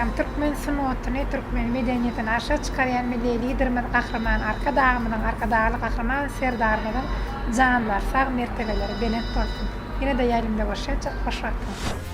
hem Türkmen sunnatyny, Türkmen medeniýetini aşa çykarýan milli liderimiz, gahrman, arkadaşlyk gahrman serdarymyň janlar, sag mertebeleri belet bolsun. Ýene-de ýaýlymda başlaýar, hoş wagtlar.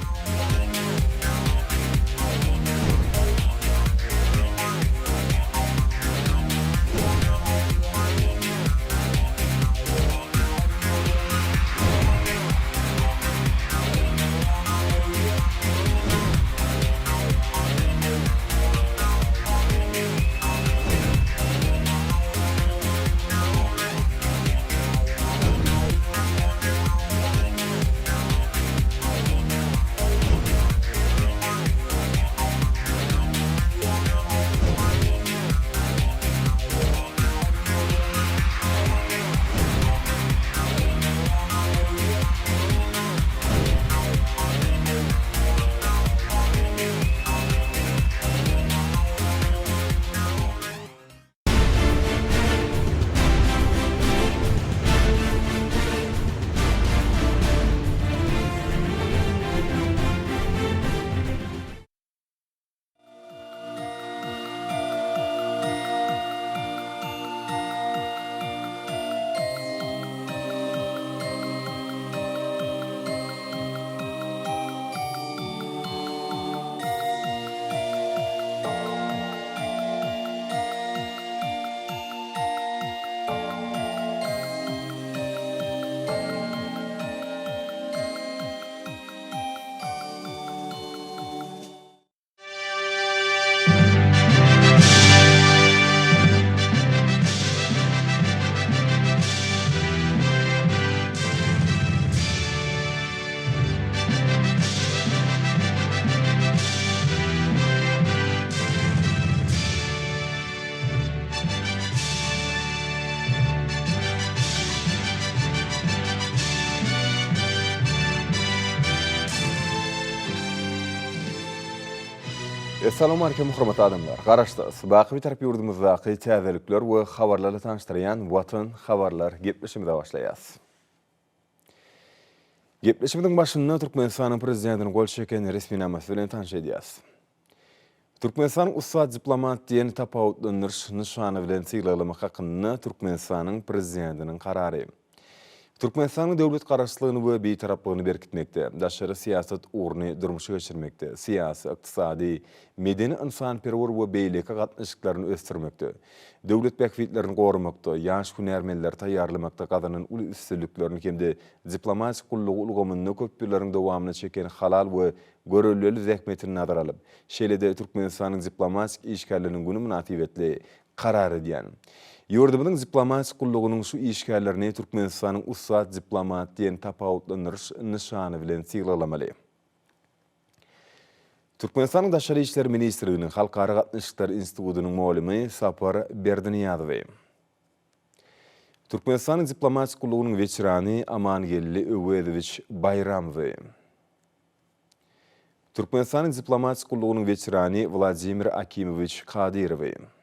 Assalamu alaikum hurmatly adamlar. Garaşdys. Baky bir tarap ýurdumyzdaky täzelikler we habarlarla tanıştyrýan Watan habarlar gepleşimde başlaýas. Gepleşimiň başynda Türkmenistanyň prezidentiniň gol çeken resmi namasy bilen tanış edýäs. Türkmenistanyň ussat diplomat diýen tapawutlanýyş nyşany bilen syglalamak hakynda Türkmenistanyň prezidentiniň karary. Türkmenistanyň döwlet garaşlygyny we beýtaraplygyny berkitmekde, daşary siýasat uğruny durmuşa geçirmekde, siýasy, ykdysady, medeni insanperwer we beýleke gatnaşyklaryny ösdürmekde, döwlet bäkfitlerini gorumakda, ýaş hünärmenleri taýýarlamakda gazanyň uly üstünliklerini hemde diplomatik gullugy ulgamyny köpürleriň dowamyny çeken halal we görelli zähmetini nazara alyp, şeýle-de Türkmenistanyň diplomatik işgärleriniň güni münasibetli karar edýän. Ýurdumyň diplomatik gullugynyň şu işgärlerini Türkmenistanyň ussat diplomat diýen tapawutlanýyş nyşany bilen syglamaly. Türkmenistanyň Daşary işler ministrliginiň Halkara gatnaşyklar institutynyň muallimi Sapar Berdiniýazow. Türkmenistanyň diplomatik gullugynyň weçirany Amangelli Öwedowich Bayramow. Türkmenistanyň diplomatik gullugynyň weçirany Vladimir Akimovich Kadyrow.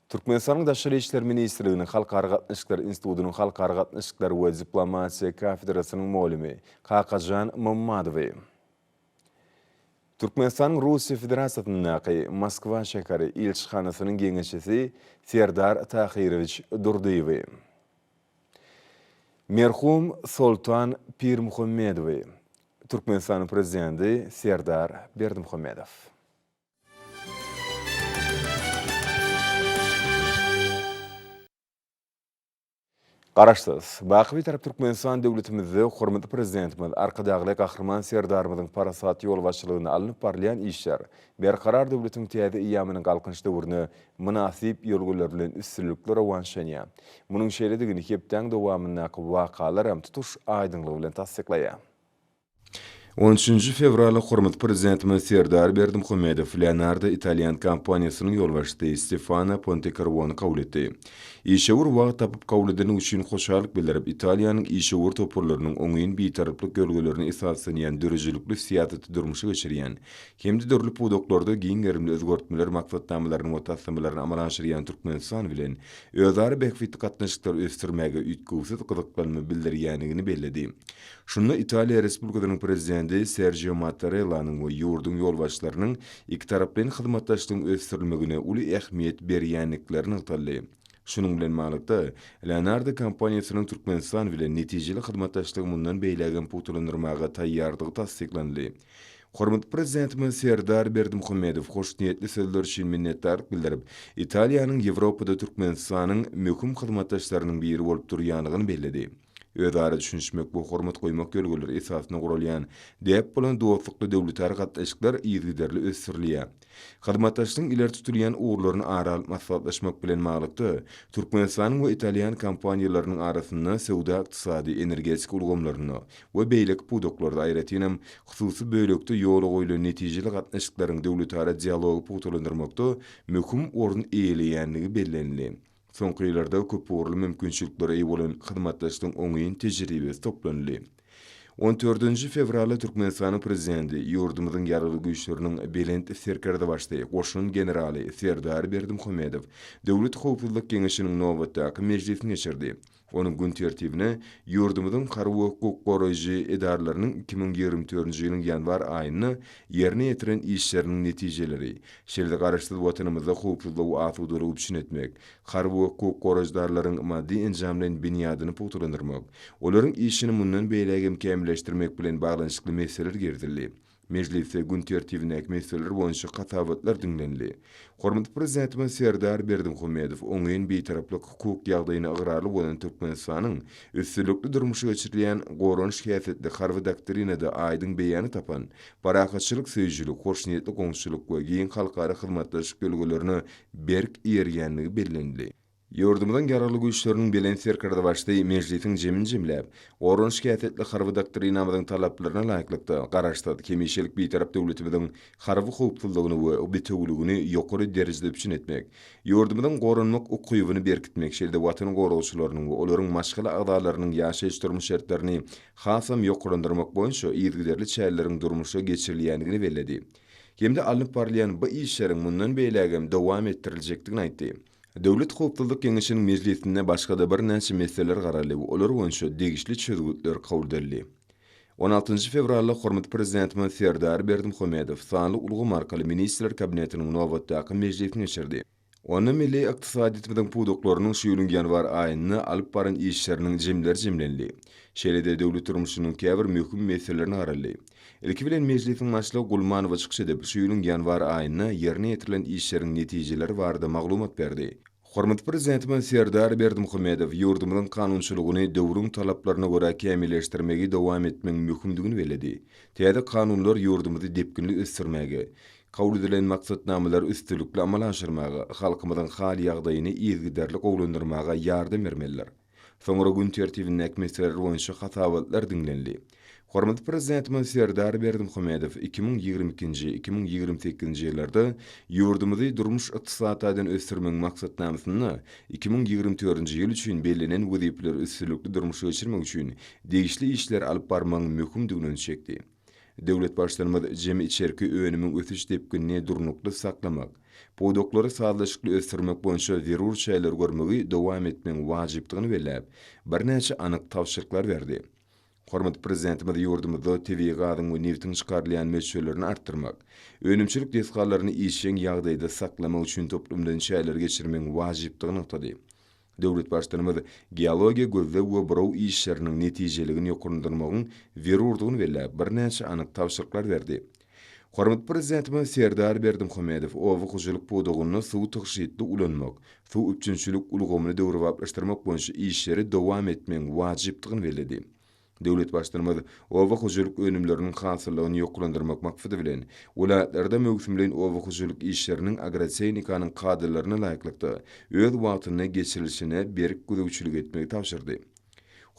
Türkmenistanyň Daşary işler ministrliginiň Halkara gatnaşyklar institutynyň Halkara gatnaşyklar we diplomatiýa kafedrasynyň muallimi Kakajan Mammadow. Türkmenistanyň Russiýa Federasiýasynyň Moskwa şäheri ilçihanasynyň geňeşçisi Serdar Tahirowich Durdiýew. Merhum Sultan Pirmuhammedow. Türkmenistanyň prezidenti Serdar Berdimuhammedow. Garaşdys. Baky bir tarap Türkmenistan döwletimizde hormatly prezidentimiz arkadaşly gahrman serdarymyzyň parasat ýol başçylygyny alynıp barlayan işler berkarar döwletiň täze ýamynyň galkynç döwrüne münasip ýolgular bilen üstünlikler awanşanýa. Munyň şeýledigini hepden dowamyndaky wakalar hem tutuş aýdynlygy bilen tasdiklaýar. 13 fevralda hormatly prezidentimiz Serdar Berdimuhammedow Leonardo Italian kompaniýasynyň ýolbaşçysy Stefano Pontecorvony kabul etdi. İşewur wagt tapyp kabul edeni üçin hoşalyk bildirip Italiýanyň işewur toparlarynyň oňyň bitaraplyk gölgelerini esaslanýan dörejilikli siýasaty durmuşy geçirýän, hemde dörli pudoklarda giň gerimli özgörtmeler maksatnamalaryny we tassymlaryny amala aşyrýan Türkmenistan bilen özleri behwitli gatnaşyklar ösdürmäge üýtgüwsiz gyzyklanma bildirýändigini belledi. Şunda Italiýa Respublikasynyň prezidenti Sergio Mattarellanyň we ýurdun ýolbaşçylarynyň iki taraplyň hyzmatdaşlygyny ösdürilmegine uly ähmiýet berýänliklerini ýytaldy. Şunun bilen malykda Leonardo kompaniýasynyň Türkmenistan bilen netijeli hyzmatdaşlygy mundan beýlegen putulandyrmaga taýýardygy tasdiklandy. Hormatly prezidentimiz Serdar Berdimuhammedow hoş niýetli sözler üçin minnetdarlyk bildirip, Italiýanyň Ýewropada Türkmenistanyň möhüm hyzmatdaşlarynyň biri bolup durýanyny belledi. Özara düşünmek bu hormat koymak gölgeleri esasyna gurulýan dep bolan dostlukly döwletler gatnaşyklar ýygyderli ösdürilýär. Hyzmatdaşlygyň ileri tutulýan uğurlaryny aralyp maslahatlaşmak bilen malykda Türkmenistanyň we Italiýan kompaniýalarynyň arasynda sowda, ykdysady, energetik ulgamlaryny we beýleki pudoklarda aýratynam hususy bölekde ýola goýulan netijeli gatnaşyklaryň döwletara dialogy putulandyrmakda möhüm orun eýelýänligi bellenildi. Soňky ýyllarda köp uğurly mümkinçiliklere eýe bolan hyzmatdaşlygyň oňyň tejribesi toplandy. 14 fevralda Türkmenistanyň prezidenti ýurdumyzyň ýaraly güýçleriniň belent serkerde başly goşun generali Serdar Berdimuhammedow Döwlet Howpsuzlyk Keňeşiniň nowbatdaky mejlisini geçirdi. Onun gün tertibine ýurdumyzyň garwy hukuk goraýjy edarlarynyň 2024-nji ýylyň ýanwar aýyny ýerine ýetiren işleriniň netijeleri, şeýle garaşdyr watanymyzda hukuklygy we asudylygy üçin etmek, garwy hukuk goraýjylarynyň maddi enjamlaryň binýadyny putulandyrmak, olaryň işini mundan beýlegi kämilleşdirmek bilen baglanyşykly meseleler girdildi. Meclise gün tertibine meseleler boýunça gatawatlar dinlenli. Hormatly prezidentimiz Serdar Berdimuhammedow oňyň beýtaraplyk hukuk ýagdaýyna agrarly bolan Türkmenistanyň üstünlükli durmuşy geçirilýän goran şäherletde harby doktrinada aýdyň beýany tapan, barakaçylyk söýjülik, hoş niýetli goňşulyk we giň halkara hyzmatdaşlyk gölgelerini berk ýerýänligi bellendi. Ýurdumyzyň ýaraly güýçleriniň belen serkerde başly mejlisiň jemin jemläp, goran şäherletli harby doktrinamyzyň talaplaryna laýyklykda garaşdyrdy. Kemişelik beýtarap döwletimiziň harby howpsuzlygyny we betewligini ýokary derejede üçin etmek, ýurdumyzyň goranmak ukybyny berkitmek, şeýle watan gorawçylarynyň we olaryň maşgala agdalarynyň ýaşaýyş durmuş şertlerini hasam ýokarlandyrmak boýunça ýygyderli çäreleriň durmuşa geçirilýändigini belledi. Hemde alınıp barlayan bu işlerin mundan beýlegem dowam ettiriljekdigini aýtdy. Döwlet Howpsuzlyk Keňeşiniň mejlisinde başga da bir näçe meseleler garaly, olar boýunça degişli çözgütler kabul edildi. 16 fevralda hormatly prezidentimiz Serdar Berdimuhammedow sanly ulgy markaly ministrler kabinetiniň nowbatdaky mejlisini geçirdi. Onu milli ykdysadyýetimiziň pudoklarynyň şu ýylyň ýanwar aýyny alyp baran işleriniň jemlenli. Şeýle döwlet durmuşynyň käbir möhüm meselelerini garaly. Ilki bilen mejlisiň başlygy Gulmanow çykyş edip şu ýylyň ýanwar aýyny ýerine ýetirilen işleriň netijeleri barada maglumat berdi. Hormatly prezidentimiz Serdar Berdimuhammedow ýurdumyzyň kanunçylygyny döwrüň talaplaryna görä kämilleşdirmegi dowam etmegiň möhümdigini belledi. Täze kanunlar ýurdumyzy depkinli ösdürmäge, kabul edilen maksatnamalar üstünlükli amala aşyrmaga, halkymyzyň hal ýagdaýyny ýygyderli gowlandyrmaga ýardam bermeliler. Soňra gün tertibinde meseleler boýunça gatawatlar dinlenli. Hormatly prezidentimiz Serdar Berdimuhammedow 2022-2028 ýyllarda ýurdumyzy durmuş ykdysadydan ösdürmegiň maksatnamasyny 2024-nji ýyl üçin bellänen wezipler üstünlükli durmuşa geçirmek üçin degişli işler alyp barmagyň möhümdigini çekdi. Döwlet başlarymyz jemi içerki öňümiň ötüş depkinini durnukly saklamak, podoklary sağlaşykly ösdürmek boýunça zerur çäler görmegi dowam etmegiň wajypdygyny belläp, bir näçe anyk tawşyryklar berdi. Hormatly prezidentimiz ýurdumyzda TV gazyň we neftiň çykarylýan meselelerini artdyrmak, önümçilik desgallaryny işeň ýagdaýda saklamak üçin toplumdan çäler geçirmegiň wajypdygyny ýaktady. Döwlet başlarymyz geologiýa gözle we borow işleriniň netijeligini ýokarlandyrmagyň zerurdygyny belläp, bir näçe anyk tawşyryklar berdi. Hormatly prezidentimiz Serdar Berdimuhammedow owa hujulyk podogyny suw tygyşytly ulanmak, suw üçinçilik ulgamyny döwrewaplaşdyrmak boýunça işleri dowam etmegiň wajypdygyny belledi. Döwlet başlarymyz owa hujulyk önümleriniň hasyrlygyny ýokarlandyrmak maksady bilen ulatlarda mögümleýän owa hujulyk işleriniň agrotehnikanyň kadrlaryna laýyklykda öz wagtyny geçirilişine berk güdäwçilik etmegi tapşyrdy.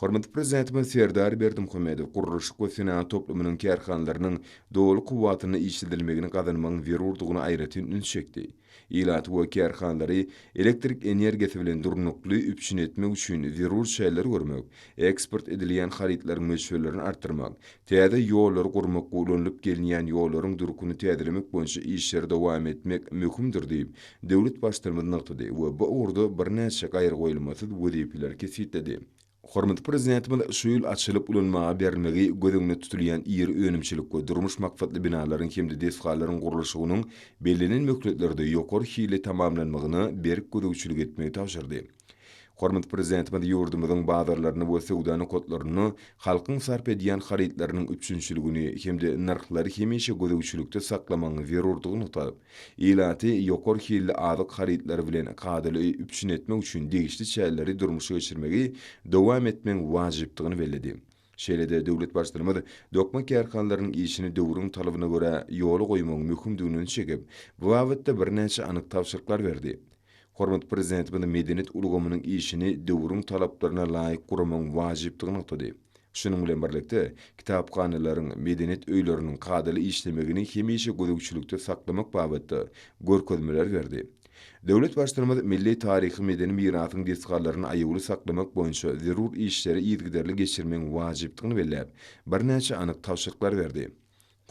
Hormatly prezidentimiz Serdar Berdimuhamedow guruluşyk we senat toplumynyň kärhanlarynyň dowly kuwwatyny işledilmegini gazanmagyň zerurdygyny aýratyn üns çekdi. Ýylat we kärhanlary elektrik energiýasy bilen durnukly üpşün etmek üçin zerur şeýler görmek, eksport edilýän haritlaryň möçberlerini artdyrmak, täze ýollar gurmak ulanlyp gelýän ýollaryň durkuny täzelemek boýunça işler dowam etmek möhümdir diýip döwlet başçylygyny noktada we bu urda birnäçe gaýry goýulmasy wezipler kesitdi. Hormatly prezidentimiz şu ýyl açylyp ulanmaga berilmegi gözüňde tutulýan ýer önümçilik we durmuş makfatly binalaryň hemde desgalaryň gurulşygynyň bellilen möhletlerde ýokary hile tamamlanmagyny berk gödөгçilik etmegi tapşyrdy. Hormatly prezidentimiz ýurdumyzyň bazarlaryny we sowda kodlaryny halkyň sarp edýän haritlarynyň üçünçiligini hemde narhlary hemişe gödөгçilikde saklamagyny zerurdygyny utab, ýylaty ýokary hille azyk haritlary bilen gadyly üçin etmek üçin degişli çäleri durmuşa geçirmegi dowam etmeň wajypdygyny bellidi. Şeýlede döwlet başçylygymyz dokma kärhanlarynyň işini döwrüň talabyna görä ýoly goýmagyň möhümdigini çekip, bu wagtda birnäçe anyk tapşyryklar berdi. Hormatly prezidentimiz medeniyet ulgamynyň işini döwrüň talaplaryna laýyk gurmagyň wajypdygyny atady. Şunun bilen birlikde kitaphanalaryň medeniyet öýleriniň gadyly işlemegini hemişe gödөгçilikde saklamak babatda görkezmeler berdi. Döwlet başçylygymyz milli taryhy medeni mirasyň desgalaryny aýaguly saklamak boýunça zerur işleri ýetgiderli geçirmeň wajypdygyny belläp, birnäçe anyk tapşyryklar berdi.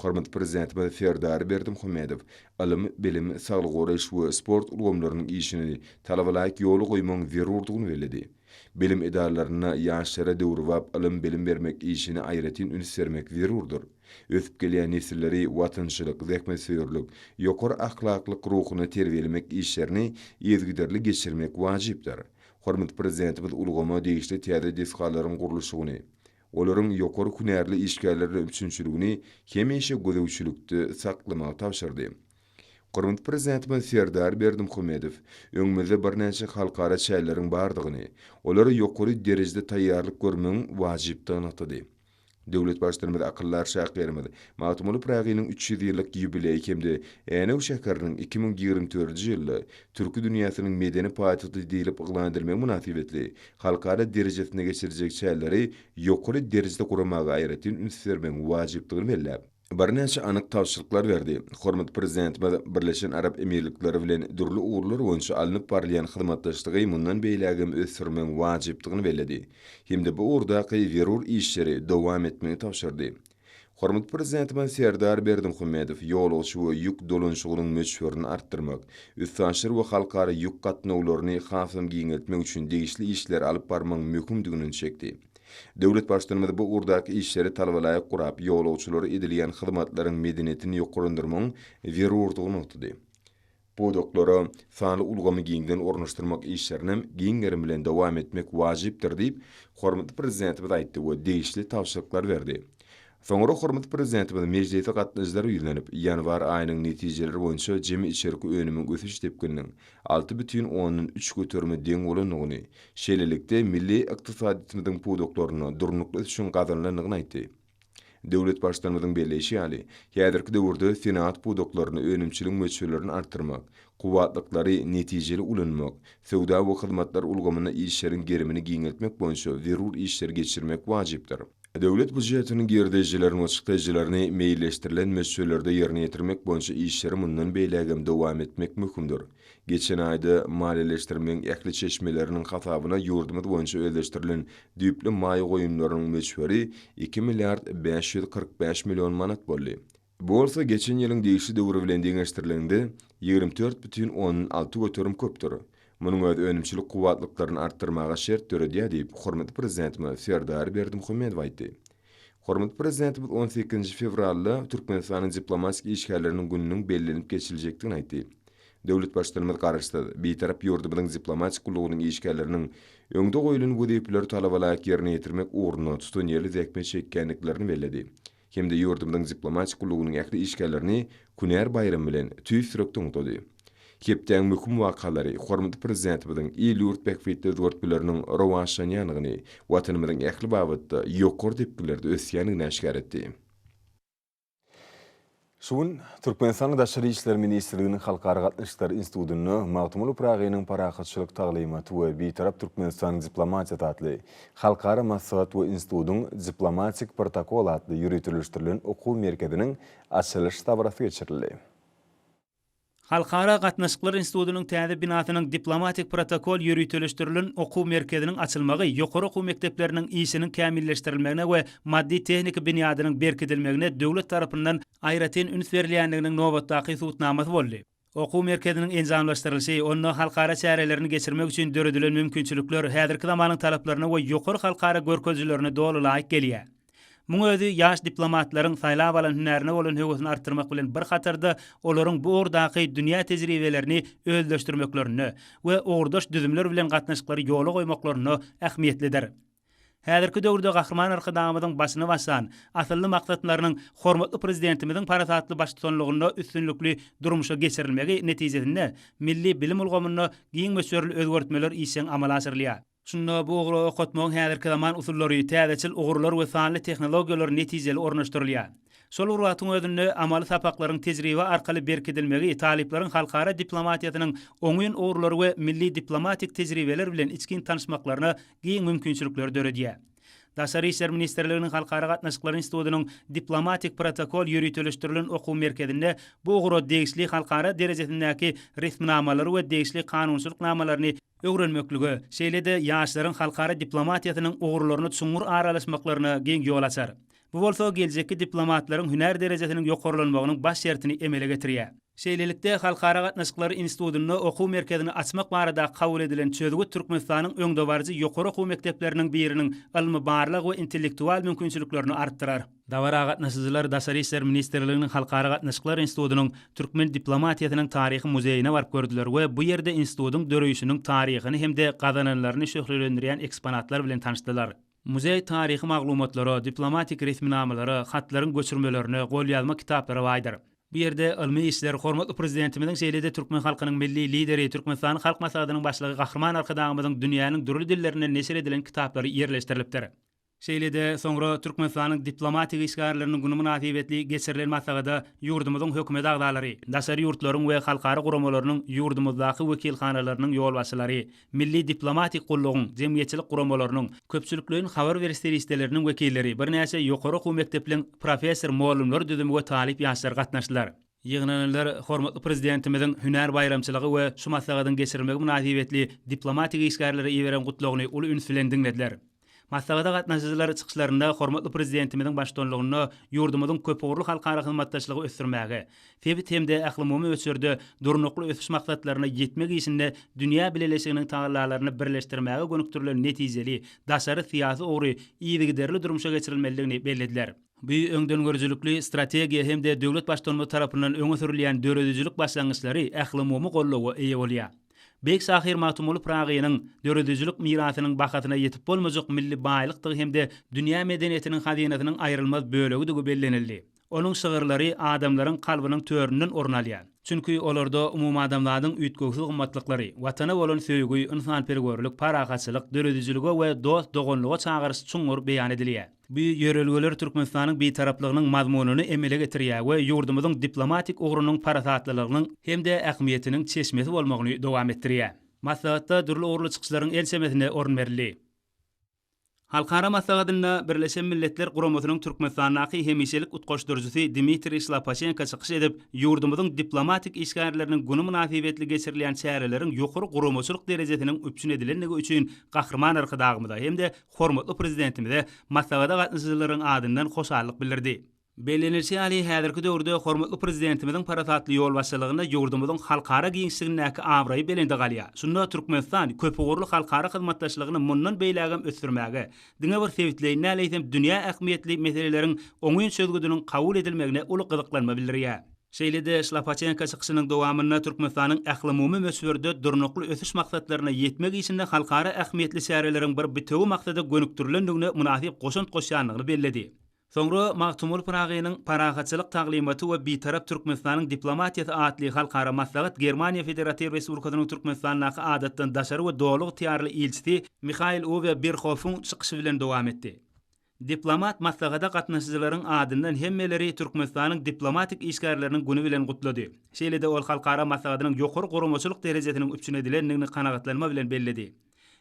Hormatly prezidentimiz Serdar Berdimuhamedow ilim, bilim, saglyk goraýyş we sport ulgamlarynyň işini talabalaryk ýoly goýmagyň zerurdygyny bellidi. Bilim idaralaryna ýaşlara döwrüwap ilim bilim bermek işini aýratyn üns bermek zerurdur. Ösüp gelýän nesilleri watançylyk, zähmetseýürlük, ýokary ahlaklyk ruhuny terbiýelemek işlerini ýezgiderli geçirmek wajypdyr. Hormatly prezidentimiz ulgama degişli täze desgalaryň gurulşygyny, olaryň ýokary hünärli işgärleri üçünçiligini hemişe gödөгçilikde saklamagy tapşyrdy. Hormatly prezidentimiz Serdar Berdimuhamedow öňümizde birnäçe halkara çäýleriň bardygyny, olary ýokary derejede taýýarlyk görmegiň wajypdygyny atady. Döwlet başçylygymyz akyllar şäherimiz Mahmuly Pragynyň 300 ýyllyk ýubileýi hemde Änew şäheriniň 2024-nji ýylda türki dünýäsiniň medeni paýtagty diýilip yglandyrmak münasibetli halkara derejesine geçirijek çäýleri ýokary derejede guramagy aýratyn üns bermek wajypdygyny belläp, birnäçe anyk tapşyryklar berdi. Hormatly prezidentimiz Birleşen Arap Emirlikleri bilen durly uğurlar boýunça alınıp barlayan hyzmatdaşlygy mundan beýlägem ösürmeň wajypdygyny bellidi. Hemde bu urdaky zerur işleri dowam etmegi tapşyrdy. Hormatly prezidentimiz Serdar Berdimuhamedow ýolagçy we ýük dolanşygynyň möçberini artdyrmak, üstänşir we halkara ýük gatnawlaryny hasam giňetmek üçin degişli işler alyp barmagyň möhümdigini çekdi. Döwlet başçylygymyz bu urdaky işleri talabalaryk gurap, ýolagçylary edilýän hyzmatlaryň medeniyetini ýokarandyrmagyň zerurdygyny atady. Bu doktora sanly ulgamy giňden ornaşdyrmak işlerini giňerim bilen dowam etmek wajypdyr diýip hormatly prezidentimiz aýtdy we degişli tapşyryklar berdi. Soňra hormatly prezidentimiz meclise gatnaşjylary ýüzlenip, ýanwar aýynyň netijeleri boýunça jemi içerki önümiň ösüş tepkiniň 6,3 götürme deň bolanyny, şeýlelikde milli ykdysadyýetimiziň pudoklaryny durnukly üçin gazanylanyny aýtdy. Döwlet başçylygymyzyň belleşi ýaly, häzirki döwürde senat pudoklaryny önümçilik möçberlerini artdyrmak, kuwwatlykları netijeli ulanmak, sowda we hyzmatlar ulgamyna işleriň gerimini giňeltmek boýunça zerur işler geçirmek wajypdyr. Döwlet budjetiniň gerdejilerini we çykdyjylaryny meýilleşdirilen möçberlerde ýerine ýetirmek boýunça işleri mundan beýlägem dowam etmek möhümdir. Geçen aýda maliýeleşdirmeň ähli çeşmeleriniň hasabyna ýurdumyz boýunça öýleşdirilen düýpli maý goýumlarynyň möçberi 2 milliard 545 million manat boldy. Bu bolsa geçen ýylyň degişli döwri bilen deňeşdirilende 24,6 götürüm köpdür. Munyň öz önümçilik kuwwatlyklaryny artdyrmaga şert töredýär diýip hormatly prezidentimiz Serdar Berdimuhamedow aýtdy. Hormatly prezidentimiz 18 fevralda Türkmenistanyň diplomatik işgärleriniň gününiň bellenip geçiljekdigini aýtdy. Döwlet başçylygymyz garaşdy. Beýtarap ýurdumyzyň diplomatik gullugynyň işgärleriniň öňde goýulan wezipleri talabalaryk ýerine ýetirmek uğruna tutun ýerli zähmet çekkenliklerini bellidi. Hemde ýurdumyzyň diplomatik gullugynyň ähli işgärlerini Kunär bayramy bilen tüýsürekde unutdy. Hepden möhüm wakalary hormatly prezidentimizin ýyl-ýurt bekfetde dörtbileriniň rowaşanýanyny, watanymyzyň ähli babatda ýokary depgilerde ösýäniňi näşgär etdi. Şuun Türkmenistan Daşary İşler Ministrliginiň Halkara Gatnaşyklary Institutuny Magtumul Pragynyň parahatçylyk taglymaty we bir-tarap Türkmenistan diplomatiýa atly halkara maslahat we institutunyň diplomatik protokol atly ýürütilýän okuw merkeziniň açylyş tabrasy geçirildi. Halkara Gatnaşyklar Institutunyň täze binasynyň diplomatik protokol ýürütilýän okuw merkeziniň açylmagy ýokary okuw mekdepleriniň işiniň kämilleşdirilmegine we maddi tehnik binýadynyň berkidilmegine döwlet tarapyndan aýratyn üns berilýändiginiň nowatdaky subutnamasy boldy. Okuw merkeziniň enjamlaşdyrylyşy, onu halkara çärelerini geçirmek üçin döredilen mümkinçilikler häzirki zamanyň talaplaryna we ýokary halkara görkezlerine dolu laýyk gelýär. Muň özü ýaş diplomatlaryň saýlap alan hünärine bolan höwesini artdyrmak bilen bir hatarda olaryň bu ordaky dünýä tejribelerini özleşdirmeklerini we ordaş düzümler bilen gatnaşyklary ýola goýmaklaryny ähmiýetlidir. Häzirki döwürde gahrman arkadağymyzyň başyna basan, asylly maksatlarynyň hormatly prezidentimiziň paratatly başçylygyny üstünlükli durmuşa geçirilmegi netijesinde milli bilim ulgamyny giň möçörli özgertmeler işen amala asyrylýar. Şunda bu ugru okutmagyň häzirki zaman usullary, täzeçil ugurlar we sanly tehnologiýalar netijeli ornaşdyrylýar. Şol urwatyň özünde amaly sapaklaryň tejribe arkaly berkidilmegi taliplaryň halkara diplomatiýasynyň oňyň ugurlary we milli diplomatik tejribeler bilen içkin tanışmaklaryna giň mümkinçilikler döredýär. Daşary işler ministrliginiň halkara gatnaşyklary institutunyň diplomatik protokol ýürütilýän okuw merkezinde bu ugru degişli halkara derejesindäki resmnamalary we degişli kanunçylyk namalaryny öwrenmekligi, şeýle-de ýaşlaryň halkara diplomatiýasynyň ugurlaryny çuňur aralaşmaklaryna giň ýol açar. Bu bolsa geljekki diplomatlaryň hünär derejesiniň ýokarlanmagynyň baş şertini emele getirýär. Şeýlelikde halkara gatnaşyklary institutuny okuw merkezini açmak barada kabul edilen çözgü Türkmenistanyň öňde barjy ýokary okuw mekdepleriniň biriniň ilmi barlyk we intellektual mümkinçiliklerini artdyrar. Dawara gatnaşyjylar Daşary işler ministrliginiň halkara gatnaşyklary institutunyň türkmen diplomatiýasynyň taryhy muzeýine barıp gördüler we bu ýerde institutunyň döreýüşiniň taryhyny hemde gazananlaryny şöhretlendirýän eksponatlar bilen tanışdylar. Muzey taryhy maglumatlary, diplomatik resmnamalary, hatlaryň göçürmelerini, golýazma kitaplary baýdyr. Bu ýerde ilmi işler hormatly prezidentimiziň şeýle-de türkmen halkynyň milli lideri, Türkmenistan halk maslahatynyň başlygy gahrman arkadağymyzyň dünýäniň dürli dillerine neşir edilen kitaplary ýerleşdirilipdir. Şeýle-de soňra Türkmenistanyň diplomatik işgärleriniň güni münasibetli geçirilen maslahada ýurdumyzyň hökümet agdalary, daşary ýurtlaryň we halkara guramalarynyň ýurdumyzdaky wekilhanalarynyň ýolbaşçylary, milli diplomatik gullugyň, jemgyýetçilik guramalarynyň, köpçülikliň habar berişleri isteleriniň wekilleri, bir näçe ýokary okuw mekdepleriň professor, muallimler düzümige talip ýaşlar gatnaşdylar. Ýygnananlar hormatly prezidentimiziň hünär bayramçylygy we şu maslahatyň geçirilmegi münasibetli diplomatik işgärlere iýeren gutlagyny uly üns bilen diňlediler. Maslahata gatnaşyjylar çykyşlarynda hormatly prezidentimiziň başçylygyny ýurdumyzyň köp ugurly halkara hyzmatdaşlygy ösdürmäge, sebit hemde ähli öçürde durnukly ösüş maksatlaryna ýetmek işinde dünýä bileleşiginiň taýlarlaryny birleşdirmäge gönükdirilen netijeli, daşary syýasy ugry ýygyderli durmuşa geçirilmeligini bellediler. Bu öňden görüjülükli strategiýa hemde döwlet başçylygy tarapyndan öňe sürilýän döredüjilik başlangyçlary ähli gollagy eýe bolýar. Bek Sahir Magtumul Pragynyň döredüjilik mirasynyň bakatyna ýetip bolmajak milli baýlykdygy hemde dünýä medeniýetiniň hazynasynyň aýrylmaz bölegi bellenildi. Onun şygyrlary adamlaryň kalbynyň töründen orun alýar. Çünki olarda umum adamlaryň üýtgösi gymmatlyklary, watana bolan söýgü, insanperwerlik, parahatçylyk, döredüjiligi we dost dogonluga çağırış çuňur beýan edilýär. Bu ýörelgeler Türkmenistanyň bir taraplygynyň mazmunyny emele getirýär we ýurdumyzyň diplomatik ugrunyň paratatlylygynyň hemde ähmiýetiniň çeşmesi bolmagyny dowam etdirýär. Maslahatda durly ugurly çykyşlaryň elsemesine orun berildi. Halkara maslahatyna Birleşen Milletler Guramasynyň Türkmenistanyň hemişelik utgaşdyrjysy Dmitri Slapachenko çykyş edip ýurdumyzyň diplomatik işgärleriniň güni münasibetli geçirilýän çäreleriň ýokary guramaçylyk derejesiniň üpçün edilenligi üçin gahrman arkadağymyda hemde hormatly prezidentimize maslahata gatnaşyjylaryň adyndan hoşallyk bildirdi. Bellenilse ali häzirki döwürde hormatly prezidentimiziň paratatly ýolbaşçylygyna ýurdumyzyň halkara giňişligindäki awraý belende galýar. Şunda Türkmenistan köp ugurly halkara hyzmatdaşlygyny mundan beýlägem ösdürmäge, diňe bir sebitleýin näleýsem dünýä ähmiýetli meseleleriň oňyň sözgüdüniň kabul edilmegine uly gyzyklanma bildirýär. Şeýle-de Slapachenko çykyşynyň dowamyna Türkmenistanyň ähli möçberde durnukly ösüş maksatlaryna ýetmek işinde halkara ähmiýetli şäherleriň bir bitew maksada gönükdirilendigine münasip goşunt goşýanlygyny belledi. Soňra Magtumul Pragynyň parahatçylyk taglymaty we bir-tarap Türkmenistanyň diplomatiýasy atly halkara maslahat Germaniýa Federativ Respublikasynyň Türkmenistanyň adatdan daşary we dowluk tiýarly ilçisi Mikhail Uwe Berhofun çykyşy bilen dowam etdi. Diplomat maslagada gatnaşyjylaryň adyndan hemmeleri Türkmenistanyň diplomatik işgärleriniň güni bilen gutlady. Şeýle-de ol halkara maslagadynyň ýokary guramaçylyk derejesiniň üpçüne dilenligini kanagatlanma bilen bellidi.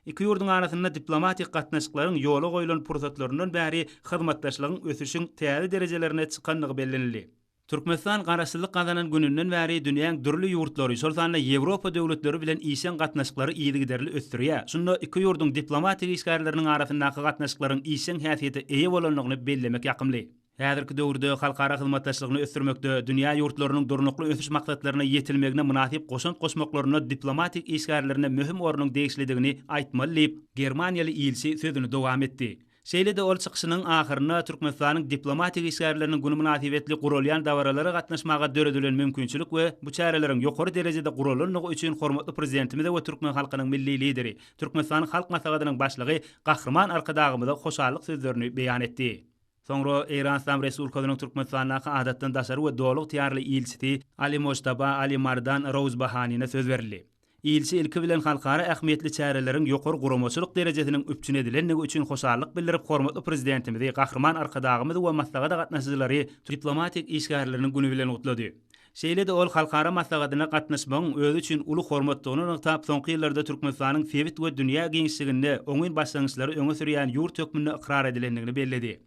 Iki ýurdun arasynda diplomatik gatnaşyklaryň ýola goýulan pursatlarynyň bäri hyzmatdaşlygyň ösüşiň täze derejelerine çykanlygy bellenildi. Türkmenistan garaşsyzlyk gazanan gününden bäri dünýäň dürli ýurtlary, şol sanly Ýewropa döwletleri bilen işen gatnaşyklary ýygy derli ösdürýär. Şunda iki ýurdun diplomatik işgärleriniň arasyndaky gatnaşyklaryň işen häsiýeti eýe bolanlygyny bellemek ýakymly. Häzirki döwürde halkara hyzmatdaşlygyny ösdürmekde, dünýä ýurtlarynyň durnukly ösüş maksatlaryna ýetilmegine munasyp goşun goşmaklaryna diplomatik işgärlerine möhüm ornuň degişlidigini aýtmaly, Germaniýaly ilçi sözüni dowam etdi. Şeýle-de ol çykyşynyň ahyryna Türkmenistanyň diplomatik işgärleriniň güni münasibetli gurulýan dawaralary gatnaşmaga döredilen mümkinçilik we bu çäreleriň ýokary derejede gurulanlygy üçin hormatly prezidentimiz we türkmen halkynyň milli lideri, Türkmenistanyň halk maslagadynyň başlygy Gahrman Arkadagymyza hoşallyk sözlerini beýan etdi. Soňra Eýran Islam Respublikasynyň Türkmenistanyň adatdan daşary we dowluk tiýarly ilçisi Ali Mojtaba Ali Mardan Rouzbahanyna söz berildi. İlçi ilki bilen halkara ähmiýetli çäreleriň ýokary guramaçylyk derejesiniň üpçüne dilenligi üçin hoşallyk bildirip hormatly prezidentimizi Gahrman Arkadagymyzy we maslagada gatnaşyjylary diplomatik işgärleriniň güni bilen gutlady. Şeýle-de ol halkara maslagadyna gatnaşmagyň özü üçin uly hormatlygyny ynykdyp, soňky ýyllarda Türkmenistanyň sewit we dünýä giňişliginde oňyn başlangyçlary öňe sürýän ýurt hökmüne ikrar edilendigini belledi.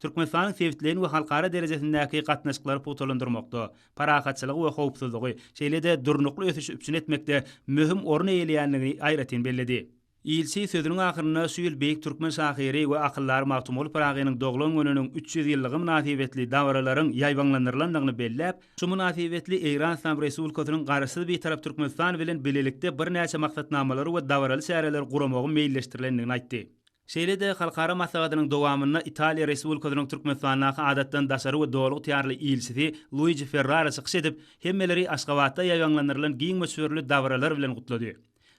Türkmenistanyň sewitliğini we halkara derejesindäki gatnaşyklary putulandyrmakda, parahatçylygy we howpsuzlygy, şeýle-de durnukly ösüş üpçün etmekde möhüm orun eýleýänligini aýratyn belledi. İlçi sözüniň ahyryna şu ýyl beýik türkmen şahyry we akyllar Magtumul Pragynyň doglan gününiň 300 ýyllygy münasibetli dawaralaryň ýaýbanlandyrylanyny belläp, şu münasibetli Eýran Islam Respublikasynyň garaşsyz bir tarap Türkmenistan bilen bilelikde bir näçe maksatnamalary we dawaraly şäherler guramagy meýilleşdirilendigini aýtdy. Şeýle-de halkara maslagadynyň dowamyna Italiýa Respublikasynyň Türkmenistanyň adatdan daşary we dowluk tiýarly ilçisi Luigi Ferrara çykyş edip, hemmeleri Aşgabatda ýaýbanlandyrylan giň möçberli dawralar bilen gutlady.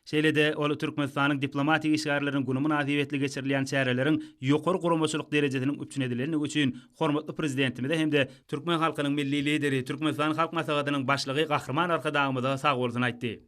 Şeýle-de ol Türkmenistanyň diplomatik işgärleriniň güni münasibetli geçirilýän çäreleriň ýokary guramaçylyk derejesiniň üpçüne dilenligi üçin hormatly prezidentimize hem-de türkmen halkynyň milli lideri, Türkmenistan halk maslagadynyň başlygy Gahrman Arkadagymyza sag bolsun aýtdy.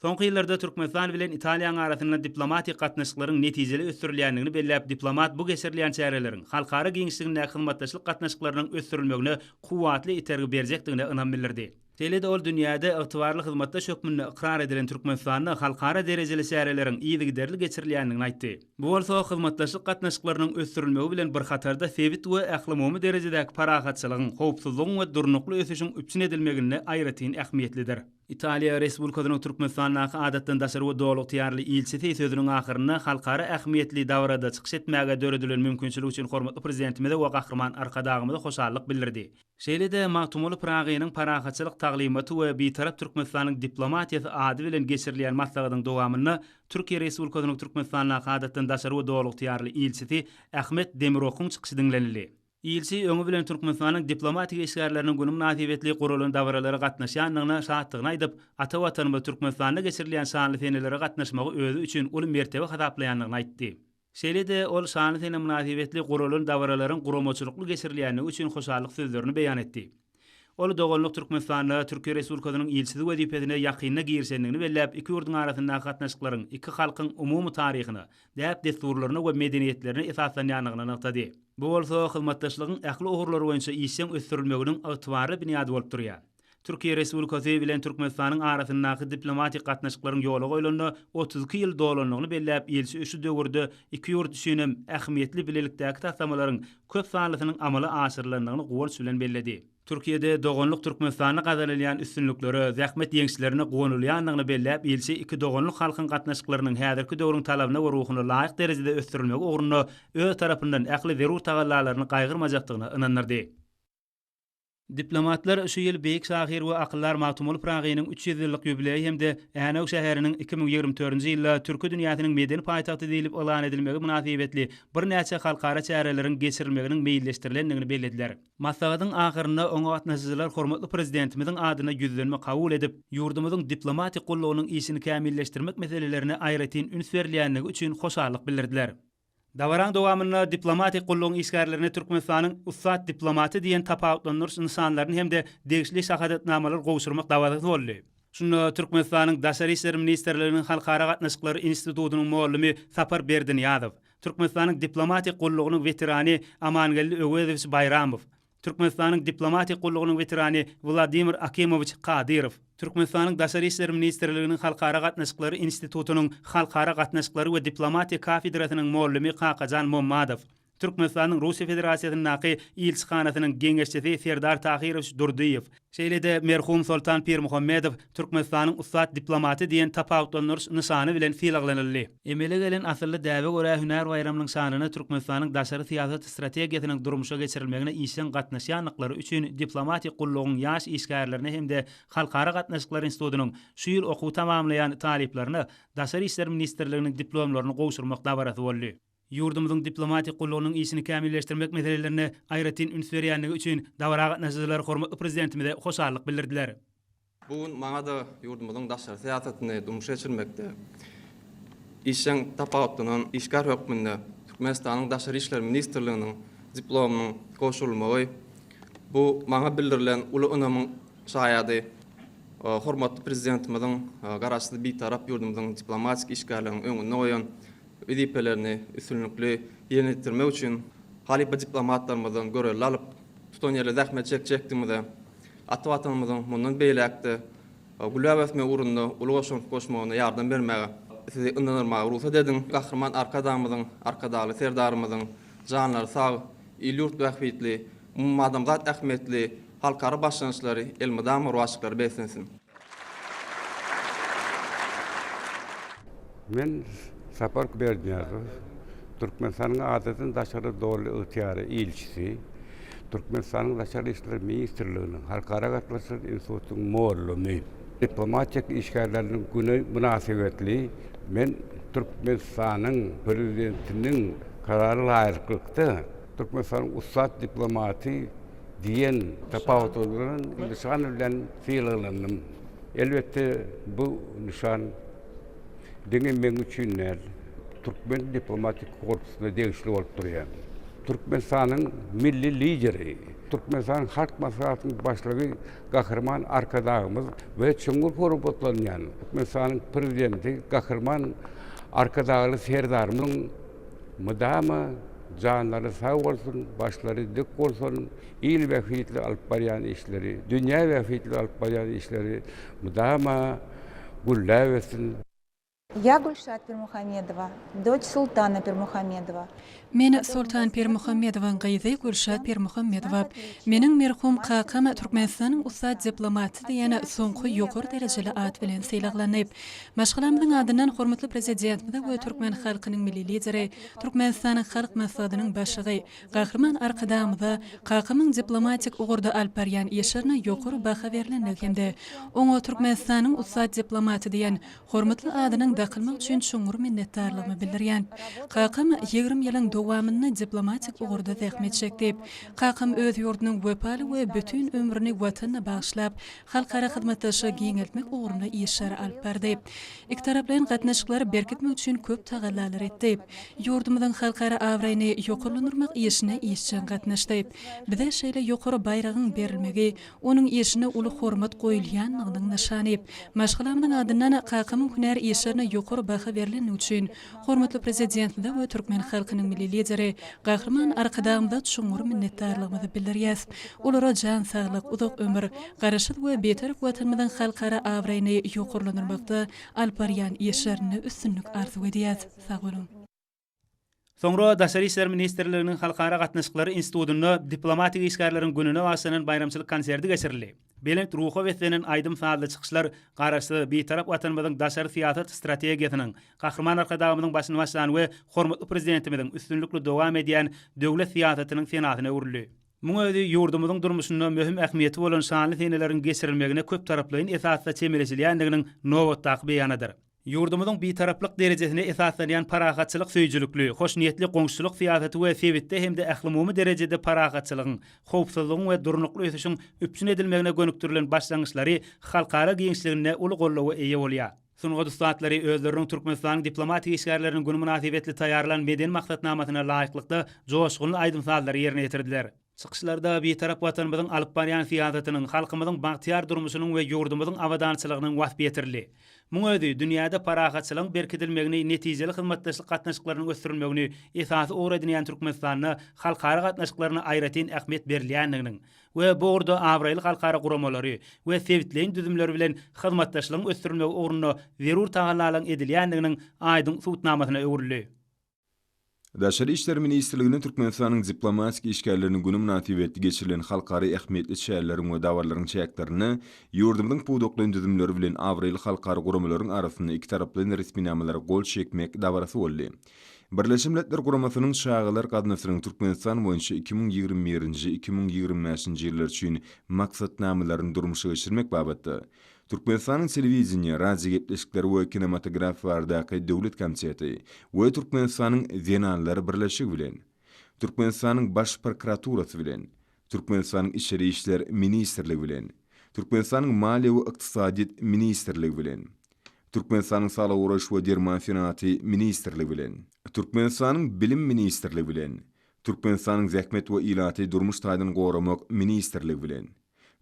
Soňky ýyllarda Türkmenistan bilen Italiýa arasynda diplomatik gatnaşyklaryň netijeli ösdürilýändigini belläp, diplomat bu geçirilýän çäreleriň halkara giňişliginde hyzmatdaşlyk gatnaşyklarynyň ösdürilmegine kuwatly itergi berjekdigine ynam bildirdi. Şeýle-de ol dünýäde ygtybarly hyzmatdaş hökmüne ikrar edilen Türkmenistanyň halkara derejeli şäherleriň ýygy geçirilýändigini aýtdy. Bu bolsa hyzmatdaşlyk gatnaşyklarynyň ösdürilmegi bilen bir hatarda sewit we ähli derejedäki parahatçylygyň, howpsuzlygyň we durnukly ösüşiň üpçün edilmegine aýratyn ähmiýetlidir. Italiýa Respublikasynyň Türkmenistanyň adatdan daşary we dowluk tiýarly ilçisi sözüniň ahyryna halkara ähmiýetli dawarada çykyş etmäge döredilen mümkinçilik üçin hormatly prezidentimize we Gahrman Arkadagymyza hoşallyk bildirdi. Şeýle-de Magtumul Pragynyň parahatçylyk taglimaty we bir tarap Türkmenistanyň diplomatiýasy ady bilen geçirilýän maslagadynyň dowamyna Türkiýe Respublikasynyň Türkmenistanyň adatdan daşary we dowluk tiýarly ilçisi Ahmet Demirowyň çykyşy dinlenildi. İlçi öňü bilen Türkmenistanyň diplomatik işgärleriniň güni münasibetli gurulan dawaralary gatnaşýanlygyna şahatlygyny aýdyp, ata watanymyz Türkmenistanda geçirilýän sanly senelere gatnaşmagy özü üçin uly mertebe hadaplaýanlygyny aýtdy. Şeýle-de ol sanly sene münasibetli gurulan dawaralaryň guramaçylykly geçirilýänligi üçin hoşallyk sözlerini beýan etdi. Ol dogonluk Türkmenistanda Türkiýe Respublikasynyň ilçisi wezipetine ýakyna girişendigini belläp, iki ýurdun arasyndaky gatnaşyklaryň iki halkyň umumy taryhyny, däp desturlaryny we medeniýetlerini esaslanýanlygyny ynykdy. Bu bolsa hyzmatdaşlygyň ähli ugurlary boýunça işen ösdürilmeginiň ygtybary binýady bolup durýar. Türkiýe Respublikasy bilen Türkmenistanyň arasyndaky diplomatik gatnaşyklaryň ýoly goýulanyna 32 ýyl dolanlygyny belläp, ilçi şu döwürde iki ýurt üçin ähmiýetli bilelikdäki taslamalaryň köp sanlysynyň amala aşyrylandygyny gowul bilen belledi. Türkiýede dogonluk Türkmenistanyna gazanylýan üstünlükleri, zähmet ýeňçilerini gowunulýanlygyny belläp, ilçi iki dogonluk halkyň gatnaşyklarynyň häzirki döwrüň talabyna we ruhyna laýyk derejede ösdürilmegi ugrunda öz tarapyndan ähli zerur tagallalaryny gaýgyrmajakdygyny ynandyrdy. Diplomatlar şu ýyl beýik şahyr we akyllar Magtumul Pragynyň 300 ýyllyk ýubileýi hem-de Änäw şäheriniň 2024-nji ýylda türki dünýäsiniň medeni paýtagty diýilip elan edilmegi münasibetli bir näçe halkara çäreleriň geçirilmeginiň meýilleşdirilendigini bellediler. Maslagadyň ahyryna oňa gatnaşyjylar hormatly prezidentimiziň adyna ýüzlenme kabul edip, ýurdumyzyň diplomatik gullugynyň işini kämilleşdirmek meselelerini aýratyn üns berilýänligi üçin hoşallyk bildirdiler. Dawaran dowamyna diplomatik gullugyň işgärlerini Türkmenistanyň ussat diplomaty diýen tapawutlanýan insanlaryň hem-de degişli şahadatnamalar gowşurmak dawady boldy. Şunda Türkmenistanyň Daşary işleri ministrliginiň halkara gatnaşyklary institutynyň muallimi Sapar Berdin ýazyp, Türkmenistanyň diplomatik gollugynyň veterani Amangelli Öwedowich Bayramov, Türkmenistanyň diplomatik gollugynyň veterani Vladimir Akimovich Qadirov, Türkmenistanyň Daşary işleri ministrliginiň halkara gatnaşyklary institutunyň halkara gatnaşyklary we diplomatik kafedrasynyň mollumi Qaqajan Mommadov, Türkmenistanyň Russiýa Federasiýasynyň naky ilçihanasynyň geňeşçisi Serdar Tahirow Durdiýew, şeýle-de merhum Sultan Pirmuhammedow Türkmenistanyň ustad diplomaty diýen tapawutlanýar nyşany bilen fiýlaglanyldy. Emele gelen asylly däwe görä hünär bayramynyň sanyny Türkmenistanyň daşary siýasat strategiýasynyň durmuşa geçirilmegine işen gatnaşýanlyklary üçin diplomatik gollugyň ýaş işgärlerini hemde halkara gatnaşyklar institutunyň şu ýyl okuw tamamlayan taliplerini Daşary işleri ministrliginiň diplomlaryny gowşurmakda barasy boldy. Yurdumyzyň diplomatik gollugynyň işini kämilleşdirmek meselelerini aýratyn ünsürýänligi üçin dawra gatnaşyjylar hormatly prezidentimize hoşarlyk bildirdiler. Bugün maňa da yurdumyzyň daşary siýasatyny durmuşa geçirmekde işen tapawutlanan işgär hökmünde Türkmenistanyň Daşary işleri ministrliginiň diplomynyň goşulmagy bu maňa bildirilen uly önemiň şaýady. Hormatly prezidentimiziň garaşdy bir tarap yurdumyzyň diplomatik işgärleriň öňüne goýan wezipelerini üstünlükli yerine getirmek için halipa diplomatlarımızdan görevli alıp tutan yerle zahmet çektiğimizde atı vatanımızın bundan beylekte gülübetme uğrunda ulu koşmağına yardım vermeye sizi ınlanırmağa ruhsat edin. Kahraman arkadağımızın, arkadağı serdarımızın canları sağ, il yurt vahvetli, adamzat ahmetli halkarı başlanışları elmadam ruhaşıkları beslensin. Men Sapar Berdiyazov, Türkmenistanyň adatyň daşary dowly ýa-da ilçisi, Türkmenistanyň Daşary işleri ministrliginiň halkara gatnaşyk institutunyň mollumi. Diplomatik işgärleriniň güni münasebetli men Türkmenistanyň prezidentiniň karary laýyklykda Türkmenistanyň ustad diplomaty diýen tapawutlaryň nişany bilen fiýlaglandym. Elbetde bu nişan Dengin men üçinler Türkmen diplomatik korpusuna degişli bolup durýar. Türkmenistanyň milli lideri, Türkmenistanyň halk maslahatynyň başlygy Gahryman arkadağymyz we çöňgül hormatlanýan Türkmenistanyň prezidenti Gahryman arkadağly serdarymyň mudama janlary sag bolsun, başlary dik bolsun, il wehitli alyp barýan işleri, dünýä wehitli alyp barýan işleri mudama gulläwesin. Я Гульшат Пирмухамедова, дочь Султана Пирмухамедова. Men Sultan Pirmuhammedowyň gyzy Gülşat Pirmuhammedowa. Meniň merhum kakam Türkmenistanyň ustad diplomaty diýen soňky ýokary derejeli ad bilen syýlaglanyp. Maşgalamyň adynan hormatly prezidentimiz we Türkmen halkynyň milli lideri, Türkmenistanyň halk maslahatynyň başlygy Gahryman arkadağymyza kakamyň diplomatik ugurda alyp barýan işlerine ýokary baha berilenligi hemde oňa Türkmenistanyň ustad diplomaty diýen hormatly adynyň daqylmak üçin çoňur minnetdarlygymy bildirýän. Kakam 20 ýylyň dowamyny diplomatik ugurda zähmet çekdi. Kakam öz ýurdunyň wepaly we bütün ömrüni watanyna bagyşlap, halkara hyzmatdaşy giňeltmek ugurunda işler alyp bardy. İki taraplaryň gatnaşyklary berkitmek üçin köp tagallalar etdi. Ýurdumyzyň halkara awraýyny ýokarlandyrmak işine işçen gatnaşdy. Bize şeýle ýokary bayragyň berilmegi, onuň işine uly hormat goýulýanlygynyň nyşany. Maşgalamyň adynan kakamyň hünär işlerine ýokary baha berilen üçin hormatly prezidentimiz we Türkmen halkynyň milli lideri Gahryman arkadağymyza çoňur minnetdarlygymyzy bildirýäs. Olara jan saglyk, uzak ömür, garaşyk we betaraf watanymyzyň halkara awraýyny ýokarlandyrmakda alyp barýan işlerini üstünlük arzu edýäs. Sag bolun. Soňra Daşary işleri ministrliginiň halkara gatnaşyklary institutunyň diplomatik işgärleriň gününe basynan bayramçylyk konserti geçirildi. Belent ruha wetinen aýdym faýdaly çykyşlar garaşy bir tarap watanymyzyň daşary siýasat strategiýasynyň Gahryman arkadağymynyň başyny başlan we hormatly prezidentimiziň üstünlükli dowam edýän döwlet siýasatynyň senatyna urildi. Muňa özi ýurdumyzyň durmuşynda möhüm ähmiýeti bolan şanly senelerin geçirilmegine köp taraplyň esasda çemeleşilýändiginiň nowatdaky beýanadyr. Yurdumyzyň bir taraplyk derejesine esaslanýan paragatçylyk söýjülükli, hoşniýetli goňşuluk siýasaty we sebitde hemde ählimumy derejede paragatçylygyň, howpsuzlygyň we durnukly ösüşiň üpçün edilmegine gönüktirilen başlangyçlary halkara giňişligine uly gollawy eýe bolýar. Soňra dostlatlary özleriniň Türkmenistanyň diplomatik işgärleriniň günü münasibetli taýýarlan meden maksatnamasyna laýyklykda joşgul aýdymsazlary ýerine ýetirdiler. Çıkışlarda bir tarap vatanımızın alıp baryan siyasetinin, halkımızın bahtiyar durmuşunun ve yurdumuzun avadançılığının wasp etirli. Muň özi dünyada parahatçylygyň berkidilmegini, netijeli hyzmatdaşlyk gatnaşyklarynyň ösdürilmegini esasy ugry edinýän Türkmenistanyna halkara gatnaşyklaryna aýratyn ähmiýet berilýändiginiň we bu urda Awrail halkara guramalary we sevitleýin düzümleri bilen hyzmatdaşlygyň ösdürilmegi ugruna zerur taýlanlaryň edilýändiginiň aýdyň suwtnamasyna öwrüli. Daşary işler ministrliginiň Türkmenistanyň diplomatik işgärleriniň günü münasibetli geçirilen halkary ähmiýetli şäherleriň we dawarlaryň çäklerini ýurdumyň puwdokly düzümleri bilen Awrail halkara guramalaryň arasynda iki taraply resminamalary gol çekmek dawarasy boldy. Birleşmiş Milletler Guramasynyň şagylar gadnasynyň Türkmenistan boýunça 2021-2025 ýyllar üçin maksatnamalaryny durmuşa geçirmek babatda Türkmenistanyň telewizsiýa, radio gepleşikleri we kinematografiýardaky döwlet komiteti we Türkmenistanyň Zennalary birleşigi bilen, Türkmenistanyň baş prokuraturasy bilen, Türkmenistanyň içeri işler ministrligi bilen, Türkmenistanyň maliýe we ykdysadyýat ministrligi bilen, Türkmenistanyň Sağlyk Uraş we Derman Senaty ministrligi bilen, Türkmenistanyň bilim ministrligi bilen, Türkmenistanyň zähmet we ilaty durmuş taýdan goramak ministrligi bilen,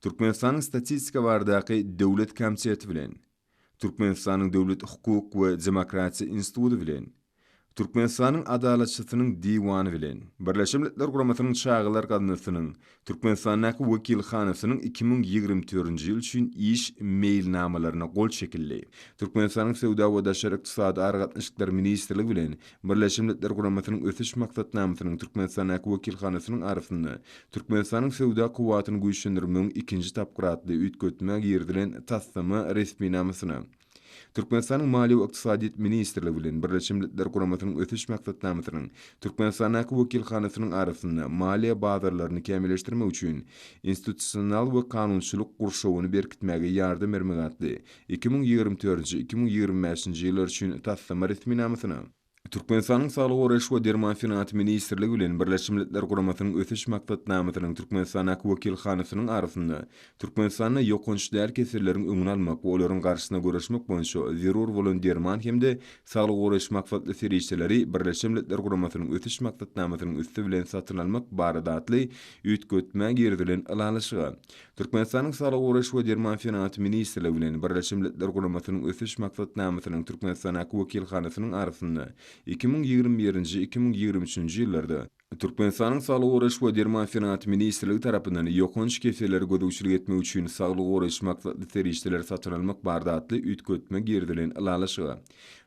Türkmenistanyň statistika bardaky döwlet komiteti bilen, Türkmenistanyň döwlet hukuk we demokrasiýa instituty bilen, Türkmenistanyň adaletçilygynyň diwany bilen, Birleşmiş Milletler Guramasynyň şagylar gadnasynyň Türkmenistanyň wekilhanasynyň 2024-nji ýyl üçin iş mailnamalaryna gol çekildi. Türkmenistanyň Sowda we Daşary ykdysady argatnaşyklar ministrligi bilen Birleşmiş Milletler Guramasynyň ötüş maksatnamasynyň Türkmenistanyň wekilhanasynyň arasynda Türkmenistanyň Sowda kuwatyny güýçlendirmegiň ikinji tapgyratly üýtgetmek ýerdilen taslama resminamasyna Türkmenistanyň maliýe we ykdysadyýat ministrligi bilen Birleşmiş Milletler Guramasynyň ötüş maksatnamasynyň Türkmenistanyň wekilhanasynyň arasynda maliýe bazarlaryny kämilleşdirmek üçin institusional we kanunçylyk gurşawyny berkitmäge ýardam bermegätli 2024-2025 ýyllar üçin taslama resminamasyna Türkmenistanyň Sağlyk Uraş we Derman Senaty ministrligi bilen Birleşmiş Milletler Guramasynyň ötüş maksatnamasynyň Türkmenistanyň wekilhanasynyň arasynda Türkmenistanyň ýokunçlar keserleriň öňüni almak we olaryň garşysyna görüşmek boýunça zerur bolan Derman hemde Sağlyk Uraş maksatly serişçileri Birleşmiş Milletler Guramasynyň ötüş maksatnamasynyň üstü bilen satyn almak baradatly üýtgetmek ýerdilen alanlaşyga Türkmenistanyň Sağlyk Uraş we Derman Senaty ministrligi bilen Birleşmiş Milletler Guramasynyň ötüş maksatnamasynyň Türkmenistanyň wekilhanasynyň arasynda 2021-2023 ýyllarda Türkmenistanyň Sağlyk Uraş we Derman Senaty ministrligi tarapyndan ýokunç keserleri gödäwçilik etmek üçin Sağlyk Uraş maksatly serişçiler satyn almak bardatly üýtgetmek ýerdilen alanlaşyga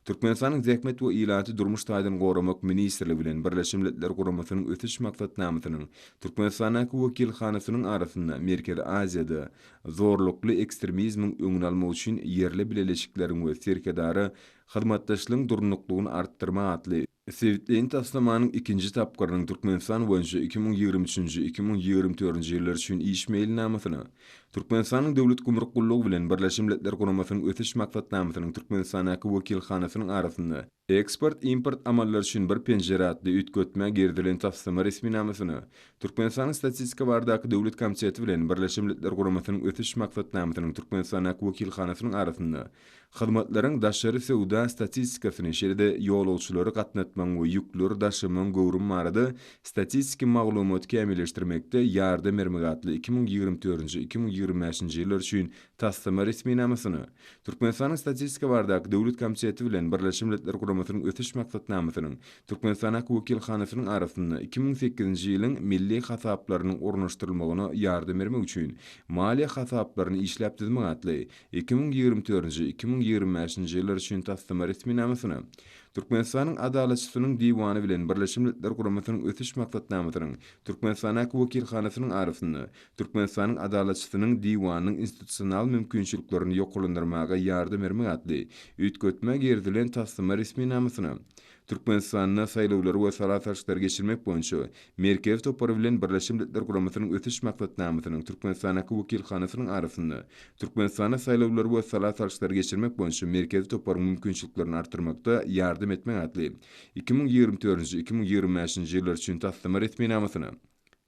Türkmenistanyň zähmet we ilaty durmuş taýdan goramak ministrligi bilen Birleşmiş Milletler Guramasynyň ötüş maksatnamasynyň Türkmenistanyň wekilhanasynyň arasynda Merkezi Aziýada zorlukly ekstremizmiň öňüni almak üçin ýerli bileşikleriň we serkedary hyzmatdaşlygyň durnuklugyny artdyrma atly Sevitleýin taslamanyň ikinji tapgyrynyň Türkmenistan boýunça 2023-2024 ýyllar üçin iş mailnamasyna Türkmenistanyň döwlet gümrük gullugy bilen Birleşmiş Milletler Guramasynyň ötüş maksatnamasynyň Türkmenistanyň wekilhanasynyň arasynda eksport-import amallary üçin bir penjeratly üýtgetmek ýerdilen taslama resminamasyny Türkmenistanyň statistika bardaky döwlet komiteti bilen Birleşmiş Milletler Guramasynyň ötüş maksatnamasynyň Türkmenistanyň wekilhanasynyň arasynda hyzmatlaryň daşary sowda statistikasyny şeride ýolagçylary gatnatmaň we ýükleri daşymaň gowrum barada statistik maglumat kämilleşdirmekde ýardam bermegätli 2024-2025 ýyllar üçin taslama resminamasyny Türkmenistanyň statistika bardaky döwlet komiteti bilen Birleşmiş Milletler Guramasynyň ötüş maksatnamasynyň Türkmenistanyň wekilhanasynyň arasynda 2008-nji ýylyň milli hasaplarynyň ornaşdyrylmagyna ýardam bermek üçin maliýe hasaplaryny işläp düzmegätli 2024-2025 ýyllar üçin taslama resminamasyny Türkmenistanyň adaletçilygynyň diwany bilen Birleşmiş Milletler Guramasynyň ötüş maksatnamasynyň Türkmenistanyň wekilhanasynyň arasynda Türkmenistanyň adaletçilygynyň diwanynyň institusional mümkinçiliklerini ýoklandyrmaga ýardam bermegätli üýtgetmek ýerdilen taslama resminamasyny Türkmenistanyň saýlawlary we salatçylar geçirmek boýunça Merkez topary bilen Birleşmiş Milletler Guramasynyň ötüş maksatnamasynyň Türkmenistanyň wekilhanasynyň arasynda Türkmenistanyň saýlawlary we salatçylar geçirmek boýunça Merkez topary mümkinçiliklerini artdyrmakda ýardam etmegätli 2024-2025 ýyllar üçin taslama resminamasyny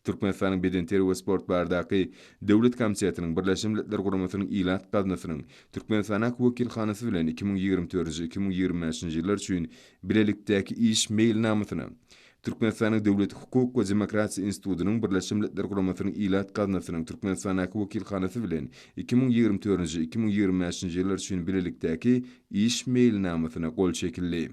Türkmenistanyň Bedenteri we sport bardaky döwlet komitetining Birleşmiş Milletler Guramasynyň ilat gadnasynyň Türkmenistanyň wekilhanasy bilen 2024-2025 ýyllar üçin bilelikdäki iş mailnamasyny Türkmenistanyň Döwlet Hukuk we Demokratiýa Institutynyň Birleşmiş Milletler Guramasynyň ilat gaznasynyň Türkmenistanyň wekilhanasy bilen 2024-2025 ýyllar üçin bilelikdäki iş mailnamasyna gol çekildi.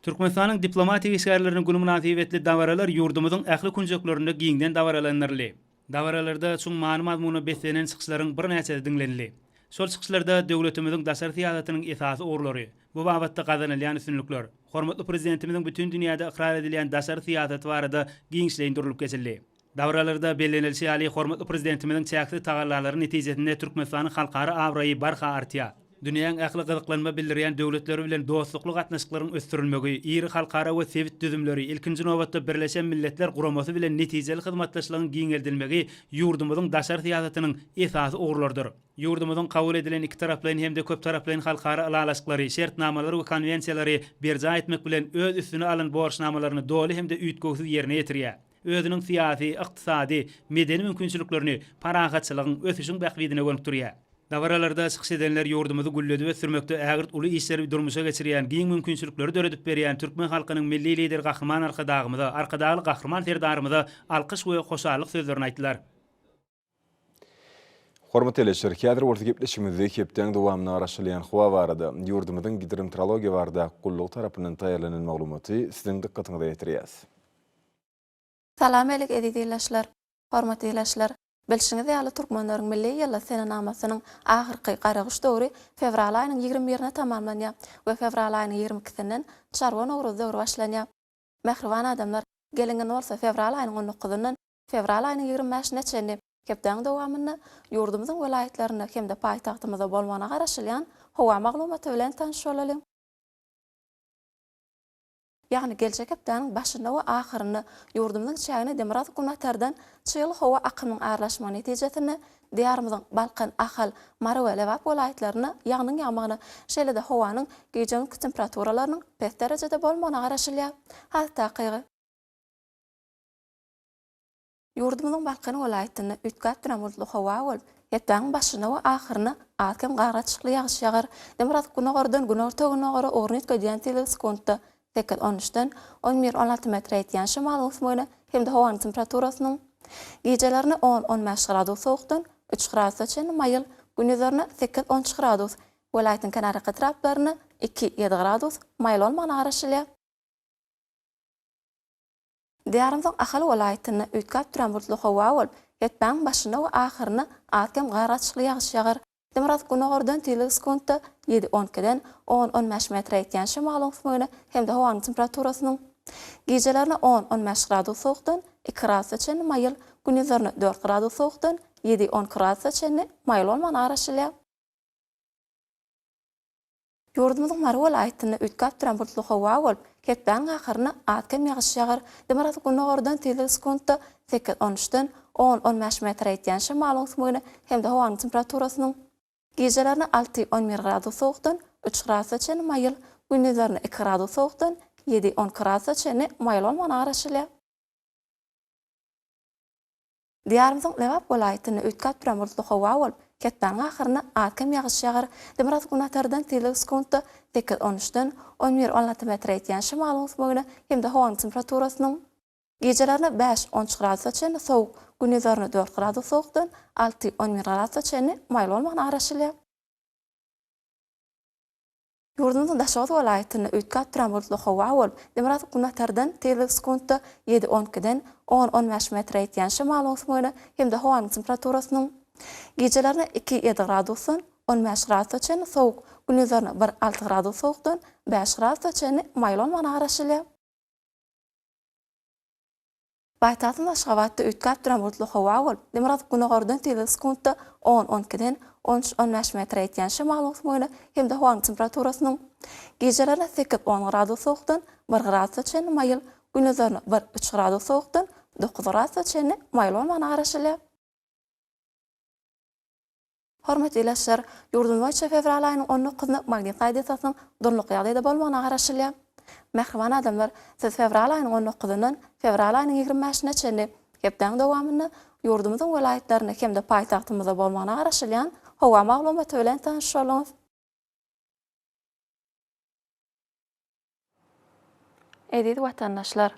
Türkmenistanyň diplomatik işgärleriniň günü münasibetli dawaralar ýurdumyzyň ähli kunjoklarynda giňden dawaralanyrly. Dawaralarda çoň many mazmuny beslenen çykyşlaryň bir näçe dinlenli. Şol çykyşlarda döwletimiziň daşary syýasatynyň esasy orlary, bu babatda gazanylýan üstünlikler, hormatly prezidentimiziň bütün dünýäde ikrar edilýän daşary syýasaty barada giňişleýindirilip geçildi. Dawralarda bellenilýän ýaly hormatly prezidentimiziň çäkli tagallalary netijesinde Türkmenistanyň halkara awraýy barha artýar. Dünýäň ähli gyzyklanma bildirýän döwletleri bilen dostlukly gatnaşyklaryň ösdürilmegi, iri halkara we sewit düzümleri, ilkinji nowatda Birleşen Milletler Guramasy bilen netijeli hyzmatdaşlygyň giňeldilmegi ýurdumyzyň daşary syýasatynyň esasy ogurlardyr. Ýurdumyzyň kabul edilen iki taraplaryň hemde köp taraplaryň halkara alalaşyklary, şertnamalary we konwensiýalary berja etmek bilen öz üstüne alan borçnamalaryny doly hemde üýtgöwsiz ýerine ýetirýär. Özüniň syýasy, ykdysady, medeni mümkinçiliklerini, paragatçylygyň ösüşiň bähwidine gönükdirýär. Dawaralarda çykyş edenler ýurdumyzy gülledi we sürmekde ägirt uly işleri durmuşa geçirýän, giň mümkinçilikleri döredip berýän türkmen halkynyň milli lider Gahryman Arkadagymyza, Arkadagy Gahryman Serdarymyza alkyş we hoşallyk sözlerini aýtdylar. Hormatly eleşir, häzir orta gepleşigimizi hepden dowamyny araşdyrýan howa barada ýurdumyzyň gidrometeorologiýa barada gullyk tarapyndan taýýarlanan maglumaty siziň dikkatiňize ýetirýäs. Salam elik edilýärler, hormatly eleşler. Bilşiňiz ýaly türkmenleriň milli ýylla senenamasynyň ahyrky garagyş döwri fevral aýynyň 21-ne tamamlanýar we fevral aýynyň 22-sinden çarwa nowruz döwri başlanýar. Mehriban adamlar gelingen bolsa fevral aýynyň 19-ndan fevral aýynyň 25-ne çenli hepden dowamyny ýurdumyzyň welaýetlerinde hemde paýtagtymyzda bolmana garaşylýan howa maglumaty bilen tanış bolalım. Yani gelecek hepden başında ve ahırını yurdumuzun çayını demirat kunatardan çıyıl hava akımın ağırlaşma netijesini diyarımızın Balkan, Ahal, Mara ve Levap vilayetlerini yağının yağmağını şeyle de havanın gecenin temperaturalarının 5 derecede bolmana garaşylýar. Hatta kıyğı. Yurdumuzun Balkan vilayetini ütgap dramurlu hava olup hepden başında ve ahırını alkem garaçıklı yağış yağır. Demirat kunagordan günortoguna ornit ködiyen tilis kontu. 8-13'den 11-16 metre etýän şymal ysmyny hemde hawanın temperaturasynyň gejelerini 10-15 gradus soğukdan 3 gradusga çenli maýyl, gündüzlerini 8-13 gradus, welaýatyň kenary etraplaryny 2-7 gradus maýyl bolmana garaşylýar. Diýarymyzyň Ahal welaýatyny ütgap duran bulutly hawa bolup, hetben başynda we ahyryny atkem garaçykly ýağış ýagar. Demirat günogordan tilis kontu 7-12'den 10-15 metre etýän şymal ysmyny hemde hawanın temperaturasynyň gejelerini 10-15 gradus soğukdan 2 gradusga çenli maýyl, gündüzlerini 4 gradus soğukdan 7-10 gradusga çenli maýyl bolmana garaşylýar. Ýurdumyzyň Mara welaýatyny ütgap duran bulutly hawa bolup, hepden ahyryny atkem ýağış ýagar. Demirat günogordan tilis kontu 8-13'den 10-15 metre etýän şymal ysmyny hemde hawanın temperaturasynyň gejelerini 6-11 gradus soğukdan 3 gradusga çenli maýyl, gündüzlerini 2 gradus soğukdan 7-10 gradusga çenli maýyl bolmana garaşylýar. Diýarymyzyň Lewap welaýatyny ütgap duran bulutly hawa bolup, hepden ahyryny atkem ýağış ýagar. Demirat günatardan tilis kontu 8-13'den 11-16 metre etýän şymal ysmyny hemde hawanın temperaturasynyň gejelerini 5-13 gradusga çenli soğuk, gündüzlerini 4 gradus soğukdan 6-11 gradusga çenli maýyl bolmana garaşylýar. Ýurdumyzyň Daşoğuz welaýatyny ütgap duran bulutly hawa bolup, demirat günatardan tilis kontu 7-12'den 10-15 metre etýän şymal ysmyny hemde hawanın temperaturasynyň gejelerini 2-7 gradusdan 15 gradusga çenli soğuk, gündüzlerini 1-6 gradus soğukdan 5 gradusga çenli maýyl bolmana garaşylýar. Baytatın Aşgabatda ütgap duran bulutly hawa bolup, demirat günogordan tilis kontu 10-12'den 13-15 metre etýän şymal ysmyny hemde hawanın temperaturasynyň gejelerini 8-10 gradus soğukdan 1 gradusga çenli maýyl, gündüzlerini 1-3 gradus soğukdan 9 gradusga çenli maýyl bolmana garaşylýar. Hormatly eleşler, ýurdum boýunça fevral aýynyň 19-nda magnit gaýdasynyň durluk ýagdaýda bolmana garaşylýar. Mehriban adamlar, siz fevral aýynyň 19-ndan fevral aýynyň 25-ne çenli hepden dowamyny ýurdumyzyň welaýetlerinde hemde paýtagtymyzda bolmana garaşylýan hawa maglumaty bilen tanış bolaňyz. edil watandaşlar,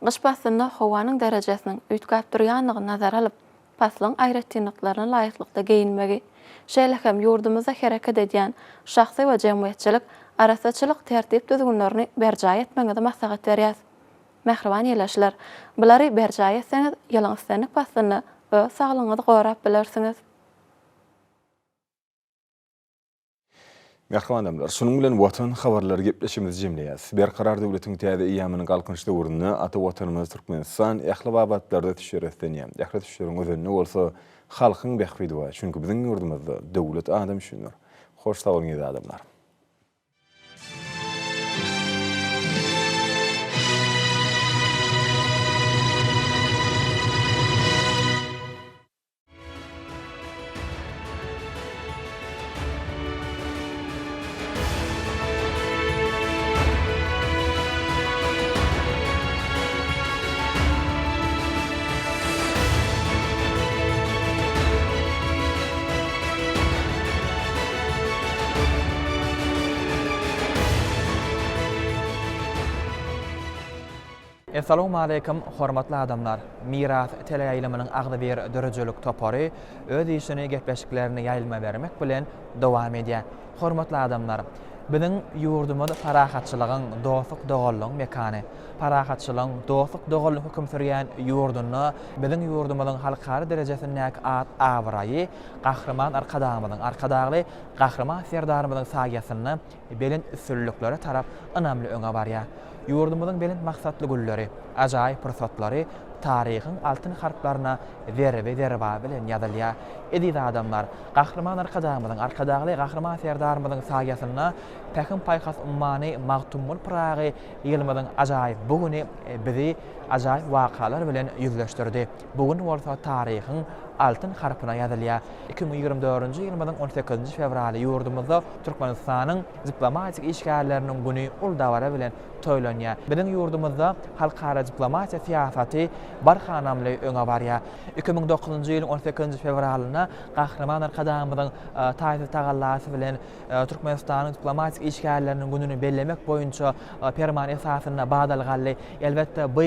qış pasyny howanyň derejesiniň üýtgäp durýanlygyny nazara alyp, paslyň aýratynlyklaryna laýyklykda geyinmegi, şeýlehem ýurdumyzda hereket edýän şahsy we jemgyýetçilik arasaçylyk tertip düzgünlerini berjaý etmegide maslahat berýär. Mehriban ýeleşler, bulary berjaý etseňiz, ýalaňyzsynyk pasyny öz saglygyňyzy gorap bilersiňiz. Mehriban adamlar, şunun bilen watan habarlary gepleşimizi jemleýäs. Berkarar döwletiň täze ýamynyň galkynçly uruny ata watanymyz Türkmenistan ähli babatlarda düşüretdenýär. Ähli düşürüň özüne bolsa halkyň behbidi bar. Çünki biziň ýurdumyzda döwlet adam düşünür. Hoş sag bolun adamlar. Assalamu alaykum, hormatly adamlar. Miras teleýaýlamynyň agdy bir dörejelik topary öz işini gepleşiklerini ýaýylma bermek bilen dowam edýär. Hormatly adamlar, biziň ýurdumyz parahatçylygyň, dostlyk dogallygyň mekany. Parahatçylygyň, dostlyk dogallygyň hüküm sürýän ýurduny biziň ýurdumyzyň halkary derejesindäki ad awraýy, gahrman arkadagly gahrman serdarymyzyň saýasyny belin üstünliklere tarap önämli öňe barýar. Ýurdumyzyň belin maksatly gülleri, ajaýyp pursatlary taryhyň altyn harplaryna derbe bilen ýazylýar. Edil adamlar, gahrman arkadagly gahrman serdarymyzyň saýasyna täkim paýhas ummany magtumul pragy ýylmyzyň ajaýyp bugüni bizi ajaýyp wakalar bilen ýüzleşdirdi. Bugün bolsa taryhyň altyn harpyna ýazylýar. 2024-nji ýylmyň 18-nji fevraly ýurdumyzda Türkmenistanyň diplomatik işgärleriniň güni uldawara bilen toýlanýar. Biziň ýurdumyzda halkara diplomatiýa siýasaty barhanamly öňe barýar. 2009-njy ýylyň 18-nji fevralyna gahrman arkadagymyzyň taýsy tagallasy bilen Türkmenistanyň diplomatik işgärleriniň gününi bellemek boýunça perman esasyna badalgaly. Elbetde bu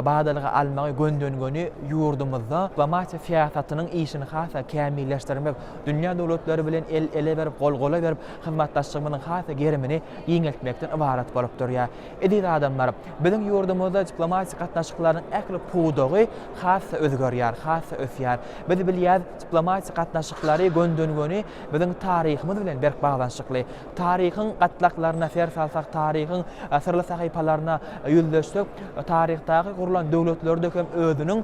badalga almagy göndöngöni ýurdumyzda diplomatiýa siýasatynyň işini hasa kämilleşdirmek, dünýä döwletleri bilen ele berip gol-gola berip hyzmatdaşlygymynyň hasa gerimini ýeňeltmekden ibarat bolup durýar. Edil adamlar, biziň ýurdumyzda diplomatik gatnaşyklaryň ähli puwdagy hasa özgerýär, hasa ösýär. Biz bilýär, diplomatik gatnaşyklary göndöngöni biziň taryhymyz bilen berk baglanşykly. Taryhyň gatlaklaryna fer salsak, taryhyň sirli sahypalaryna ýüzleşsek, taryhdagy gurulan döwletlerdekem özüniň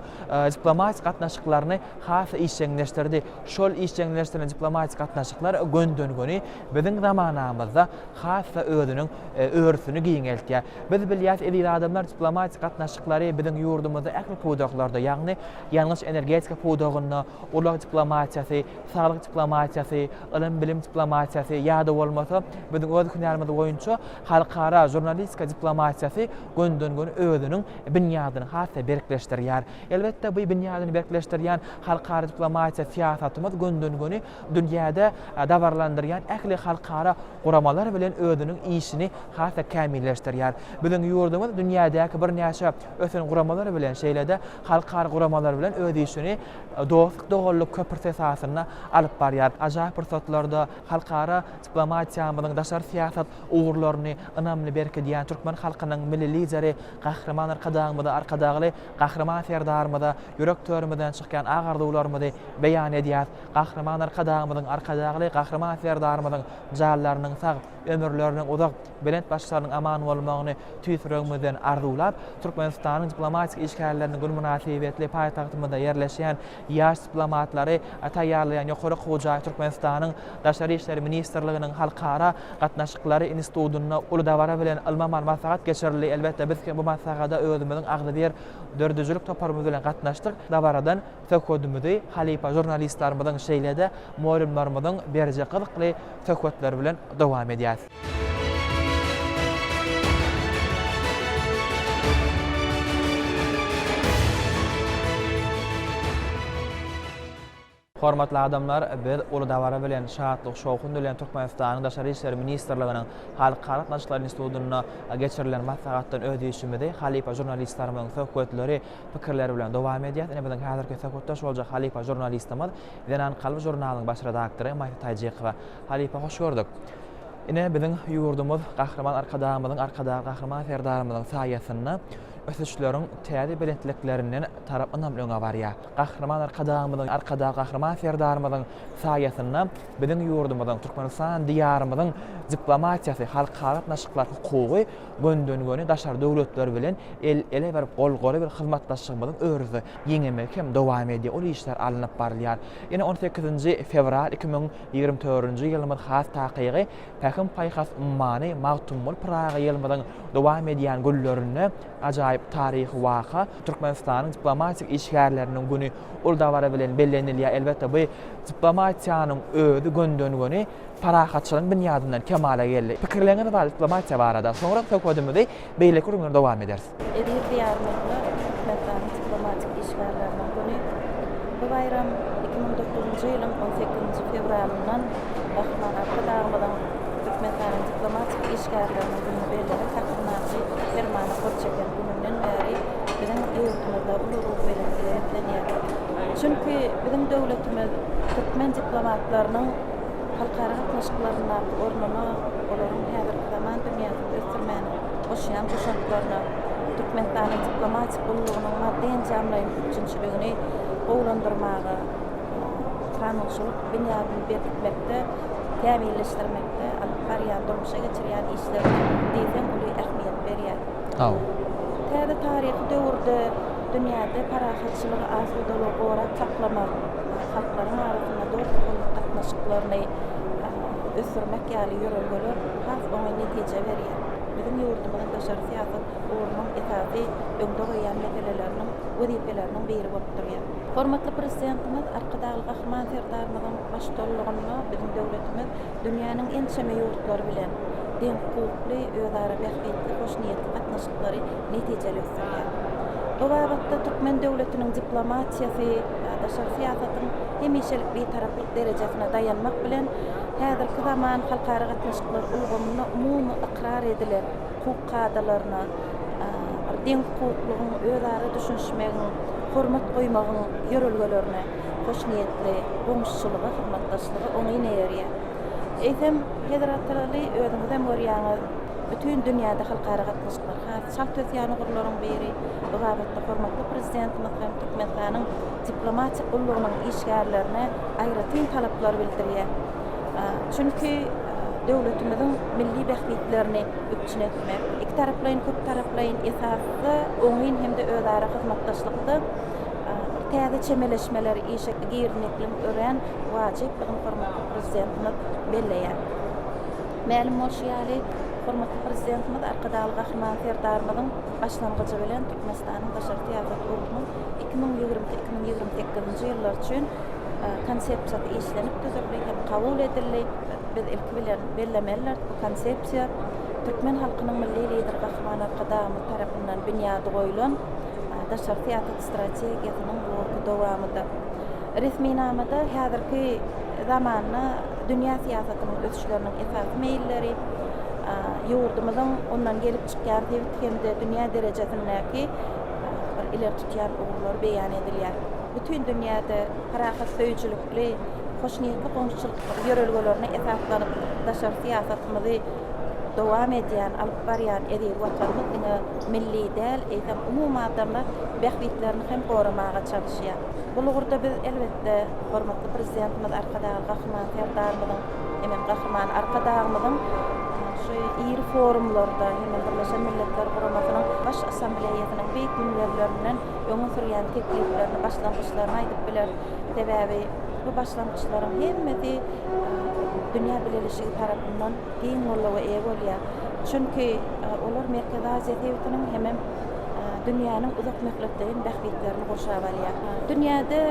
diplomatik gatnaşyklaryny hasa işçileşdirdi. Şol işçileşdirilen diplomatik gatnaşyklar göndöngöni biziň zamanamyzda hasa özüniň örsüni giňeltýär. Biz bilýär, edil adamlar diplomatik gatnaşyklary biziň ýurdumyzda ähli puwdaklarda, ýagny ýalňyş energetika puwdagyna, ulag diplomatiýasy, saglyk diplomatiýasy, ilim bilim diplomatiýasy ýa-da bolmasa biziň öz hünärimiz boýunça halkara jurnalistika diplomatiýasy göndöngöni özüniň binýadyny hasa berkleşdirýär. Elbetde bu binýadyny berkleşdirýän halkara diplomatiýa siýasatymyz göndöngöni dünýäde dawarlandyrýan ähli halkara guramalar bilen özüniň işini hasa kämilleşdirýär. Biziň ýurdumyz dünýädäki bir näçe ösen guramalar bilen şeýlede halkara guramalar bilen öz işini dostlyk dogallyk köpürt esasyna alyp barýar. Ajaýyp pursatlarda halkara diplomatiýamyzyň daşary siýasat uğurlaryny önämli berkidýän türkmen halkynyň milli lideri gahrman arkadagly gahrman serdarymyza ýürek töweriminden çykýan agardywlarymyzy beýan edýär. Gahrman arkadagly gahrman serdarymyzyň jallarynyň sag ömürleriniň uzak belent başlarynyň aman bolmagyny tüýsüregimizden arzulap, Türkmenistanyň diplomatik işgärleriniň gün münasibetli paýtagtymyzda ýerleşýän ýaş diplomatlary taýýarlayan ýokary hojaý Türkmenistanyň Daşary işleri ministrliginiň halkara gatnaşyklary institutyna uldawara bilen almaman maslahat geçirildi. Elbetde biz bu maslahada özümiziň agdy bir dördüjülük toparymyz bilen gatnaşdyk. Dawaradan söhbetimizi halipa jurnalistlarymyzyň şeýlede moýlumlarymyzyň berje kızykly söhbetler bilen dowam edýär. Hormatly adamlar, biz Uludawara bilen şatlyk şowkun bilen Türkmenistanyň Daşary işleri ministrliginiň Halkara Gatnaşyklar Institutudyna geçirilen maslahatdan ödüşümde Halipa jurnalistlarymyň söhbetleri, pikirleri bilen dowam edýär. Ene bilen häzirki söhbetde boljak Halipa jurnalistimiz, Zenan Kalb jurnalynyň baş redaktory Maysa Taýjykowa. Halipa hoş gördük. Ine biziň ýurdumyz gahrman arkadağymyzyň gahrman serdarymyzyň saýasyny ösüşleriň täze belentliklerinden tarapyndan öňe barýar. Gahrman arkadağymyzyň gahrman serdarymyzyň saýasyny biziň ýurdumyzyň Türkmenistan diýarymyzyň diplomatiýasy, halkara gatnaşyklar hukugy göndöngöni daşar döwletler bilen ele berip golgory bir hyzmatdaşlygymyzyň örüzi ýeňemek hem dowam edýär. Ol işler alınıp barýar. Ýene 18 fevral 2024-nji ýylymyň has takygy Päkim Paýhas ummany magtumul Praga ýylymyň dowam edýän güllerini ajaýyp taryhy waka Türkmenistanyň diplomatik işgärleriniň güni Uludawara bilen bellenilýär. Elbetde bu diplomatiýanyň özi göndöngöni parahatçylyk bünýadyndan kemale geldi. Pikirleriniz bar diplomatiýa barada. Soňra söhbetimizi beýle kurumlar dowam edersiz. Edir diýarmyzda Türkmenistanyň diplomatik işgärleriniň güni bu bayram 2009-njy ýylyň 18 fevralyndan Bahman Arkadağymyzyň Türkmenistanyň diplomatik işgärleriniň güni belirli takdirnaty fermana gorçeken gününden beri biziň ýurtymyzda ulug belirlenýär. Çünki biziň döwletimiz Türkmen diplomatlarynyň halkara gatnaşyklaryna ornuna, olaryň häzirki zaman dünýäsinde ösdürmäni goşýan goşanklaryna Türkmenistanyň diplomatik ullugynyň maddeň jamlaýan üçinçiligini gowlandyrmagy, kanunçylyk bünýadyny bermekde, täminleşdirmekde, alpariýan durmuşa geçirýän işlerine diýen uly ähmiýet berýär. Täze taryhy döwürde dünýäde parahatçylygy asudalyk olarak saklamak, halklaryň arasynda dostluk gatnaşyklaryny ösürmek ýaly ýörelgeler has oňa netije berýär. Biziň ýurdumyzyň daşary siýasat ornunyň esasy öňde goýan meseleleriniň wezipeleriniň biri bolup durýar. Hormatly prezidentimiz Arkadagy gahrman serdarymyzyň başçylygyna biziň döwletimiz dünýäniň en çeme ýurtlary bilen deň hukukly, özara bähbetli, hoşniýetli gatnaşyklary netijeli ösürýär. Bu wagtda Türkmen döwletiniň diplomatiýasy, daşary siýasatyň hemişelik bir taraplyk derejesine dayanmak bilen häzirki zaman halkara gatnaşyklar ulgamyna umumy ikrar edilen hukuk kadalaryna, deň hukuklygyň özara düşünşmegiň, hormat goýmagyň ýörelgelerine hoşniýetli, goňşçylygy, hyzmatdaşlygy oňa ýerýär. Eýsem hezeratlaly özüňizden görýäňiz bütün dünýäde halkara gatnaşyklar, şart öýýän ugurlaryň biri bu wagtda hormatly prezidentimiz hem Türkmenistanyň diplomatik ullugynyň işgärlerine aýratyn talaplar bildirýär. Çünki döwletimiziň milli bähbetlerini üçin etmek, iki taraplaryň köp taraplaryň esasy oňyn hemde özara hyzmatdaşlykda täze çemeleşmeleri işe girnekliň ören wajyp hormatly prezidentimiz belleýär. Ma'lum bolýaly hormatly prezidentimiz Arkadagy gahrman serdarymyzyň başlangyjy bilen Türkmenistanyň daşary siýasat ornunyň 2020-2028-nji ýyllar üçin konsepsiýasy işlenip düzüldü, kabul edildi. Biz ilki bilen bellemeler bu konsepsiýa Türkmen halkynyň milli lideri Gahrman Arkadagy tarapyndan bünýady goýulan daşary siýasat strategiýasynyň dowamyda. Resminamada häzirki zamanda dünýä siýasatynyň ösüşleriniň esas meýilleri, ýurdumyzyň ondan gelip çykýan hemde dünýä derejesindäki bir iler tutýan ugurlar beýan edilýär. Bütün dünýäde parahat söýüjülükli, hoşniýetli goňşçylyk ýörelgelerine esaslanyp daşary siýasatymyzy dowam edýän, alyp barýan edil watanymyz milli däl, eýsem umumy adamlar bähbetlerini hem goramaga çalışýar. Bu ugurda biz elbetde hormatly prezidentimiz Arkadagy gahrman serdarymyzyň, hemen gahrman Arkadagymyzyň şu ýyl forumlarda, hemen Birleşen Milletler Guramasynyň baş assambleýasynyň beýik günlerinden öňe sürýän tekliflerini, başlangyçlaryny aýdyp biler. Sebäbi bu başlangyçlaryň hemmesi dünýä bileşigi tarapyndan giň bollagy eýe bolýar. Çünki olar Merkez Aziýa döwletiniň hemem dünýäniň uzak möhletden bähbetlerini goşa barýar. Dünýäde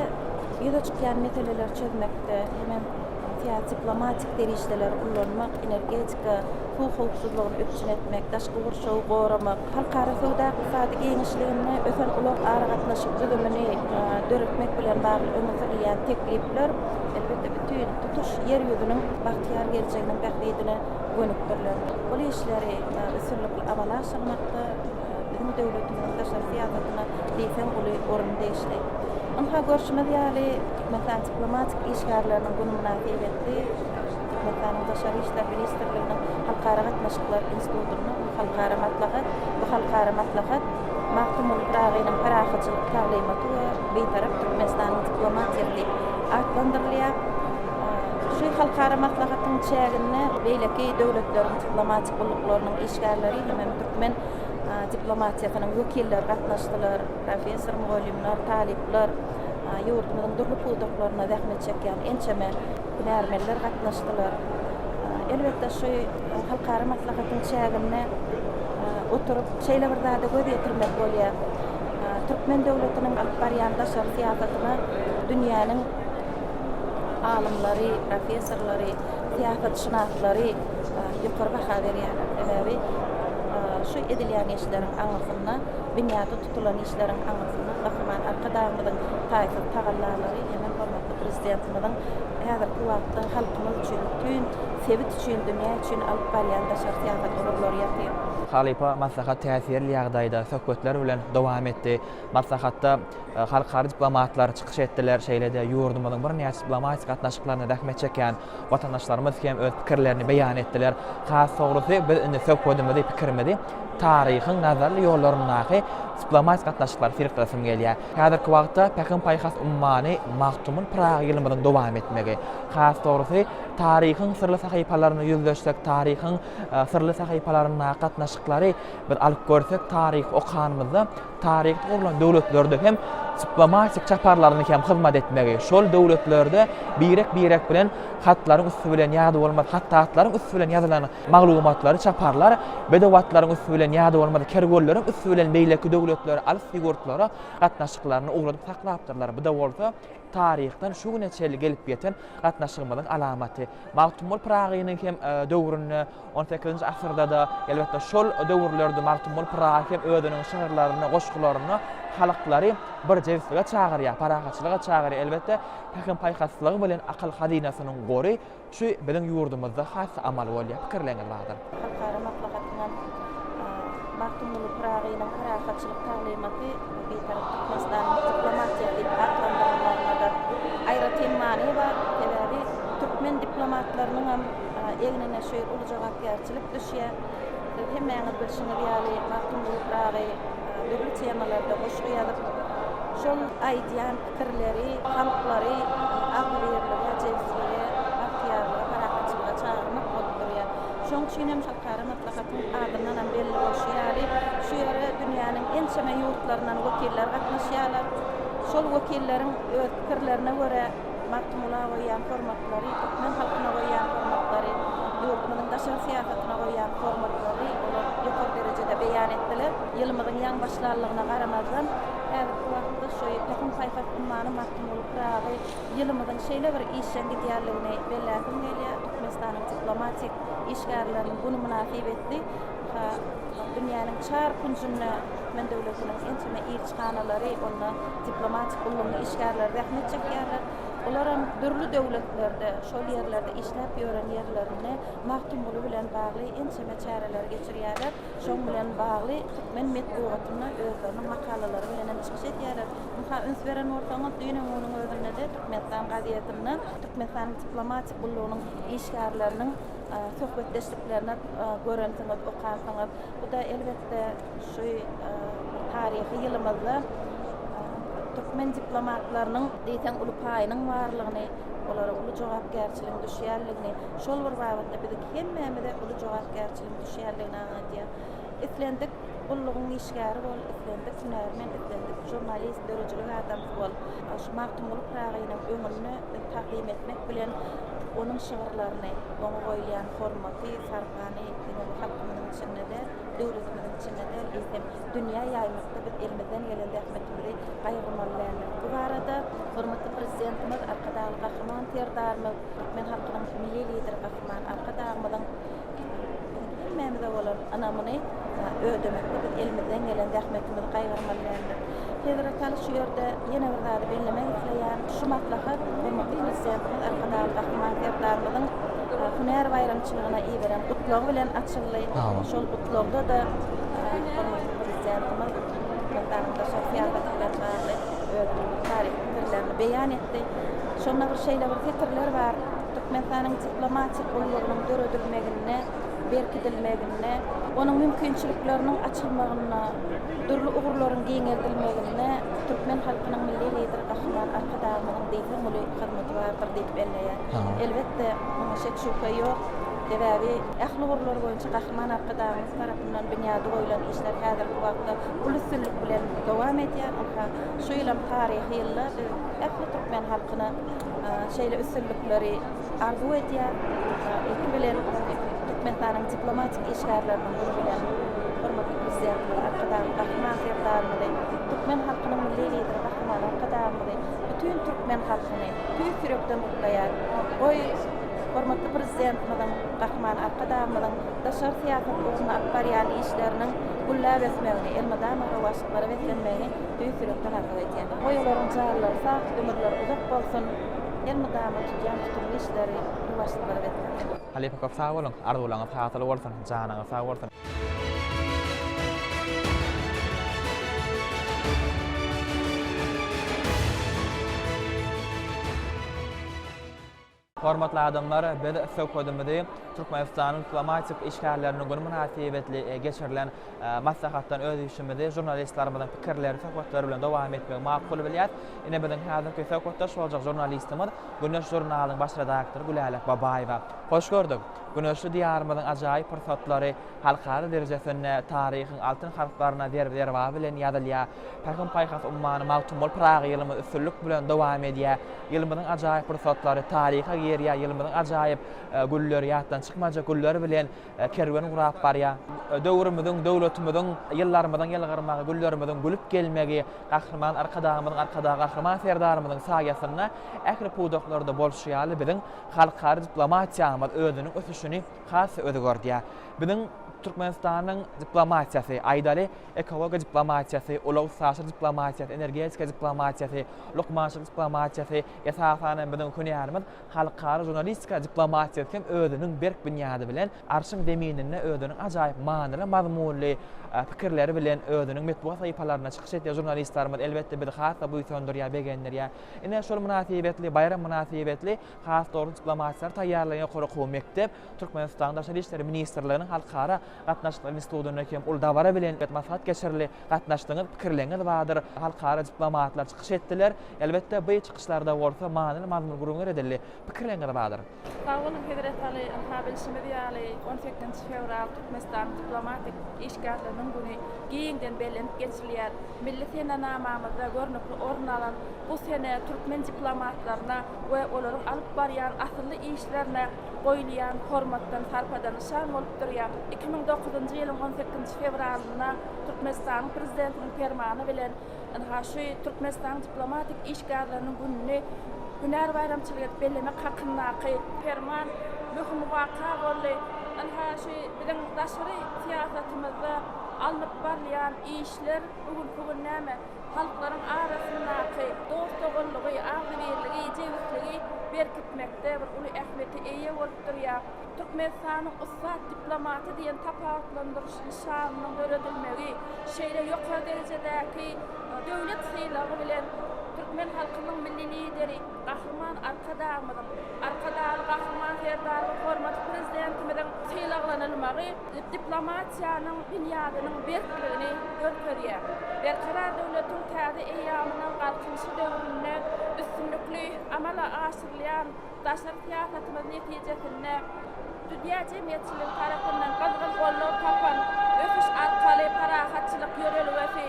ýüze çykýan meseleler çözmekde, hemem ya diplomatik derişdeler kullanmak, energetika, hukuksuzluğunu öpçün etmek, daşkı vurşoğu qoramak, halkara sowda iqtisadi genişliğini ösen ulaq ara gatnaşyp düzümini döretmek bilen bagly öňe teklipler elbette bütün tutuş yer ýüzüniň bahtyar geleceğiniň bähridine gönükdirler. Bu işleri ösürlükli amala aşyrmakda bizim döwletimiň daşary siýasatyna diýsen uly orunda işleyip. Onha görüşmez ýaly mesela diplomatik işgärleriniň bunu münasibetli Türkmenistan'ın Daşary işler ministrliginiň halkara gatnaşyklar institutynyň halkara matlahat Mahtumul Pragynyň parahaçylyk taýlimaty we beýtarap Türkmenistanyň diplomatiýasy atlandyrylýar. Şu halkara matlahatyň çägine beýleki döwletleriň diplomatik bolyklarynyň işgärleri hem Türkmen diplomatiýasynyň wekilleri gatnaşdylar, professor, mugallimler, talipler, ýurdumyzyň durly pudaklaryna zähmet çekýän ençeme hünärmenler gatnaşdylar. Elbetde şu halkara matlahatyň çägine oturup şeýle bir zada göz ýetirmek bolýar. Türkmen döwletiniň alyp barýan daşary siýasatyna dünýäniň alymlary, professorlary, siýasatşynaslary ýokary baha berýärler. Ebebi şu edilýän işleriň aňysyna, dünýäde tutulan işleriň aňysyna bahman arkadaşlarymyň taýsy tagallalary ýene hormatly prezidentimiň häzirki wagtda halkymyz üçin, tüm sebit üçin, dünýä üçin alyp barýan daşary siýasat urulary ýapýar. Halipa maslahat täsirli ýagdaýda söhbetler bilen dowam etdi. Maslahatda halkara diplomatlar çykyş etdiler, şeýlede ýurdumyzyň bir näçe diplomatik gatnaşyklaryna rahmet çeken watandaşlarymyz hem öz pikirlerini beýan etdiler. Has sogrusy biz indi söhbetimizde pikirmedi. Taryhyň nazarly ýollaryny diplomatik gatnaşyklar firqasym gelýär. Häzirki wagtda Pekin paýhas ummany Mahtumul Pragy ýylymyň dowam etmegi. Has sogrusy taryhyň sirli sahypalaryny ýüzleşsek, taryhyň sirli sahypalaryna gatnaşyklary bir alyp görsek, taryh okanymyzda taryhda bolan döwletlerde hem diplomatik çaparlaryny hem hyzmat etmegi. Şol döwletlerde birek bilen hatlaryň üstü bilen ýady bolmaz, hatlaryň üstü bilen ýazylan maglumatlary çaparlar, bedawatlaryň üstü bilen ýady bolmaz, kergollaryň üstü bilen beýleki döwletler alyp figurtlara gatnaşyklaryny ugradyp saklapdyrlar. Bu da bolsa taryhdan şu neçeli gelip ýeten gatnaşygymyň alamaty. Mahtumul Pragynyň hem döwrüni 18-nji asyrda da elbetde şol döwürlerde Mahtumul Pragy hem özüniň şahyrlaryny, goşgularyny halaklary bir jewslige çagyrýar, parahaçylyga çagyrýar. Elbetde Pekin paýhaslygy bilen akal hadinasynyň gory şu bilen ýurdumyzda has amal bolýar. Pikirleňiz bardyr. Halkara matlahatynyň Mahtumul Pragynyň parahaçylyk taýlimaty beýtarap Türkmenistanyň diplomatiýasy atlandyrylmagyna aýratyn many bar. Ebebi Türkmen diplomatlarynyň hem egnine şeýle uly jogapkärçilik düşýär. Hemmäňiz bilşiňiz ýaly Mahtumul Pragy döwlet temalarda goşgy ýazyp şol aýdýan pikirleri, halklary agyrlyrlyga, jewslige, bahtyarlyga, parahaçylyga çagyrmak bolýar. Şoň üçin hem halkara matlahatyň adyndan hem belli bolýar. Şu ýere dünýäniň ençeme ýurtlaryndan wekiller gatnaşýarlar. Şol wekilleriň öz pikirlerine göre Mahtumula goýan formatlary, Türkmen halkyna goýan formatlary, ýurdumyzyň daşary siýasatyna goýan formatlary olar ýokary derejede beýan etdiler. Ýylymyzyň ýaň başlanlygyna garamazdan häzirki wagtda şu Pekin paýhas ummany Mahtumul Pragy ýylymyzyň şeýle bir işen gidýärligini belläsim gelýär. Türkmenistanyň diplomatik işgärleriniň bunu münasibetli dünýäniň çar kunjuna Türkmen döwletiniň ençeme elçihanalary onda diplomatik ulgamly işgärler rahmet çekýärler. Olar hem dürli döwletlerde, şol ýerlerde işläp ýören ýerlerini Mahtumul bilen bagly ençeme çäreler geçirýärler. Şoň bilen bagly Türkmen medeniýetyne özleriniň makalary bilen çykyş etýärler. Muha üns beren ortaňa dünýäniň onuň özünde de Türkmenistan gaziýetine, Türkmenistan diplomatik ulgamly işgärleriniň söhbetleşiklerine görensiňiz, okansyňyz. Bu da elbetde şu taryhy ýylymyzda Türkmen diplomatlarynyň diýsen uly paýynyň barlygyny, olara uly jogapkärçilik düşýärligini, şol bir wagtda biz hemmämize uly jogapkärçilik düşýärligini aýdýar. Islendik ullugyň işgäri bol, islendik hünärmen, islendik jurnalist, dörejilik adam bol. Şu Mahtumul Pragynyň öňüne takdim etmek bilen onun şığırlaryny onu goýan hormaty, sarpany, halkymyň içinde de, döwletimizin içinde de isem dünýä ýaýmakda biz elimizden gelen rahmetimizi gaýrymallanyň. Bu barada hormatly prezidentimiz arkadaşly Gahryman Serdarymyz, men halkynyň milli lideri Gahryman arkadaşymyzyň hemmemize bolan anamyny ödemekde biz elimizden gelen rahmetimizi gaýrymallanyň. Federal şu ýerde ýene bir zady bellemek isleýän şu maslaha hormatly prezidentimiz arkadaşly Gahryman Serdarymyzyň Huner bayramçylygyna iýeren gutlagy bilen açyldy. Şol gutlagda da hormatly prezidentimiz Gahryman şahsiýetlerine tarih pikirlerini beýan etdi. Şonda bir şeýle bir fikirler bar. Türkmenistanyň diplomatik bolýagynyň döredilmegine, berkidilmegine, onun mümkinçiliklerinin açılmagyna, dürli ugurlaryň giňeldilmegine Türkmen halkynyň milli lideri Gahryman arkadaşymyň diýip muly hyzmaty bardyr diýip belleýär. Elbetde muňa şek şüphe ýok. Sebäbi ähli ugurlar boýunça Gahryman arkadaşymyz tarapyndan bünyada goýulan işler häzirki wagtda ulussullyk bilen dowam edýär. Şu ýylam taryhy ýyllar ähli Türkmen halkyna şeýle üstünlikleri arzu edýär. Iki bilen Türkmenistanyň diplomatik işgärlerini bilen hormatly prezidentimiz arkadaşly Gahryman Serdarymyzy, Türkmen halkynyň milli lideri Gahryman arkadaşymyzy, bütün Türkmen halkyny büýük ýürekden gutlaýar. Oý hormatly prezidentimiziň Gahryman arkadaşymyzyň daşary siýasat ugyna alyp barýan işleriniň gullap esmegini, elmydam rawaşlyklary bekenmegini büýük ýürekden arzu edýär. Oýlaryň jarlary sag, ömürleri uzak bolsun. Elmydam tutýan tutumly işleri rawaşlyklary bekenmegini. Halipa kop sağ olun, arzuwlaňyz hatyrly bolsun, janyňyz sağ bolsun. Hormatly adamlar, biz söwkedimizi Türkmenistanyň diplomatik işgärlerini göň münasibetli geçirilen maslahatdan öz işimizi jurnalistlarimizin pikirleri, söhbetleri bilen dowam etmek makul bilýär. Ine biziň häzirki söhbetde şolajak jurnalistimiz Güneş jurnalynyň baş redaktory Gülalek Babaýewa. Hoş gördük. Güneşli diýarymyzyň ajaýyp pyrsatlary halkara derejesinde taryhyň altyn harflaryna derwa bilen ýazylýar. Paýham paýhas ummany mawtumul Praga ýylymy üstünlük bilen dowam edýär. Ýylymyň ajaýyp pyrsatlary taryha gerýär, ýylymyň ajaýyp gulleri ýatdan çykmaja gulleri bilen kerwen gurap barýar. Döwrümizin, döwletimiziň, ýyllarymyzyň ýylgyrmagy, gullerimiziň gülüp gelmegi, Gahryman arkadaşymyzyň Gahryman Serdarymyzyň saýasyna ähli puwdaklarda bolşýaly biziň halkara diplomatiýamyz özüniň ösüşini has ödegordýär. Biziň Türkmenistanyň diplomatiýasy, aýdaly ekologiýa diplomatiýasy, uluslararasy diplomatiýasy, energetika diplomatiýasy, lokmançylyk diplomatiýasy, esasany biziň hünärimiz halkara jurnalistika diplomatiýasy hem özüniň berk bünyady bilen arşyň zeminine özüniň ajaýyp manyly, mazmunly pikirleri bilen özüniň metbuat saýpalaryna çykyş etýär jurnalistlarymyz elbetde bir hassa bu söndürýär, begenlerýär. Ine şol münasibetli, bayram münasibetli has dogry diplomatiýalar taýýarlaýan ýokary mektep Türkmenistan Daşary işleri ministrliginiň halkara gatnaşyklary institutyna hem uldawara bilen maslahat geçirli gatnaşdygyň pikirleňiz bardyr. Halkara diplomatlar çykyş etdiler. Elbetde bu çykyşlarda bolsa manyly mazmun gurulmalar edildi. Pikirleňiz bardyr. Sağolun Federataly Anhabilşimi diýäli 18 fevral Türkmenistan diplomatik işgärleriniň güni giýinden bellenip geçirilýär. Milli senamamyzda görnükli orun alan bu sene Türkmen diplomatlaryna we olaryň alyp barýan asylly işlerine goýulýan hormatdan sarpadan şan bolup durýar. 2009-njy ýylyň 18 fevralyna Türkmenistan prezidentiniň fermany bilen şu Türkmenistan diplomatik işgärleriniň gününi Hünär bayramçylygy bellemek hakynaky ferman möhüm waka boldy. Şu biziň daşary siýasatymyzda alyp barýan işler bugün näme halklaryň arasyndaky dostlugy, agdyrlygy, jewişligi berkitmekde bir uly ähmiýeti eýe bolup durýar. Türkmenistanyň ussat diplomaty diýen tapawatlandyryşyny şanyny öredilmegi, şeýle ýokary derejedäki döwlet syýlagy bilen Türkmen halkynyň milli lideri Gahryman arkadaşymyzyň Gahryman Serdaryň hormatly prezidentimiziň syýlaglanylmagy diplomatiýanyň dünýäniň berkligini görkezýär. Berkarar döwletiň täze eýamynyň galkynşy döwründe üstünlikli amala aşyrylýan daşary siýasatymyz netijesinde dünýä jemgyýetçiligi tarapyndan gazgın gollap tapan öpüş arkaly parahatçylyk ýörelwesi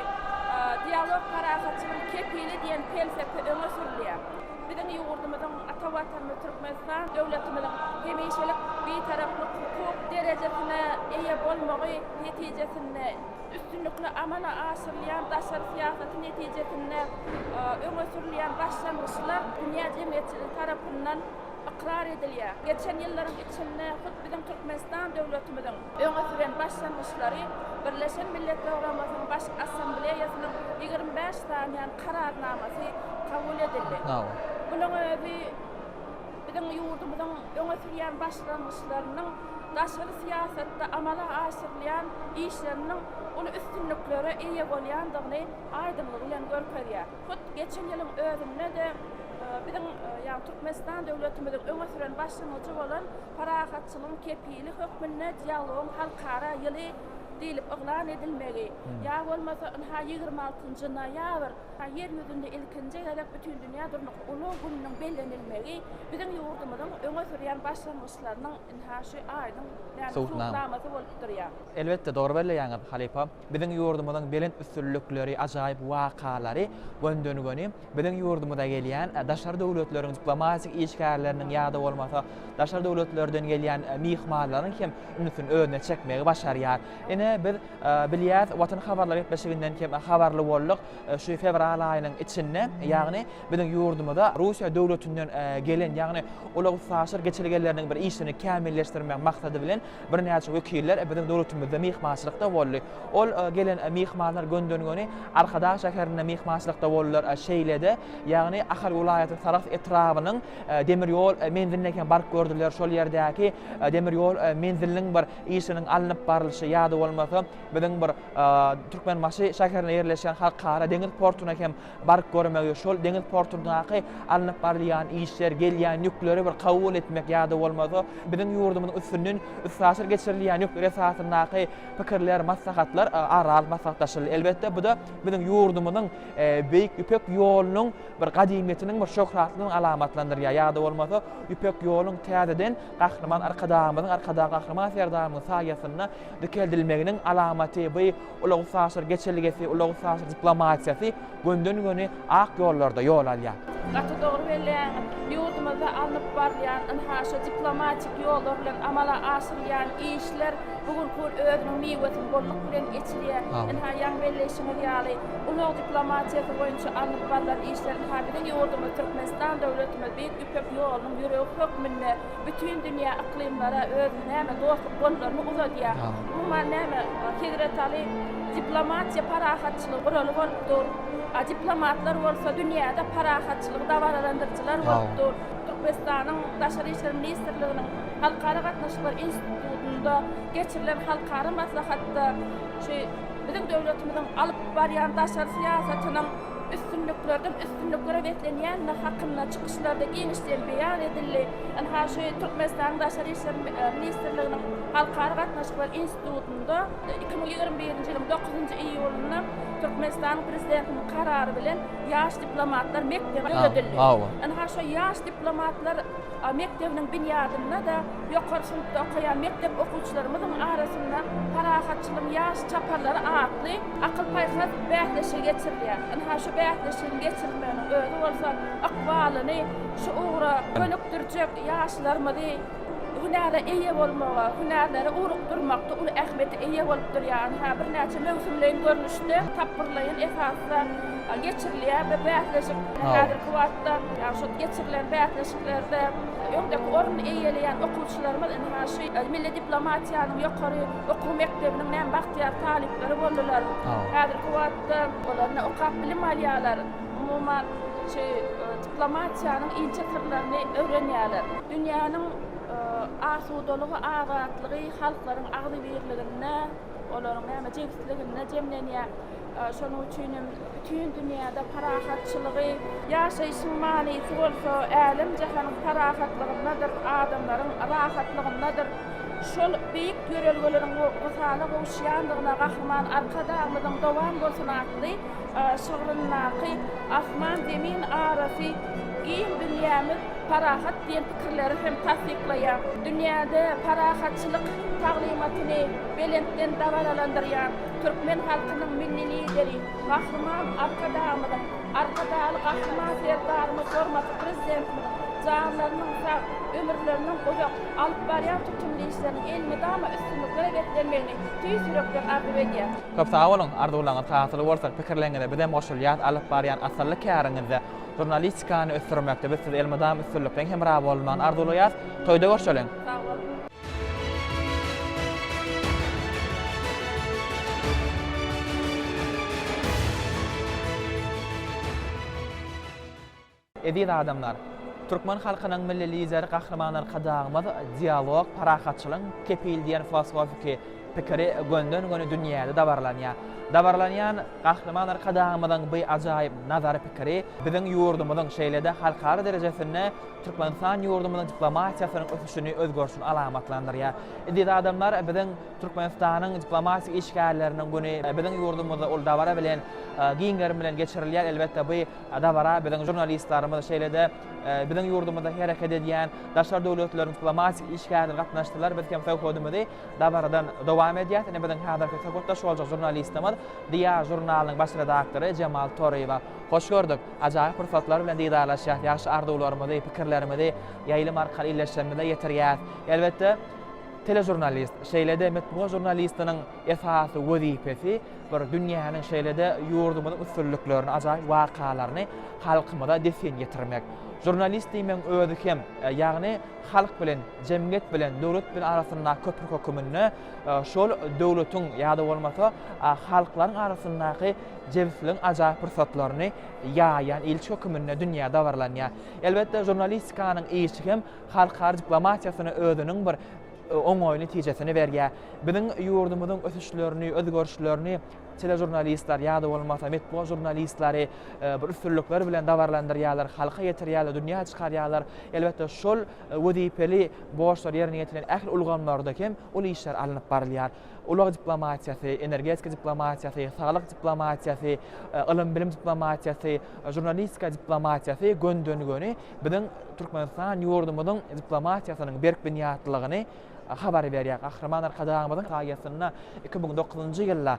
dialog parahatçylyk kepili diýen felsefe öňe sürilýär. Bizim yurdumuzun ata vatanı Türkmenistan döwletimizin hemişelik bir taraflı hukuk derejesine eýe bolmagy netijesinde üstünlükli amala asyrlayan daşary siýasaty netijesinde öňe sürülen başlangyçlar dünýä jemgyýetçiligi tarapyndan ikrar edilýär. Geçen ýyllaryň içinde bizim Türkmenistan döwletimiziň öňe süren başlangyçlary Birleşen Milletler Guramasynyň baş assambleýasynyň 25 sanýan kararnamasy kabul edildi. Bunyň öňi bizim yurdumyzyň öňe süren başlangyçlarynyň daşary siýasatda amala asyrlayan işleriniň onu üstünlükleri eýe bolýandygyny aýdymlyk bilen görkezýär. Hut geçen ýylyň özünde de bizim yani Türkmenistan döwletimiziň öňe süren başlangyçy bolan parahatçylygyň kepili hökmüne dialogyň halkara ýyly diýilip oglan edilmegi. Ya bolmasa 26-njy noýabr ýer ýüzünde ilkinji gerek bütün dünýä durmak ulu günüň bellenilmegi bizim yurdumyzyň öňe süren başlangyçlarynyň inhaşy aýdyň suwnamasy bolup durýar. Elbetde dogry belleýäňiz Halipa. Bizim yurdumyzyň belen üstünlükleri, ajaýyp wakalary göndönügeni bizim yurdumyza gelýän daşary döwletleriň diplomatik işgärleriniň ýa-da bolmasa daşary döwletlerden gelýän mihmanlaryň hem ünsün öňüne çekmegi başarýar. Ene biz bilýäs watan habarlary etmesinden hem habarly bolduk şu fevral aýynyň içinde ýagny bizim yurdumyza Russiýa döwletinden gelen ýagny uluslararasy geçirgenleriniň bir işini kämilleşdirmek maksady bilen bir näçe wekiller bizim döwletimizde mihmançylykda boldy. Ol gelen mihmanlar göndönügeni Arkadaş şäherine mihmançylykda boldylar şeýlede ýagny Ahal vilayaty taraf etrabynyň demir ýol menziline bark gördüler. Şol ýerdäki demir ýol menziliniň bir işiniň alınıp barlyşy ýa-da bolmasa bizim bir Türkmenbaşy şäherine ýerleşen halkara deňiz portuna hem bark görmegi şol deňiz portundaky alınıp barlýan işler gelýän ýükleri bir kabul etmek ýa-da bolmasa bizim ýurdumyzyň üstünden üstasir geçirilýän ýükler esasyndaky pikirler, maslahatlar aral maslahatlaşyly. Elbetde bu da bizim ýurdumyzyň beýik ýüpek ýolunyň bir gadymyetiniň bir şöhratlygyny alamatlandyrýar. Ýa-da bolmasa ýüpek ýolunyň täzeden gahryman arkada gahryman serdarymyň saýasyna dikeldilmeginiň alamaty bu uluslararasy geçerligesi, uluslararasy diplomatiýasy göndönügeni ak ýollarda ýol alýar. Gatı dogry belleýän ýurdumyzda alınıp barýan inhaşy diplomatik ýollar bilen amala asyrlayan işler bugünkü özüniň miwetini bolluk bilen geçirýär. Inha ýaň belleşigi ýaly ulug diplomatiýasy boýunça alınıp barýan işler bizim ýurdumyz Türkmenistan döwletimiz beýik ýüpek ýolunyň ýüregi hökmünde bütün dünýä iklimlara özüne näme dostluk bolmagyny uzatýar. Bu näme hidratali diplomatiýa parahatçylygy bir rol bolupdyr. Diplomatlar bolsa dünýäde parahatçylygy dawaralandyrjylar bolupdyr. Türkmenistanyň Daşary işler ministrliginiň halkara gatnaşyklary institutunda geçirilen halkara maslahatda bizim döwletimiziň alyp barýan daşary siýasatynyň üstünlüklere beklenýän hakkında çıkışlarda genişden beyan edildi. Şu Türkmenistan Daşary işler ministrliginiň halkara gatnaşyklary institutunda 2021-nji ýylyň 9-njy iýulynda Türkmenistan prezidentiniň karary bilen ýaş diplomatlar mektebine ödüldi. Şu ýaş diplomatlar mektebiniň binýadyna da ýokary synpda okuyan mektep okuwçylarymyzyň arasynda parahatçylygyň ýaş çaparlary atly akyl paýsat bähleşi geçirilýär. Şu bähleşiň geçirilmeginiň özü bolsa akbalyny şu ugra gönükdirjek ýaşlarymyzy hünärde eýe bolmaga, hünärlere urup durmakda ul ähmeti eýe bolup durýar. Bir näçe mewsümlerin görnüşde tapyrlaýan esasda geçirilýär we bähleşik häzirki wagtda şu geçirilen bähleşiklerde ýokdaky orny eýeleýän okuwçylarymyz milli diplomatiýanyň ýokary okuw mektebiniň näme bahtiýar talipleri boldylar. Häzirki wagtda olaryň okap bilim alýarlar. Umuman diplomatiýanyň ince türlerini öwrenýärler. Dünýäniň asudalygy, agatlygy, halklaryň agdy birligine, olaryň näme jemsizligine jemlenýär. Şonuň üçin bütün dünýäde parahatçylygy, ýaşaýyşyň manysy bolsa, älim jahanyň parahatlygyndadyr, adamlaryň rahatlygyndadyr. Şol beýik görelgeleriň gosaly gowşýandygyna gahryman arkadamyzyň dowam bolsun atly, şoňlunnaky asman zemin arasy giň dünýämiz parahat diýen pikirleri hem tasdiklaýar. Dünýäde parahatçylyk taglimatyny belentden dawalalandyrýan Türkmen halkynyň milli lideri gahryman arkadamyzyň arkadaşlık kahraman serdarymyz, hormatly prezidentimiz canlarynyň sag ömürleriniň uzak alyp barýan tutumly işleriň elmydama üstünlikleri getdirmegini tüýs ýürekden arzu edýär. Köp sag bolun, arzuwlaryňyz hasyl bolsa pikirleňizde bizem goşulýar alyp barýan asylly käriňizde jurnalistikany ösdürmekde biz siz elmydam üstünlikden hem ra bolman arzuwlaýar. Toýda görüşelim. Sag bolun. Edil adamlar, Türkmen halkynyň milli lideri kahramanlar kadağymaz dialog, parahatçylyk, kepil diýen filosofiki pikiri gönden-göne dünýäde dabarlanýan kahramanlar kadağymyzyň bu ajaýyp nazary pikiri biziň ýurdumyzyň şeýlede halkara derejesinde Türkmenistan ýurdumyzyň diplomatiýasynyň ösüşini özgörşüni alamatlandyrýar. Edil adamlar biziň Türkmenistanyň diplomatik işgärleriniň güni biziň ýurdumyzda ol dabara bilen giňger bilen geçirilýär. Elbetde bu dabara biziň jurnalistlarymyz şeýlede biziň ýurdumyzda hereket edýän daşar döwletleriň diplomatik işgärlerine gatnaşdylar. Biz hem söwhodymyzy dabaradan dowam edýär. Ene biziň häzirki söhbetde şoljak jurnalistimiz Diýa jurnalynyň baş redaktory Jamal Toreýew. Hoş gördük. Ajaýyp pursatlar bilen diýdarlaşýar. Ýaşy arzuwlarymyzy, pikirlerimizi ýaýlym arkaly illeşmede ýetirýär. Elbetde telejurnalist, şeýlede metbuat jurnalistiniň esasy wezipesi bir dünýäniň şeýlede ýurdumyzyň üstünliklerini, ajaýyp wakalaryny halkymyza desen ýetirmek. Jurnalist diýmek özü hem ýagny halk bilen, jemgyýet bilen, döwlet bilen arasynda köprük hökümini şol döwletiň ýa-da bolmasa halklaryň arasyndaky jebsliň ajaýyp pursatlaryny ýaýan ilçi hökümine dünýäde dabarlanýar. Elbetde jurnalistikanyň işi hem halkara diplomatiýasyny özüniň bir oňoý netijesini berýär. Biziň ýurdumyzyň ösüşlerini, özgörüşlerini telejurnalistler ýa-da bolmasa metbuat jurnalistlary bir üstünlikler bilen dabarlandyrýarlar, halka ýetirýärler, dünýä çykarýarlar. Elbetde şol wezipeli borçlar ýerine ýetiren ähli ulgamlarda hem ol işler alınıp barylýar. Ulug diplomatiýasy, energetika diplomatiýasy, saglyk diplomatiýasy, ilim bilim diplomatiýasy, jurnalistika diplomatiýasy gönden-göne biziň Türkmenistan ýurdumyzyň diplomatiýasynyň berk binýatlygyny habar berýär. Kahramanlar kadağymyzyň gaýasyna 2009-njy ýylda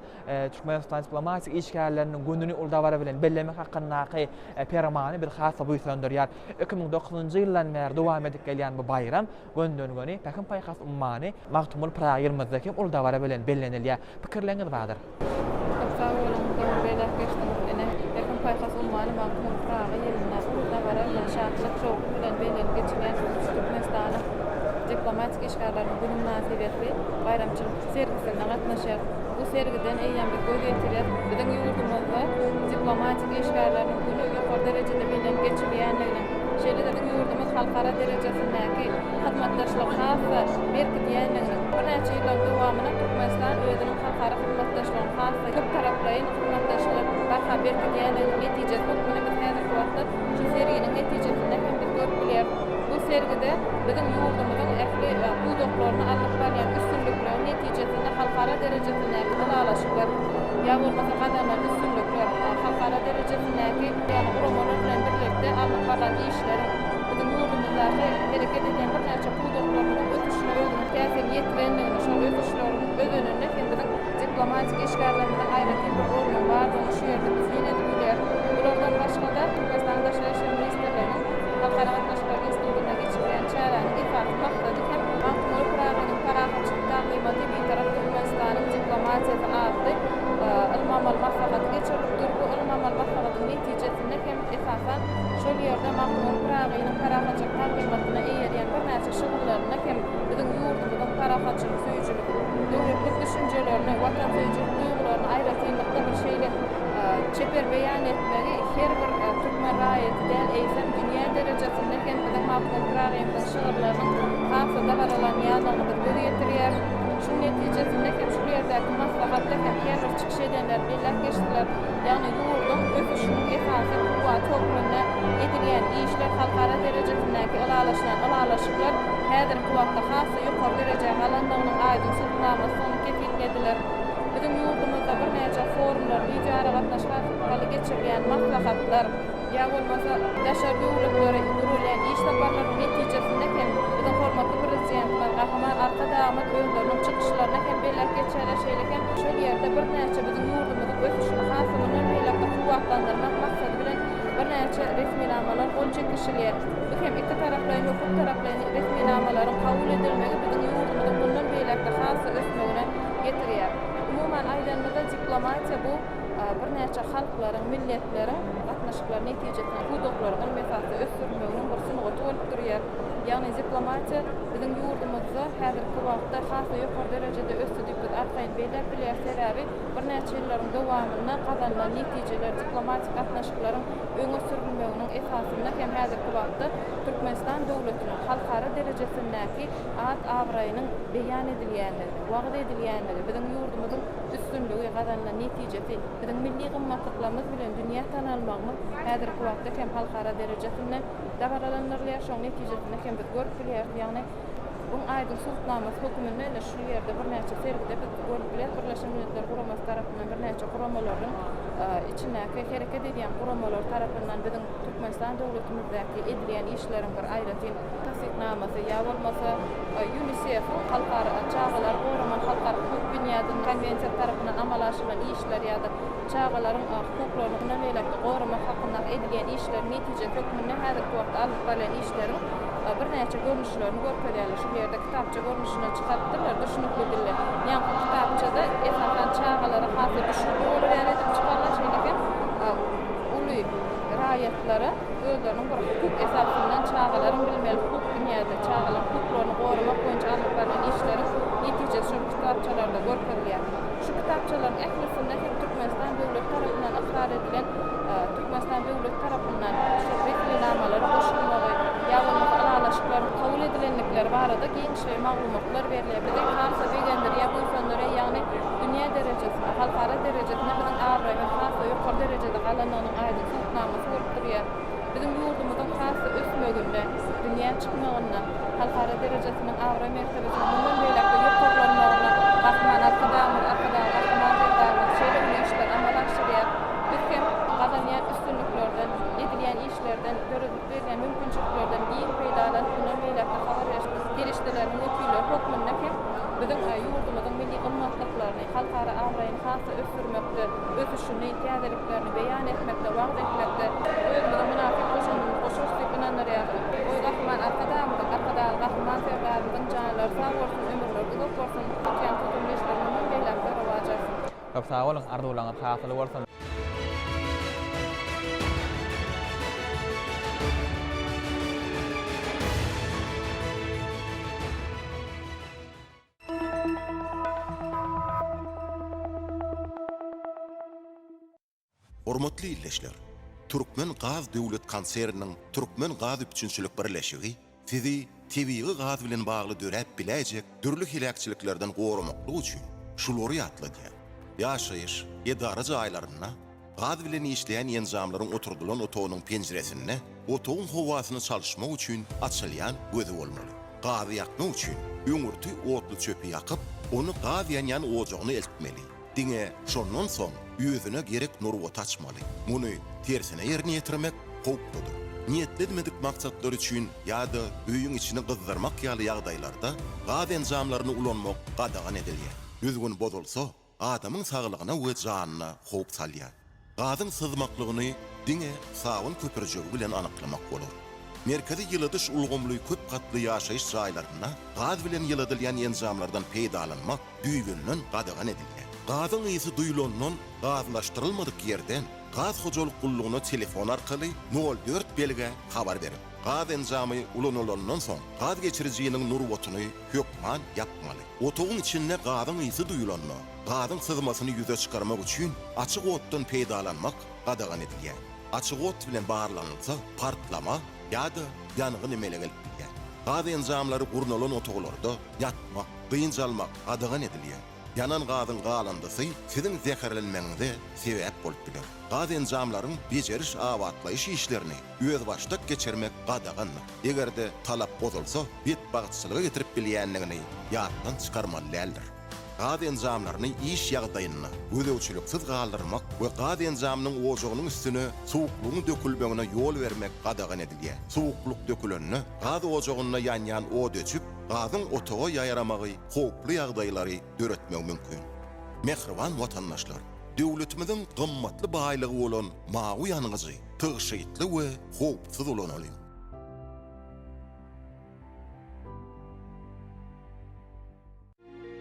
Türkmenistan diplomatik işgärleriniň gündüni uldabara bilen bellemek hakyndaky permany bir hasa buý söndürýär. 2009-njy ýyldan bäri dowam edip gelýän bu bayram gönden-göne Pekin paýhas ummany magtumul praýyrmyzdaki uldabara bilen bellenilýär. Pikirleňiz bardyr. Sag bolun, beýle geçdiňizde Pekin paýhas ummany magtumul praýyrmyzda uldabara bilen şahsyk şow bilen bellenip geçirýän Türkmenistanyň diplomatik işgärleriniň güni münasibetli bayramçylyk sergisine gatnaşýar. Bu sergiden eýýän bir göz ýetirýär. Biziň ýurdumyzda diplomatik işgärleriniň güni ýokary derejede bellenip geçirilýänligini, şeýle biziň ýurdumyz halkara derejesindäki hyzmatdaşlyk hassa berkidýänligini, bir näçe ýyllaryň dowamyna Türkmenistan özüniň halkara hyzmatdaşlygyny hassa köp taraplaýyn hyzmatdaşlyk barha berkidýänligini netijesinde biz häzirki wagtda şu serginiň netijesinde hem biz görüp bilýär. Bu sergide biziň ýurdumyzyň ähli buýdoklaryny alyp barýan üstünlikleri netijesinde halkara derejesindäki alalaşyklar ýa bolmasa gadamlar üstünlikler halkara derejesindäki ýa-ni guramalar bilen birlikde alyp baran işleri biziň ýurdumyzdaky hereket edýän bir näçe buýdoklaryň ötüşine özüni täsir ýetirenligini, şol ötüşlerini özününde hem biziň diplomatik işgärlerinde aýratyn bir organ bardygyny şu ýerde biz ýene bilýär. Bulardan başga-da Türkmenistan Daşary işler ministrliginiň halkara gatnaşyklary institutyna geçirilen çäreni ifade maksadı hem Mahmud Pragynyň parahatçylyk taglymaty bir taraf Türkmenistanyň diplomatiýasy adly ilmamal maslahaty geçirilipdir. Bu ilmamal maslahatyň netijesinde hem esasan şol ýerde Mahmud Pragynyň parahatçylyk taglymatyna eýerýän bir näçe şugullarına hem biziň ýurdumyzyň parahatçylyk söýüjülük, döwletlik düşünjelerini, watan söýüjülük duýgularyny aýratynlykda bir şeýle çeper beýan etmegi her bir Türkmen raýaty däl eýsem dünýä derejesinde hem biziň Mahmud Pragynyň şygyrlarynyň hasa dabarlanýanlygyny bir göz ýetirýär. Şu netijesinde hem şu ýerdäki maslahatda hem her bir çykyş edenler belläp geçdiler. Ýagny ýurdum öpüşiniň esasy kuwat toplugyna edilýän işler halkara derejesindäki alalaşyklar häzirki wagtda hasa ýokary derejäge alandygynyň aýdyn sırnamasy ketilmediler. Biziň ýurdumyzda bir näçe forumlar, ýa-da gatnaşyklary geçirilýän maslahatlar ýa bolmasa daşar döwletleri gurulýan iş taparlaryň netijesinde hem biziň hormatly prezidentimiz Rahman Arkadaýew özleriniň çykyşlaryna hem belläp geçýär şeýlekem şol ýerde bir näçe biziň ýurdumyzyň öpüşini hasymyny belläp kuwatlandyrmak maksady bilen çekişilýär. Hem iki taraplaryň hukuk taraplaryň resminamalaryň kabul edilmegi biziň ýurdumyzyň bundan beýlekde hasy ösmegine getirýär. Umuman aýdanyda diplomatiýa bu bir näçe halklaryň, milletleriň gatnaşyklary netijesinde hukuklaryň mesafy ösürmeginiň bir synygy bolup durýar. Ýagny diplomatiýa biziň ýurdumyzda häzirki wagtda hasy ýokary derejede ösdi diýip arkaýyn beýlepdirler sebäbi bir näçe ýyllaryň dowamyna gazanlan netijeler diplomatik gatnaşyklaryň öňe sürilmeginiň esasyna hem häzirki wagtda Türkmenistan döwletiniň halkara derejesindäki ad awraýynyň beýan edilýänligi, wagt edilýänligi biziň ýurdumyzyň üstünlügi gazanlan netijesi biziň milli gymmatlyklarymy bilen dünýä tanalmagymyz häzirki wagtda hem halkara derejesinde dabaralanýar. Şoň netijesinde hem biz görüp bilýärmiz. Ýagny bu aýdyň sultnamasy höküminde ele şu ýerde bir näçe sergide biz görüp bilýär. Birleşen Milletler Guramasy tarapyndan bir näçe guramalaryň içindäki hereket edýän guramalar tarapyndan biziň Türkmenistan döwletimizdäki edilýän işleriň bir aýratyn tasdiknamasy ýa bolmasa UNICEF halkara çağalar goraman halkara hukuk binýadynyň konvensiýa tarapyndan amal aşyrylan işler ýa-da çağalaryň hukuklaryny beýlekde gorama hakynda edilýän işler netije höküminde häzirki wagtda alyp baran işleriň bir näçe görnüşlerini görkezýärler. Şu ýerde kitapça görnüşine çykartdylar, düşünüklidirler. Ýa-ni kitapçada esasan çağalara hasy düşünýär edip çykarlar şeýleken uly raýatlara özleriniň bir hukuk esasyndan çağalaryň bilmeli hukuk dünýäde çağalar hukuklaryny gorama boýunça alyp baran işleri netije şu kitapçalarda görkezýär. Şu kitapçalaryň ählisinde hem Türkmenistan döwlet tarapyndan akrar edilen Türkmenistan döwlet tarapyndan şu reklamalary goşulmagy ýa-da aralaşyklaryň kabul edilenlikleri barada giňişli maglumatlar berilýär. Bize hasy beýlendir ýa bu insanlara ýagny dünýä derejesinde, halkara derejesinde biziň awraýy hasy ýokary derejede galanynyň aýdyň sultnamasy görüp durýar. Biziň ýurdumyzyň hasy ösmeginde, dünýä çykmagyndan, halkara derejesinde awraýy mertebesinde bundan beýlekde ýokarylanmagyna gahman işler amal aşyrýar. Biz hem gazanýan üstünlüklerden, edilýän işlerden, görüp berilen mümkinçiliklerden giň peýdalan bundan beýlekde habar berişdileriniň öküýler hökmünde hem biziň ýurdumyzyň milli gymmatlyklaryny, halkara awraýyny hasy ösürmekde, ösüşini, täzeliklerini beýan etmekde, wagt etmekde, özüňiň münafik goşunyny goşuş diýip inanýar. O gahman gahman sebäbiň janlary sag bolsun, ömürler uzak bolsun, ýa-da tutumluşlaryny beýlekde rawajarsyn. Çok sağ olun, arzuwlaryňyz hasyl bolsun. Hormatly illeşler, Türkmen Gaz Döwlet Konserniň Türkmen Gaz Üçinçilik Birleşigi sizi TV gaz bilen bagly dörep biläjek dürli hilakçiliklerden goramakly üçin şulary ýatladýar. Ýaşaýyş edara jaýlaryna gaz bilen işleýän enzamlaryň oturdulan otogynyň penjiresine otogyň howasyny çalyşmak üçin açylýan gözi bolmaly. Gazy ýakmak üçin öňürti otly çöpi ýakyp, onu gaz ýanýan ojagyna eltmeli. Diňe şondan soň ýüzüne gerek nurwat açmaly. Muny tersine ýerine ýetirmek howpludyr. Niýetlenmedik maksatlar üçin ýa-da öýüň içini gyzdyrmak ýaly ýagdaýlarda gaz enzamlaryny ulanmak gadagan edilýär. Düzgün bozulsa, adamyň saglygyna we janyna howp salýar. Gazyň sızmaklygyny diňe sawun köpürjegi bilen anyklamak bolar. Merkezi ýylydyş ulgamly köp gatly ýaşaýyş jaýlaryna gaz bilen ýyladylýan enzamlardan peýdalanmak düýbünden gadagan edilýär. Gazyň ýysy duýulandan gazlaşdyrylmadyk ýerden gaz hojalyk gullugyna telefon arkaly 04 belge habar berip, gaz enzamy ulanylandan soň gaz geçirjiginiň nurwatyny hökman ýapmaly. Otogyň içinde gazyň ýysy duýulanma, gazyň sızmasyny ýüze çykarmak üçin açyk otdan peýdalanmak gadagan edilýär. Açyk ot bilen baarlanylsa partlama ýa-da ýangyn emele gelip bilýär. Gaz enzamlary gurnalan otoglarda ýatmak, gynjalmak gadagan edilýär. Yanan gazyň galandysy siziň zäherlenmeňize sebäp bolup biler. Gaz enzamlaryň beceriş awatlaýyş işlerini öz başda geçirmek gadagan. Egerde talap bozulsa, bet bagtçylyga getirip bilýänligini ýatdan çykarmaly däldir. Gaz enzamlaryny iş ýagdaýyna ödewçiliksiz galdyrmak we gaz enzamynyň ojagynyň üstüne sowuklugyň dökülmegine ýol bermek gadagan edilýär. Sowukluk dökülenni gaz ojagyna ýanýan od öçüp, gazyň otoga ýaýramagy howply ýagdaýlary döretmek mümkin. Mehriban watandaşlar, döwletimizin gymmatly baýlygy bolan mawy ýanyňyzy tygşyýtly we howpsuz bolanaly.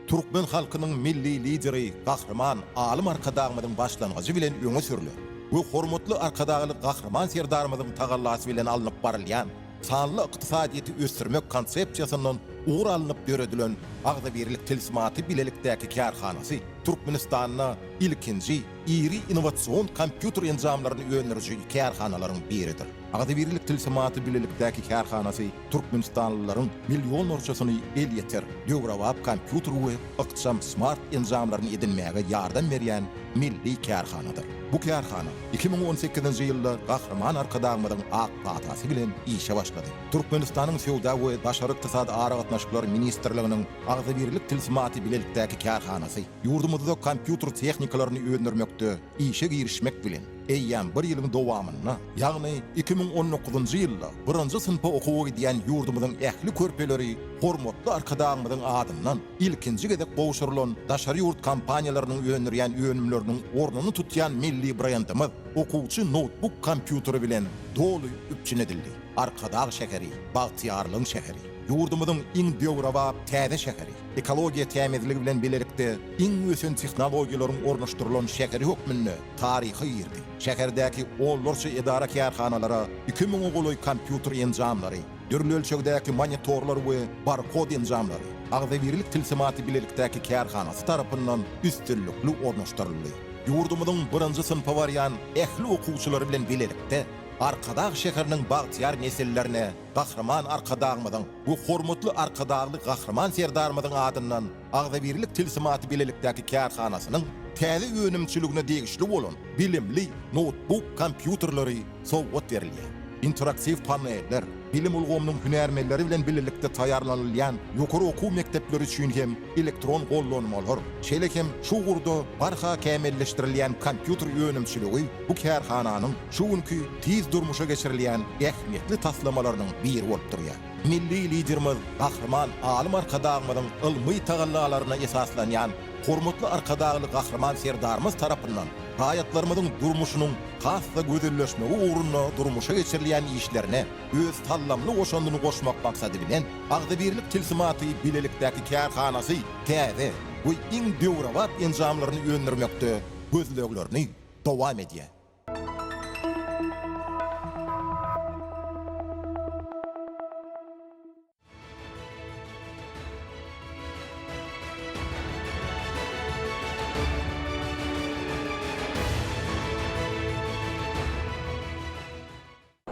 Türkmen halkynyň milli lideri, gahrman, alim arkadagymyň başlangyjy bilen öňe sürüler. Bu hormatly arkadagylyk gahrman serdarymyň tagallasy bilen alınıp barylýan, sanly ykdysadyýety ösdürmek konsepsiýasynyň uğur alınıp döredilen Agzabirlik tilsimaty bilelikdäki kärhanasy Türkmenistanyna ilkinji iri innowasion kompýuter enjamlaryny öňürjü kärhanalaryň biridir. Agzabirlik tilsimaty bilelikdäki kärhanasy Türkmenistanlylaryň milyon orçasyny el ýeter, ýograwap kompýuter we ykdysam smart enjamlaryny edinmäge ýardam berýän milli kärhanadyr. Bu kärhana 2018-nji ýylda gahrman arkadagymyň ak patasy bilen işe başlady. Türkmenistanyň Sowda we Başary ykdysady ara gatnaşyklar ministrliginiň Agzabirlik tilsimaty bilelikdäki kärhanasy ýurdumyzda kompýuter tehnikalaryny öňürmekde işe girişmek bilen eýýän bir ýylyň dowamyna, ýagny 2019-njy ýylda 1-nji synpa okuwga gidýän ýurdumyzyň ähli körpeleri hormatly arkadagymyň adyndan ilkinji gedek gowşurylan daşary ýurt kompaniýalarynyň öňürýän öňümleriniň ornuny tutýan milli brendimiz okuwçy notebook kompýuteri bilen doly üpçünedildi. Arkadag şäheri, Bagtyarlyň şäheri, ýurdumyzyň iň döwrawap täze şäheri, ekologiýa tämizligi bilen bilelikde iň ösen tehnologiýalaryň ornaşdyrylan şäheri hökmünde taryhy ýerdi. Şäherdäki ollarça edara kärhanalara 2000 goly kompýuter enjamlary, dürli ölçekdäki monitorlar we barkod enjamlary Agzabirlik tilsimaty bilelikdäki kärhanasy tarapyndan üstünlükli ornaşdyryldy. Ýurdumyzyň 1-nji synpa barýan ähli okuwçylary bilen bilelikde Arkadag şäheriniň bagtyar nesillerine gahrman arkadagymyň bu hormatly arkadagly gahrman serdarymyň adyndan Agzabirlik tilsimaty bilelikdäki kärhanasynyň täze öňümçiligine degişli bolan bilimli notebook kompýuterlary sowgat berilýär. Interaktiv paneller, bilim ulgamynyň hünärmelleri bilen bilelikde taýarlanylýan ýokary okuw mektepleri üçin hem elektron gollanmalar, şeýlekem şu gurda barha kämelleşdirilýän kompýuter öňümçiligi bu kärhananyň şu günkü tiz durmuşa geçirilýän ähmiýetli taslamalarynyň biri bolup durýar. Milli liderimiz gahrman alim arkadagymyň ilmi tagallalaryna esaslanýan hormatly arkadagly gahrman serdarymyz tarapyndan haýatlarymyzyň durmuşynyň hassa gözelleşmegi uğruna durmuşa geçirilýän işlerine öz tallamly goşandyny goşmak maksady bilen Agzabirlik tilsimaty bilelikdäki kärhanasy täze bu iň döwrawap enjamlaryny öňürmekde gözleglerini dowam edýär.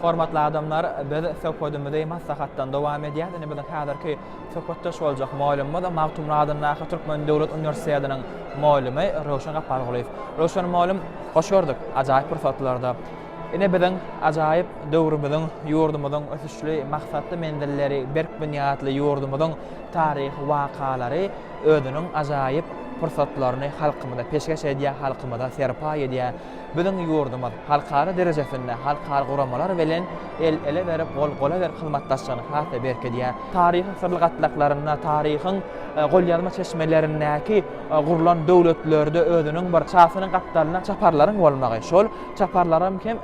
Hormatly adamlar, biz söhbetimize maslahatdan dowam edýär. Ine bilen häzirki söhbetde boljak malummy da Magtum Radyny Türkmen Döwlet Uniwersitetiniň malumy Rowşan Gapargulaýew. Rowşan malum, hoş gördük. Ajaýyp pursatlarda. Ine bilen ajaýyp döwrümizin, ýurdumyzyň ösüşli maksatly mendilleri, berk büniýatly ýurdumyzyň taryh wakalary özüniň ajaýyp pursatlaryny halkymyza peşkeş edýär, halkymyza serpa edýär. Biziň ýurdumyz halkara derejesinde, halkara guramalar bilen ele berip gol-gola berip hyzmatdaşygyny hata berkedýär. Taryhy sırlyk atlaklaryna, taryhyň golýazma çeşmelerindäki gurulan döwletlerde özüniň bir çasynyň gapdalyna çaparlaryň bolmagy. Şol çaparlarym hem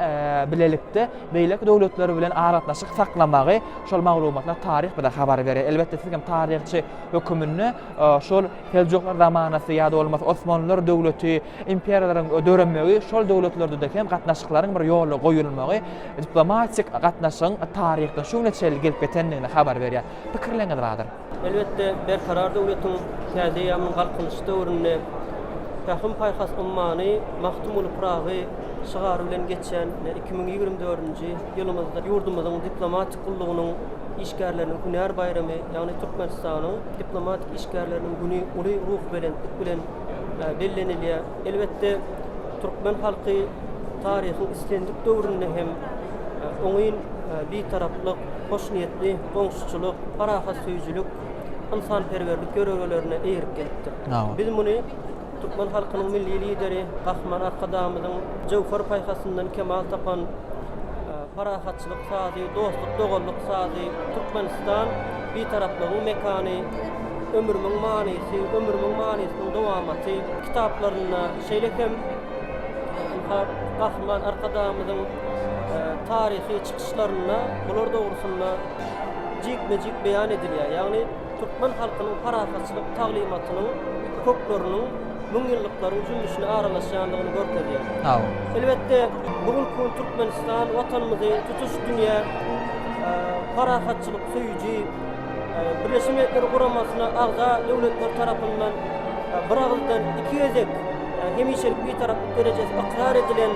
bilelikde beýlek döwletleri bilen aratnaşyk saklamagy, şol maglumatlar taryh bilen habar berýär. Elbetde siz hem taryhçy hökümünde şol heljoklar zamanasy ýa-da bolmasa Osmanlılar döwleti, imperiýalaryň dörenmegi, şol döwletlerde hem gatnaşyklaryň bir ýoly goýulmagy, diplomatik gatnaşygyň taryhdan şu neçe gelip getendigine habar berýär. Pikirleňizdir. Elbette berkarar döwletiň täze ýamyň galkynyş döwründe Tahim Payhas ummany Mahtumul Pragy şigary bilen geçen 2024-nji ýylymyzda ýurdumyzyň diplomatik gullugynyň işgärleriniň hünär bayramy, ýagny Türkmenistanyň diplomatik işgärleriniň güni uly ruh bilen bellenilýär. Elbette Türkmen halky taryhyň islendik döwründe hem oňyn bir taraplyk, hoş niýetli, goňşuçylyk, parahat söýjülük, insanperwerlik görevlerine eýirip gelipdi. Biz muny Türkmen halkynyň milli lideri Gahrman arkadagymyň Jowhar paýhasyndan kemal tapan parahatçylyk sazy, dostluk, dogallyk sazy, Türkmenistan bir taraplygy mekany, ömrümiň manysyny dowamaty, kitaplaryna, şeýlekem Kahraman arkadağımızın tarihi çıkışlarına, bular doğrusunda cik beyan ediliyor. Yani Türkmen halkının parakatçılık taglimatının, köklerinin, mun yıllıkların cümlesine aralaşanlığını görkediyor. Elbette bugünkü Türkmenistan vatanımızı tutuş dünya parakatçılık söyücü Birleşmiş Milletler Kuramasına ağza devletler tarafından bir ağızdan iki ezek hemişelik bir taraflı derecesi akrar edilen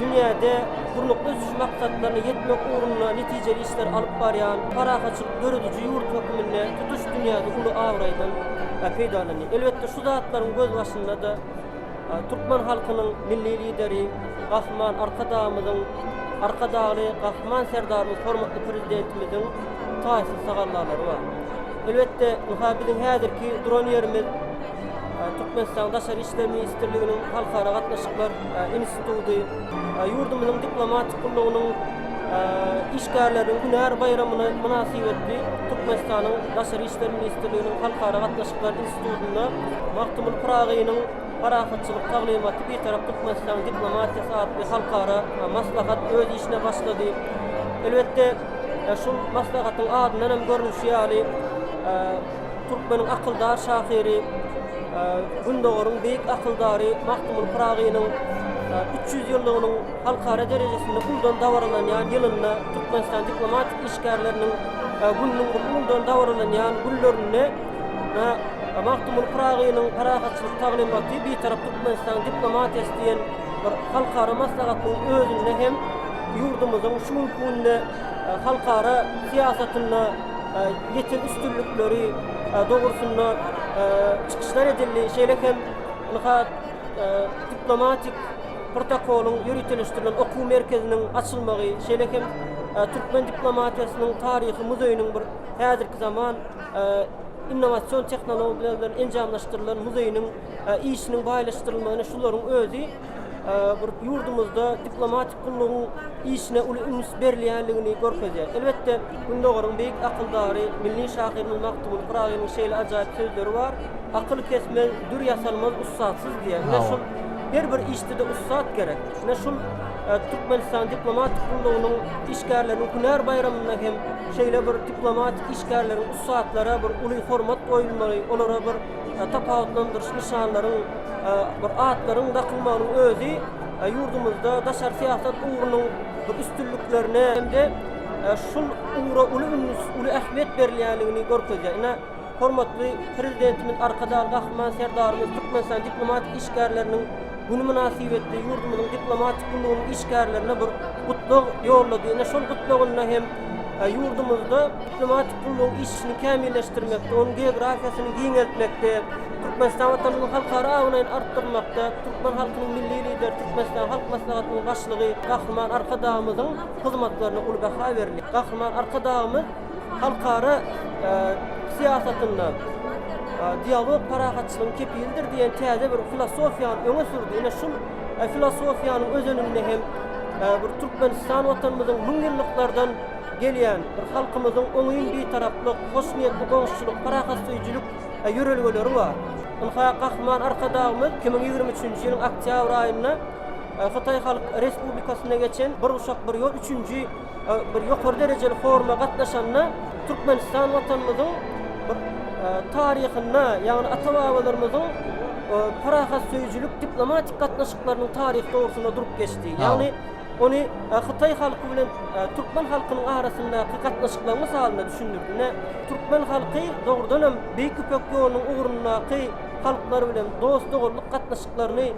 dünyada kuruluklu suç maksatlarını yetmek uğruna neticeli işler alıp barayan parakatçılık dörüdücü yurt hükümünde tutuş dünyada ulu avraydan peydalanıyor. Elbette şu zatların göz başında da Türkmen halkının milli lideri Kahraman Arkadağımızın Arkadağlı Kahraman Serdarımız hormatlı prezidentimizin tahsis sagallarları var. Elbette bizim häzirki duran yerimiz Türkmenistan Daşary İşler Ministerliğinin Halkara Gatnaşyklar Institutu, yurdumuzun diplomatik kulluğunun işgärlerinin Günär bayramına münasibetli Türkmenistan'ın Daşary İşler Ministerliğinin Halkara Gatnaşyklar Institutunda Mahtumul Pragy'nın parakatçılık taglimatı bir taraf Türkmenistan diplomatiyası adlı halkara maslahat öz işine başladı. Elbette şu maslahatın adından hem görünüşü yani Türkmenin akıldar şahiri, Gündoğur'un büyük akıldarı Mahtumul Pragy'nın 300 yıllığının halkara derecesinde uldan davranılan yani yılında Türkmenistan diplomatik işgärlerinin gününün uldan davranılan yani güllerine Mahtumul Pragy'nın parakatçılık taglimatı bir taraf Türkmenistan diplomatiyası diyen halkara maslahatının özünde hem yurdumuzun şu mümkünle halkara siyasetinde yetin üstünlükleri doğrusunda çıkışlar edildi. Şeyle hem diplomatik protokolun yürütülüştürülen okul merkezinin açılmağı, şeyle hem Türkmen diplomatiyasının tarihi müzeyinin bir häzirki zaman innovasyon teknolojilerinin encamlaştırılan müzeyinin işinin baylaştırılmagyna şuların özü bir yurdumuzda diplomatik kulluğun işine ulu üns berilýänligini görkezýär. Elbette Gündoğur'un büyük akıldary milli şahirinin Mahtumul Pragy'nın şeýle ajaýyp sözleri var. Akıl kesmez, dür yasalmaz ussatsız diye. Şol her bir işte de ussat gerek. Şol Türkmenistan diplomatik kulluğunun işgärlerinin Günär bayramında hem şeýle bir diplomatik işgärlerin ussatlara bir uly hormat goýulmaly, olara bir tapawutlandyrýan nişanlaryň bir atlaryň dakylmagynyň özü yurdumuzda daşar siýasat uğrunun bir üstünlüklerine hem de şol uğra uly ähmiýet berilýänligini görkezýär. Hormatly prezidentimiz Arkadaşlar Kahraman Serdarymız Türkmenistan diplomatik işgärlerinin bunu münasibetli yurdumuzun diplomatik kulluğunun işgärlerine bir gutluk ýollady. Şol gutlugyna hem yurdumuzda diplomatik kulluğun işini kämilleşdirmekde, onun geografiýasyny giňeltmekde, Türkmenistan vatanymyzyň halkara awnaýyny artdyrmakda, Türkmen halkynyň milli lider, Türkmenistan halk maslahatynyň başlygy Kahraman Arkadağymyzyň hyzmatlaryna uly baha berilýär. Kahraman Arkadağymyz halkara siýasatynda diyalog parakatçılığın kepiyildir diyen täze bir filosofiýany öňe sürdi. Ine şol filosofiýanyň özünde hem bir Türkmenistan vatanymyzyň müň ýyllıklardan gelýän bir halkymyzyň oňyň bir taraplyk, hoş niýetli goňşulyk, parakatçylyk ýörelgeleri bar. Kahraman Arkadağymyz 2023-nji ýylyň oktýabr aýynda Xitay Halk Respublikasyna geçen bir uşak bir ýol 3-nji bir ýokary derejeli foruma gatnaşanna Türkmenistan vatanymyzyň tarihinde yani ata-babalarımızın parahat söýüjülük diplomatik gatnaşyklarynyň tarihi doğrusunda durup geçti. Yani onu Xitay halkı bilen Türkmen halkynyň arasynda gatnaşyklaryň misalyna düşündirdi. Türkmen halky doğrudan hem beýik köpek ýolunyň uğrundaky halklar bilen dostluk gatnaşyklaryny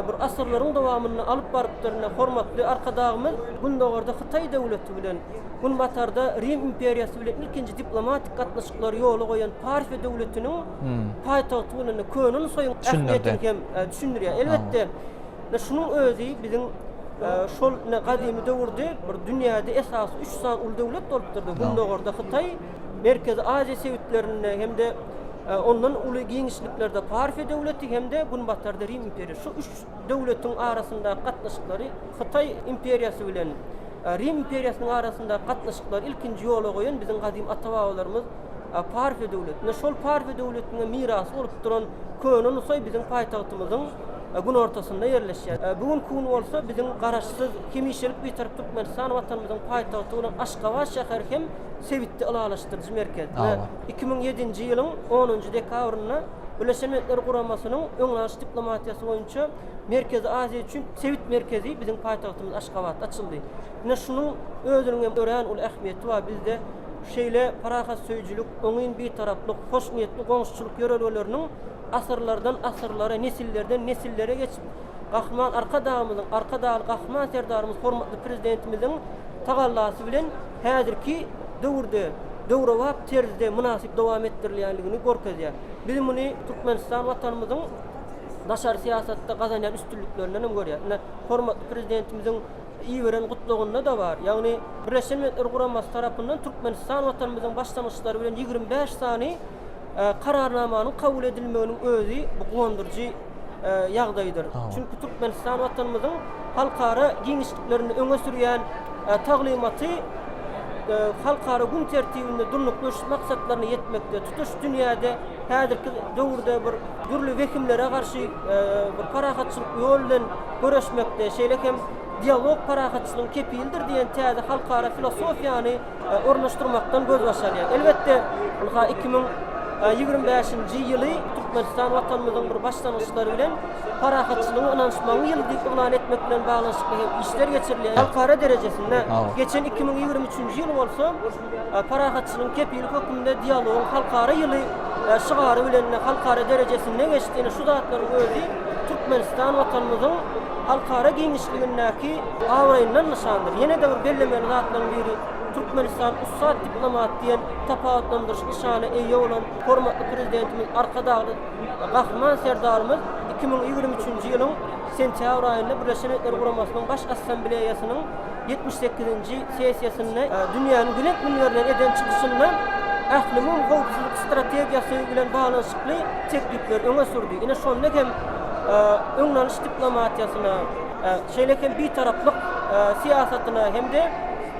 bir asyrlaryň dowamyny alyp barypdyryna hormatly Arkadağymyz Gündoğurda Xitay döwleti bilen Günbatarda Rim imperiýasy bilen ilkinji diplomatik gatnaşyklary ýoly goýan Parfiýa döwletiniň paýtagty bilen könüň soýun ähmiýetini hem düşündirýär. Elbette şunun özü biziň şol gadymy döwürde bir dünýäde esas 3 san ul döwlet bolup durdy. Gündoğurda Xitay, Merkezi Aziýa sewitlerinde hem de ondan uly giňişliklerde Parfiýa döwleti hem de Günbatarda Rim imperiýasy. Şu 3 döwletiň arasynda gatnaşyklary Xitay imperiýasy bilen Rim imperiýasynyň arasynda gatnaşyklary ilkinji ýola goýan biziň gadim ata-babalarymyz Parfiýa döwleti. Şol Parfiýa döwletiniň mirasy bolup duran könüň soý biziň paýtagtymyzyň gün ortasında yerleşýär. Bugün kun bolsa bizim garaşsyz kemişilik bir tarap Türkmenistan watanymyzyň paýtagty bolan Aşgabat şäher hem Sewitde alalaşdyrjy merkez. 2007-nji ýylyň 10-njy dekabryna Birleşen Milletler Guramasynyň öňlaş diplomatiýasy boýunça Merkezi Aziýa üçin Sewit merkezi bizim paýtagtymyz Aşgabatda açyldy. Ine şunuň özüniň hem ören ul ähmiýeti bar bizde. Şeýle parahat söýjülük, oňyn bir taraplyk, hoş niýetli goňşçylyk ýörelgileriniň asyrlardan asyrlara, nesillerden nesillere geçip Gahman arka dağlı Gahman serdarymyz hormatly prezidentimiziň tagallasy bilen häzirki döwürde döwre wagt terzde münasip dowam etdirilýänligini görkezýär. Biz muny Türkmenistan watanymyzyň daşary siýasatda gazanýan üstünliklerinden görýär. Hormatly prezidentimiziň iýeren gutlugynda da bar. Ýagny Birleşen Milletler Guramasy tarapyndan Türkmenistan watanymyzyň başlanmışlary bilen 25 sany kararnamanyň kabul edilmeginiň özü bu gowandyrjy ýagdaýdyr. Çünki Türkmenistan watanymyzyň halkara giňişliklerini öňe sürýän taglimaty halkara gün tertibinde durnuklaş maksatlaryny yetmekde. Tutuş dünýäde häzirki döwürde bir türlü wekimlere garşy bir parahatçylyk ýol bilen göreşmekde. Şeýle hem dialog parahatçylygyň kepildir diýen täze halkara filosofiýany ornaşdyrmakdan göz başarýar. Elbetde 2025-nji ýyly Türkmenistan watanymyzyň bir başlanýyşlary bilen parahatçylygyň ynançmagy ýyly diýip elan etmek bilen baglanşykly işler geçirilýär. Halkara derejesinde geçen 2023-nji ýyl bolsa parahatçylygyň kepillik hökmünde dialog halkara ýyly şygary bilen halkara derejesinde geçdiğini şu zatlaryň özü Türkmenistan watanymyzyň halkara giňişligindäki awraýyndan nyşandyr. Ýene de bir bellemeli zatlaryň biri Türkmenistan ussat diplomat diyen tapawatlandyryş nişany eýe bolan hormatly prezidentimiz arka dağlı Gahman serdarymyz 2023-nji ýylyň sentýabr aýynda Birleşen Milletler Guramasynyň baş assambleýasynyň 78-nji sessiýasyna dünýäniň gület minberlerine eden çykyşyndan ählimin gowpsuzlyk strategiýasy bilen baglanşykly teklipler öňe sürdi. Ine şonda hem öňlaniş diplomatiýasyna, şeýlekem bir taraplyk siýasatyna hemde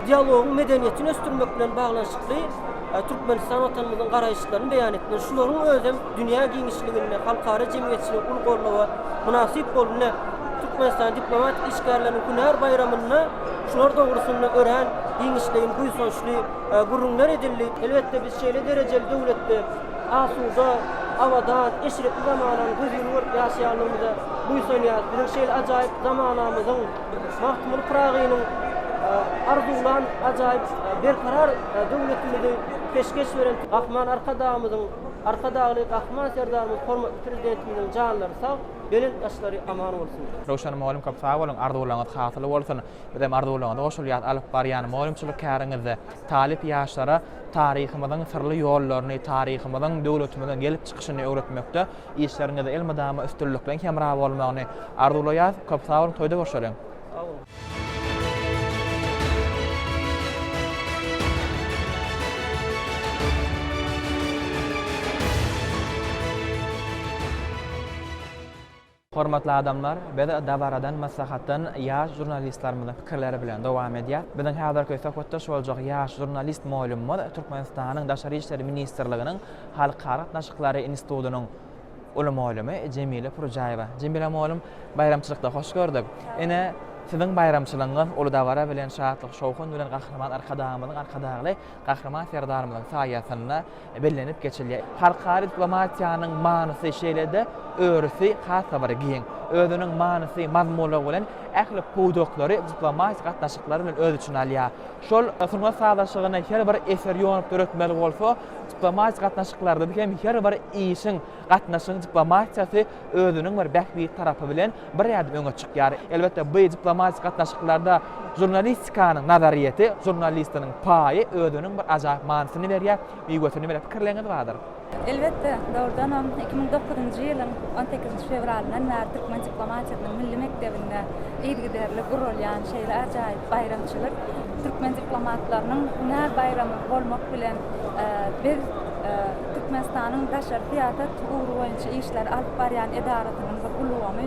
dialogun medeniýetini östürmek bilen baglanşykly Türkmenistan watanymyzyň garaýşyklaryny beýan etdi. Şularyň özüm dünýä giňişligine, halkara jemgyýetçiligiň ulgurlygy münasip boluny Türkmenistan diplomatik işgärleriniň günär bayramyna şular dogrusunda ören giňişligin guýsonçly gurrunlar edildi. Elbetde biz şeýle derejeli döwletde asuda, awadan, eşretli zamanany gözüňür ýaşaýanlygymyza guýsonýar. Bizim şeýle ajaýyp zamanamyzyň Mahmud Pragynyň arzulan ajaýyp berkarar döwletimizi peşkeş beren Gahman arka dağly Gahman serdarymyz hormatly prezidentimiziň janlary sag, belen ýaşlary aman bolsun. Roşan malum kap sag bolun, arzuwlaňyz hatyly bolsun. Bizim arzuwlaňyz oşulýar alyp barýan malumçylyk käriňizde talip ýaşlara taryhymyzyň sirli ýollaryny, taryhymyzyň döwletimizden gelip çykyşyny öwretmekde, işleriňizde elma dama üstünlükden hemra bolmagyny arzuwlaýar. Kap sag bolun, toýda görüşelim. Hormatly adamlar, biz dabaradan maslahatdan ýaş jurnalistlarymyzyň pikirleri bilen dowam edýär. Biziň häzirki söhbetde şu boljak ýaş jurnalist molummy Türkmenistanyň Daşary işleri ministrliginiň halkara gatnaşyklary institutynyň uly molumy Jemile Purjaýewa. Jemile molum, bayramçylykda hoş gördük. Ene siziň bayramçylygyňyz uly dabara bilen şatlyk, şowkun bilen Gahraman arkadaşly Gahraman serdarymyzyň saýasyna bellenip geçilýär. Halkara diplomatiýanyň manysy şeýlede örüsi hasa bir giň. Özüniň manysy, mazmunly bilen ähli pudoklary diplomatik gatnaşyklary bilen öz üçin alýar. Şol ösünme sadaşygyna her bir eser ýonyp döretmeli bolsa, diplomatik gatnaşyklarda hem her bir işin gatnaşygyň diplomatiýasy özüniň bir bähbi tarapy bilen bir ýerde öňe çykýar. Elbetde bu diplomatik gatnaşyklarda jurnalistikanyň nazariýeti, jurnalistiniň paýy özüniň bir ajaýyp manysyny berýär. Ýöwetini bilen pikirleňiz bardyr. Elbette, doğrudan 2009-njy ýylyň 18 fevralyndan bäri Türkmen diplomatiýasynyň milli mektebinde ýergiderli gurulýan şeýle ajaýyp bayramçylyk Türkmen diplomatlarynyň günär bayramy bolmak bilen biz Türkmenistanyň daşary siýasat uğru boýunça işler alyp barýan edaratynyň bir ulgamy.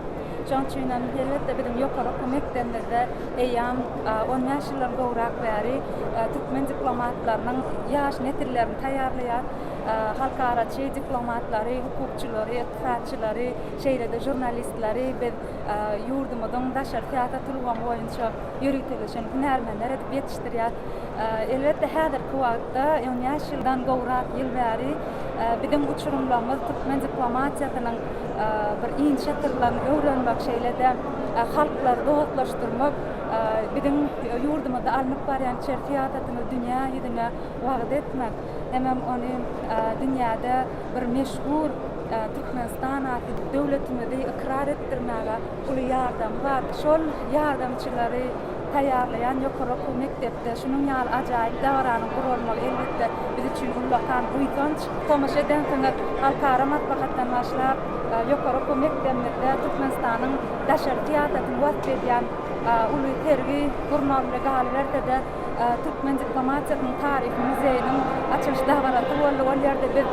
Şoň üçin elbetde bizim ýokary mektebimizde eýam 10 ýaşlar gowrak bäri Türkmen diplomatlarynyň ýaş netillerini taýýarlaýar. halkaraçy diplomatlary, hukukçylary, ittifakçylary, şeýlede jurnalistleri we ýurdumyň daşary teatr tulgan boýunça ýürütilýän hünärmenler edip ýetişdirýär. Elbetde häzirki wagtda 10 ýaşyldan gowrak ýyl bäri biziň uçurumlarymyz türkmen diplomatiýasynyň bir inşaatlaryny öwrenmek şeýlede halklary dogutlaşdyrmak biziň ýurdumyzda alnyp barýan teatratyny dünýä ýüzüne wagt etmek hemem ony dünýäde bir meşhur Türkmenistan adlı döwletimizi ikrar etdirmäge uly ýardam bar. Şol ýardamçylary taýýarlayan ýokary mekdepde şunun ýaly ajaýyp dawarany gurulmagy elbetde biz üçin ullakan uýdanç tomaşa eden halkara matbuatdan başlap ýokary mekdepde Türkmenistanyň daşary teatratyny wagt edýän uly tergi gurulmagy galberde Türkmen diplomatiýasynyň taryhy muzeýiniň açylyş dawaraty boldy. Ol ýerde biz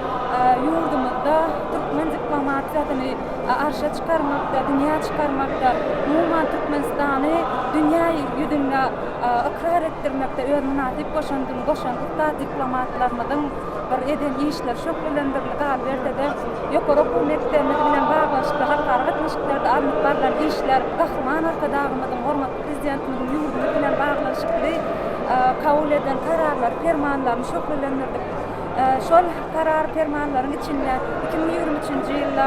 ýurdumyzda Türkmen diplomatiýasyny arşa çykarmakda, dünýä çykarmakda, umuman Türkmenistany dünýä ýüzüne ikrar etdirmekde öz münasip goşan usta diplomatlarymyzyň bir eden işler şöklendirli galberde ýokary mekdepde bilen baglaşyk halkara gatnaşyklerde alınıp barlan işler gahman arkadagymyzyň hormatly prezidentimiň ýurdumy bilen baglaşykly kabul eden kararlar, fermanlaryny şöklendirdik. Şol karar fermanlaryň içinde 2023-nji ýylda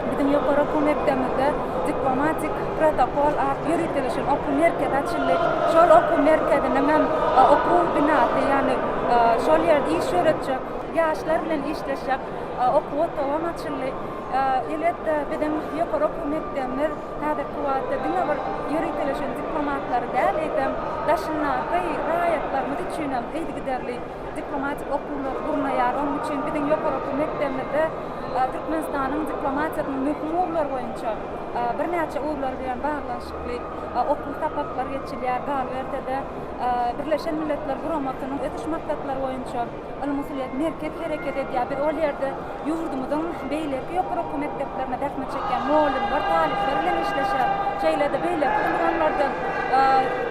biziň ýokary mekdepde diplomatik protokol ýürütilýän okuw merkezi açyldy. Şol okuw merkeziniň hem okuw binasy, ýani şol ýerde iş öğretjek, ýaşlar bilen işleşjek okuw otagyny açyldy. Elbetde biziň ýokary mekdepler häzirki wagtda dünýä bir ýürütilýän diplomatlary däl edem daşynaky raýatlarymyz üçin hem eýdigiderli diplomatik okuwlar gurnaýar. Onuň üçin biziň ýokary mekdepde Türkmenistanyň diplomatiýasynyň möhümler boýunça bir näçe uğurlar bilen baglanşykly okuw tapaklary geçilýär. Galberde Birleşen Milletler Guramatynyň ötüş maksatlary boýunça Al-Musuliyet merkez hereket edýär. Bir ol ýerde ýurdumyzyň beýleki ýokary mekdeplerine dähmet çeken muallimler, talipler bilen işleşýär. Şeýlede beýleki unwanlardan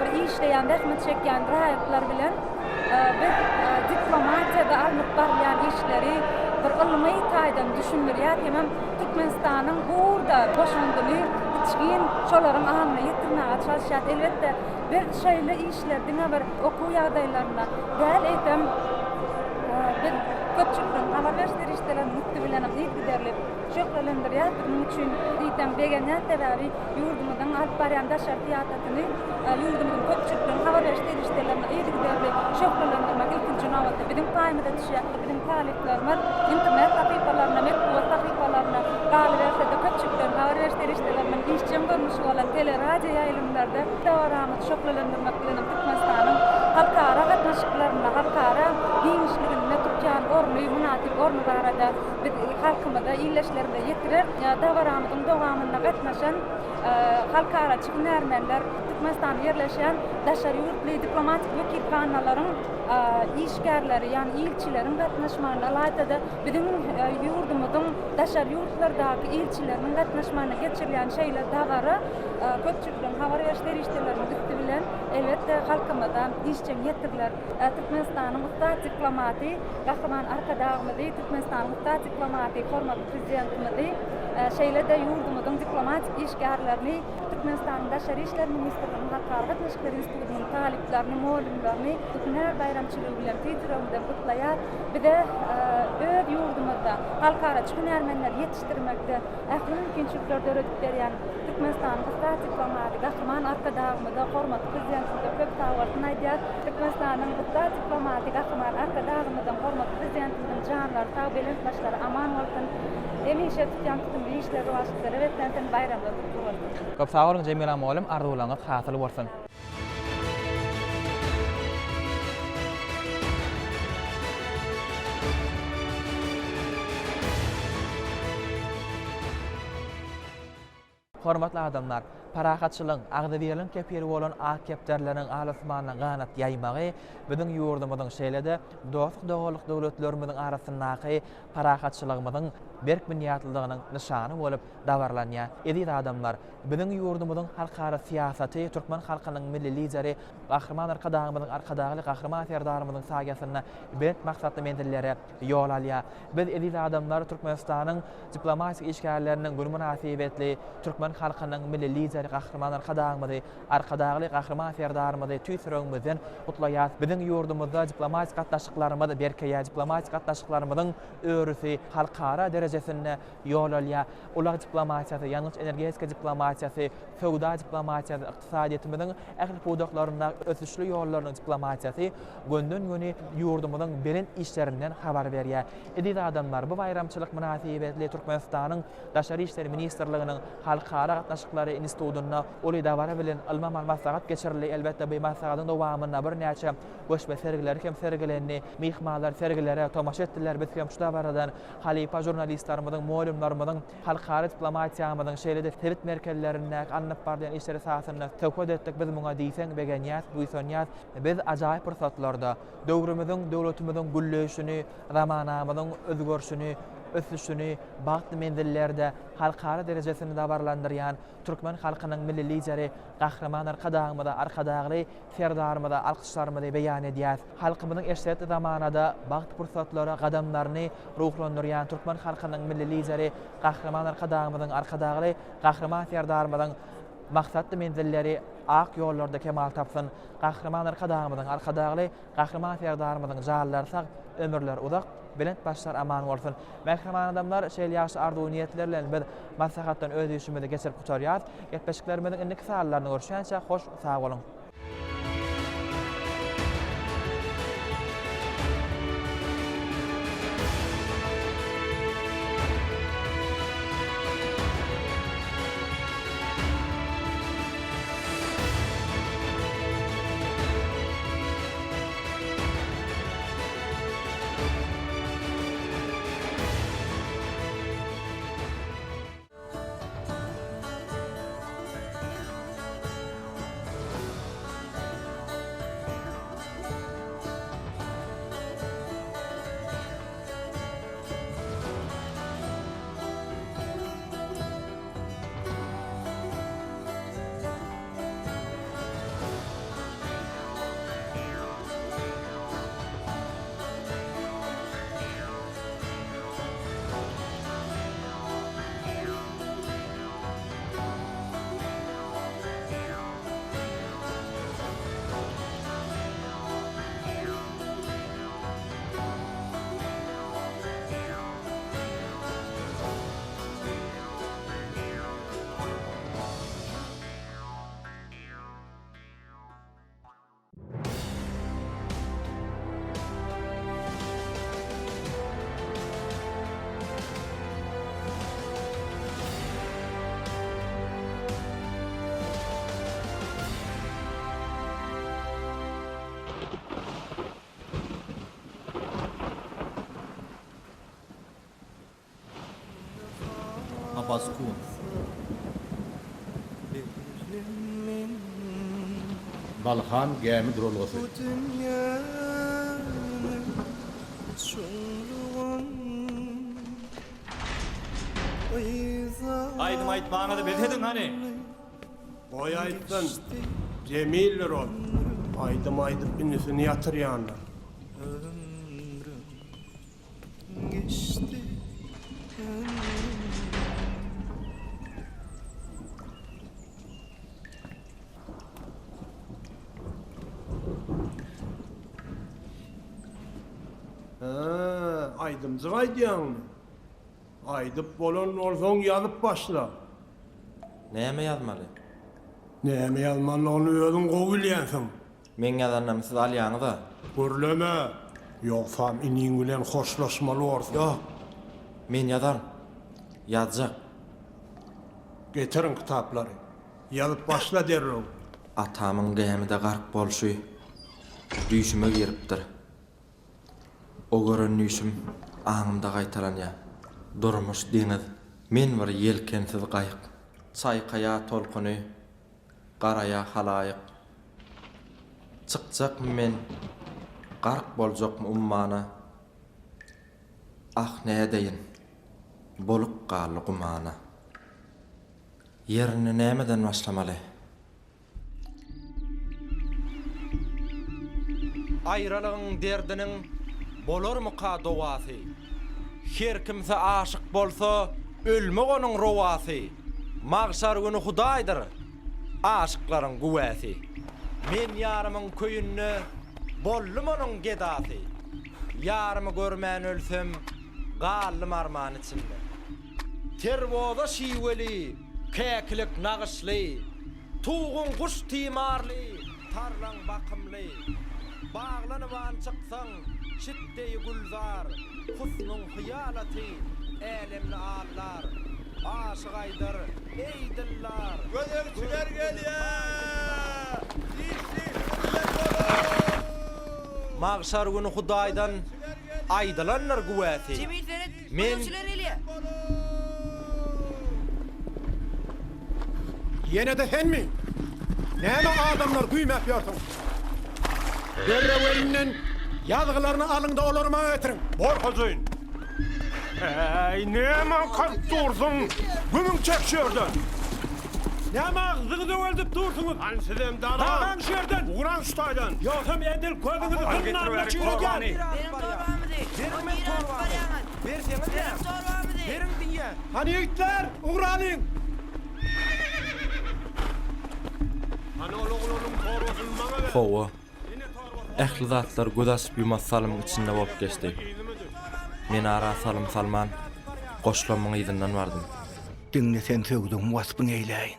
bir işleýän, dähmet çeken raýatlar bilen bir diplomatiýada alınıp barýan işleri bir ilmi taýdan düşündirýär. Hemem Türkmenistanyň burada goşandyny içgin şolaryň ahanyny ýetirmäge çalışýar. Elbetde bir şeýle işler diňe bir okuw ýagdaýlaryna däl edem bir köpçüligiň habar berişlerini mutlu bilen ýetdirýärler. Şöklendirýär. Buning üçin diýtem begenät täbäri ýurdumyzyň alyp barýan daşary teatratyny ýurdumyzyň köpçüligiň habar berişlerini ýetdirýärler. Şöklendirmek ilkinji nowatda biziň paýmyda düşýär. Biziň taliplerimiz internet sahypalaryna, mektup sahypalaryna galberde köpçüligiň habar berişlerini işçem görmüşi bolan teleradio ýaýlymlarda dawaramyz şöklendirmek bilen Türkmenistanyň halkara gatnaşyklaryna, halkara giňişligine tutýan orny, münasip orny barada biz halkymyza ýyleşlerinde ýetirer. Dawaramyzyň dowamyna gatnaşan halkara hünärmenler, Türkmenistanda ýerleşen daşary ýurtly diplomatik wekilhanalaryň işgärleri, ýani ilçileriň gatnaşmagyna alayda biziň ýurdumyzyň daşary ýurtlardaky ilçileriniň gatnaşmagyna geçirilýän şeýle dagara köpçüligiň habar berişlerini üstü bilen elbetde halkymyza işçe ýetirler. Türkmenistanyň usta diplomaty, Gahraman Arkadagymyzy, Türkmenistanyň usta diplomaty, hormatly prezidentimizi şeýlede ýurdumyzyň diplomatik işgärlerini Türkmenistanyň daşary işler ministrliginiň halkara gatnaşyklary institutynyň taliplerini, muallimlerini hünär bayramçylygy bilen tedbirimden gutlaýar. Bize öz ýurdumyzda halkara hünärmenler ýetişdirmekde ähli mümkinçilikler döredip berýän Türkmenistanyň usta diplomaty Gahraman Arkadagymyza hormatly prezidentimize köp tawasyny aýdýar. Türkmenistanyň usta diplomaty Gahraman Arkadagymyzyň hormatly prezidentimiziň janlary, sag bilen başlary aman bolsun. Emişe tutýan tutumly işler başlary we tenten bayramda tutulýar bolsun. Köp sag bolun Jemila muallim, arzuwlaryňyz hasyl bolsun. Hormatly adamlar, parahatçylyň, agdybirliň keperi bolan ak kepderleriň alasmanyna ganat ýaymagy biziň ýurdumyzyň şeýlede dostluk doguluk döwletlerimizin arasyndaky parahatçylygymyzyň berk bünýatlygynyň nyşany bolup dawarlanýar. Edil adamlar, biziň ýurdumyzyň halkara siýasaty, türkmen halkynyň milli lideri, Gahrman arkadagymyzyň arkadagy Gahrman serdarymyzyň saýasyna bet maksatly mendillere ýol alýar. Biz edil adamlar Türkmenistanyň diplomatik işgärleriniň gül münasibetli türkmen halkynyň milli lideri Gahrman arkadagymy, arkadagy Gahrman serdarymyzy tüýsüreňizden gutlaýar. Biziň ýurdumyzda diplomatik gatnaşyklarymyz berkeýär, diplomatik gatnaşyklarymyzyň öwrüsi halkara derejesinde ýol alýar. Ular diplomatiýasy, ýalnys energetika diplomatiýasy, sowda diplomatiýasy, ykdysadyýetimiziň ähli pudaklaryna ösüşli ýollarynyň diplomatiýasy günden-güni ýurdumyzyň bilen işlerinden habar berýär. Edil adamlar, bu bayramçylyk münasibetli Türkmenistanyň Daşary işleri ministrliginiň halkara gatnaşyklary institutyna oly dawara bilen alma maslahat geçirildi. Elbetde bu maslahatyň dowamyna bir näçe göçme sergiler hem sergilerini, mihmanlar sergilere tomaşa etdiler. Biz hem şu dawaradan halipa jurnalistlarymyzyň, moýlumlarymyzyň halkara diplomatiýamyzyň şeýlede tebit merkezlerinde anlap barýan işleri sahasyna töwked etdik. Biz muňa diýsen begenýät, buýsanýat. Biz ajaýyp pursatlarda döwrümizin, döwletimiziň gülleşini, zamanamyzyň özgörşini, ösüşini bagtly mendillerde halkara derejesinde dawarlandyrýan türkmen halkynyň milli lideri Gahrman arkadagy serdarymyza alkyşlarymyzy beýan edýär. Halkymyzyň eşitli zamanada bagtly pursatlara gadamlaryny ruhlandyrýan türkmen halkynyň milli lideri Gahrman arkadagy Gahrman serdarymyzyň maksatly mendilleri ak ýollarda kemal tapsyn. Gahrman arkadagy Gahrman serdarymyzyň jallary sag, ömürler uzak, bilent başlar aman bolsun. Mähreman adamlar şeýle ýaşy arzu niýetlerle biz maslahatdan öz işimizi geçirip gutarýar. Getpeşiklerimizin indiki sallaryny görüşýänçe hoş sag bolun. Abaskun. Balhan gemi drolgosu. Aydım aytmağına da bededin hani? Boy aytdın, Cemil'ler ol. Aydım aydıp binisini yatır yanına. Geçti Aydımcık aydiyan. Aydıp bolon olson yazıp başla. Näme yazmaly? Näme yazmaly onu özüň gowy bilýänsiň. Men yazanam siz alýaňyza. Görleme. Ýoksa iniň bilen hoşlaşmaly bolsa. Ýok. Men yazar. Yazjak. Getirin kitaplary. Yazıp başla derrew. Atamyň gemide garp bolşy düşüme giripdir. O görünýüşüm aňymda gaýtaranýar. Durmuş deňiz, men bir ýelkensiz gaýyk. Çaýkaya tolkuny Qaraya halaýyk. Çykjak men gark boljakmy ummana. Ah nädeýin? Bolup galy gumana. Yerini nämeden başlamaly? Aýralygyň derdiniň bolarmy ka dowasy? Her kimse aşyk bolsa, ölmek onuň rowasy. Magşar güni Hudaýdyr, aşyklaryň güwäsi. Men ýarymyň köýünni, bollum onuň gedasy. Ýarymy görmän ölsem, gallym arman içinde. Terwoza şiweli, käkilik nagyşly, tuğun guş timarly, tarlaň bakymly. Bağlanyban çyksaň, şitdeyi gulzar, husnuň hyýalaty, älemli allar, aşyk aýdyr, ey dillar. Gözelçiler gelýär. Magşar güni Hudaýdan aýdylanlar güwäti. Men Yine de hen mi? Näme adamlar güýmäp ýörtüň? Derrewelinden ýazgylaryny alyň da olarma ötüriň. Bor hojaýyn. Hey, näme kalp dursun? Gümüň çekşerden. Näme agzygy öldüp dursuňuz? An sizem dağdan şerden, uğran ustaydan. Ýoksa mendil köýüňizi hynamla çüýregen. Benim torbamı de. Benim torbamı de. Berseňiz Benim torbamı de. Beriň diýe. Hani ýigitler, uğralyň. Hani oğlunyň torbasyny maňa ver. Howa. Ähli zatlar gözasyp ýumas salymyň içinde bolup geçdi. Men ara salman goşlamyň ýyzyndan bardym. Diňle sen söwdüň waspyň eýläýin.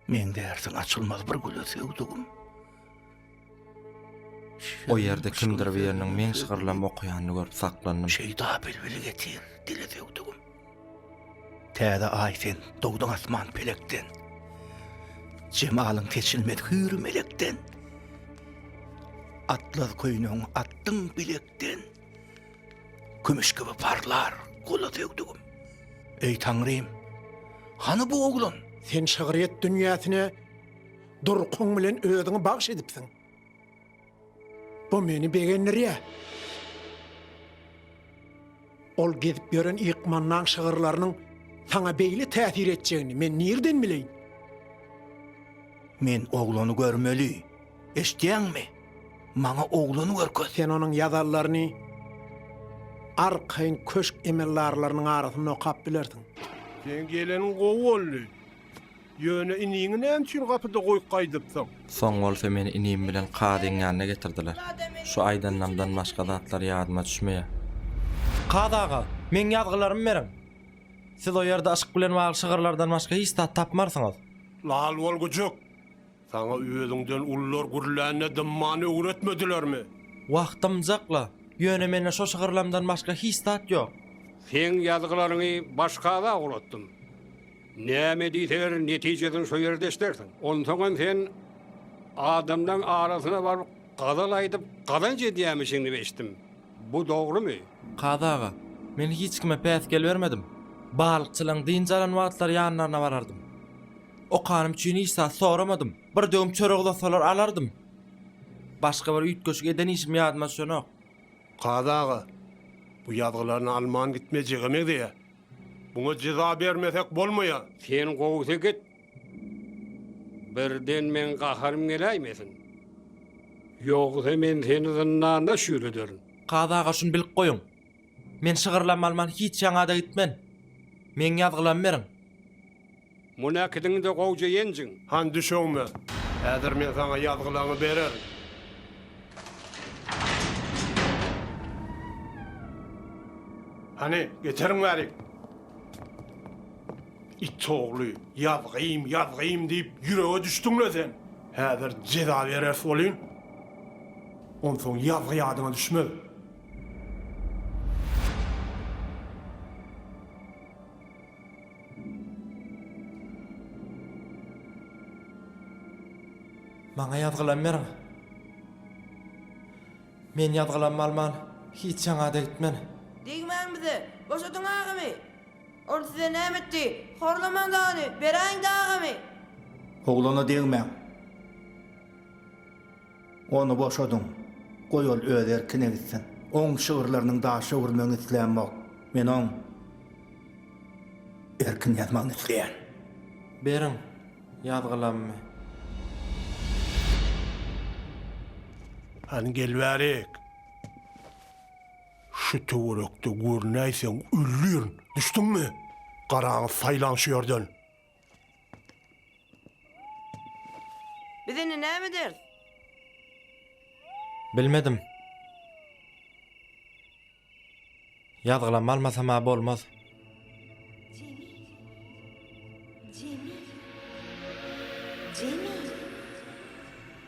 Men dersiň açylmaz bir gülü söwdüm. O ýerde kimdir biriniň men şygyrylan okuýanyny görüp saklandym. Şeýda bilbili getir, dile söwdüm. Täze aý sen dogduň asman pelekden. Jemalyň keçilmez hüýrü melekden. Atlas köýnüň atdyň bilekden. Kümüş gibi parlar, gola söwdüm. Ey Tanrym, hany bu oglan? Sen şagyryet dünýäsine durkuň bilen özüňi bagş edipsiň. Bu meni begenlerýär. Ol gezip ýören ýykmanlaň şagyrlarynyň saňa beýle täsir etjegini men nirden bileýin? Men oglany görmeli. Eşdiýäňmi? Maňa oglany görköz. Sen onuň ýazarlaryny arkaýyn köşk emellarylarynyň arasyna okap bilerdiň. Sen geleniň gowy boldy. Ýöne iniňi näme üçin gapyda goýup gaýdypsyň? Soň bolsa meni inim bilen kadyň ýanyna getirdiler. Şu aýdannamdan başga zatlar ýadyma düşmeýär. Kadaga, men ýazgylarym beriň. Siz o ýerde aşyk bilen wagly şygyrlardan başga hiç tat tapmarsyňyz. Lal bolgujuk. Sana özüňden ullar gürläne dymmany öwretmedilermi? Wagtymjakla. Ýöne mene şo şygyrlamdan başga hiç tat ýok. Sen ýazgylaryny başga da ulatdym. Näme diýser netijeden şo ýerde işlersiň. Onsoň sen adamdan arasyna baryp gadal aýdyp gadança diýämişiňni beşdim. Bu dogrymy? Kadaga, men hiç kime päs gelbermedim. Balykçylyň diňjalan wagtlar ýanlaryna barardym. O kanım üçin hiç soramadım. Bir döwüm çörek salar alardım. Başga bir üýtgeşik eden işim ýadyma düşenok. Kadaga, bu ýazgylaryny alman gitmejegime diýe. Buňa jeza bermesek bolmaýar. Sen gowsa git. Birden men gaharym geläýmesin. Ýogsa men seni zyndanda şüýrederim. Kadaga şunu bilip goýun. Men şygyrlanmalman hiç ýaňada gitmen. Men ýazgylan beriň. Munakidin de gowja ýenjiň. Han düşeňme. Häzir men sana ýazgylany bererim. Hani geçerim bäri. İt oğlu, ýazgym diýip ýürege düşdüňle sen. Häzir jeza berer bolýyn. Onsoň ýazgy ýadyma düşmedi. Maňa ýazgylan beriň. Men ýazgylanmalman, hiç ýaňada gitmen. Diýmän bize, boşadyň agamy. Ol size näme etdi? Horlaman dağını, beräň dağamy. Oglana deňmäň. Onu boşadym. Goýol öz erkine gitsin. Oň şygyrlarynyň daşy urmagyny islämok. Men oň erkin ýazmagyny isleýän. Beriň, ýazgylanmy. Han gelbärik. Şu töwerekde görnäýsen üllüň. Düşdüňmi? Garaňy saýlanşýardan. Bizini nämedir? Bilmedim. Ýazgylanma almasam ha bolmaz. Cemil.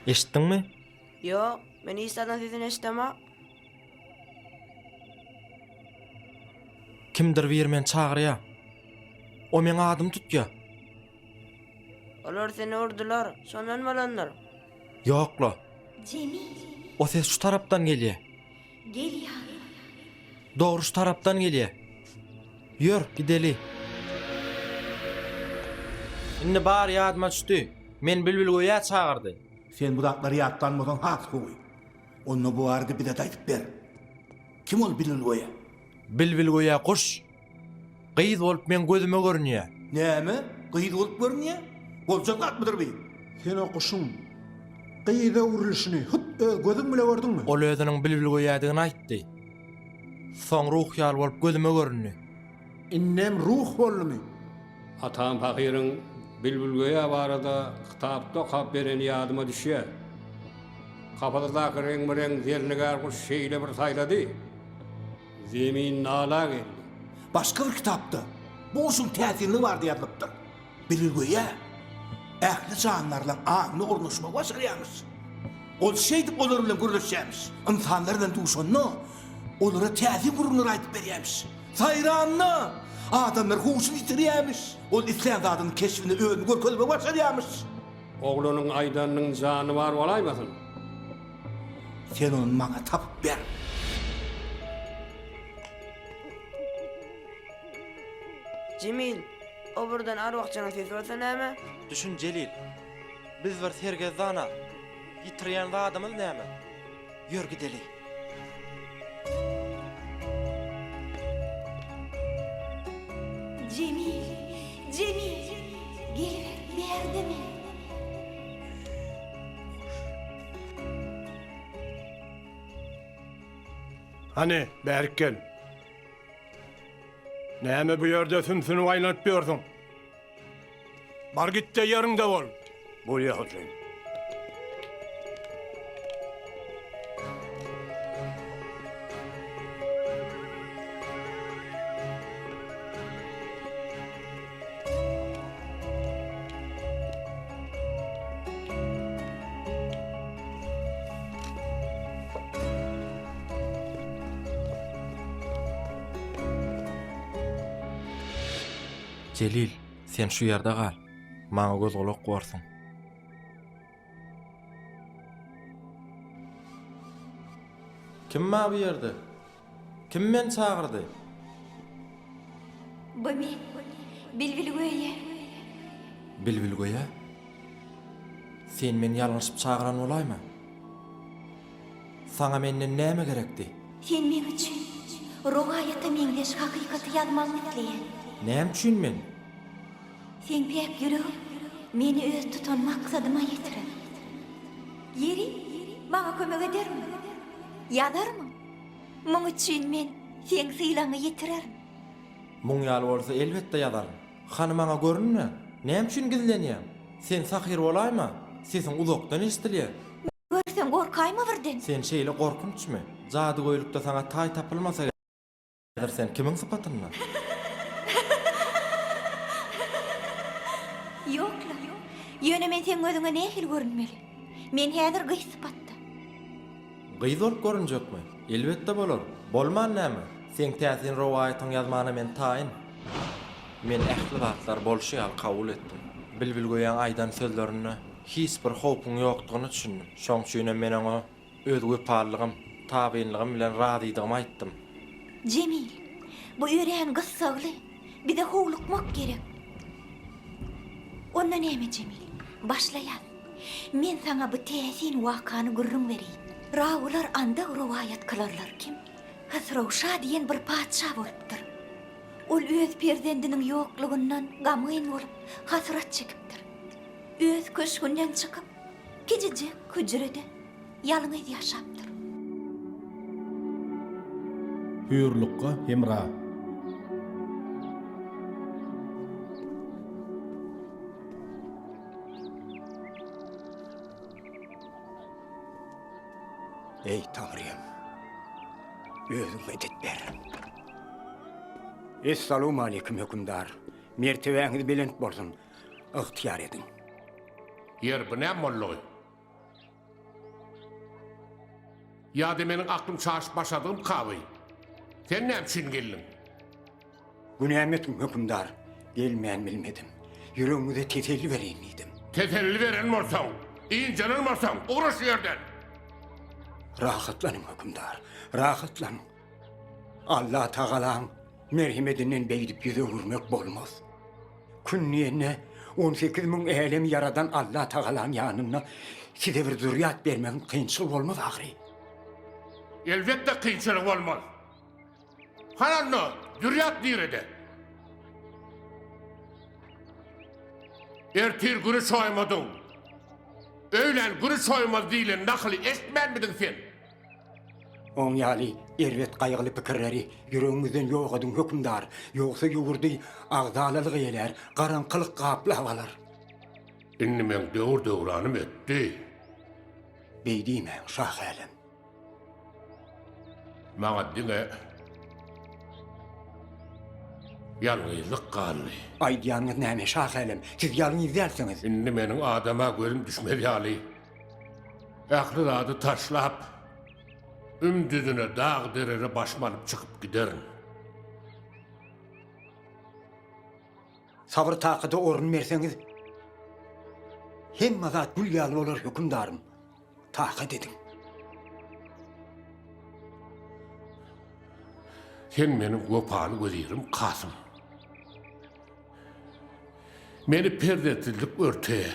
Eşitdiňmi? Ýok, men İsa'dan sesini eşitema. Kimdir bir men çagyrýar. O meň adım tutýar. Olar seni urdular, şondan malanlar. Ýokla. Cemil. O ses şu tarapdan gelýär. Gelýär. Dogry şu tarapdan gelýär. Ýör, gideli. Indi bar ýadyma düşdi. Men Bilbil goýa çagyrdy. Sen budaklary ýatlanmadan has goý. Onu bu arada bir de aýdyp ber. Kim ol Bilbil goýa? Bilbil goýa kuş. Gyýz bolup men gözüme görünýär. Näme? Gyýz bolup görünýär? Boljak atmydyr bu? Sen o kuşun gyýda urilişini hıp gözüň bile gördüňmi? Ol özüniň Bilbil goýadygyny aýtdy. Soň ruh ýal bolup gözüme görünýär. Innem ruh bolmy? Atam fakirin Bilbil goýa barada kitapda okap beren ýadyma düşýär. Kapalydaky reň-reň zernigar kuş şeýle bir saýlady. Zemin nala geldi. Başka bir kitapda buuşun täsirini bar diýipdir. Bilbil goýa ähli janlarla aňly urnuşmak başarýarmyş. Ol şeýdip olar bilen görüşýärmyş. İnsanlardan duşanny olara täsir gurunlar aýdyp berýärmyş. Saýranny adamlar huşuny ýitirýärmyş. Ol islam zadyny keşfini öňü görkezmek başarýarmyş. Oglanyň aýdanyň jany bar bolaýmasyn? Sen onu maňa tapyp ber. Cemil, o buradan arwakçana ses bolsa näme? Düşün Celil. Biz bir sergezdana. Ýitirýän zadymyz näme? Ýör gideli. Cemil, Cemil, geliver, berdimi? Hani berken. Näme bu ýerde sünsyny aýlanyp ýörsiň? Bar git de ýerinde bol. Bolýa hojaýyn. Celil, sen şu ýerde gal. Maňa gözgulak gorsun. Kim ma bu ýerde? Kim men çagyrdy? Bu men, Bilbil goýa. Bilbil goýa? Sen meni ýalňyşyp çagyran bolaýmy? Saňa menden näme gerekdi? Sen men üçin rogaýata meňdeş hakykaty ýazmagyny isleýän. Näme üçin men? Sen pek ýüreg meni öz tutan maksadyma ýetiren. Ýeri, maňa kömek edermi? Ýazarmy? Muň üçin men sen syýlaňy ýetirerim. Muň ýaly bolsa elbetde ýazarym. Hany maňa görünme. Näme üçin gizlenýär? Sen sahyr bolaýma? Sesin uzakdan eşdilýär. Görsen gorkaýmy birden? Sen şeýle gorkunçmy? Jadygoýlukda saňa taý tapylmasa sen kimiň sypatyndan? Ýokla. Ýöne men sen gözüňe nähil görünmeli. Men häzir gyş sypatda. Gyz bolup görünjekmi? Elbetde bolar. Bolman näme? Sen täsin rowaýatyň ýazmany men taýyn. Men ähli zatlar bolşy kabul etdim. Bilbil goýan aýdan sözlerini hiç bir howpyň ýokdugyny düşündim. Şoň üçin men oňa öz göparlygym, tabiinligim bilen razydygymy aýtdym. Cemil, bu ýören gyssagly, bir de howlukmak gerek. Onda näme Cemil? başlayan. Men sana bu tesin wakanı gurrun vereyim. Raular anda rivayet kılarlar kim? Hasravşa diyen bir padşah bolupdyr. Ol öz perzendinin yoklugundan gamyn bolup hasrat çekipdir. Öz köşkünden çıkıp gecece hücrede yalňyz ýaşapdyr. Hürlükka hemra. Ey Tanrıyım, özüm medet ber. Esselamu aleyküm hükümdar. Mertebeňiz belent bolsun, ıhtiyar edin. Yer bu ne molluğu? Ya da benim aklım çarşı başladığım kavay. Sen ne için geldin? Bu nimetim hükümdar. Gelmeyen bilmedim. Yüreğimize teselli vereyim miydim? Teselli veren mi olsan? İyin canın mı olsan? Uğraş yerden. Rahatlanın hükümdar, rahatlanın. Allah Teala'nın merhametinden beydip yüze vurmak bolmaz. Künniyene 18.000 elem yaradan Allah Teala'nın yanına size bir zürriyat vermenin kıyınçıl olmaz ahri. Elbette kıyınçılık olmaz. Hananlı, zürriyat direde. Ertir günü soymadın. Öğlen günü soymaz değilin nakli eşitmen midin sen? On yali ervet kaygılı pikirleri yüreğimizden yok edin hükümdar. Yoksa yuvurdu ağzalalık eler, karanqılık kaplı havalar. İnni men dövranım etti. Beydiyme şah alem. Mağa dine yalnızlık kallı. Aydiyanınız näme şah alem, siz yalnız dersiniz. İnni menin adama görüm düşmedi ali. Aklı adı taşlap, ümdüdüne dağ derere başmanıp çıkıp giderin. Sabır takıda orun verseniz, hem mazat gül yağlı olur hükümdarım. Takıt edin. Sen benim gopalı vezirim Kasım. Meni perdetildik örteye.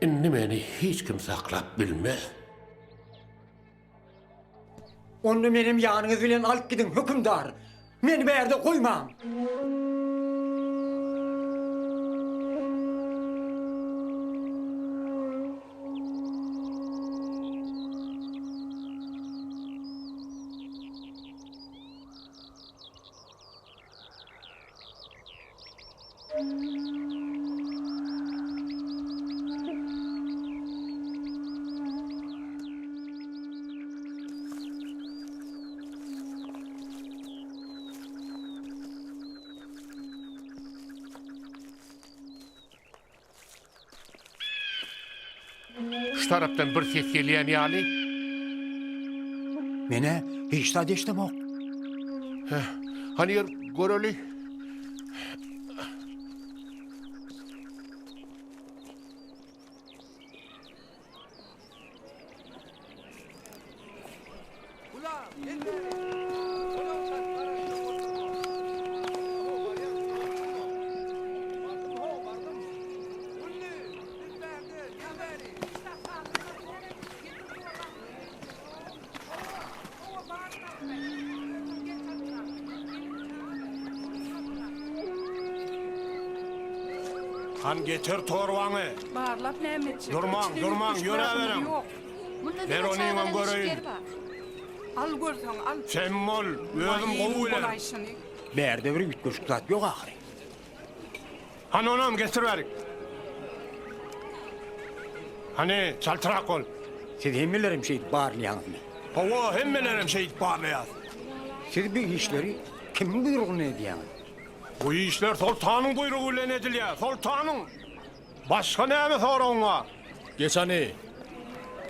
İnni meni hiç kim saklap bilmez. Onu benim yanınız bilen alıp gidin hükümdar. Meni berde koymam. Şu taraftan bir ses geliyen yani. Mene hiç de deştim o. Hani yer göreli. Han getir torvanı. Bağırlap nämetçi? Durman, yöreverin. Ver onu iman göreyim. Al görsen, al. Sen mol, özüm kovuyla. Berde bir ütköşük zat yok ahri. Han onam getir verin. Hani çaltırak ol. Siz hemmelerim şehit bağırlayanız mı? Hava hemmelerim şehit bağırlayaz. Siz bir işleri kimin buyruğunu ediyorsunuz? Bu işler sultanın buyruğuyla ediliyor, sultanın. Başka näme soruňa? Geç hani.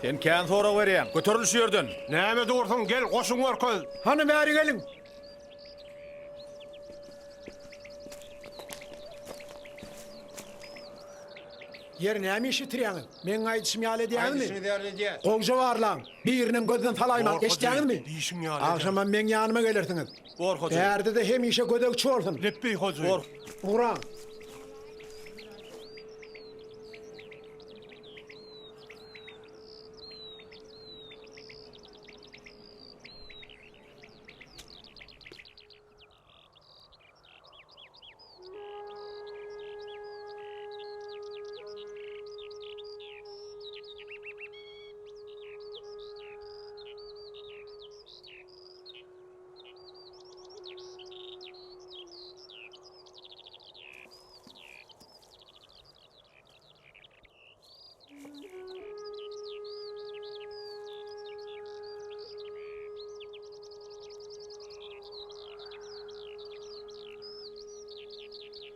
Sen kän sonra vereyim. Götürülüş yerden. Näme dursun, gel koşun örköz. Hani beri gelin. Yerine hem işitiriyorsun. Men aytışım yale diyen mi? Aydışını değerli diye. Kolca var lan. Birinin gözünden talayman. Geçtiğin mi? Değişin yale. Akşam men yanıma gelirsiniz. Bor hoca. Değerde de hem işe gödekçi olsun. Leppey hoca. Bor. Uğran.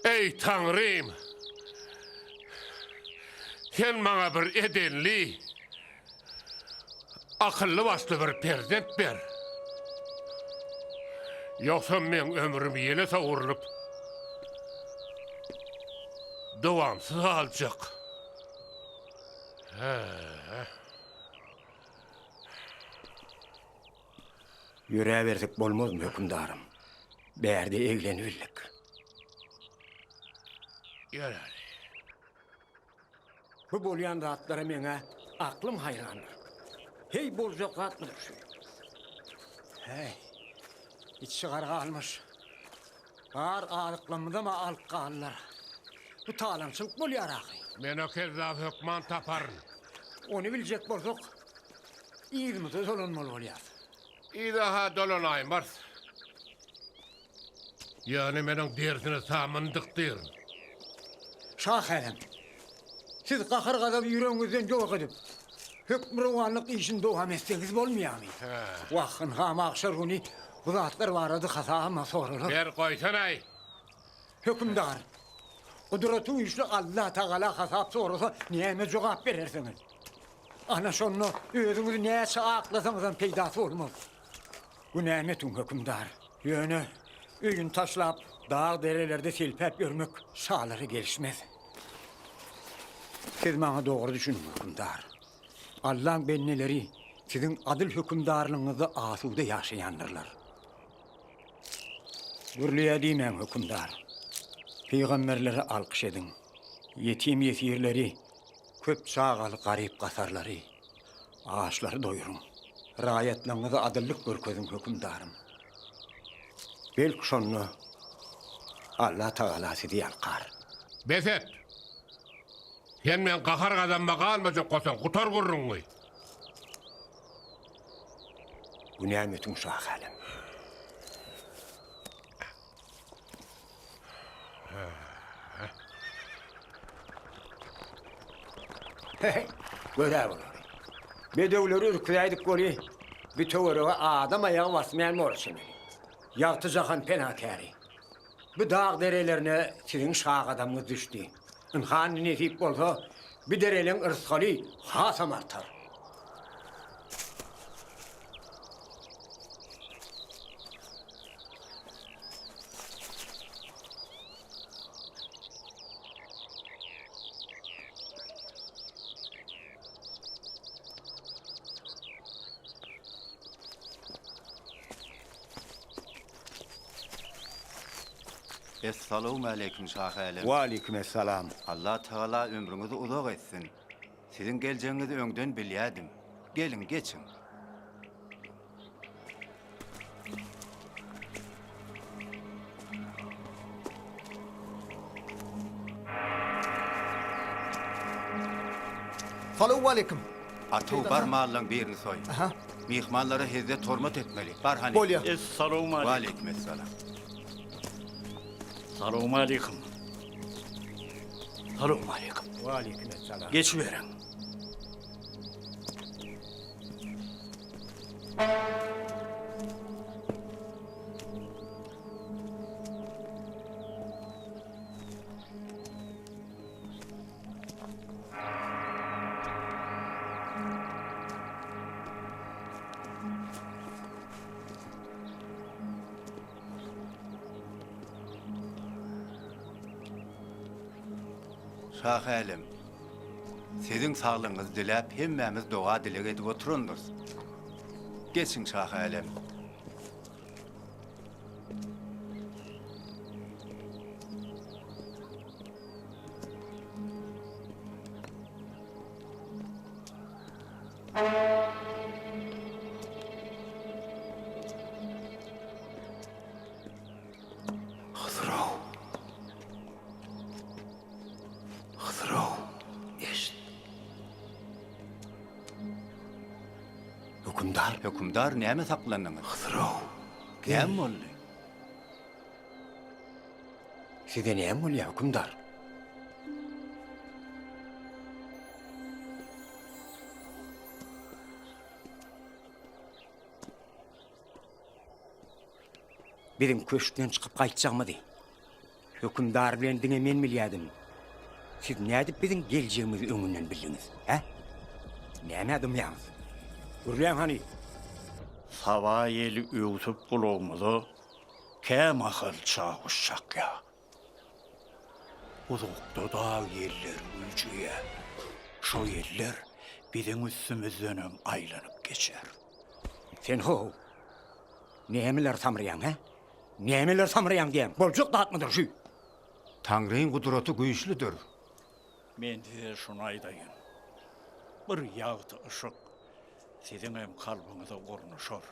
Ey Tanrım! Sen bana bir edenli, akıllı başlı bir prezent ber. Yoksa men ömrümü yine savurulup, duvamsız alacak. Yüreğe versek bolmaz mı hükümdarım? Berde eğleniverlik. Yarar. Bu bolyan rahatlara mene aklım hayrandır. Hey bolcak rahat mıdır şu? Hey, iç çıkarga almış. Ağır ağırlıklamıda mı alıp kanlar? Bu talamçılık bolyar ağrı. Men o kezzap hükman taparın. Onu bilecek bolcak. İyi mi de dolanmalı bolyar? İyi daha dolanayım var. Yani menin dersini samındık derim. Şah elem. Siz kahır kadar yüreğinizden yok edip hükmürvanlık işin doğam etseniz bolmuyor mu? Vakın ham akşar onu bu zatlar varadı hasama sorulur. Ver koysanay. Hükümdar, kudreti güçlü Allah Teala hasap sorulsa niyeme cevap verirsiniz. Ana şunu özünüzü neye çağaklasanızdan peydası olmaz. Bu nimetin hükümdar. Yönü üyün taşlap dağ derelerde silpep görmek sağları gelişmez. Siz bana doğru düşünün hükümdar. Allah'ın benneleri sizin adil hükümdarlığınızda asude yaşayanlarlar. Gürlüye değmem hükümdar. Peygamberleri alkış edin. Yetim yesirleri, köp çağalı garip kasarları, ağaçları doyurun. Rayetlerinize adillik görkezin hükümdarım. Belki şunu Allah Teala sizi yalkar. Beset. Sen men kahar kazanma kalmayacak olsan kutar gurrun mu? Bu nimetin şah alem. Görev olur. Bedevleri ürküyaydık gori. Bir tövörüve adam ayağı basmayan mı orçunu? Yaktıcakan penakari. Bu dağ derelerine sizin şah adamınız düştü. İnhan nesip olsa bir derelerin ırskalı hasam artar. Esselamu aleyküm Şah Alem. Ve aleykümselam. Allah Teala ömrünüzü uzak etsin. Sizin geleceğinizi önden biliyordum. Gelin geçin. Salamu aleyküm. Atu barmağın birini soy. Aha. Mihmanları hizmet hormat etmeli. Barhani. Bolya. Esselamu aleyküm. Ve aleykümselam. Salamu aleyküm. Salamu aleyküm. Ve aleykümselam. Geç verin. Şah Alem, Sizin sağlığınız dilep hemmemiz doğa dilek edip oturundur. Geçin şah alem. Hızırov. Hızırov. Eşit. Hükümdar. Hükümdar näme saklanýar? Hızırov. Näme boldy? Size näme bolýar hükümdar? Bizim köşkden çıkıp kaçacağımdı. Hükümdar bilen diňe men bilýärdim. Siz nädip bizim geleceğimizi öňünden bildiniz, he? Näme adamýaňyz? Gürleň hani? Sava yeli öwsüp bulagmyzy käm ahal çağışşak ya. Uzakda da yerler ülçüye. Şo yerler bizim üstümüzden aylanyp geçer. Sen ho. Nämeler samrayan, he? Nämeler samrayan diýen? Boljuk datmydyr şu? Tanrı'nın kudreti güýçlidir. Men size şunu aýdaýyn. Bir ýagty ışık sizin hem kalbinize gornuşar.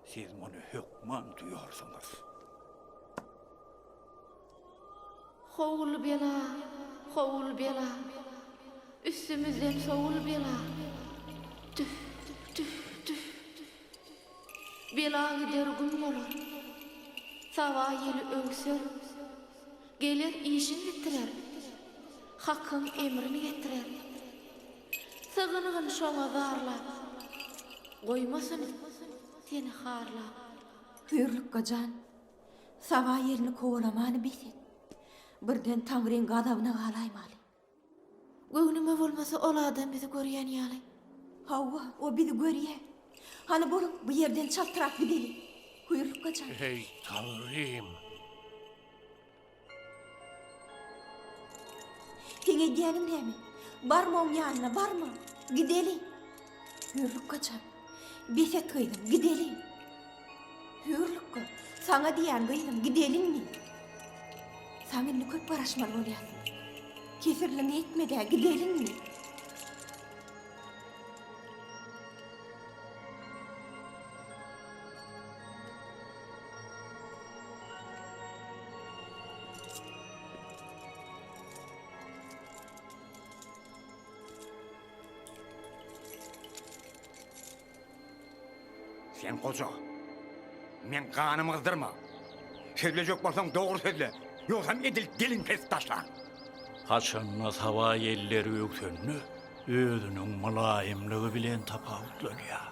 Siz bunu hükman duýarsyňyz. Hovul bela, hovul bela. Üstümüzden soğul bela. Tüh, tüh, tüh. Bela gider gün bolar. Sava yeli öňsür. Gelir işin bitirer. Hakkın emrini getirer. Sığınığın şoňa zarla. Goýmasyn seni harla. Hürlük gajan. Sava yerini kovalamany bisit. Birden Tanrı'nın gadabyna galaymaly. Göwnüme bolmasa ol adam bizi görýän ýaly. Hawa, o bizi görýär. Hani bolun bu yerden çaptyrak gideli. Hürlük gajan. Hey Tanrym. Teňe diýenim näme? Barma oň ýanyna, barma. Gideli. Hürlük gajan. Biset kıydым, gideli. Hürlük ga. Sana diýen gıydым, gidelinmi? Sen benimle köp baraşmalı bolýasyň. Kesirliňi etmede, gidelinmi? Sen koca. Men kanımı kızdırma. Söyleyecek bolsaň dogry söyle. Ýoksa edil dilin kesip taşlan. Haçanna sava yelleri öksönny, özüniň mulaýymlygy bilen tapawutlanýar.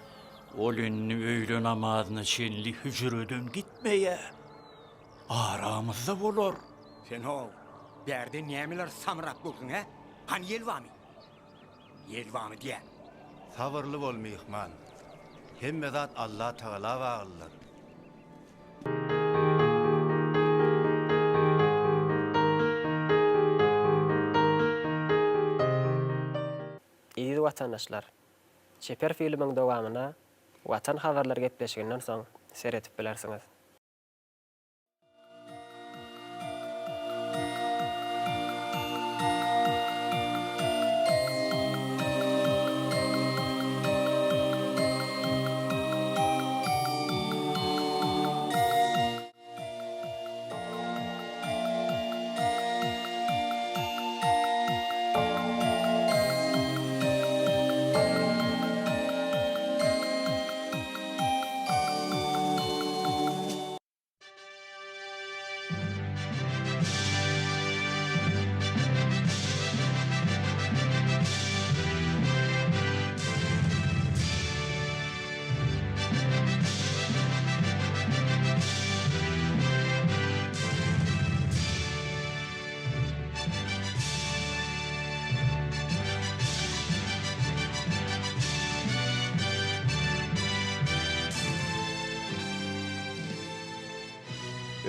Ol inni öýle namazyny şenli hüjreden gitmeýe. Aramyzda bolar. Sen ho, berde nämeler samrap bolsun, he? Han yelwamy? Yelwamy diýen. Sabırlı bol mihman. Hemme zat Allah Teala baglylar. İyi vatandaşlar. Çeper filmiň dowamyna watan habarlar gepleşiginden soň seretip bilersiňiz.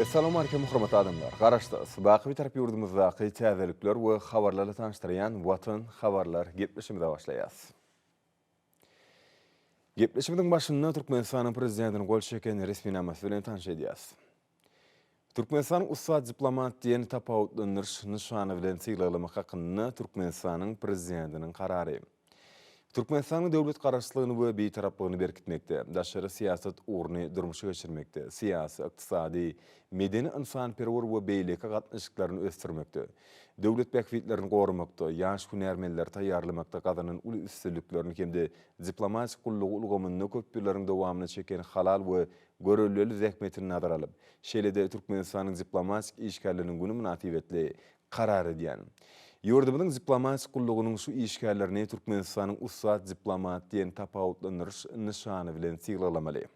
Assalamu alaikum hormatly adamlar. Garaşda sabahı bir tarap yurdumuzdaky täzelikler we habarlarla tanıştıran Watan habarlar gepleşimde başlaýas. Gepleşimiň başynda Türkmenistanyň prezidentiniň gol çeken resminamasy bilen tanış edýäs. Türkmenistanyň ussat diplomat diýen tapawutlanýyş nişany bilen syglalamak hakyny Türkmenistanyň prezidentiniň karary. Türkmenistanyň döwlet garaşlygyny we beýtaraplygyny berkitmekde, daşary siýasat urny durmuşa geçirmekde, siýasy, ykdysady, medeni insanperwer we beýleke gatnaşyklaryny ösdürmekde, döwlet bäkfitlerini gorumakda, ýaş hünärmenler taýýarlamakda gazanan uly üstünliklerini hemde diplomatik gullugy ulgamyny köpürleriň dowamyny çeken halal we görelli zähmetini nazar alyp, şeýle-de Türkmenistanyň diplomatik işgärleriniň güni münasibetli karar edýän. Yurdumyň diplomatik gullugynyň şu işgärlerini Türkmenistanyň ussat diplomat diýen tapawutlanýyş nişany bilen syglamaly.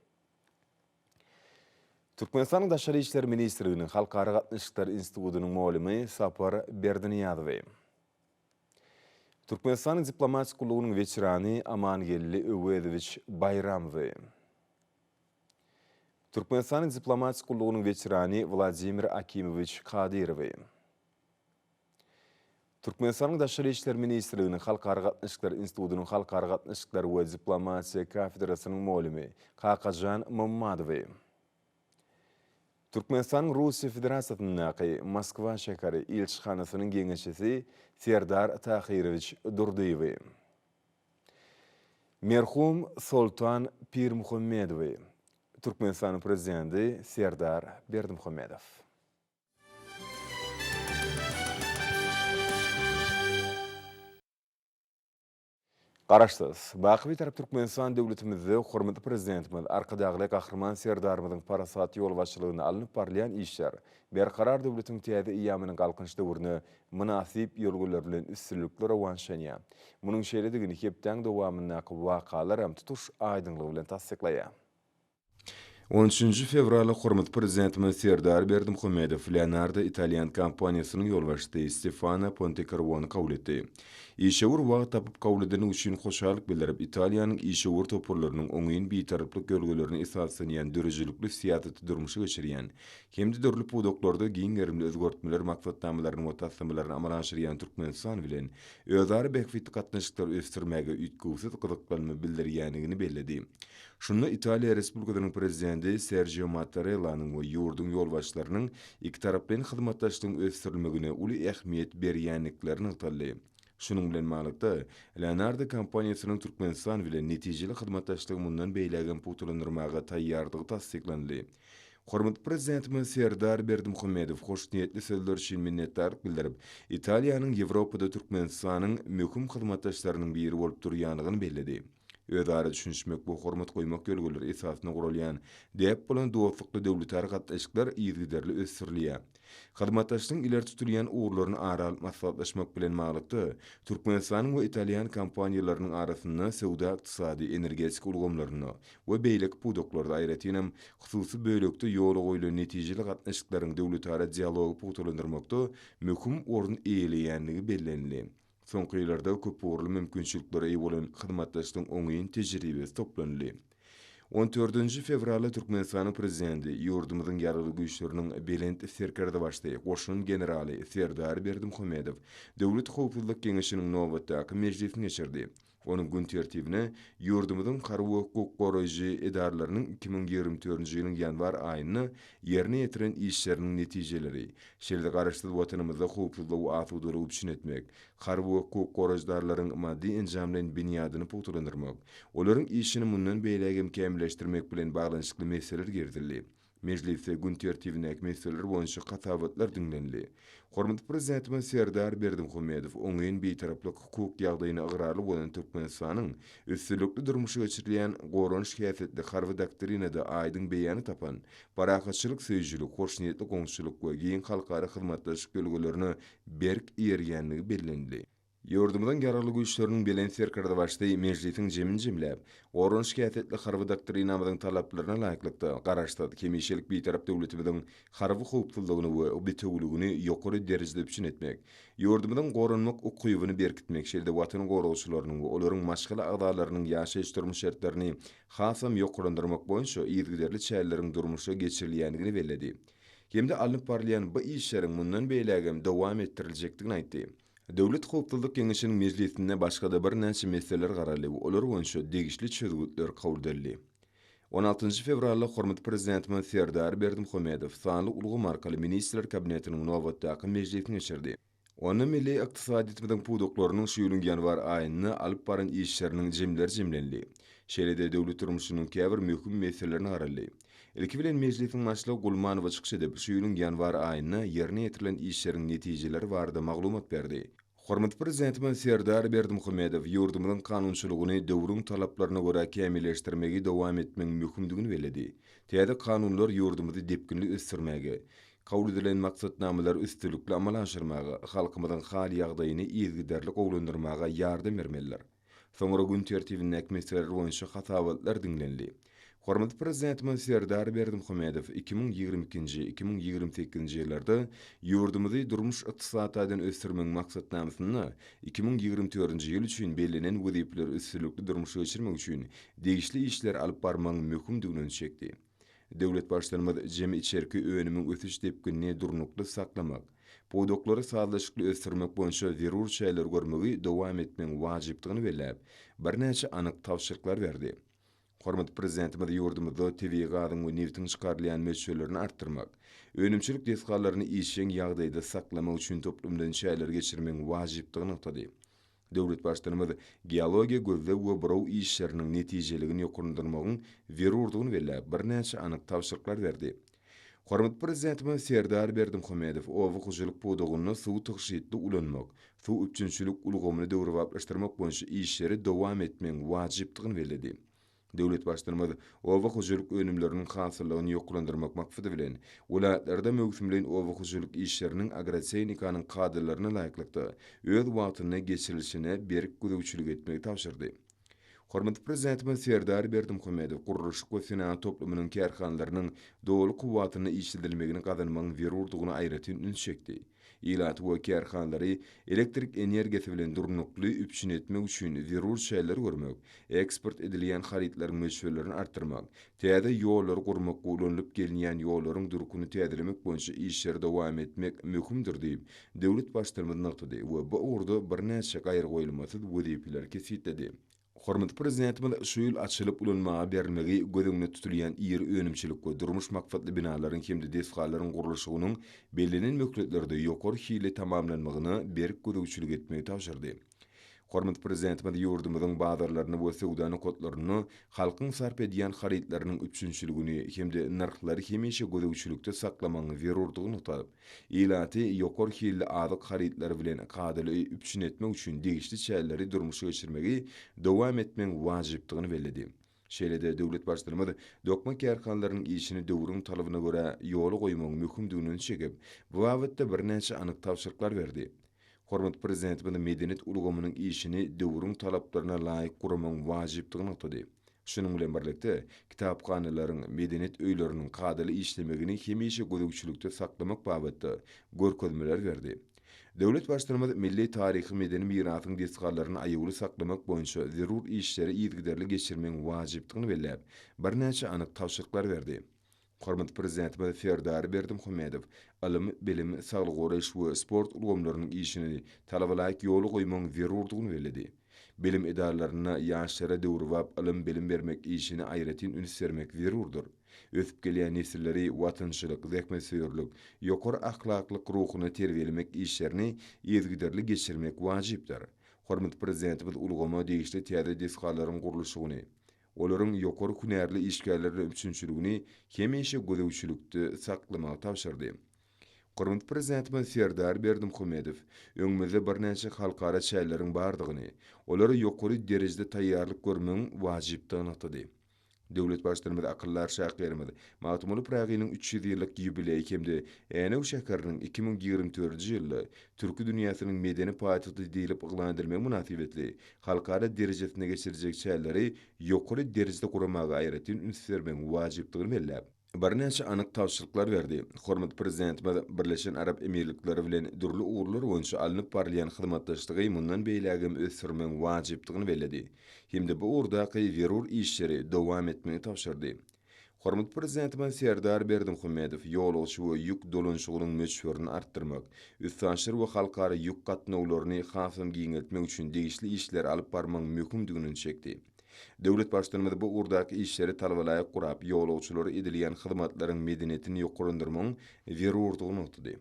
Türkmenistanyň Daşary işler ministrliginiň Halkara gatnaşyklar institutynyň muallimi Sapar Berdiniýazow. Türkmenistanyň diplomatik gullugynyň weçirany Amangelli Öwedowich Bayramow. Türkmenistanyň diplomatik gullugynyň weçirany Vladimir Akimovich Kadyrow. Türkmenistanyň Daşary işler ministrliginiň Halkara gatnaşyklar institutynyň Halkara gatnaşyklar we diplomatiýa kafedrasynyň muallimi Kakajan Mammadow. Türkmenistanyň Russiýa Federasiýasynyň Moskwa şäheri ilçihanasynyň geňeşçisi Serdar Tahirowich Durdiýew. Merhum Sultan Pirmuhammedow. Türkmenistanyň prezidenti Serdar Berdimuhammedow. Garaşsız, baky bir tarap Türkmenistan döwletimizde hormatly prezidentimiz arkadagyly gahrman Serdarymyzyň parasat ýol başçylygyny alynıp barlayan işler, berkarar döwletiň täze ýamynyň galkynç döwrüne münasip ýolgular bilen üstünlikler awanşanýa. Munyň şeýledigini hepden dowamyndaky wakalar hem tutuş aýdynlygy bilen tasdiklaýar. 13 fevralda hormatly prezidentimiz Serdar Berdimuhammedow Leonardo Italian kompaniýasynyň ýolbaşçysy Stefano Pontecorvony kabul etdi. İşewur wagt tapyp kabul edeni üçin hoşalyk bildirip Italiýanyň işewur toporlarynyň oňyn beýtaraplyk gölgelerini esaslanýan dörejilikli siýasaty durmuşa geçirýän, hemde dörli podoklarda giň gerimli özgörtmeler maksatnamalaryny we taslymalaryny amala aşyrýan Türkmenistan bilen özara bäkfitli gatnaşyklar ösdürmäge üýtgüsiz gyzyklygyny bildirýänligini belledi. Şunda Italiýa Respublikasynyň prezidenti Sergio Mattarellanyň we ýurdun ýolbaşçylarynyň iki tarap bilen hyzmatdaşlygyň ösdürilmegine uly ähmiýet berýänliklerini ýytaldy. Şunun bilen malykda Leonardo kompaniýasynyň Türkmenistan bilen netijeli hyzmatdaşlygy mundan beýlegen putulandyrmaga taýýardygy tasdiklandy. Hormatly prezidentimiz Serdar Berdimuhammedow hoş niýetli sözler üçin minnetdarlyk bildirip, Italiýanyň Ýewropada Türkmenistanyň möhüm hyzmatdaşlarynyň biri bolup durýanlygyny belledi. Özara düşünmek bu hormat goýmak gölgeleri esasyna gurulýan dep bolan dostlukly döwletler gatnaşyklar ýygyderli ösdürilýär. Hyzmatdaşlygyň ileri tutulýan uğurlaryny aralyp maslahatlaşmak bilen maglypdy. Türkmenistanyň we Italiýan kompaniýalarynyň arasynda sowda, ykdysady, energetik ulgamlaryny we beýlek pudoklary aýratynam hususy bölekde ýola goýulan netijeli gatnaşyklaryň döwletara dialogy putulandyrmakda möhüm orun eýelýänligi bellenildi. Soňky ýyllarda köp uğurly mümkinçiliklere eýe bolan hyzmatdaşlygyň oňyn tejribesi toplandy. 14 fevralda Türkmenistanyň prezidenti ýurdumyzyň ýaraly güýçleriniň belent serkerde başlaýy. Goşun generali Serdar Berdimuhammedow Döwlet Howpsuzlyk Keňeşiniň nowbatdaky mejlisini geçirdi. Onun gün tertibine ýurdumyzyň garwy hukuk goraýjy edarlarynyň 2024-nji ýylyň ýanwar aýyny ýerine ýetiren işleriniň netijeleri, şeýle garaşsyz watanymyzda hukuklygy asudyry üçin etmek, garwy hukuk goraýjylarynyň maddi enjamlaryny binýadyny putulandyrmak, olaryň işini mundan beýlegi kämilleşdirmek bilen baglanyşykly meseleler girdildi. Mecliste gün tertibine meseleler boýunça gatabatlar dinlendi. Hormatly prezidentimiz Serdar Berdimuhammedow oňyn beýtaraplyk hukuk ýagdaýyna agrarly bolan Türkmenistanyň üstünlikli durmuşa geçirilýän goranç häsiýetli harby doktrinada aýdyn beýany tapan, barakatçylyk söýjülik, hoş niýetli goňşulyk we giň halkara hyzmatdaşlyk gölgelerini berk ýergenligi bellendi. Ýurdumyzyň ýaraly güýçleriniň belen serkerde başlaýy mejlisiň jemin jemläp, oranç kätetli harby doktrinamyzyň talaplaryna laýyklykda garaşdyrdy. Kemişelik beýtarap döwletimiziň harby howpsuzlygyny we betewligini ýokary derejede üçin etmek, ýurdumyzyň goranmak ukybyny berkitmek, şeýle watan gorawçylarynyň we olaryň maşgala agdalarynyň ýaşaýyş durmuş şertlerini hasam ýokarandyrmak boýunça ýygyderli çälleriň durmuşa geçirilýänligini belledi. Hemde alınıp barlayan bu işlerin mundan beýlegem dowam ettiriljekdigini aýtdy. Döwlet Howpsuzlyk Keňeşiniň mejlisinde başga da bir näçe meseleler garaly, olar boýunça degişli çözgütler kabul edildi. 16 fevralda hormat prezidentimiz Serdar Berdimuhamedow sanly ulgu markaly ministrler kabinetiniň nowatdaky mejlisini geçirdi. Onu milli ykdysadyýetimiň puduklarynyň şu ýylyň ýanwar aýyny alyp baran işleriniň jemlenli. Şeýlede döwlet durmuşynyň käbir möhüm meselelerini garaly. Ilki bilen mejlisiň başlygy Gulmanow çykşy edip şu ýylyň ýanwar aýyna ýerine ýetirilen işleriň netijeleri barada maglumat berdi. Hormat prezidentimiz Serdar Berdimuhamedow ýurdumyzyň kanunçylygyny döwrüň talaplaryna görä kämilleşdirmegi dowam etmegiň möhümdigini beledi. Täze kanunlar ýurdumyzy depkinli ösdürmäge, kabul edilen maksatnamalar üstünlikli amala aşyrmaga, halkymyzyň hali ýagdaýyny ýezgiderli gowlandyrmaga ýardam bermeliler. Soňra gün tertibindäki meseleler boýunça hatawatlar dinlenli. Hormat prezidentimiz Serdar Berdimuhamedow 2022-2028 ýyllarda ýurdumyzy durmuş ykdysadydan ösdürmek maksatnamasyny 2024-nji ýyl üçin belinen wezipler üstünlikli durmuş geçirmek üçin degişli işler alyp barmagyň möhümdigini çekdi. Döwlet başlanmady jemi içerki öňümiň ötüş depkinini durnukly saklamak, podoklary sağlaşykly ösdürmek boýunça zerur şeýler görmegi dowam etmek wajypdygyny belläp, bir näçe anyk tawşyryklar berdi. Hormat prezidentimiz ýurdumyzda TV gadyň we newtiň çykarylýan meselelerini artdyrmak, önümçilik desgallaryny işeň ýagdaýda saklamak üçin toplumdan şeýler geçirmek wajypdygyny aýtdy. Döwlet başlanmady geologiýa gözlep we borow işleriniň netijeligini ýokurundyrmagyň zerurdygyny belläp, bir näçe anyk tawşyryklar berdi. Hormat prezidentimiz Serdar Berdimuhamedow owa hujulyk podogyny suw tygyşytly ulanmak, suw üçinçilik ulgamyny döwrewaplaşdyrmak boýunça işleri dowam etmek wajypdygyny bellädi. Döwlet başlanmady owa hujulyk önümleriniň hasyllygyny ýoklandyrmak maksaty bilen ulatlarda mögüsümleýän owa hujulyk işleriniň agrotehnikanyň kadrlaryna laýyklykda öz wagtyna geçirilişine berik güdüçilik etmegi tapşyrdy. Hormat prezidentimiz Serdar Berdimuhamedow guruluş we sena toplumynyň kärhanlarynyň dowly kuwatyny işledilmegini gazanmagyň zerurdygyny aýratyn ünçekdi. Ýylat we kärhanlary elektrik energiýasy bilen durnukly üpçün etmek üçin zerur şeýler görmek, eksport edilýän haritlaryň meşgullerini artdyrmak, täze ýollar gurmak ulanyp gelýän ýollaryň durkuny täzelemek boýunça işler dowam etmek möhümdir diýip döwlet başlanmadyny aýtdy we bu urda bir näçe gaýry goýulmasy wezipler kesitdi. Hormat prezidentimiz şu ýyl açylyp ulanmaga bermegi gözüňde tutulýan ýer önümçilik we durmuş makfatly binalaryň hemde desgallaryň gurulşygynyň belinen möhletlerde ýokary hile tamamlanmagyny berik güdüçilik etmegi tapşyrdy. Hormat prezidentimiz ýurdumyzyň bazarlaryny we sowdany kodlaryny halkyň sarp edýän haritlarynyň üçinçiligini hemde narhlary hemişe güdüçilikde saklamagyny zerurdygyny aýtyp, ýylaty ýokary hille azyk haritlary bilen kadaly üçin etmek üçin degişli şeýleri durmuşa geçirmegi dowam etmek wajypdygyny belledi. Şeýlede döwlet başlanmady dokma kärhanlarynyň işini döwrüň talabyna görä ýoly goýmagyň möhümdigini çekip, bu wagtda bir näçe anyk tawşyryklar berdi. Hormat prezidentimiz medeniyet ulgamynyň işini döwrüň talaplaryna laýyk gurmagyň wajypdygyny aýtdy. Şunuň bilen birlikde kitapxanalaryň medeniyet öýleriniň kadaly işlemegini hemişe güdüçilikde saklamak babatda görkezmeler berdi. Döwlet başlanmady milli taryhy medeni mirasyň desgallaryny aýyly saklamak boýunça zerur işleri ýetgiderli geçirmek wajypdygyny belläp, bir näçe anyk tawşyryklar berdi. Hormat prezidentimiz Serdar Berdimuhamedow alymy, bilim, saglyk goraýyş we sport ulgamlarynyň işini talabalaýyk ýoly goýmagyň zerurdygyny bellädi. Bilim edarlaryna ýaşlara döwrewap alym bilim bermek işini aýratyn üns bermek zerurdur. Ösüp gelýän nesilleri watançylyk, zähmetseýürlük, ýokary ahlaklyk ruhuny terbiýelemek işlerini ýezgiderli geçirmek wajypdyr. Hormat prezidentimiz ulgama degişli täze desgallaryň gurulşygyny, olaryň ýokary hünärli işgärleri üçinçiligini hemişe güdüçilikde saklamagy tapşyrdy. Hormat prezidentimiz Serdar Berdimuhamedow öňümizde bir näçe halkara şeýleriň bardygyny, olary ýokary derejede taýýarlyk görmegiň wajypdygyny aýtdy. Döwlet başlanmady akyllar şäherimiz Matmuly Pragynyň 300 ýyllyk ýubileýi hemde Änew şäheriniň 2024-nji ýylda türki dünýäsiniň medeni paýtagty diýilip ýylan edilmegi münasibetli halkara derejesine geçirijek şäherleri ýokary derejede guramaga aýratyn üns bermek wajypdygyny belläp, bir näçe anyk tawşyryklar berdi. Hormat prezidentimiz Birleşen Arap Emirlikleri bilen durly uğurlar boýunça alınıp barlayan hyzmatdaşlygy mundan beýlegem ösdürmek wajypdygyny belledi. Hemde bu urdaky zerur işleri dowam etmegi tapşyrdy. Hormat prezidentimiz Serdar Berdimuhammedow ýolagçy we ýük dolanşygynyň meşhuryny artdyrmak, üstänşir we halkara ýük gatnawlaryny hasam giňeltmek üçin degişli işler alyp barmagyň möhümdigini çekdi. Döwlet başçylygynda bu urdaky işleri talabalaýa gurap, ýolagçylary edilýän hyzmatlaryň medeniyetini ýokarandyrmagyň zerurdygyny aýtdy.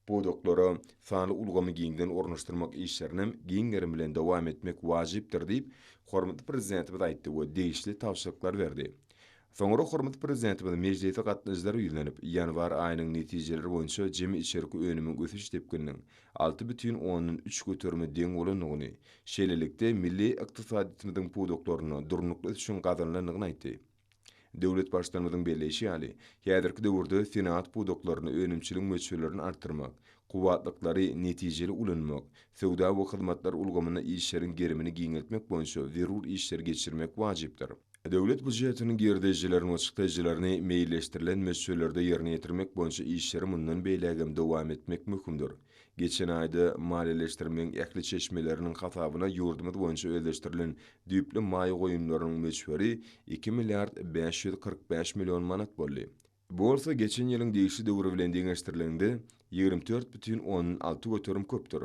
Bu doktora sanly ulgamy giňden ornaşdyrmak işlerini giňlerin bilen dowam etmek wajypdyr diýip hormatly prezidentimiz aýtdy we degişli tawsiýalar berdi. Soňra hormatly prezidentimiz meclise gatnaşjylary ýüzlenip, ýanwar aýynyň netijeleri boýunça jemi içerki önümiň ösüş tepkiniň 6,3 götürme deň bolanyny, şeýlelikde milli ykdysadyýetimiziň pudoklaryny durnukly üçin gazanlanyny aýtdy. Döwlet başçylygymyzyň belleşi ýaly, häzirki döwürde senat pudoklaryny önümçilik meçhullerini artdyrmak, kuwatlyklary netijeli ulanmak, sowda we hyzmatlar ulgamyna işlerin gerimini giňeltmek boýunça zerur işler geçirmek wajypdyr. Döwlet budjetiniň gerdejilerini we çykdyjylaryny meýilleşdirilen meselelerde ýerine ýetirmek boýunça işleri mundan beýlegem dowam etmek möhümdir. Geçen aýda maliýeleşdirmeň ähli çeşmeleriniň hasabyna ýurdumyz boýunça öýleşdirilen düýpli maý goýunlarynyň meşhuri 2 milliard 545 million manat boldy. Bu bolsa geçen ýylyň degişli döwri bilen deňeşdirilende 24,6 götürüm köpdir.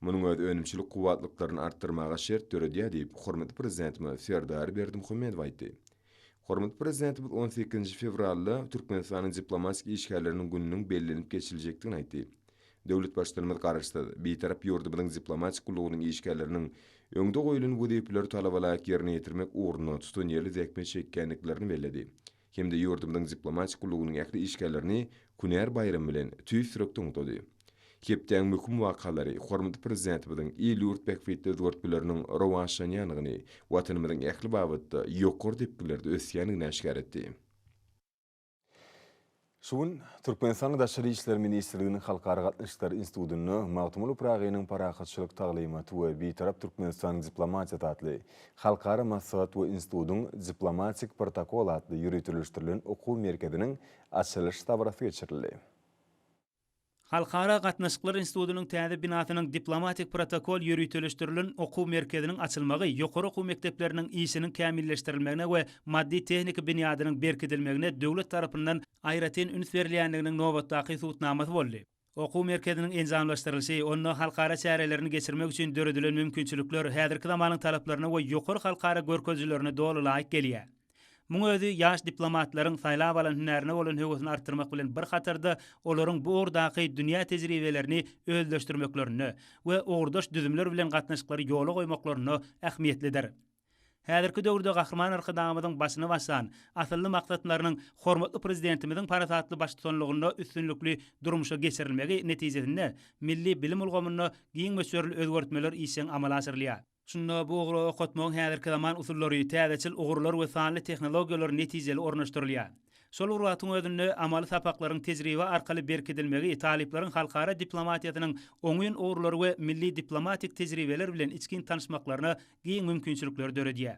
Munyň öz önümçilik kuwatlyklaryny artdyrmaga şert töredýär diýip hormatly prezidentimiz Serdar Berdimuhammedow aýtdy. Hormatly prezidentimiz 18 fevralda Türkmenistanyň diplomatik işgärleriniň gününiň bellenip geçiljekdigini aýtdy. Döwlet başçylygymyz garaşdy. Beýtarap ýurdumyzyň diplomatik gulugynyň işgärleriniň öňde goýulan wediýetleri talabalaýak ýerine ýetirmek ugruna tutun ýerli zäkme çekkenliklerini belledi. Hemde ýurdumyzyň diplomatik gulugynyň ähli işgärlerini Kunär bayramy bilen tüýsürek toňtady. Kepden möhüm wakalary hormatly prezidentimizin ýurt bekfetde dörtbileriniň rowaşanýanyny, watanymyzyň ähli babatda ýokary depkilerdi ösýäniňi näşgar etdi. Şuň Türkmenistan Daşary işler ministrliginiň Halkara gatnaşyklar institutyny Magtumul Pragynyň parahatçylyk taglymaty we beýtarap Türkmenistan diplomatiýa tatly Halkara maslahat we institutynyň diplomatik protokol atly ýürütülüşdirilen okuw merkeziniň açylyş tabrasy geçirildi. Halkara gatnaşyklar institutynyň täze binasynyň diplomatik protokol ýürütülüşdirilen okuw merkeziniň açylmagy ýokary okuw mekdepleriniň işiniň kämilleşdirilmegine we maddi tehnik binýadynyň berkidilmegine döwlet tarapyndan aýratyn üns berilýändiginiň nowatdaky suwtnamasy boldy. Okuw merkeziniň enzamlaşdyrylşy, onu halkara çärelerini geçirmek üçin döredilen mümkinçilikler häzirki zamanyň talaplaryna we ýokary halkara görkezjilerini dolu laýyk gelýär. Muň özü ýaş diplomatlaryň saýlap alan hünärine bolan höwüsini artdyrmak bilen bir hatarda olaryň bu ordaky dünýä tejribelerini özleşdirmeklerini we ordaş düzümler bilen gatnaşyklary ýola goýmaklaryny ähmiýetlidir. Häzirki döwürde gahrman arkadamyzyň başyny basan, asylly maksatlarynyň hormatly prezidentimiziň parasatly başçylygyna üstünlükli durmuşa geçirilmegi netijesinde milli bilim ulgamyny giň meşhurly özgertmeler işin amala asyrlýar. Şunda bu ogry okutmagyň häzirki zaman usullary, täzeçil ogurlar we sanly tehnologiýalar netijeli ornaşdyrylýar. Şol urwatyň özünde amaly sapaklaryň tejribe arkaly berkidilmegi taliplaryň halkara diplomatiýasynyň oňyn ogurlary we milli diplomatik tejribeler bilen içkin tanışmaklaryna giň mümkinçilikler döredýär.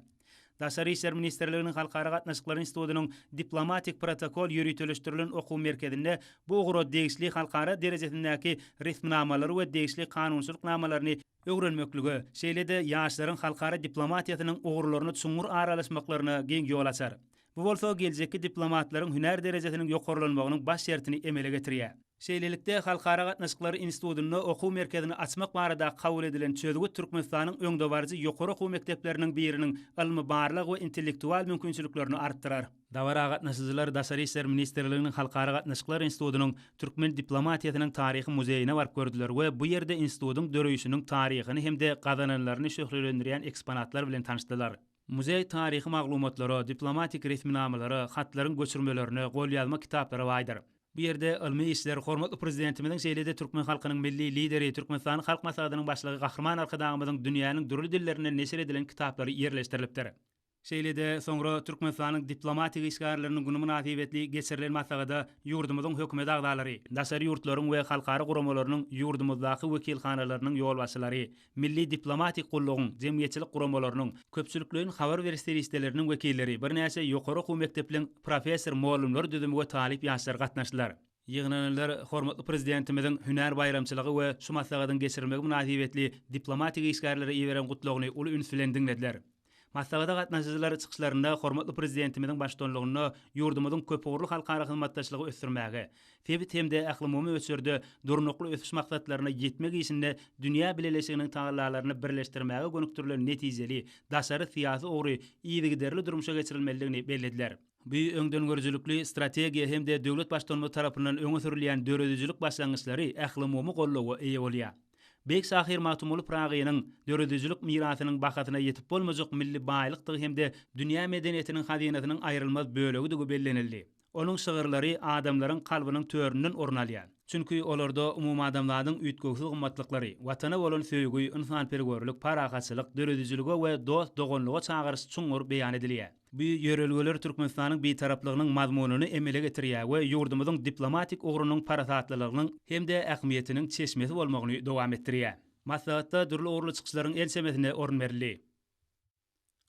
Daşary işler ministrliginiň Halkara gatnaşyklar institutynyň diplomatik protokol ýürütülüşdirilen okuw merkezinde bu ogry degişli halkara derejesindäki resmnamalary we degişli kanunçylyk namalaryny öwrenmekligi, şeýle-de ýaşlaryň halkara diplomatiýasynyň ogurlaryny çuňur aralaşmaklaryna giň ýol açar. Bu bolsa geljekki diplomatlaryň hünär derejesiniň ýokarlanmagynyň baş şertini emele getirýär. Şeýlelikde Halkara gatnaşyklar institutyny okuw merkezini açmak barada kabul edilen çözgü Türkmenistanyň öňde barjy ýokary okuw mekdepleriniň biriniň ilmi barlyk we intellektual mümkinçiliklerini artdyrar. Dawara gatnaşyjylar Daşary işler ministrliginiň Halkara gatnaşyklar institutynyň türkmen diplomatiýasynyň taryhy muzeýine barp gördüler we bu ýerde institutyň döreýüşiniň taryhyny hemde gazananlaryny şöhretlendirýän eksponatlar bilen tanışdylar. Muzey taryhy maglumatlary, diplomatik resminamalary, hatlaryň göçürmelerini, golýazma kitaplary baýdyr. Bu ýerde ilmi işler hormatly prezidentimiziň şeýle-de türkmen halkynyň milli lideri, Türkmenistan halk maslahatynyň başlygy Gahrman Arkadamyzyň dünýäniň dürli dillerinde neşir edilen kitaplary ýerleşdirilipdir. Şeýle-de soňra Türkmenistanyň diplomatik işgärleriniň güni münasibetli geçirilen maslagada ýurdumyzyň hökümet agdalary, daşary ýurtlaryň we halkara guramalarynyň ýurdumyzdaky wekilhanalarynyň ýolbaşçylary, milli diplomatik gullugyň, jemgyýetçilik guramalarynyň, köpçülikliň habar berişleri isteleriniň wekilleri, bir näçe ýokary okuw mekdepleriň professor, muallimler düzümi we talip ýaşlar gatnaşdylar. Ýygnanlar hormatly prezidentimiziň hünär bayramçylygy we şu maslagadan geçirilmegi münasibetli diplomatik işgärlere iýeren gutlagyny uly üns bilen diňlediler. Maslagada gatnaşyjylar çykyşlarynda hormatly prezidentimiziň başçylygyny ýurdumyzyň köpügürlük halkara hyzmatdaşlygy ösdürmäge, tebit hemde ählimumy ösürde durnukly ösüş maksatlaryna ýetmek üçin dünýä bileleşiginiň taýlaryny birleşdirmäge gönükdirilen netijeli daşary syýasy ogry ýygyderli durmuşa geçirilmeligini bellediler. Bu öňden görüjülükli strategiýa hemde döwlet başçylary tarapyndan öňe sürilýän döredüjilik başlangyçlary ählimumy gollawa eýe bolýar. Bek Sahir Mahtumulu Pragynyň döredüjilik mirasynyň bakatyna ýetip bolmajak milli baýlykdygy hemde dünýä medeniýetiniň hazynatynyň aýrylmaz bölegi bellenildi. Onun şygyrlary adamlaryň kalbynyň töründen orun alýar. Çünki olarda umum adamlaryň üýtgökli gymmatlyklary, watana bolan söýgü, insanperwerlik, paragatçylyk, döredüjiligi we dost dogonluga çağırış çuňur beýan edilýär. Bu ýörelgeler Türkmenistanyň bir taraplygynyň mazmunyny emele getirýär we ýurdumyzyň diplomatik ogrunyň paratatlylygynyň hemde ähmiýetiniň çeşmesi bolmagyny dowam etdirýär. Maslahatda dürli ogurly çykyşlaryň elsemesine orun berildi.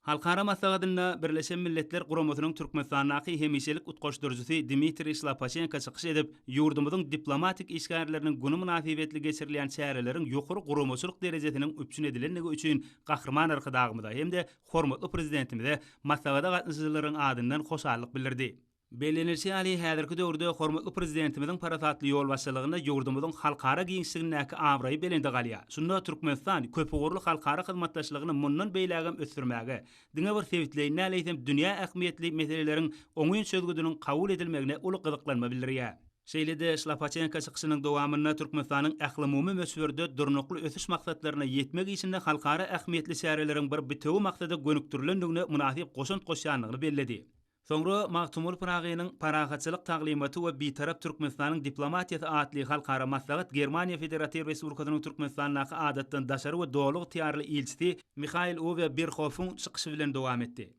Halkara maslahatynda Birleşen Milletler Guramasynyň Türkmenistanyň hemişelik utgaşdyrjysy Dmitri Slapachenko çykyş edip, ýurdumyzyň diplomatik işgärleriniň güni münasibetli geçirilýän çäreleriň ýokary guramaçylyk derejesiniň öpçün edilenligi üçin gahrman arkadagymyda hemde hormatly prezidentimize maslahata gatnaşyjylaryň adyndan hoşallyk bildirdi. Bellenilse ali häzirki döwürde hormatly prezidentimiziň paratatly ýol başçylygyna ýurdumyzyň halkara giňişligindäki awraýy belinde galýar. Şunda Türkmenistan köpügürlük halkara hyzmatdaşlygyny mundan beýlägem ösdürmäge, diňe bir sebitleýine näleýsem dünýä ähmiýetli meseleleriň oňuň sözgüdüniň kabul edilmegine uly gyzyklanma bildirýär. Şeýlede Slapachenko çykyşynyň dowamyna Türkmenistanyň ählimumy möswerde durnukly ösüş maksatlaryna ýetmek üçin halkara ähmiýetli şäherleriň bir bitew maksady gönükdirilendigine münasip goşunt goşýanlygyny belledi. Soňra Mahtumul Pragynyň paragatçylyk taglimaty we bitarap Türkmenistanyň diplomatiýasy atly halkara maslahat Germaniýa Federativ Respublikasynyň Türkmenistanyň adatdan daşary we dowluk tiýarly ilçisi Mikhail Uwe Birhoff'un çykyşy bilen dowam etdi.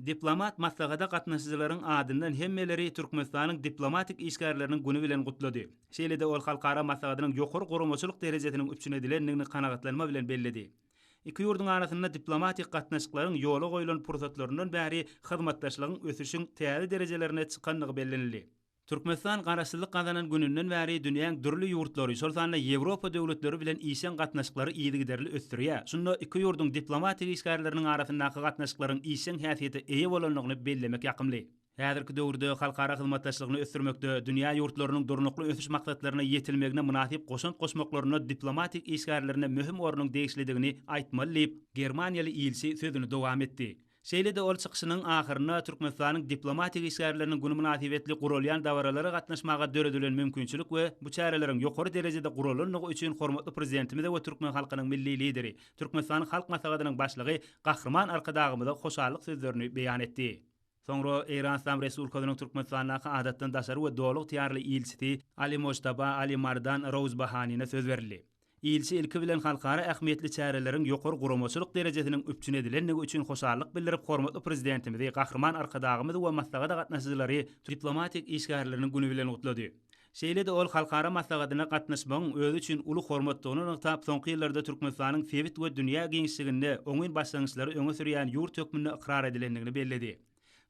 Diplomat maslahata gatnaşyjylaryň adyndan hemmeleri Türkmenistanyň diplomatik işgärleriniň güni bilen gutlady. Şeýlede ol halkara maslahatynyň ýokary guramaçylyk derejesiniň üpçün edilendigini kanagatlanma bilen belledi. İki ýurdun arasynda diplomatik gatnaşyklaryň ýola goýulan pursatlarynyň bäri hyzmatdaşlygyň ösüşiň täze derejelerine çykanlygy bellenildi. Türkmenistan garaşsyzlyk gazanan gününden bäri dünýäň dürli ýurtlary, şol sanda Ýewropa döwletleri bilen işen gatnaşyklary ýygyderli ösdürýär. Şunda iki ýurdun diplomatik işgärleriniň arasyndaky gatnaşyklaryň işen häsiýeti eýe bolanlygyny bellemek ýakymly. Häzirki döwürde halkara hyzmatdaşlygyny ösdürmekde dünýä ýurtlarynyň durnukly ösüş maksatlaryna ýetilmegine münasip goşunt goşmaklaryna diplomatik işgärlerine mühim ornuň degişlidigini aýtmaly Germaniýaly ilçi sözüni dowam etdi. Şeýlede ol çykyşynyň ahyryna Türkmenistanyň diplomatik işgärleriniň güni münasibetli gurulýan dawaralary gatnaşmaga döredilen mümkinçilik we bu çäreleriň ýokary derejede gurulanlygy üçin hormatly prezidentimiz we Türkmen halkynyň milli lideri, Türkmenistanyň halk maslahatynyň başlygy gahrman arkadagymyda hoşallyk sözlerini beýan etdi. Soňra Eýran Islam Respublikasynyň Türkmenistanyň adatdan daşary we dowluk tiýarly ilçisi Ali Mojtaba Ali Mardan Rouzbahanyna söz berildi. İlçi ilki bilen halkara ähmiýetli çäreleriň ýokary guramaçylyk derejesiniň üpçün edilenligi üçin hoşallyk bildirip hormatly prezidentimizi gahrman arkadagymyzy we maslahata gatnaşyjylary diplomatik işgärleriniň güni bilen gutlady. Şeýlede ol halkara maslahatyna gatnaşmagyň özü üçin uly hormatlygyny ýygyp soňky ýyllarda Türkmenistanyň fewit we dünýä giňişliginde oňun başlangyçlary öňe sürýän ýurt hökmüne ikrar edilendigini belledi.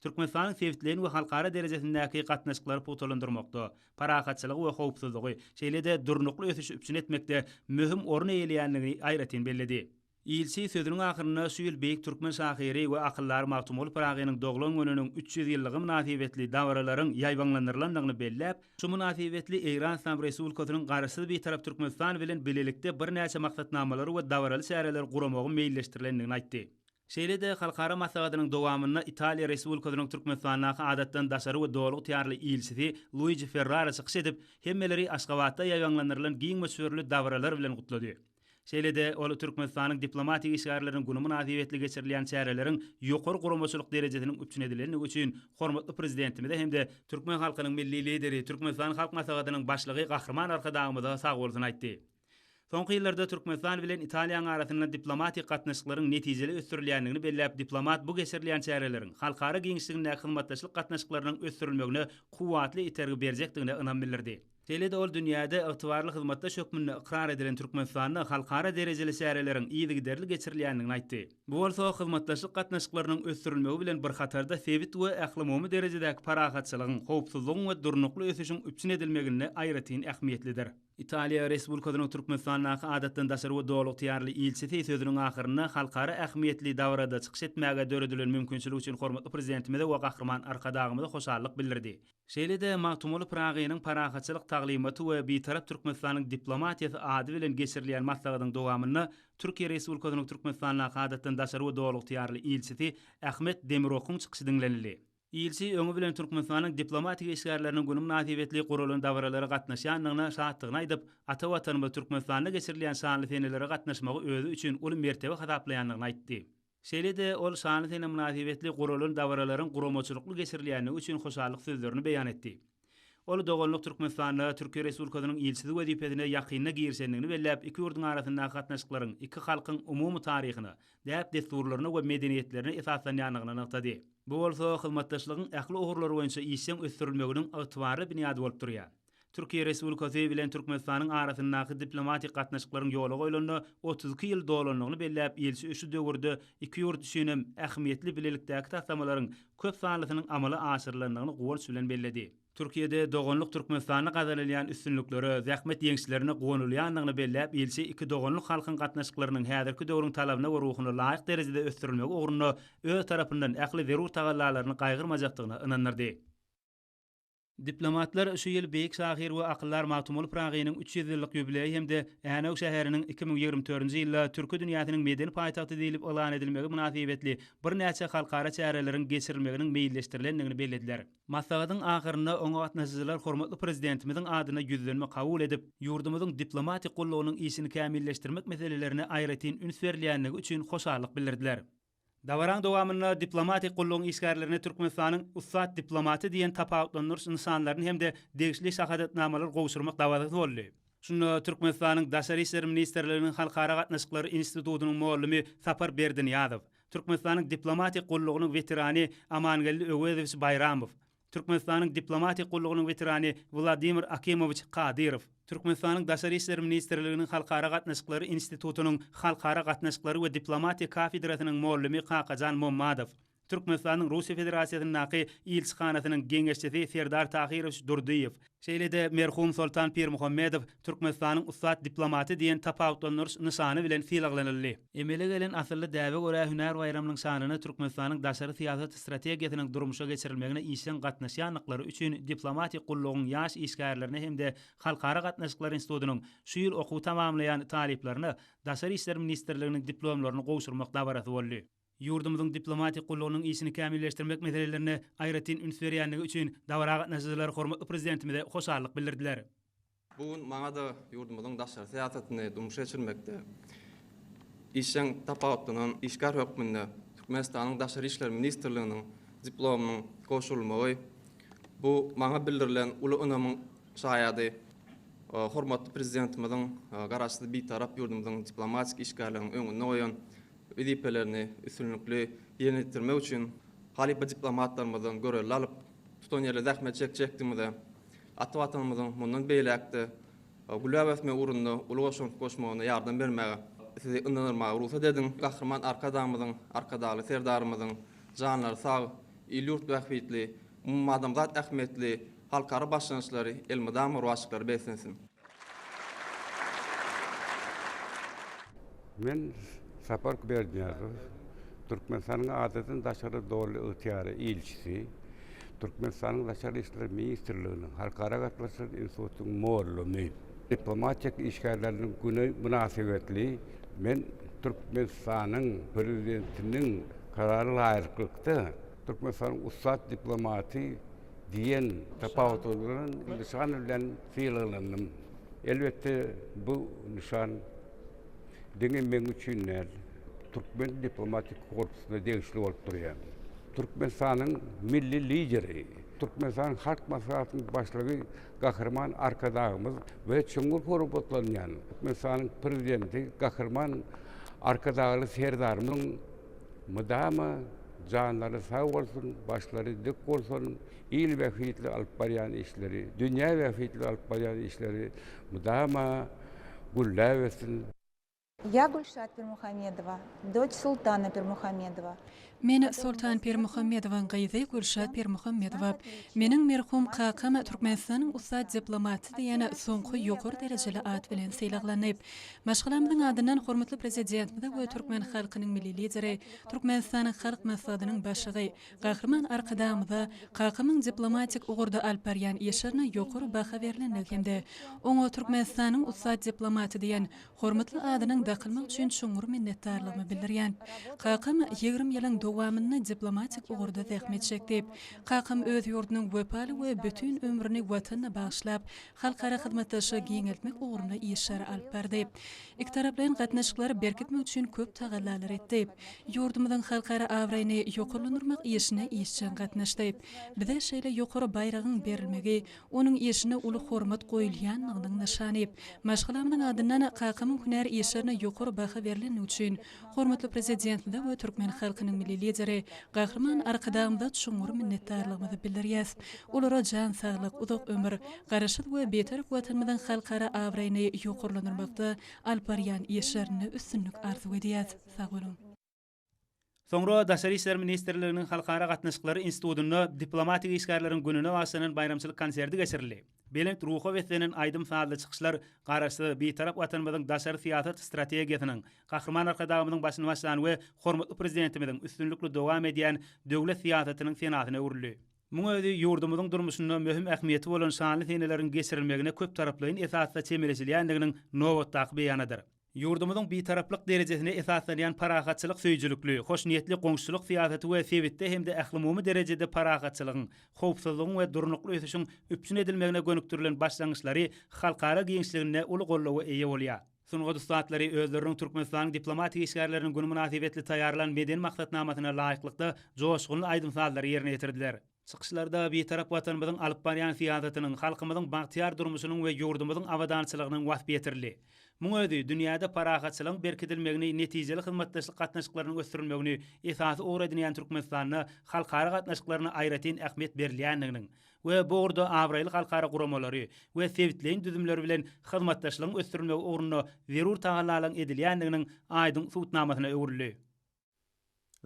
Türkmenistanyň fewitlerini we halkara derejesindäki gatnaşyklary putulandyrmakda, paragatçylygy we howpsuzlygy, şeýlede durnukly ösüş üpçün etmekde mühim orun eýleýänligini aýratyn belledi. İlçi sözüniň ahyryna şu ýyl beýik türkmen şahyry we akyllar Mahtumul Pragynyň doglan gününiň 300 ýyllygy münasibetli dawaralaryň ýaýbanlandyrylanyny belläp, şu münasibetli Eýran Islam Respublikasynyň garaşsyz bir tarap Türkmenistan bilen bilelikde bir näçe maksatnamalary we dawaraly şäherler guramagy meýilleşdirilendigini aýtdy. Şeýlede halkara maslahatynyň dowamyna Italiýa Respublikasynyň Türkmenistanyň adatdan daşary we dowluk tiýarly ilçisi Luigi Ferrara çykyş edip, hemmeleri Aşgabatda ýaýbanlandyrylan giň mösürli dawralar bilen gutlady. Şeýlede ol Türkmenistanyň diplomatik işgärleriniň güni münasibetli geçirilýän çäreleriň ýokary guramaçylyk derejesiniň üpçün edilenligi üçin hormatly prezidentimize hemde Türkmen halkynyň milli lideri, Türkmenistan halk maslahatynyň başlygy gahrman arkadagymyza sag bolsun aýtdy. Soňky ýyllarda Türkmenistan bilen Italiýanyň arasynda diplomatik gatnaşyklaryň netijeli ösdürilýändigini belläp, diplomat bu geçirilýän çäreleriň halkara giňişligindäki hyzmatdaşlyk gatnaşyklarynyň ösdürilmegine kuwatly itergi berjekdigine ynam bildirdi. Şeýlede ol dünýäde ygtybarly hyzmatdaş hökmüne ikrar edilen Türkmenistanyň halkara derejeli şäherleriň ýygyderli geçirilýändigini aýtdy. Bu bolsa hyzmatdaşlyk gatnaşyklarynyň ösdürilmegi bilen bir hatarda fewit we ählimumy derejedäki paragatçylygyň, howpsuzlygyň we durnukly ösüşiň üpçün edilmegine aýratyn ähmiýetlidir. İtaliya Respublikasynyň Türkmenistanyň adatdan daşary we dowluk tiyarly ilçisi sözüniň ahyryna halkara ähmiýetli davrada çykyş etmäge döredilen mümkinçilik üçin hormatly prezidentimize we gahrman arkadagymyza hoşarlyk bildirdi. Şeýle-de Mahtumul Pragynyň parahatçylyk taglimaty we bitarap Türkmenistanyň diplomatiýasy ady bilen geçirilýän maslahatynyň dowamyny Türkiýe Respublikasynyň Türkmenistanyň adatdan daşary we dowluk tiyarly ilçisi Ahmet Demirowyň çykyşy dinlenildi. İlçi öňü bilen Türkmenistanyň diplomatik işgärleriniň günüm natibetli gurulun davralary gatnaşýanlygyna şahatlygyny aýdyp, ata watanyma Türkmenistanda geçirilýän şanly senelere gatnaşmagy özü üçin uly mertebe hataplaýanlygyny aýtdy. Şeýle-de ol şanly sene münasibetli gurulun davralaryň gurumaçylykly geçirilýäni üçin hoşarlyk sözlerini beýan etdi. Ol dogonluk Türkmenistanda Türkiýe Respublikasynyň ilçisi wezipetine ýakyna girşenligini belläp iki ýurdun arasyndaky gatnaşyklaryň iki halkyň umumy taryhyny, däp desturlaryny we medeniýetlerini esaslanýanlygyny anyklady. Bu bolsa hyzmatdaşlygyň ähli ugurlary boýunça işen ösdürilmeginiň ygtybary büniýady bolup durýar. Türkiýe Respublikasy bilen Türkmenistanyň arasyndaky diplomatik gatnaşyklaryň ýoly goýulanyny 32 ýyl dolanlygyny belläp ilçi üçü döwürde iki ýurt üçin ähmiýetli bilelikdäki taslamalaryň köp sanlysynyň amaly aşyrylandygyny gowul bilen belledi. Türkiýede dogonluk Türkmenistanyna gazarylýan üstünlükleri, zähmet ýeňçilerini gowulýanlygyny belläp ilçi iki dogonluk halkyň gatnaşyklarynyň häzirki döwrüň talabyna we ruhyna laýyk derejede ösdürilmegi ugrunda öz tarapyndan ähli zerur tagallalaryny gaýgyrmajagdygyna ynanyrdy. Diplomatlar şu ýyl beýik şahir we akyllar Mahtumul Pragynyň 300 ýyllyk ýubileýi hemde Änew şäheriniň 2024-nji ýylda türki dünýäsiniň medeni paýtagty diýilip elan edilmegi münasibetli bir näçe halkara çäreleriň geçirilmeginiň meýilleşdirilendigini bellediler. Maslahatyň ahyryna oňa gatnaşyjylar hormatly prezidentimiziň adyna ýüzlenme kabul edip, ýurdumyzyň diplomatik gollugynyň işini kämilleşdirmek meselelerini aýratyn üns berilýändigi üçin hoşarlyk bildirdiler. Dawran dowamyna diplomatik gollugyň işgärlerini Türkmenistanyň ussat diplomaty diýen tapawutlanýar insanlaryny hemde degişli şahadatnamalar gowşurmak dawady boldy. Şunu Türkmenistanyň Daşary işleri ministrliginiň halkara gatnaşyklary institutynyň muallimi Sapar Berdiňýazow, Türkmenistanyň diplomatik gollugynyň veterany Amangelli Öwezowич Bayramow, Türkmenistanyň diplomatik gollugynyň veterany Vladimir Akimowich Kadyrow, Türkmenistanyň Daşary işleri ministrliginiň halkara gatnaşyklary institutynyň halkara gatnaşyklary we diplomatik kafedrasynyň muallimi Kakajan Mommadow, Türkmenistanyň Russiýa Federasiýasynyň ilçihanasynyň geňeşçisi Serdar Tahirow Durdiýew, şeýle-de merhum Sultan Pir Muhammedow Türkmenistanyň ussat diplomaty diýen tapawutlanýar nyşany bilen filaglanyldy. Emele gelen asylly däwe görä hünär bayramynyň şanyny Türkmenistanyň daşary siýasat strategiýasynyň durmuşa geçirilmegine işen gatnaşýanlyklary üçin diplomatik gollugyň ýaş işgärlerini hemde halkara gatnaşyklar institutynyň şu ýyl okuw tamamlayan taliplerini Daşary işleri ministrliginiň diplomlaryny gowşurmak dabarasy boldy. Ýurdumyzyň diplomatik gollugynyň işini kämilleşdirmek meselelerini aýratyn üns berýänligi üçin dawra gatnaşyjylar hormatly prezidentimize hoşarlyk bildirdiler. Bugun maňa da ýurdumyzyň daşary siýasatyny dumşa geçirmekde işen tapawutlanan işgär hökmünde Türkmenistanyň Daşary işleri ministrliginiň diplomynyň goşulmagy bu maňa bildirilen uly önemi şaýady. Hormatly prezidentimiziň garaşdy bir tarap ýurdumyzyň diplomatik işgärleriň öňüne goýan wezipelerini üstünlükli ýerletdirmek üçin halipa diplomatlarymyzdan göreli alyp tutan ýerle zähmet çekjekdigimizde ata watanymyzyň mundan beýlekde gulabetme urunda ulugaşyň goşmagyna ýardam bermäge sizi ynanyrmagy ruhsat edin. Gahrman arkadamyzyň arkadaly serdarymyzyň janlary sag, ýurt wagtly, adamzat ähmetli halkara başlanýşlary elmydam ruwaşyklary besensin. Men Sapar Berdiňýazow, Türkmenistanyň adatdan daşary dowly ýaly ilçisi, Türkmenistanyň Daşary işleri ministrliginiň halkara gatnaşyklary institutynyň muallimi. Diplomatik işgärleriniň güne münasibetli men Türkmenistanyň prezidentiniň karary laýyklykda Türkmenistanyň ussat diplomaty diýen tapawutlaryň nişany bilen fiýlanlandym. Elbetde bu nişan Denge men üçin Türkmen diplomatik korpusuna degişli bolup durýar. Türkmenistanyň milli lideri, Türkmenistan halk maslahatynyň başlygy gahrman arkadagymyz we çöňür hormatlanýan Türkmenistanyň prezidenti gahrman arkadagy serdarymyň mudama janlary sag bolsun, başlary dik bolsun, il we fitli alyp barýan işleri, dünýä we fitli alyp barýan işleri mudama gullawesin. Я Гульшат Пирмухамедова, дочь султана Пирмухамедова. Men Sultan Pirmuhammedowyň gyzy Gülşat Pirmuhammedow. Meniň merhum kakam Türkmenistanyň ussat diplomaty diýen soňky ýokary derejeli at bilen sylaglanyp. Maşgalamyň adyndan hormatly prezidentimiz we Türkmen halkynyň milli lideri, Türkmenistanyň halk maslahatynyň başlygy, gahrman arkadamyza kakamyň diplomatik ugurda Alparyan ýeşerine ýokary baha berilen hemde oňa Türkmenistanyň ussat diplomaty diýen hormatly adynyň daqylmak üçin çoňur minnetdarlygymy bildirýän. Kakam 20 ýylyň dowamyny diplomatik ugurda zähmet çekdi. Kakam öz ýurdunyň wepaly we bütün ömrüni watanyna bagyşlap, halkara hyzmatdaşy giňeltmek ugurunda ýeşer alyp berdi. İki taraplaryň gatnaşyklary berkitmek üçin köp tagallalar etdi. Ýurdumyzyň halkara awraýyny ýokarlandyrmak işine işçen gatnaşdy. Bize şeýle ýokary bayragyň berilmegi, onuň işine uly hormat goýulýanlygynyň nyşany. Maşgalamyň adyndan kakamyň hünär işlerine ýokary baha berilen üçin hormatly prezidentimiz we Türkmen halkynyň milli lideri gahrman arkadamda çoňur minnetdarlygymyzy bildirýäs. Olara jan saglyk, uzak ömür, garaşyk we beter watanymyzyň halkara awraýyny ýokarlandyrmakda Alparyan ýeşerini üstünlük arzu edýäs. Sag bolun. Soňra Daşary işler ministrliginiň halkara gatnaşyklary institutyny diplomatik işgärleriň gününe başlanan bayramçylyk konserti geçirildi. Belent ruha wetinen aýdym faýdaly çykyşlar garaşy bir tarap watanymyzyň daşary siýasat strategiýasynyň gahrman arkadamynyň başyny başlan we hormatly prezidentimiziň üstünlükli dowam edýän döwlet siýasatynyň senatyna öwrüldi. Muňa özi ýurdumyzyň durmuşyna möhüm ähmiýeti bolan şanly seneleriň geçirilmegine köp taraplyň esasda çemelejilýändiginiň nowatdaky beýanydyr. Ýurdumyzyň bir taraplyk derejesine esaslanýan parahatçylyk söýjülükli, hoşniýetli goňşulyk siýasaty we sebitde hemde ähli derejede parahatçylygyň, howpsuzlygyň we durnukly ösüşiň üpsün edilmegine gönüktirilen başlangyçlary halkara giňişligine uly gollawy eýe bolýar. Soňky satlary özleriniň Türkmenistanyň diplomatik işgärleriniň günü münasibetli taýýarlanan meden maksatnamasyna laýyklykda joşguly aýdym sazlary ýerine ýetirdiler. Çykyşlarda bir tarap watanymyzyň alyp barýan siýasatynyň, halkymyzyň bagtyar durmuşynyň we ýurdumyzyň awadançylygynyň was betirli. Muňa özi dünýäde parahatçylygyň berkitilmegini, netijeli hyzmatdaşlyk gatnaşyklarynyň ösdürilmegini esasy ugry edýän Türkmenistanyň halkara gatnaşyklaryna aýratyn ähmiýet berilýändiginiň we bu urda awraýly halkara guramalary we sebitleýin düzümleri bilen hyzmatdaşlygyň ösdürilmegi ugruna zerur tagallaryň edilýändiginiň aýdym suwtnamasyna öwrüldi.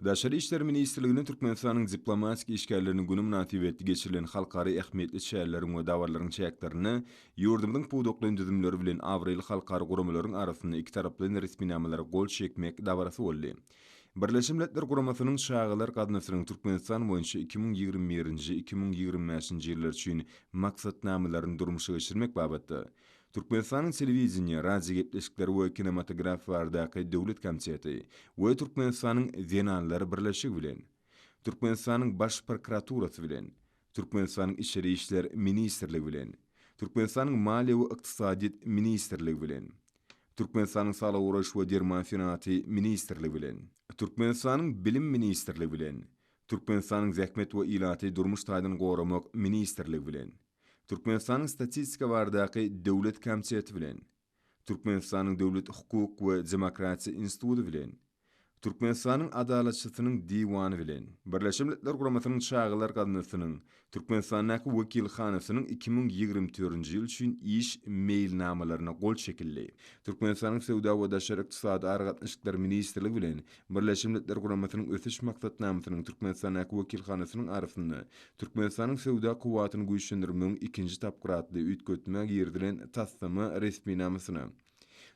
Daşary işler ministrliginiň Türkmenistanyň diplomatik işgärleriniň günü münasibetli geçirilen halkara ähmiýetli şäherleriň we dawarlaryň çäklerini ýurdumyň puwdokly düzümleri bilen awraýly halkara guramalaryň arasynda iki taraply resminamalary gol çekmek dawarasy boldy. Birleşmiş Milletler Guramasynyň şagylar gatnaşygynyň Türkmenistan boýunça 2021-2025 ýyllar üçin maksatnamalaryny durmuşa geçirmek babatda Türkmenistanyň telewiziýa, radio gepleşikleri we kinematograf bardaky döwlet komiteti we Türkmenistanyň Zenanlary birleşigi bilen, Türkmenistanyň baş prokuraturasy bilen, Türkmenistanyň içeri işler ministrligi bilen, Türkmenistanyň maliýe we ykdysadyýet ministrligi bilen, Türkmenistanyň Sağlyk Uraş we Derman Fenaty ministrligi bilen, Türkmenistanyň bilim ministrligi bilen, Türkmenistanyň zähmet we ilaty durmuş taýdan goramak ministrligi bilen, Türkmenistanyň statistika bardaky döwlet komiteti bilen, Türkmenistanyň döwlet hukuk we demokratiýa instituty bilen, Türkmenistanyň adalatçysynyň diwany bilen, Birleşmiş Milletler Guramasynyň şagylar gatnaşygynyň Türkmenistanyň wekilhanasynyň 2024-nji ýyl üçin iş mailnamalaryna gol çekildi. Türkmenistanyň Sowda we Daşary ykdysady gatnaşyklary ministrligi bilen Birleşmiş Milletler Guramasynyň ösüş maksatnamasynyň Türkmenistanyň wekilhanasynyň arasynda Türkmenistanyň Sowda kuwatyny güýçlendirmegiň ikinji tapgyratly üýtgetmek ýerdilen taslama resminamasyna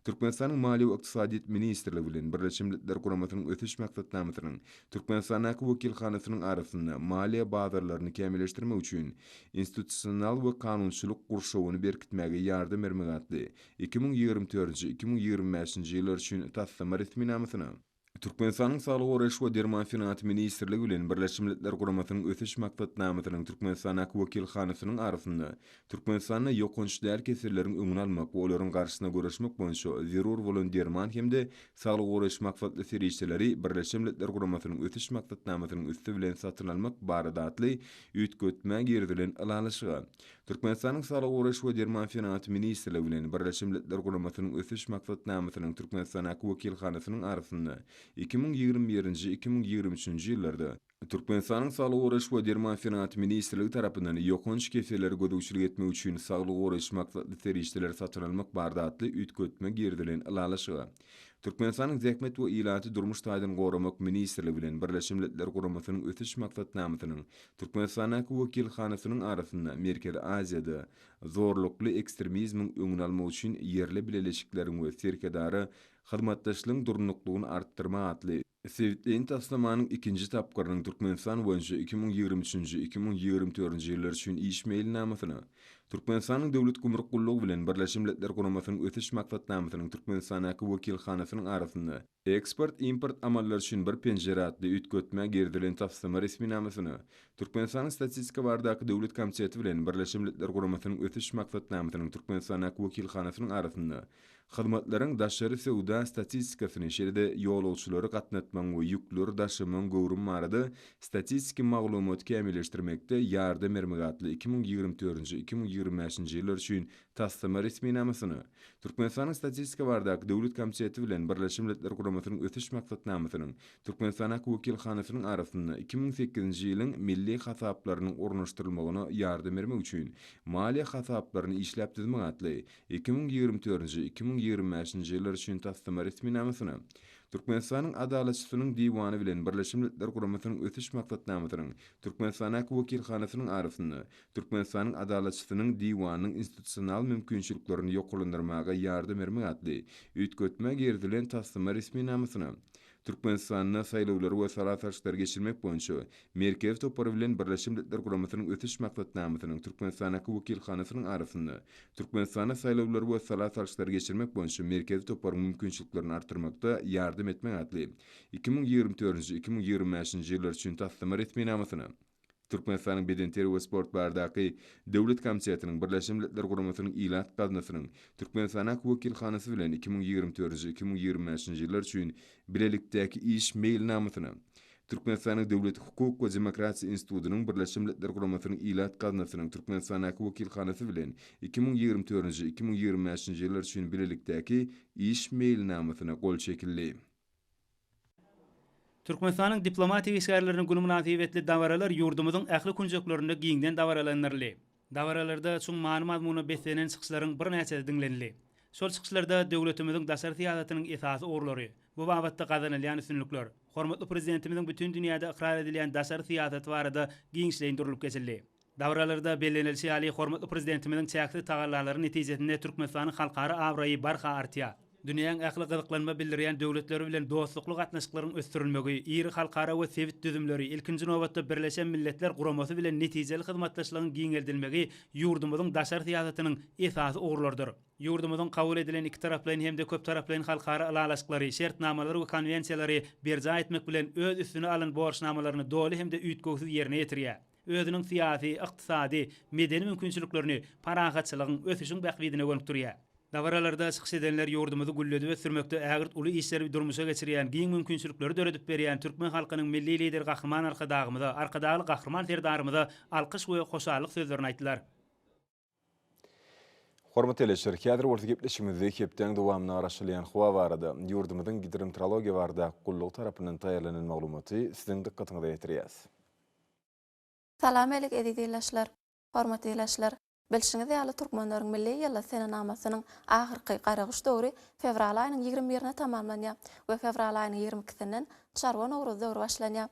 Türkmenistanyň maliýe we ykdysadyýet ministrligi bilen Birleşmiş Milletler Guramasynyň ösüş maksatnamasynyň Türkmenistanyň wekilhanasynyň arasynda maliýe bazarlaryny kämilleşdirmek üçin institusional we kanunçylyk gurşawyny berkitmege ýardam bermegätli 2024-2025 ýyllar üçin taslama resminamasyna Türkmenistanyň Sağlyk Uraş we Derman Fenaty ministrligi bilen Birleşmiş Milletler Guramasynyň ösüş maksatnamasynyň Türkmenistanyň wekilhanasynyň arasynda Türkmenistanyň ýokunçlar kesirleriň öňüne almak we olaryň garşysyna görüşmek boýunça zerur bolan Derman hemde Sağlyk Uraş maksatly serişçileri Birleşmiş Milletler Guramasynyň ösüş maksatnamasynyň üstü bilen satyn almak baradatly üýtgetmek ýerdilen alanlyşyga Türkmenistanyň Sağlyk Uraş we Derman Fenaty ministrligi bilen Birleşmiş Milletler Guramasynyň ösüş maksatnamasynyň Türkmenistanyň wekilhanasynyň arasynda 2021-2023 ýyllarda Türkmenistan'ın Sağlık Uğraş ve Derman Fenat Ministrligi tarapyndan ýokunç keseleri gödükçilik etmek üçin sağlyk uğraş maksatly terişçiler satyn almak bardatly üýtgetme girdilen ilalaşyga. Türkmenistanyň Zähmet we Ilaty durmuş taýdan goramak ministrligi bilen Birleşmiş Milletler Guramasynyň ötüş maksatnamasynyň Türkmenistanyň wekilhanasynyň arasynda Merkezi Aziýada zorlukly ekstremizmiň öňüni almak üçin yerli bileleşikleriň we serkedary hyzmatdaşlygyň durnuklygyny artdyrma atly Sevitliğin taslamanın ikinci tapkarının Türkmenistan boyunca 2023-2024 yıllar üçün iş mailnamasını, Türkmenistan'ın Devlet Gümrük Gulluğu bilen Birleşmiş Milletler Guramasynyň ötüş maksatnamasynyň Türkmenistanyň wekilhanasynyň arasynda eksport-import amallar üçün bir penjere atly üýtgetme gerdilen taslama resminamasyny, Türkmenistanyň Statistika bardaky Döwlet Komiteti bilen Birleşmiş Milletler Guramasynyň ötüş maksatnamasynyň Türkmenistanyň wekilhanasynyň arasynda hyzmatlaryň daşary sewda statistikasyny şeride ýolagçylary gatnatmaň we ýükleri daşymaň gowrum barada statistik maglumat kämilleşdirmekde ýardam bermek atly 2024-2025 ýyllar üçin taslama resminamasyny, Türkmenistanyň Statistika bardaky Döwlet Komiteti bilen Birleşmiş Milletler Guramasynyň ötüş maksatnamasynyň Türkmenistanyň wekilhanasynyň arasynda 2008-nji ýylyň milli hasaplarynyň ornaşdyrylmagyna ýardam bermek üçin maliýe hasaplaryny işläp düzmek atly 2024-2025 ýyllar üçin taslama resminamasyny, Türkmenistanyň adaletçisynyň diwany bilen Birleşmiş Milletler Guramasynyň ötüş maksatnamasynyň Türkmenistanyň wekilhanasynyň arasynda Türkmenistanyň adaletçisynyň diwanynyň institusional mümkinçiliklerini ýoklandyrmaga ýardam bermek atly üýtgetme gerdilen taslama resminamasyny, Türkmenistanyň saýlawlary we salatçylar geçirmek boýunça Merkez topary bilen Birleşmiş Milletler Guramasynyň ötüş maksatnamasynyň Türkmenistanyň wekilhanasynyň arasynda Türkmenistanyň saýlawlary we salatçylar geçirmek boýunça Merkez topary mümkinçiliklerini artdyrmakda ýardam etmek atly 2024-2025 ýyllar üçin taslama resminamasyny, Türkmenistanyň Bedenteri we Sport bardaky Döwlet Komitetining Birleşmiş Milletler Guramasynyň ilat gaznasynyň Türkmenistanyň wekilhanasy bilen 2024-2025 ýyllar üçin bilelikdäki iş mailnamasyny, Türkmenistanyň Döwlet Hukuk we Demokratiýa Institutynyň Birleşmiş Milletler Guramasynyň ilat gaznasynyň Türkmenistanyň wekilhanasy bilen 2024-2025 ýyllar üçin bilelikdäki iş mailnamasyna gol çekildi. Türkmenistanyň diplomatik işgärlerini günü münasibetli dawaralar ýurdumyzyň ähli kunjaklaryna giňden dawaralanyrly. Dawaralarda çuň many mazmuny beslenen çykyşlaryň bir näçe diňlenli. Şol çykyşlarda döwletimiziň daşary siýasatynyň esasy orlary, bu babatda gazanylýan üstünlikler, hormatly prezidentimiziň bütün dünýäde ikrar edilýän daşary siýasat barada giňişleýindirilip geçildi. Dawralarda bellenilşi ýaly hormatly prezidentimiziň çäkli tagallalary netijesinde Türkmenistanyň halkara awraýy barha artýar. Dünýäň ähli gyzyklanma bildirýän döwletleri bilen dostlukly gatnaşyklaryň ösdürilmegi, ýeri halkara we sewit düzümleri ilkinji nowatda Birleşen Milletler Guramasy bilen netijeli hyzmatdaşlygyň giňeldilmegi ýurdumyzyň daşary siýasatynyň esasy ogurlardyr. Ýurdumyzyň kabul edilen iki taraplyň hem de köp taraplyň halkara alalaşyklary, şertnamalary we konwensiýalary berja etmek bilen öz üstüne alan borçnamalaryny doly hem de üýtgöksiz ýerine ýetirýär. Özüniň syýasy, ykdysady, medeni mümkinçiliklerini paragatçylygyň ösüşiň bähwidine gönükdirýär. Dawaralarda çykyş edenler ýurdumyzy gülledi we sürmekde ägirt uly işleri durmuşa geçirýän giň mümkinçilikleri döredip berýän türkmen halkynyň milli lider Gahryman arkadagy Gahryman serdarymyza alkyş we hoşallyk sözlerini aýtdylar. Hormatly eleşir, häzir orta gepleşigimizde hepden dowamly araşdyrylýan howa barada ýurdumyzyň hidrometeorologiýa barada gullyk tarapyndan taýýarlanan maglumaty siziň dikkatiňize ýetirýäs. Salam elik edýärler, hormatly eleşler. Bilşiňiz ýaly türkmenleriň milli ýylla senenamasynyň ahyrky garagyş döwri fevral aýynyň 21-ne tamamlanýar we fevral aýynyň 22-sinden çarwa Nowruz döwri başlanýar.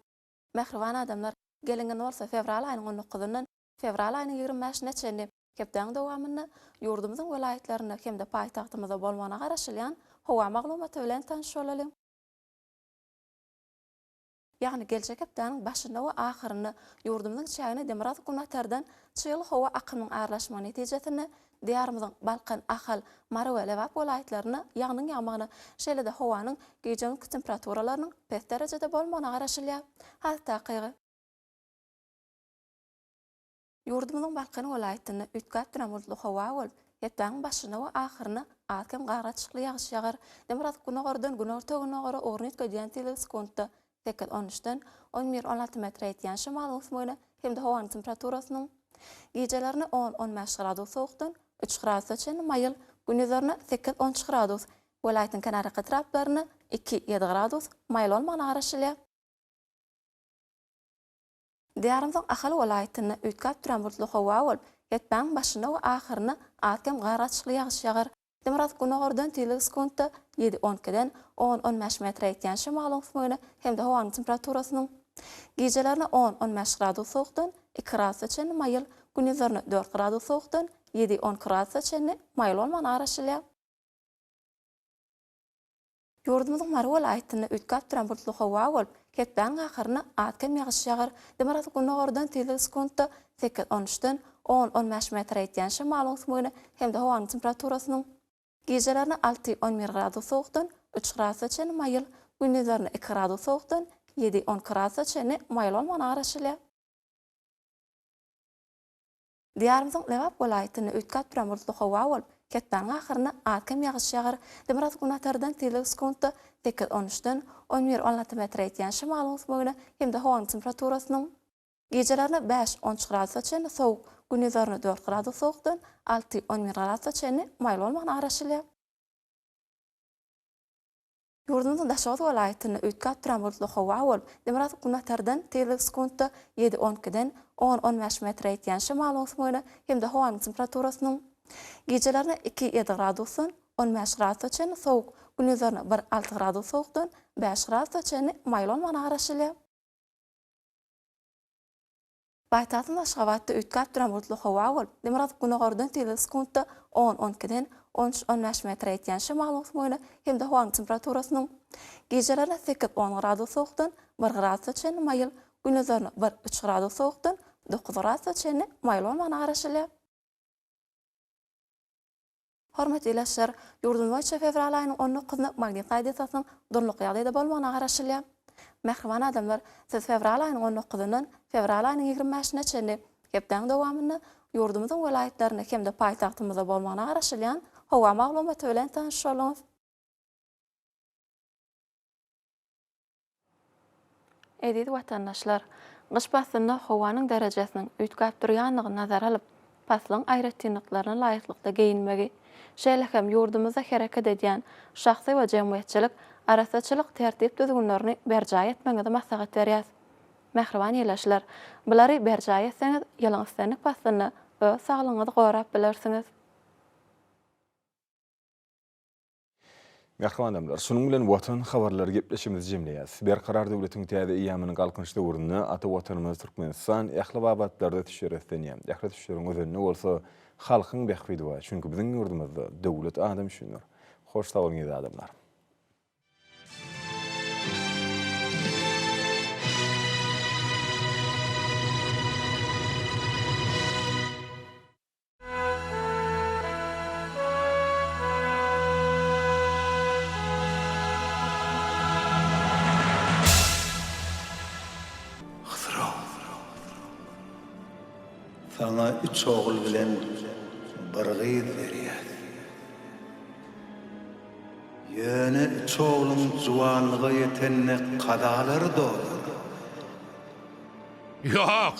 Mehriban adamlar, gelingen bolsa fevral aýynyň 19-ndan fevral aýynyň 25-ne çenli hepden dowamyny ýurdumyzyň welaýetlerinde hem de paýtagtymyzda bolmagyna garaşylýan howa maglumaty bilen tanış bolalım. Yani gelecek hepden başında ve ahırını yurdumuzun çayını demirat kumatardan çığıl hava akımın ağırlaşma netijesini diyarımızın Balkan, Ahal, Mara ve Levap vilayetlerini yağının yağmağını şeylede havanın gecenin temperaturalarının pek derecede bolmağına garaşılya. Hatta kıyğı. Yurdumuzun Balkan vilayetini ütkap dinamurlu hava olup hepden başında ve ahırını atkam garaçıklı yağış yağır. Demirat kunağırdan günorta günağırı ornit gadiyan tilis kontu. Tekil 13'den 11-16 metre etýän şymal ysmyny hem de howanyň temperaturasynyň gejelerini 10-15 gradus soğukdan 3 gradusça maýyl, gündüzlerini 8-13 gradus, welaýatyň kenary gytraplaryny 2-7 gradus maýyl bolmagyna garaşylýar. Diyarımızın Ahal welaýatyna üýtkap duran burtly hawa bolup, getpäň başyna we ahyryna atkem gara açyqly ýagyş ýagar. Demirat günogordan tilig sekundda 7-12-den 10-15 metr ýetýän şymalyň suwuny hemde howanyň temperaturasynyň gecelerine 10-15 gradus soğukdan 2 gradus çenli mayıl, gündüzlerine 4 gradus soğukdan 7-10 gradus çenli mayıl olman araşylýar. Yurdumyzyň Mary welaýatyna üýtkap duran burtly hawa bolup, getpäň ahyryna atkem ýagyş ýagar. Demirat günogordan tilig sekundda 8-13-den 10-15 metr ýetýän şymalyň suwuny hemde howanyň temperaturasynyň gecelerine 6-11 gradus soğukdan 3 gradus çenli mayıl, gündüzlerine 2 gradus soğukdan 7-10 gradus çenli mayıl olman araşylýar. Diyarymyzyň Lewap welaýatyna üýtkap duran burtly hawa bolup, getpäň ahyryna atkem ýagyş ýagar. Demirat günatardan tilig sekundda 8-13-den 11-16 metr ýetýän şymalyň suwuny hemde howanyň temperaturasynyň gecelerine 5-13 gradus çenli sowuk, gündüzlerine 4 gradus soğukdan 6-11 gradus çenli mayıl olman araşylýar. Yurdumyzyň Daşoz welaýatyna üýtkap duran burtly hawa bolup, demirat günatardan tilig sekundda 7-12-den 10-15 metr ýetýän şymalyň suwuny hemde howanyň temperaturasynyň gecelerine 2-7 gradusdan 15 gradus çenli sowuk, gündüzlerine 1-6 gradus sowukdan 5 gradus çenli mayıl olman araşylýar. Baýtatyn Aşgabatda üýtkap duran burtly hawa bolup, demirat günogordan tilig sekundda 10-12-den 13-15 metr ýetýän şymalyň suwuny hemde howanyň temperaturasynyň gecelerine 8-10 gradus sowukdan 1 gradus çenli mayıl, gündüzlerine 1-3 gradus sowukdan 9 gradus çenli mayıl olman araşylýar. Hormatly ilaçlar, yurdum boýunça fevral aýynyň 19-nda magnit radiýasiýasynyň durluk ýagdaýda bolmagyny araşylýar. Mehriban adamlar, siz fevral aýynyň 19-ndan fevral aýynyň 25-ne çenli gepden dowamyny yurdumyzyň welaýatlaryna hemde paýtagtymyzda bolmagyny araşylýan hawa maglumaty bilen tanışýarlyňyz. Edil watandaşlar, gyş pasyna hawanyň derejesiniň üýtkap durýanlygyny nazara alyp, paslyň aýratynlyklaryna laýyklykda geyinmegi, şeýle hem yurdumyzda hereket edýän şahsy we jemgyýetçilik arasaçylyk tertip düzgünlerini berjaý etmegide maslahat berýär. Mehriban ýelaşlar, bulary berjaý etseňiz, ýalňyzsyny pasyny öz saglygyňyzy gorap bilersiňiz. Mehriban adamlar, şunun bilen watan habarlary gepleşimizi jemleýäs. Berkarar döwletiň täze ýamynyň galkynçly uruny ata watanymyz Türkmenistan ähli babatlarda tüşeretdenýär. Ähli tüşeriň özüne bolsa halkyň behbidi bar. Çünki biziň ýurdumyzda döwlet adam düşünür. Hoş sag bolýan adamlar. Sana 3 oğul bilen bir gyz berýär. Ýöne 3 oğlum juwanlyga ýetenne kadalary dolur. Yok.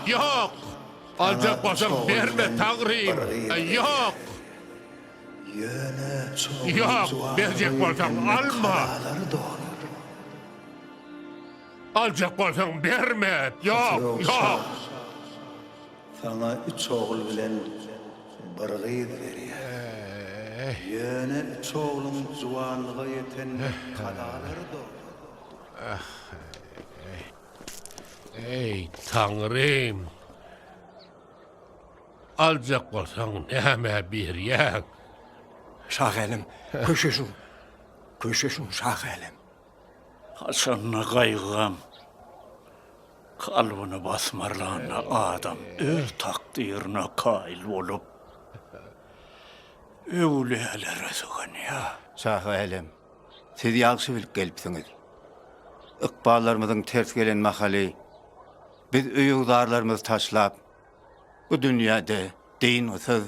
Yok. Aljak bolsaň berme Taňrym. Yok. Ýöne Yok, berjek bolsaň alma. Aljak bolsaň berme. Yok, yok. Sana 3 oğul bilen bir gyz berýär. Ýöne 3 oğlum juwanlyga ýetenne kadalary dolur. Ey Taňrym. Aljak bolsaň näme berýär? Şah elim, köşeşim şah elim. Hasanna gaýgam. Kalbini basmarlanan adam öz takdirine kail olup öwlelere sogan ya. Şah elim, siz ýagşy bilip gelipsiňiz. Ykballarymyzyň ters gelen mahaly, biz öýügdarlarymyzy taşlap, bu dünýäde deýin olsa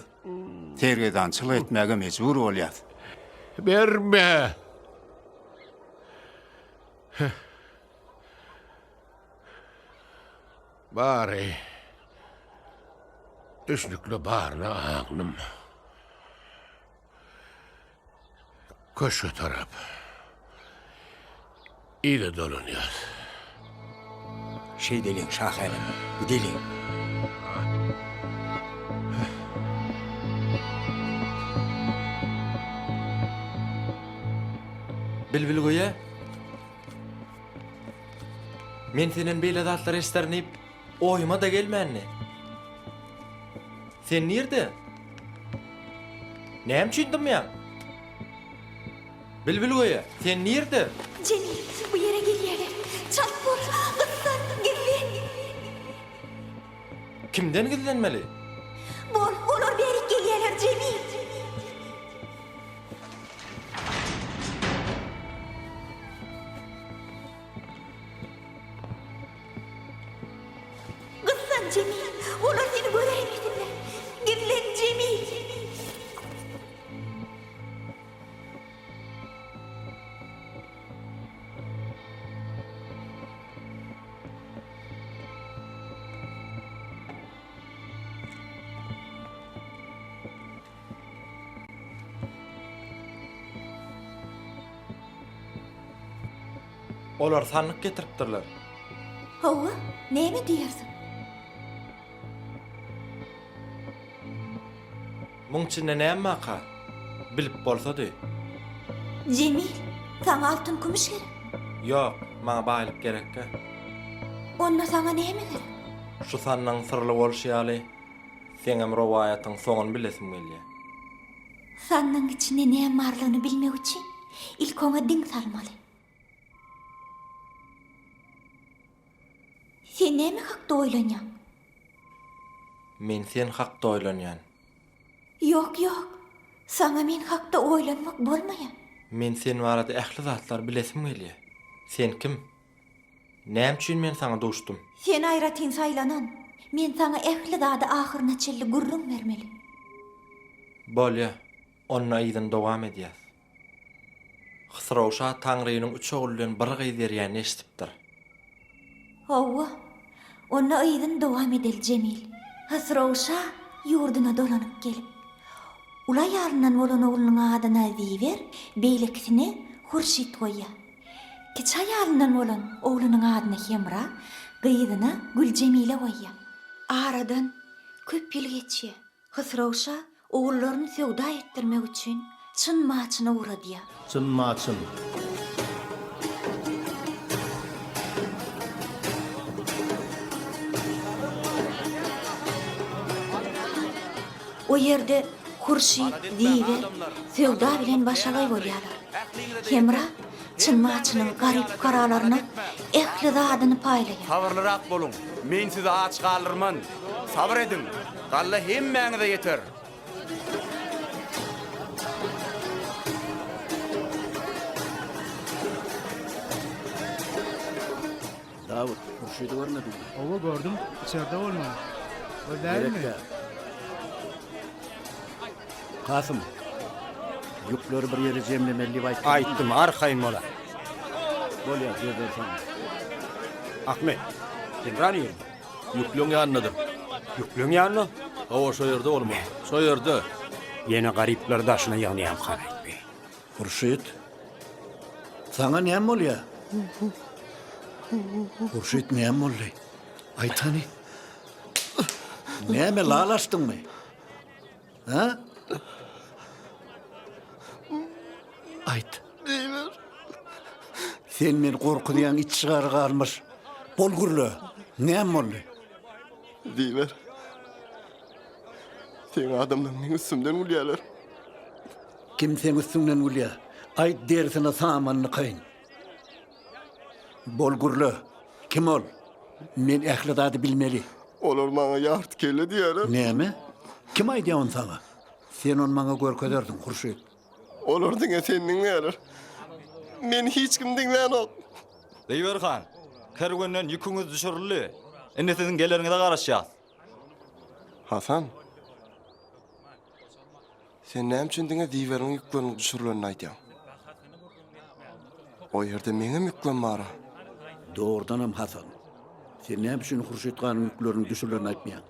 sergedançylyk etmäge mejbur bolýar. Berme. Bari düşnükli barına ağnım. Köşü tarap. İyi de dolun yaz. Şey delin Şaherim, delin. Bilbil goýa. Men senen beýle zatlar eşdernip oýuma da gelmänni. Sen nirde? Näme düşündim ya? Bilbil goýa, sen nirde? Cemil, bu yere gelýärler. Çap bol, ıssan, gizlen. Kimden gizlenmeli? Bol, olar berik gelýärler Cemil. Issan Cemil, olar seni göreýärler. Gizlen Cemil. Olar sanlyk getiripdirler. Hawa, näme diýersiň? Muň içinde näme maka? Bilip bolsa-da. Cemil, sana altın kumuş gerek. Yok, maňa baýlyk gerekkä. Onda sana näme gerek? Şu sannyň sırly bolşy ýaly. Seňem rowayatyň soňuny bilesim gelýär. Sannyň içinde näme barlygyny bilmek üçin ilk ona diň salmaly. Sen näme hakda oýlanýan? Men sen hakda oýlanýan. Yok, yok. Sana men hakda oýlanmak bolmaýar. Men sen barada ähli zatlar bilesim gelýär. Sen kim? Näme üçin men saňa duşdum? Sen aýratyn saýlanan. Men sana ähli zady ahyryna çelli gurrun bermeli. Bolýa, onna ýydan dowam edýär. Hysrawşa Taňrynyň üç oğullyň bir gyzerýäni eşitipdir. Hawa, ona ýydan dowam edel Cemil. Hysrawşa ýurduna dolanyp gelip ula ýaryndan bolan oğlunyň adyna diýer, beýlekisine Hurşit goýýar. Kiçi ýaryndan bolan oğlunyň adyna Hemra, gyýdyna Güljemile goýýar. Aradan köp ýyl geçýär. Hysrawşa oğullaryny sewda etdirmek üçin çyn maçyna uğradýar. Çyn maçyn. O yerde Hurşit, diýer, sewda bilen başagay bolýarlar. Hemra çyn maçynyň garyp karalaryna ähli zadyny paýlaýar. Sabırlyrak bolun. Men sizi aç galyrman. Sabır edin. Galla hemmäňize ýeter. Davut, Hurşit'i görmedin mi? Ova gördüm, içeride olmalı. O değil mi? Kasım, yükleri bir yere cemlemeli vay. Aýtdym, arkayım ola. Bolýar, söz bersen. Ahmet, sen ranýym. Yüklüň ýanynadyr. Yüklüň ýanyna? Hawa şo ýerde bolma. Şo ýerde. Ýene garyplar daşyna ýanyýam garaýtmy. Hurşit, sana näme bolýar? Hurşit näme boldy? Aýtany. Näme lalaşdyňmy? Ha? Ayt. Diýler. Sen men gorkudan iç çygar galmyş. Bolgurly. Näme boldy? Diýler. Sen adamlar meň üstümden ulýarlar. Kim sen üstünden ulýar? Ayt dersine samanly kayın. Bolgurly. Kim ol? Men ähli zady bilmeli. Olar maňa ýart kelle diýerler. Näme? Kim aýdýar onu sana? Sen onu maňa görkezerdiň Hurşit. Olar diňe sen diňlerler. Men hiç kim diňlänok. Diýberhan, kergenden ýüküňiz düşürildi. Indi siziň geleriňize garaşýas. Hasan. Sen näme üçin diňe diýberiň ýüklerini düşürilenini aýtýaň? O ýerde meňem ýüklen bara. Doğrudanam Hasan. Sen näme üçin Hurşit ganyň ýüklerini düşürilenini aýtmaýan?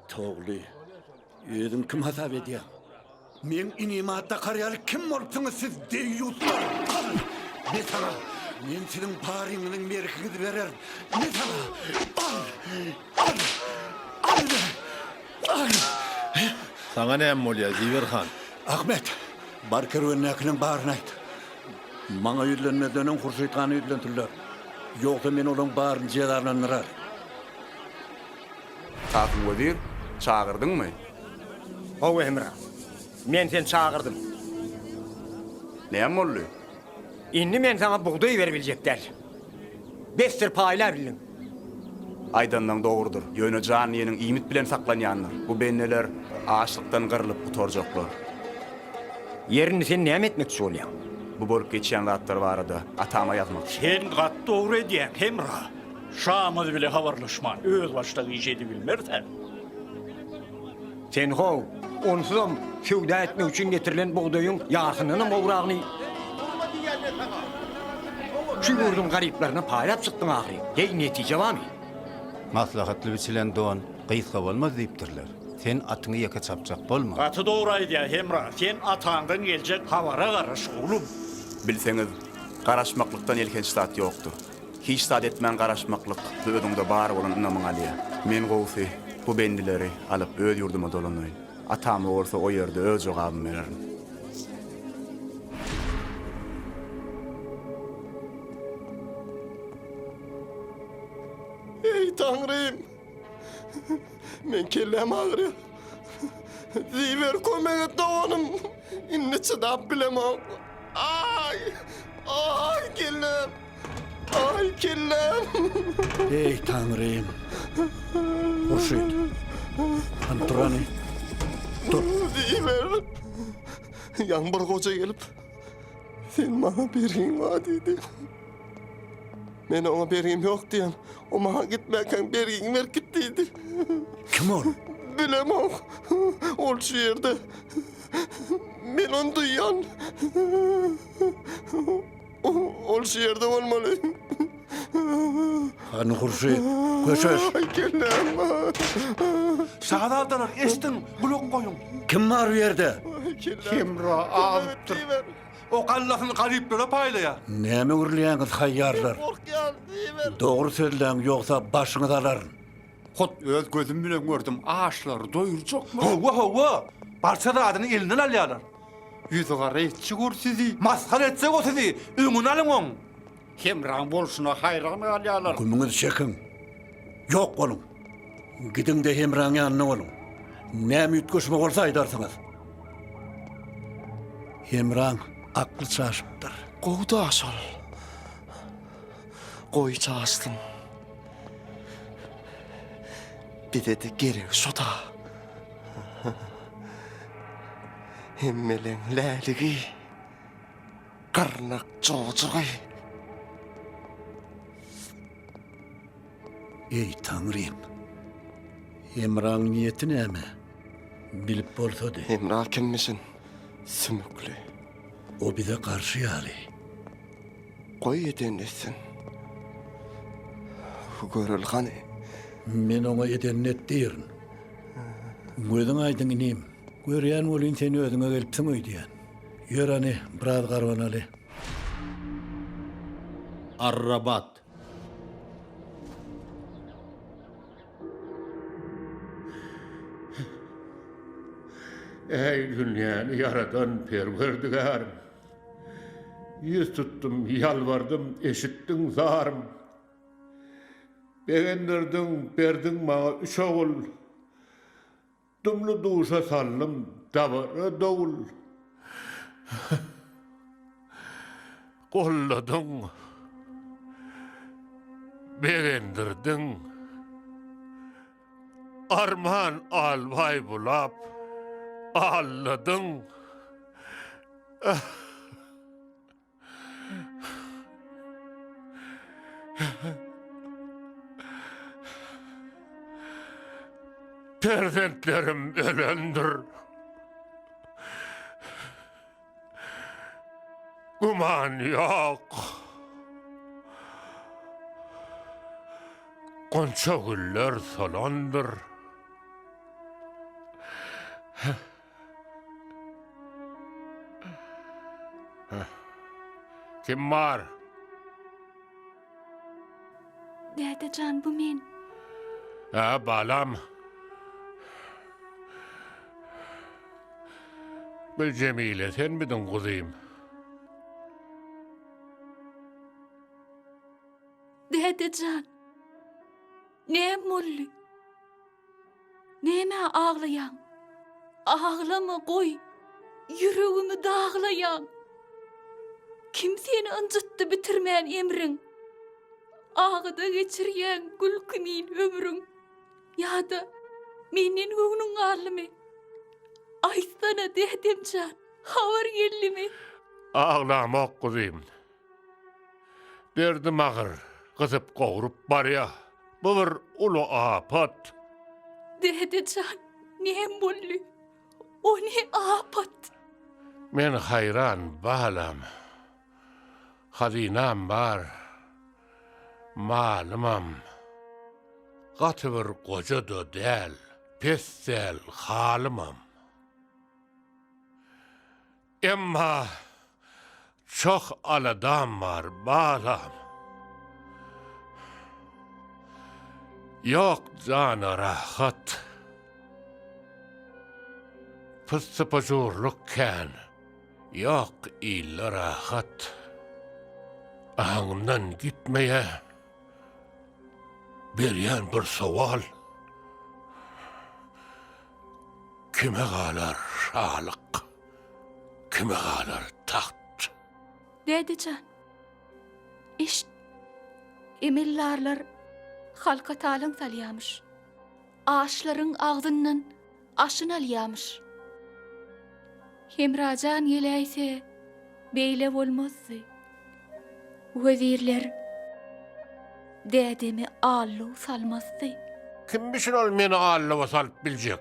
Toğlu. Özüm kim hasap edýär? Men inimatda karyaly kim bolupsyňyz siz deýýuslar? Ben sana Men senin pariňyň merkini berer. Ne sana? Al. Sana näme bolýar, Ziberhan? Ahmet, Barker önnäkiniň baryny aýt. Maňa ýüzlenmeden Hurşytgany ýüzlendirler. Ýoksa men olaň baryny jedarlandyrar. Tatın wezir, çağırdyňmy? O Emra. Men sen çağırdım. Näme boldy? Indi men sana buğday verebilecekler. Bestir paylar bilin. Aydandan doğrudur. Ýöne janynyň iýmit bilen saklanýanlar. Bu benneler açlykdan gyrlyp gutorjaklar. Yerini sen näme etmekçi bolýan? Bu bolup geçýän zatlar barada atama ýazmak. Sen gat doğru edýän Hemra. Şamyz bile habarlaşman öz başlagy ýedi bilmersen. Sen ho, onsuzam şöwda etmek üçin getirilen buğdaýyň ýasynyň owragyny şu gördüm gariplerine paýlap çykdyň ahry. Hey netije barmy? Maslahatly biçilen don gysga bolmaz diýipdirler. Sen atyňy ýeke çapjak bolma. Gaty doğru edýär Hemra. Sen ataňdan geljek hawara garaş oglum. Bilseňiz, garaşmaklykdan elken stat ýokdur. Hiç stat etmän garaşmaklyk öňüňde bar bolan ynamyň alýa. Men gowsy bu bendileri alyp öz ýurduma dolanaýyn. Atam bolsa o ýerde öz jogabymy bererim. Ey Tanrım. Men kellem ağrıyor. Ziver kömege doğanım. İnne çydap bilemem. Ay kellem. Ay kellem. Ey Tanrım. Hurşyt. Antrani. Dur. Ziver. Ýaňbar goja gelip. Sen bana berýän wady. Men ona berýän ýok diýen. O maha gitmeken berýän merkit diýdi. Kim ol? Bilemem. Ol şu ýerde. Men onu duýan. Ol şu ýerde bolmaly. Hani Hurşyt, köşeş. Ay kellem. Şahadalar eştin, blok koyun. Kim var bu ýerde? Hemra alıptır. O kallasyny gariplere paýlaýar. Näme urlaýaňyz haýýarlar? Dogry sözläň ýoksa başyňyz alaryn. Hot öz gözüm bilen gördüm. Ağaçlar doyurjakmy? Howa. Barça da adyny elinden alýarlar. Ýüze garayt çygur sizi. Maskara etsek o sizi. Öňüne alyň oň. Hemran bolşuna haýran alýarlar. Gümüňiz çekin. Ýok bolun. Gidin de Hemran ýanyna bolun. Näme ýetgeşmek bolsa aýdarsyňyz. Hemran akly çaşypdyr. Gowda aşal. Goý çaşdym. Bide de gerek şoda. Hemmeleň läligi. Garnak çocugy. Ey Tanrym. Hemran niýeti näme? Bilip bolsady. Hemra kimmisin? Sümükli. O bize karşı ýaly. Goý edenlesin. Görülgany. Men ona edennet diýerin. Gözüň aýdyň inim. Görýän bolyn seni özüňe gelipsiň öýdýän. Ýör ani, biraz garwanaly. Arrabat. Ey dünýäni yaradan Perwerdigarym. Ýüz tutdum, ýalbardym, eşitdiň zarym. Begendirdiň, berdiň maňa üç ogul. Dumly duşa sallym, dabara dowul. Golladyň. Begendirdiň. Arman albay bulap. Alladyň. Perzentlerim ölendir. Guman ýok. Gonça güller solandır. Kim var? Dädecan bu men. Ha balam. Bil Cemile sen midin kuzuyum? Dädecan. Ne molly? Näme ağlayan? Ağlama koy. Yüreğimi dağlayan. Kim seni ıncıttı bitirmeyen emrin? Ağıda geçirgen gülkünün ömrün. Ya da menin hügnün ağlımı. Aysana Dädemcan, havar geldi mi? Ağlamak kuzuyum. Derdim ağır, kızıp qoğurup bar ya. Bu bir ulu apat. Dädecan, ne molly? O ne apat? Men hayran balam. Hazinam var. Malımam. Gatı bir koca da del. Pessel halımam. Emma çok aladam var balam. Yok cana rahat. Pıssıpacurlukken yok illa rahat. Ağımdan gitmeye bir sual. Kime galar şalık, kime galar taht? Dädecan, iş emellarlar halka talın salyamış. Ağaçların ağzından aşın alyamış. Hemracan geleyse beyle olmazdı. Vezirler dädemi allu salmazdı. Kim bişin ol meni alla salıp bilecek?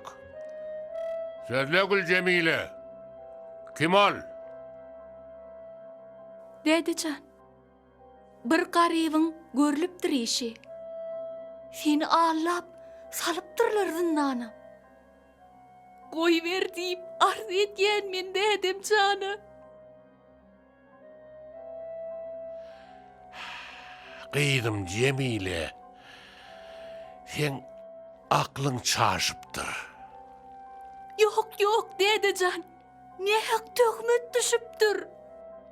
Sözle gül Cemile. Kim ol? Dädecan, bir garibin görülüpdir işi. Seni allap salıptırlar zindana. Koy ver deyip arz etken men Dädemcanı. Kıydım Cemile. Sen aklın çarşıptır. Yok yok Dädecan. Ne hak töhmet düşüptür.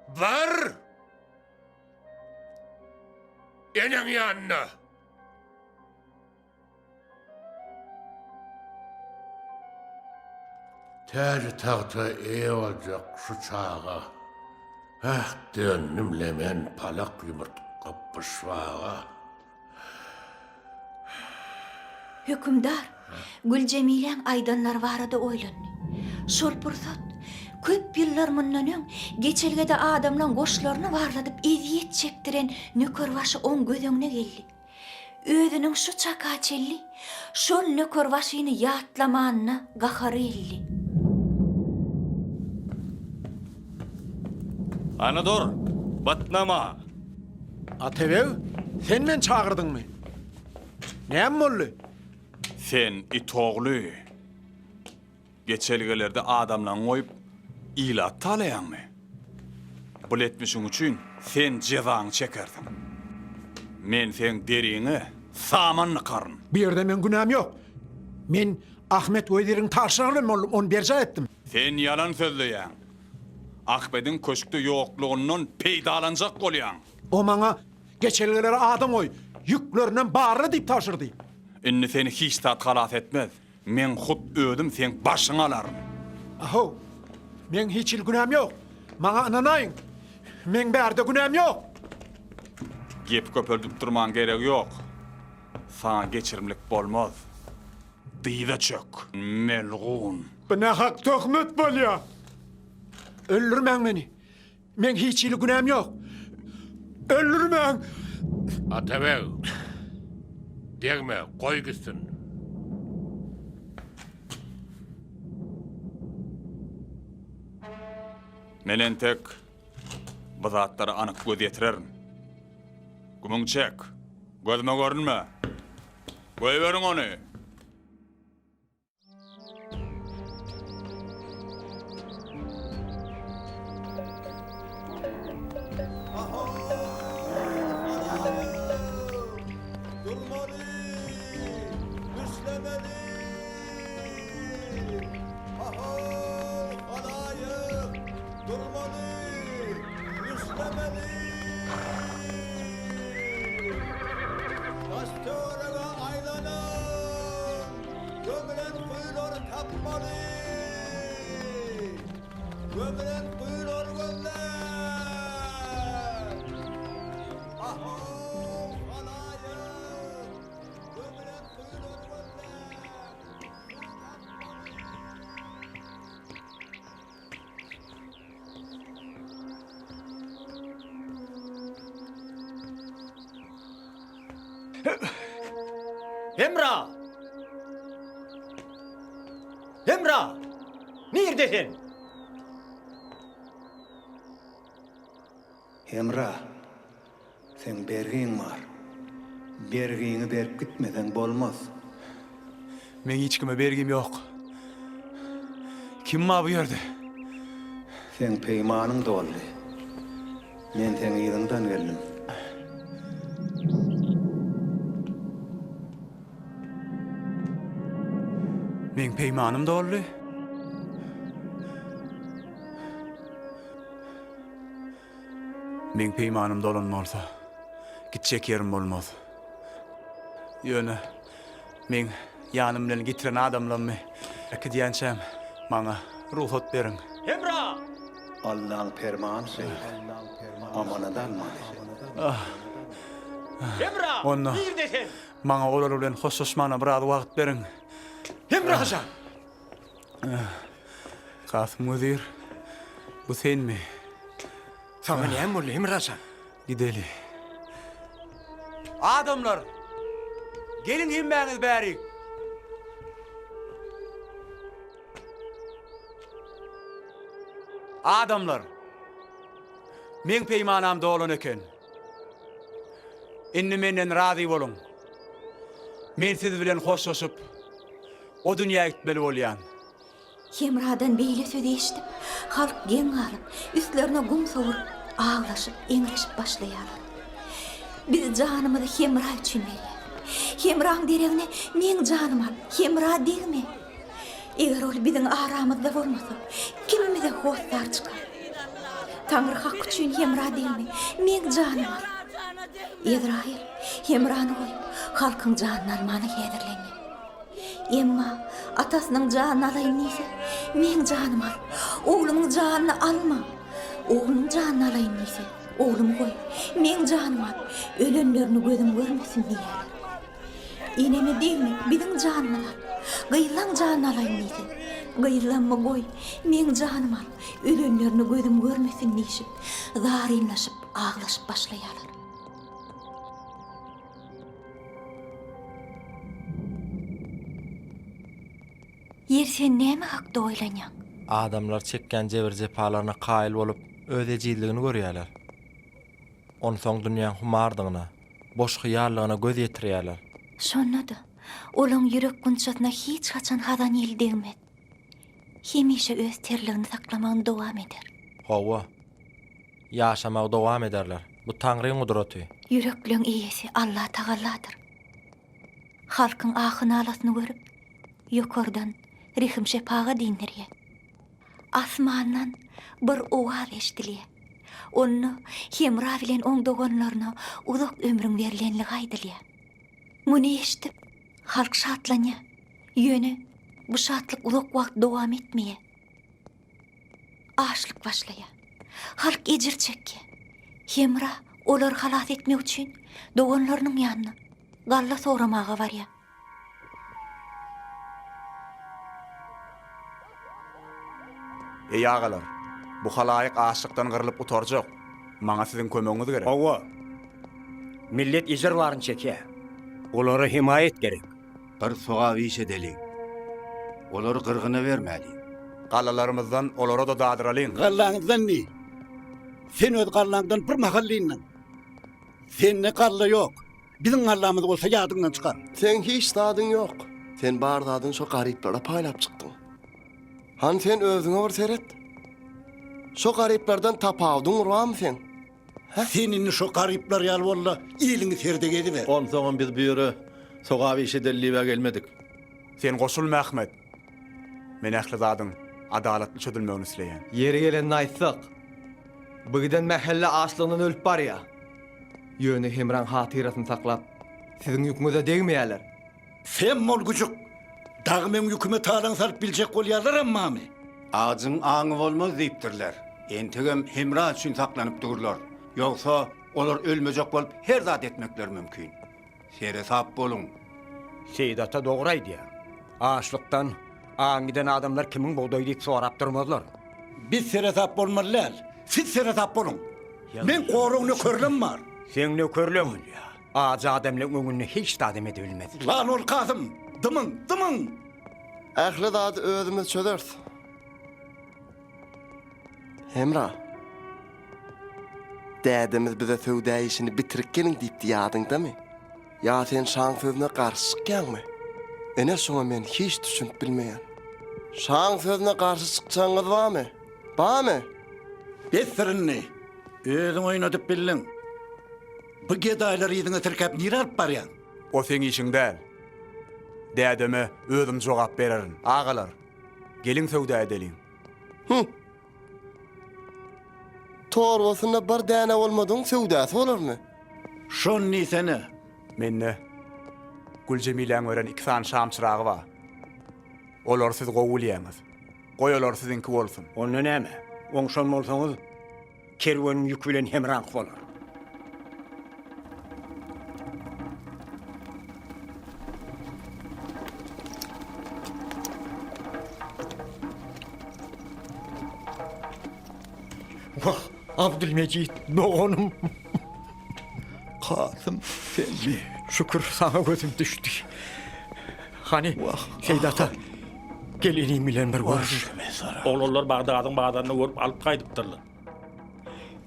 Var. Enin yanına. Tacı tahta iyi olacak şu çağa. Ah dönümle men palak yumurtqa pışvağa. Hükümdar, Gülcemilen aydanlar barada oýlandy. Şol pursat köp ýyllar mundan öň geçelgede adamlaryň goşlaryny barladyp eziýet çekdiren nökörbaşy oň gözeňine geldi. Özüniň şu çakaçelli, şol nökörbaşyny ýatlamanyna gahary eldi. Ana dur, batnama. Atevev, sen men çağırdın mı? Näme boldy? Sen it oğlu. Geçelgelerde adamlaryň oýup ilat talaýanmy? Bul etmişiň üçin sen jezaň çekerdin. Men sen deriňi samanly karyn. Bir yerde men günahım yok. Men Ahmet Vezir'in taşlarını onu berca ettim. Sen yalan sözleýän. Ahmet'in köşkde ýoklugynyň peýdalanjak bolýan. O maňa geçelgelere adam oy, yüklerinden barry diýip taşyrdy. Inni seni hiç tat halat etmez. Men hut ödüm sen başına alarım. Aho, men hiç günahım yok. Maňa inanaýyn. Men bärde günahım yok. Gep köpöldüp durman gerek yok. Sana geçirimlik bolmaz. Dyýda çök. Melgun. Bu ne hak töhmet bolýar? Öldürmeň meni. Men hiç günahım yok. Öldürmeň. Atevev. Degme, koy gitsin. Menen tek bu zatlary anyk göz ýetirerim. Gümüň çek. Gözüme görünme. Goýberiň ony. Emrah! Emrah! Neredesin? Emrah, sen bergiň var. Bergiňi berip gitmeden bolmaz. Men hiç kime bergim yok. Kim ma bu yerde? Sen peýmanyň doldy. Men seni ýygyňdan geldim. Men peýmanym doldy. Men peýmanym dolanmalsa, gitjek yerim bolmaz. Ýöne, men ýanym bilen getiren adamlarmy iki diýençem maňa ruhsat beriň. Emrah! Allah'ın fermanı sen. Amanadan mı? Emrah! Onu Neredesin? maňa olar bilen hoşlaşmana biraz wagt beriň. Emrah ajan! Kasım Müdür, bu sen mi? Sana näme boldy Emrah ajan? Gideli. Adamlar, gelin himmeňiz bäri. Adamlar, men peýmanam dolan eken. Inni menden razy bolun. Men siz bilen hoşlaşyp, o dünýäge gitmeli bolýan. Emrah'dan beýle söz eşitip, halk geň alyp, üstlerine gum soğurup, ağlaşyp, eňreşip başlaýarlar. Biz janymyzy Emrah üçin berýär. Emrah'ň deregine men janym al, Emrah degme. Eger ol biziň aramyzda bolmasa, kimimize hoslar çykar. Taňry hak üçin Emrah degme, men janym al. Ezrail, Emrah'ny goýup, halkyň janyny almany hedirlenýär. Emma atasynyň janyny alaýyn diýse, men janym al. Oğlumyň janyny alma. Oğlumyň janyny alaýyn diýse, oğlum goý. Men janym al. Ölenlerini gözüm görmesin diýär. Eneme degme, biziň janyny al. Gyýlan janyny alaýyn diýse, gyýlanma goý. Men janym al. Ölenlerini gözüm görmesin diýip, zarynlaşyp, ağlaşyp başlaýarlar. Yer sen näme hakda oýlanýaň? Adamlar çekken jebir jepalaryna kaýyl bolup öz ejizligini görýärler. Onu soň dünýäň humardygyna, boş hyýallygyna göz ýetirýärler. Şonda olaň ýürek günçatyna hiç haçan hadan ýel degmedi. Hemişe öz terligini saklamagy dowam eder. Hawa. Ýaşamagy dowam ederler. Bu Taňryň gudraty. Ýürekliň eýesi Allah Tagalladyr. Halkyň ahyny alasyny görüp, ýokardan rihim şepaga dindirýär. Asmandan bir owaz eşdilýär. Onu Emrah bilen oňdaganlaryna uzak ömrüň berilenligi aýdylýar. Muny eşitip, halk şatlanýar. Ýöne bu şatlyk uzak wagt dowam etmeýär. Açlyk başlaýar. Halk ejir çekýär. Emrah olar halat etmek üçin doganlarynyň ýanyna galla soramaga barýar. Ey ağalar, bu halaýyk aşykdan gyrılıp utarjak. Maňa siziň kömegiňiz gerek. Hawa. Millet ejirlaryny çekýär. Olary himayet gerek. Bir soğa iş edelim. Olary gyrgyna bermeli. Galalarymyzdan olara da dadyralyň. Gallaňyzdan ni? Sen öz gallaňdan bir mahallynyň. Senne galla ýok. Biziň gallamyz bolsa ýadyňdan çykar. Sen hiç dadyň ýok. Sen bar dadyň şo garyplara paýlap çykdyň. Han sen özüňe bir seret. Şo garyplardan tapawdyň urwamy sen? Senin şo garyplar ýaly bolla ýylyňy serde gediber. On soňam biz bu ýere sogaby işe dellibe gelmedik. Sen goşulma Ahmet. Men ähli zadyň adalatly çödülmegini isleýän. Yeri gelen aýtsak, bu giden mahalla aşlygynyň ölüp barýar. Ýöne Emrah hatyrasyny saklap, siziň ýükmüze degmeýärler. Sen mol güçük. Dağı men hükümet talan sarıp bilecek bolýarlar ammamy. Ağzın ağını olmaz deyipdirler. Entegem hemra üçün saklanıp dururlar. Yoksa olar ölmeyecek bolup her zat etmekler mümkün. Sere sap bolun. Seyidata doğraydı ya. Ağaçlıktan ağın giden adamlar kimin buğdayı deyip sorap durmazlar. Biz sere sap bolmalylar. Siz sere sap bolun. Men qoruğunu körlem var. Sen ne körlem? Ağacı adamla öňünde hiç de adam edebilmez. Lan ol Kasım. Dımın. Ähli zat özümüz çöders. Hemra. Dädemiz bize söwdä işini bitirip gelin diýipdi ýadyňda mı? Ya sen şan sözüne karşı çıkýanmy? Ene şoňa men hiç düşünüp bilmeýän. Şan sözüne karşı çıksaňyz barmy? Barmy? Besirinni. Özüň oynadyp bildin. Bu gedaýlar ýyzyňa tirkep nire alyp barýan? O sen işin däl. Dädeme özüm jogap bererin. Ağalar. Gelin söwdä edelin. Torbasynda bir däne bolmadyň söwdäsi bolarmy? Şon nisene. Menne Gülcemileň ören iki san şam çıragy bar. Olar siz gowulýaňyz. Goýalar sizinki bolsun. Onu näme? Oňşan bolsaňyz kerwen ýük bilen hemrank bolar. Vah, Abdülmecid, doğanım. Kasım, sen mi? Şükür sana gözüm düştü. Hani Seydat'a gelinin bilen bir görüş. Oğlanlar Bağdat'ın bağlarını görüp alıp kaydıptırlar.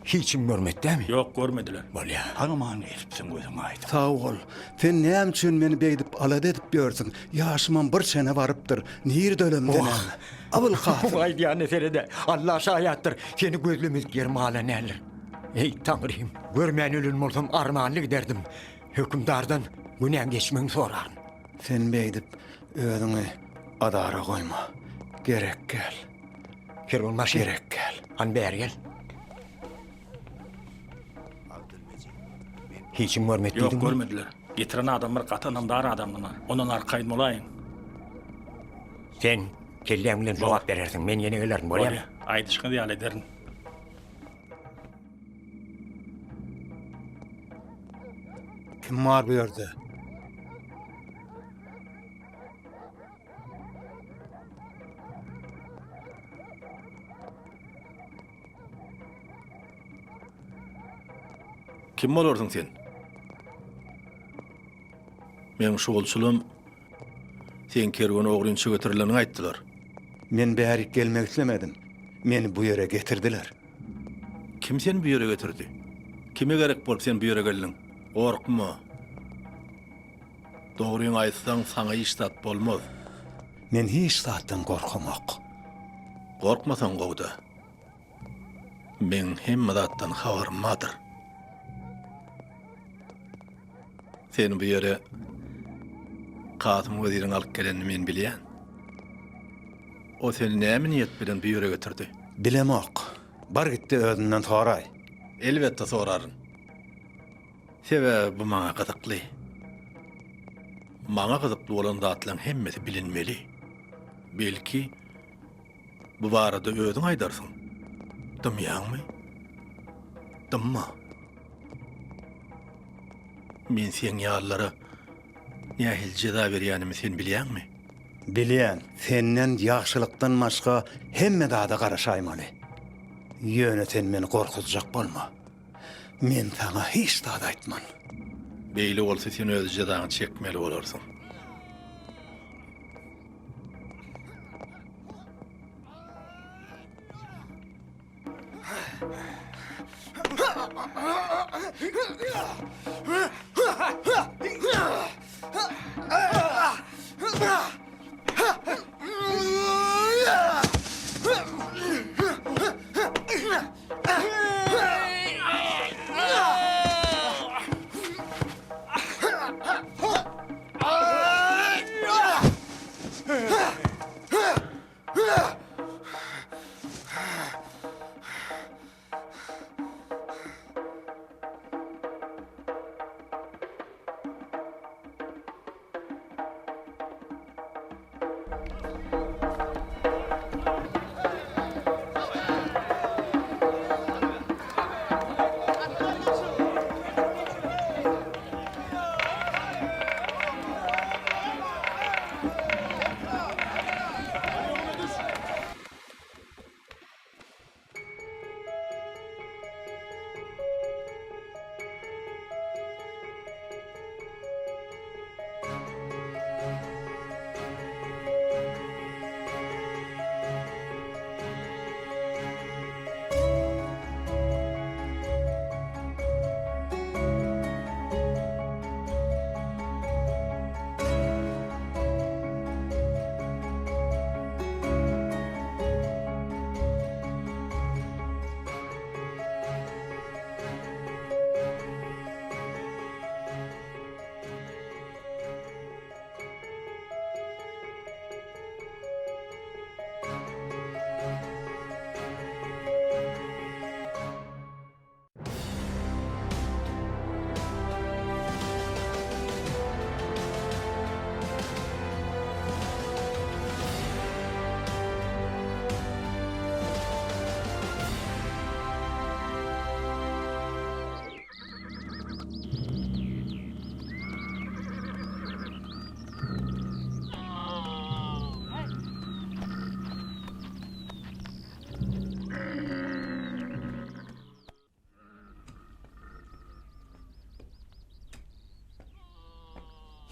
Hiçim görmedi değil mi? Yok, görmediler. Bolya. Hanıman gelipsin gözüm aydın. Sağ ol. Sen näme üçin meni beýdip alad edip ýörsiň? Ýaşymam bir sene barypdyr. Nir dölemden. Abul Kasım. Vay diýen meselede Allah şahiýatdyr. Seni gözlemez germala näler. Ey Tanrym, görmän ölün bolsam armanly giderdim. Hökümdardan günäň geçmeň sorar. Sen beýdip özüňi adara goýma. Gerek gel. Kerwon maşy. Gerek gel. Han bäri gel. Hiçim görmedi. Yok, görmediler. Getiren adamlar katanamdar adamlar. Ondan arkaydın olayın. Sen kellem bilen jogap berersiň. Men ýene gelerim, bolýarmy? Aýdyşky diýal ederin. Kim var bu ýerde? Kim bolarsyň sen? Men şogulçulum sen kerwen ogurynça götürileni aýtdylar. Men bäri gelmek islemedim. Meni bu ýere getirdiler. Kim seni bu ýere getirdi? Kime gerek bolup sen bu ýere geldin? Gorkma. Dogryny aýtsaň saňa iştat bolmaz. Men hiç zatdan gorkamok. Gorkmasaň gowda. Men hemme zatdan habarmadyr. Sen bu ýere Kasım weziriň alyp gelenini men bilýän. O seni näme niýet bilen bu ýere götürdi? Bilemok. Bar gitdi özünden soray. Elbetde soraryn. Sebäbi bu maňa gyzykly. Maňa gyzykly bolan zatlaryň hemmesi bilinmeli. Belki bu barada özüň aýdarsyň. Dymýanmy? Dymma. Men sen ýarlara nähil jeda berýänimi sen bilýänmi? Bilýän, senden ýaxşylykdan başga hemme dada garaşaýmaly. Ýöne sen meni gorkutjak bolma. Men sana hiç dada aýtman. Beýle bolsa sen öz jedaňy çekmeli bolarsyň.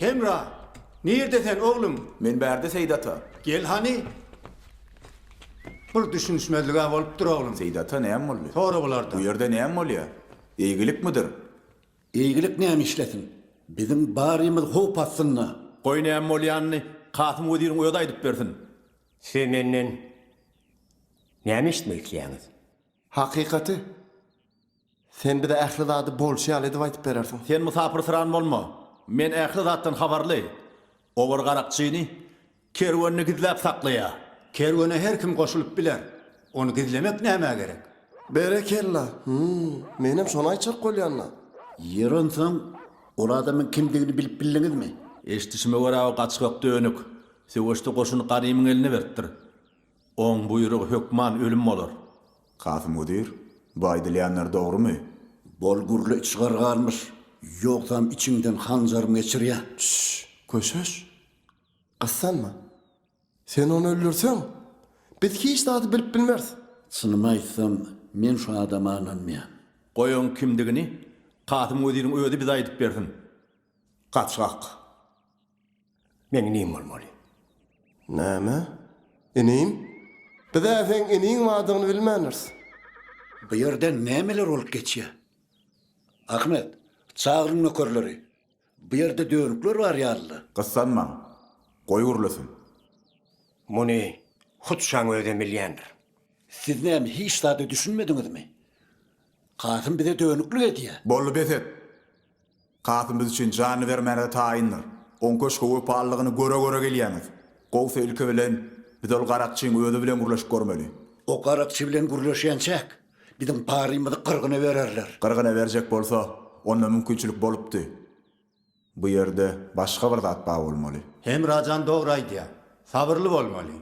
Hemra, nerede sen oğlum? Men bärde Seydata. Gel hani. Bir düşünüşmezliğe olup dur oğlum. Seydata näme boldy? Toğra bulardan. Bu ýerde näme bolýar? Eýgilik midir? Eýgilik näme işletin? Bizim barymyz hop atsynna. Goý näme bolýanyny Kasym Weziriň öýde aýdyp bersin. Sen menden näme işitmekliýäňiz? Hakikaty. Sen bir de ähli zady bolşýal edip aýdyp berersiň. Sen musapir sıran bolma. Men ähli zatdan habarly. Obar garakçyny kerwanyny gizläp saklaýar. Kerwene her kim koşulup biler. Onu gizlemek näme gerek? Berekella. Menem şonu aýçak bolýanna. Ýeronsaň, ol adamyň kimdigini bilip bildiňizmi? Eşdişime görä gaçyk dönük. Seweşde goşuny garymyň eline beripdir. Oň buýrugy hökman ölüm bolar. Kasym Wedir, bu aýdylýanlar dogrymy? Bolgurly çygargarmyş. Ýoksam içiňden hanjarmy geçirýär. Köşeş. Qassanma. Sen onu öldürsen, biz hiç zady bilip bilmez. Synymy aýtsam, men şu adama ananmaýan. Goýun kimdigini Kasym Weziriň öýde biz aýdyp bersin. Gaçak. Meni neyim bolmaly? Näme? Enim? Bize sen eniň wadygyny bilmäniriz. Bu ýerde nämeler bolup geçýär? Ahmet, çağırın nökerleri. Bu ýerde dönükler var ýaly. Qıssanma. Goý gurulasyň. Muny hutşaň öýden bilýändir. Siz näme hiç zady düşünmediňizmi? Kasym bize dönüklük edýär. Bolly beset. Kasym biz üçin jany bermäne taýyndyr. On köşke öpalygyny göre gelýäňiz. Gowsa ilke bilen biz ol garakçyň öýde bilen gurulaşyp görmeli. O garakçy bilen gurulaşýançak bizim parymyzy qırgyna bererler. Qırgyna berjek bolsa, onda mümkinçilik bolupdy. Bu ýerde başga bir zat bar bolmaly. Hemrajan dogry aýdýar. Sabırlı bolmaly.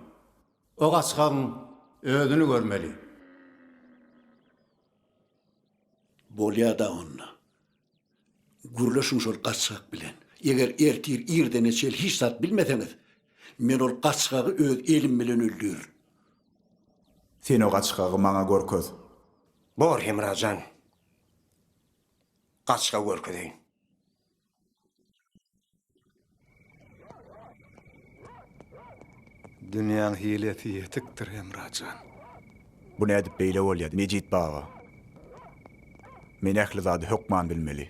O gaçkan özünü görmeli. Bolýa da onna. Gurlaşyň şol gaçak bilen. Eger ertir ýerden eçel hiç zat bilmeseňiz, men ol gaçkagy öz elim bilen öldürür. Sen o gaçkagy maňa görköz. Bor Hemrajan. Gaçka görkedeýin. Dünýäň hileti ýetikdir Hemrajan. Bu nädip beýle bolýar, Mejit baga. Men ähli zady hökman bilmeli.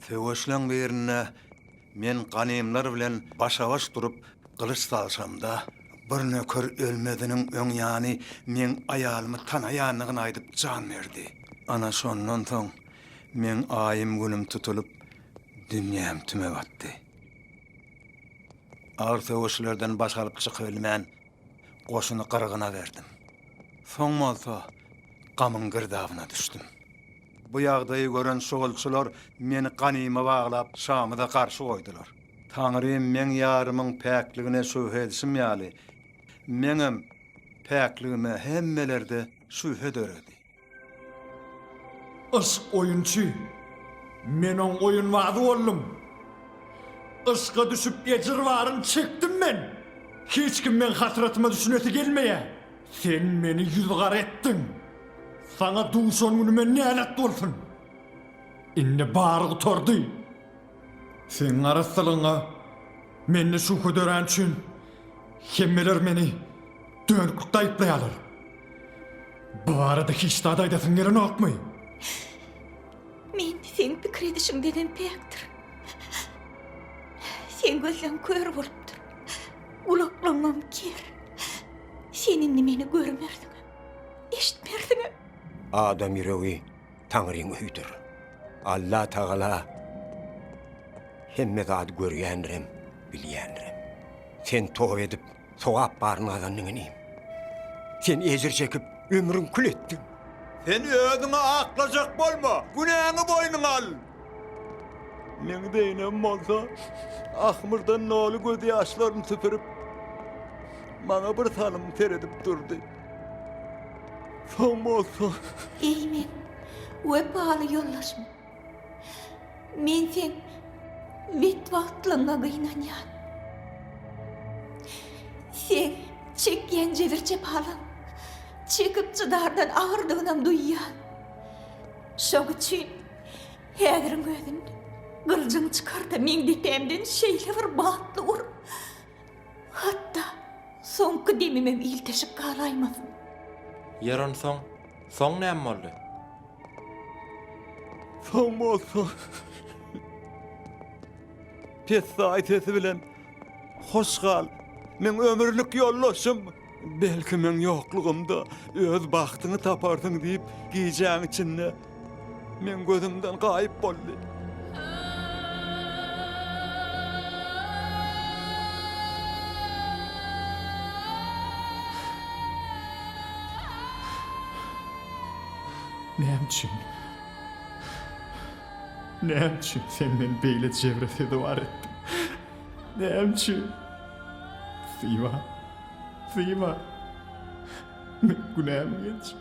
Feweşleň berine men ganymlar bilen başa-baş durup gylyç salşamda bir nöker ölmediniň öň ýany men aýalymy tanaýanlygyny aýdyp jan berdi. Ana şondan soň men aýym günüm tutulup dünýäm tüme batdy. Ağır feweşlerden başalyp çykyp bilmän goşuny qırgyna berdim. Soň bolsa gamyň girdabyna düşdüm. Bu ýagdaýy gören şogulçylar meni ganyma baglap şamyda garşy goýdular. Taňrym men ýarymyň päkligine şüphe edişim ýaly. Meňem päkligime hemmelerde şüphe döredi. Iş oyunçy. Men on oyun wady boldum. Işga düşüp ejir baryn çekdim men. Hiç kim men hatyratyma düşüneti gelmeýär. Sen meni ýüzgar etdiň. Sana duşan günüme nälet bolsun. Inne barıg tordy. Sen arasalyňa meni şu ködören üçin hemmeler meni dönüklikde aýplaýarlar. Bu arada hiç da aýdasyň gelen okmy? Men sen pikir edişiň deden pekdir. Sen gözleň kör bolupdyr. Ulaklaňam ker. Senin nimeni görmerdiň. Eşitmerdiň. Adam ýüregi Taňryň öýdür. Allah Taala hemme zat görýändirem, bilýändirem. Sen tow edip, sowap baryn adamyň enim. Sen ejir çekip ömrüň kül etdiň. Sen özüňe aklajak bolma, günäňi boýnuňa al. Men beýnem bolsa, ahmyrdan noly göz ýaşlaryny süpürüp, maňa bir salym teredip durdy. Son bolsa... Eymen, wepaly ýollaşma. Men sen betwagtlyňa gynanýan. Sen çekýän jebirçe palan, çekip çydardan ağırdygyny duýýan. Şoň üçin häziriň gözünde Gılcın çıkar da men depemden şeýle bir batly ur. Hatta soňky demimem ilteşik galaýmasyn. Ýeron soň näme boldy? Son bolsa. Pes sesi bilen hoş gal. Men ömürlük yollaşım. Belki men yoklugymda öz baxtyny tapardyň diýip giýjäň içinde men gözümden gaýyp boldy. Näçin sen men beýle jewrete var etdin? Näçin? Sima. Men günäm geç.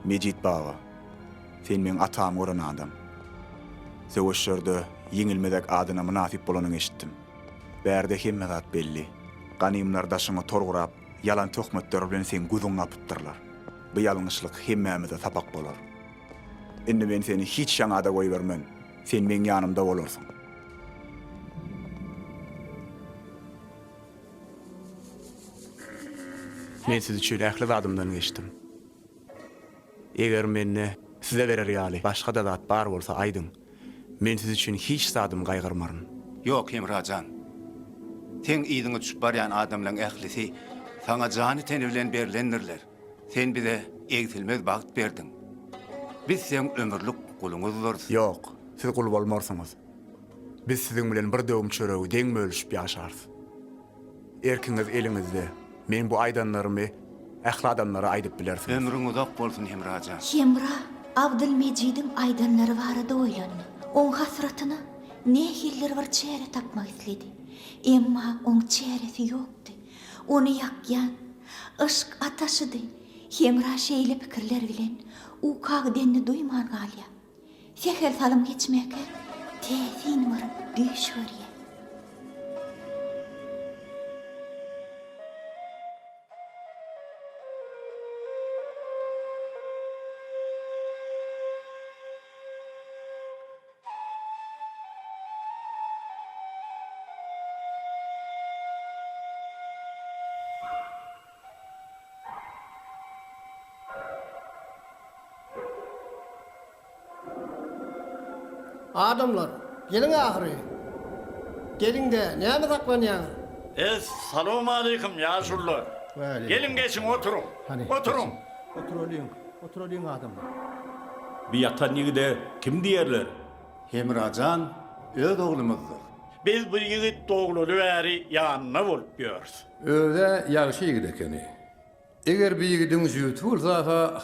Mejit baba, sen men atam goran adam. Söwüşlerde ýeňilmedek adyna münasip bolanyny eşitdim. Bärde hemme zat belli. Ganymlar daşyňa torgurap, yalan töhmetler bilen sen gözüň apypdyrlar. Bu ýalňyşlyk hemmemize sapak bolar. Indi men seni hiç ýaňada goýbermen. Sen men ýanymda bolarsyň. Men sizi çöle ähli adamdan geçtim. Eger menne size berer ýaly başga da zat bar bolsa aýdyň. Men siz üçin hiç sadym gaýgyrmaryn. Yok Hemrajan. Sen ýygyňy düşüp barýan adamlaryň ählisi sana jany teni bilen berilendirler. Sen bize egzilmez bagt berdiň. Biz sen ömürlük kuluňyzdyr. Yok, siz kul bolmarsyňyz. Biz siziň bilen bir döwüm çöregi deň bölüşip ýaşarys. Erkiňiz eliňizde. Men bu aýdanlarymy ähli adamlara aýdyp bilersiň. Ömrüň uzak bolsun Hemrajan. Hemra, Abdülmejid'in aydanları barada oýlandy. Oň hasratyna nähiller bir çäre tapmak isledi. Emma oň çäresi ýokdy. Onu ýakýan ışk ataşydy. Hemra şeýle pikirler bilen u kagdenni duýman galýa. Seher salym geçmeke täsin bir düş görýär. Adamlar, gelin ahiri. Gelin de, näme saklanýaňyz? Assalamu aleykum ýaşullar. Gelin geçin oturun. Oturun. Oturalım adamlar. Bir yatan ýigide kim diýerler? Hemrajan öz oglumuzdur. Biz bu ýigit dogluly bäri ýanyna bolup ýörüs. Öde ýagşy ýigit ekeni. Eger bir ýigidiň ýüti bolsa,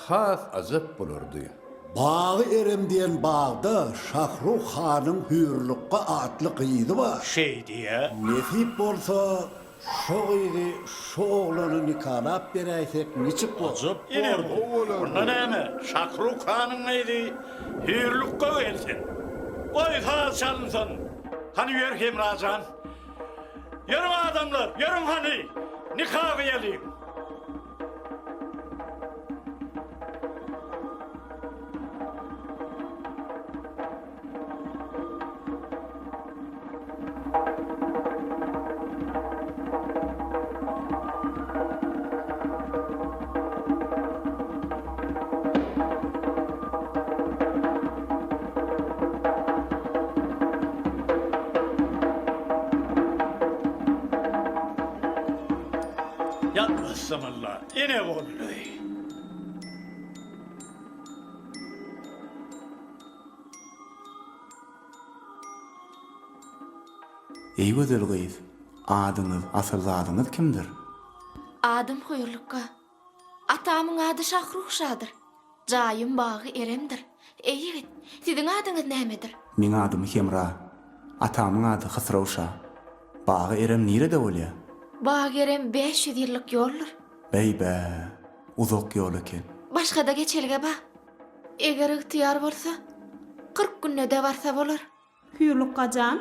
has azap bolardy. Bağı erem diyen bağda Şahruh Han'ın hürlükka atlı kıydı var. Şey diye. Nesip bolsa şo kıydı şo oğlanı nikalap bereysek niçik bol. Azap bolardy. Onda näme? Şahruh Han'ın neydi? Hürlükka gelsin. Koy has çalınsın. Hani ýör Hemrajan. Yürüň adamlar, yürüň hani. Nikah geleyim. Yalnızsamallah, ine bolluy. Ey gözel gyz, adyňyz, asl zadyňyz kimdir? Adım Huyurlukka. Atamın adı Şahruhşadır. Jaýym bağı Eremdir. Eýigit, siziň adyňyz nämedir? Meň adym Hemra. Atamyň ady Hysrawşa. Bağı Erem nirede bolýar? Bağı Erem 500 ýyllyk ýoldur. Beýbe, uzak ýol eken. Başga da geçelge ba. Eger ıhtiýar bolsa, 40 günde de barsa bolar. Huyurlukkajan,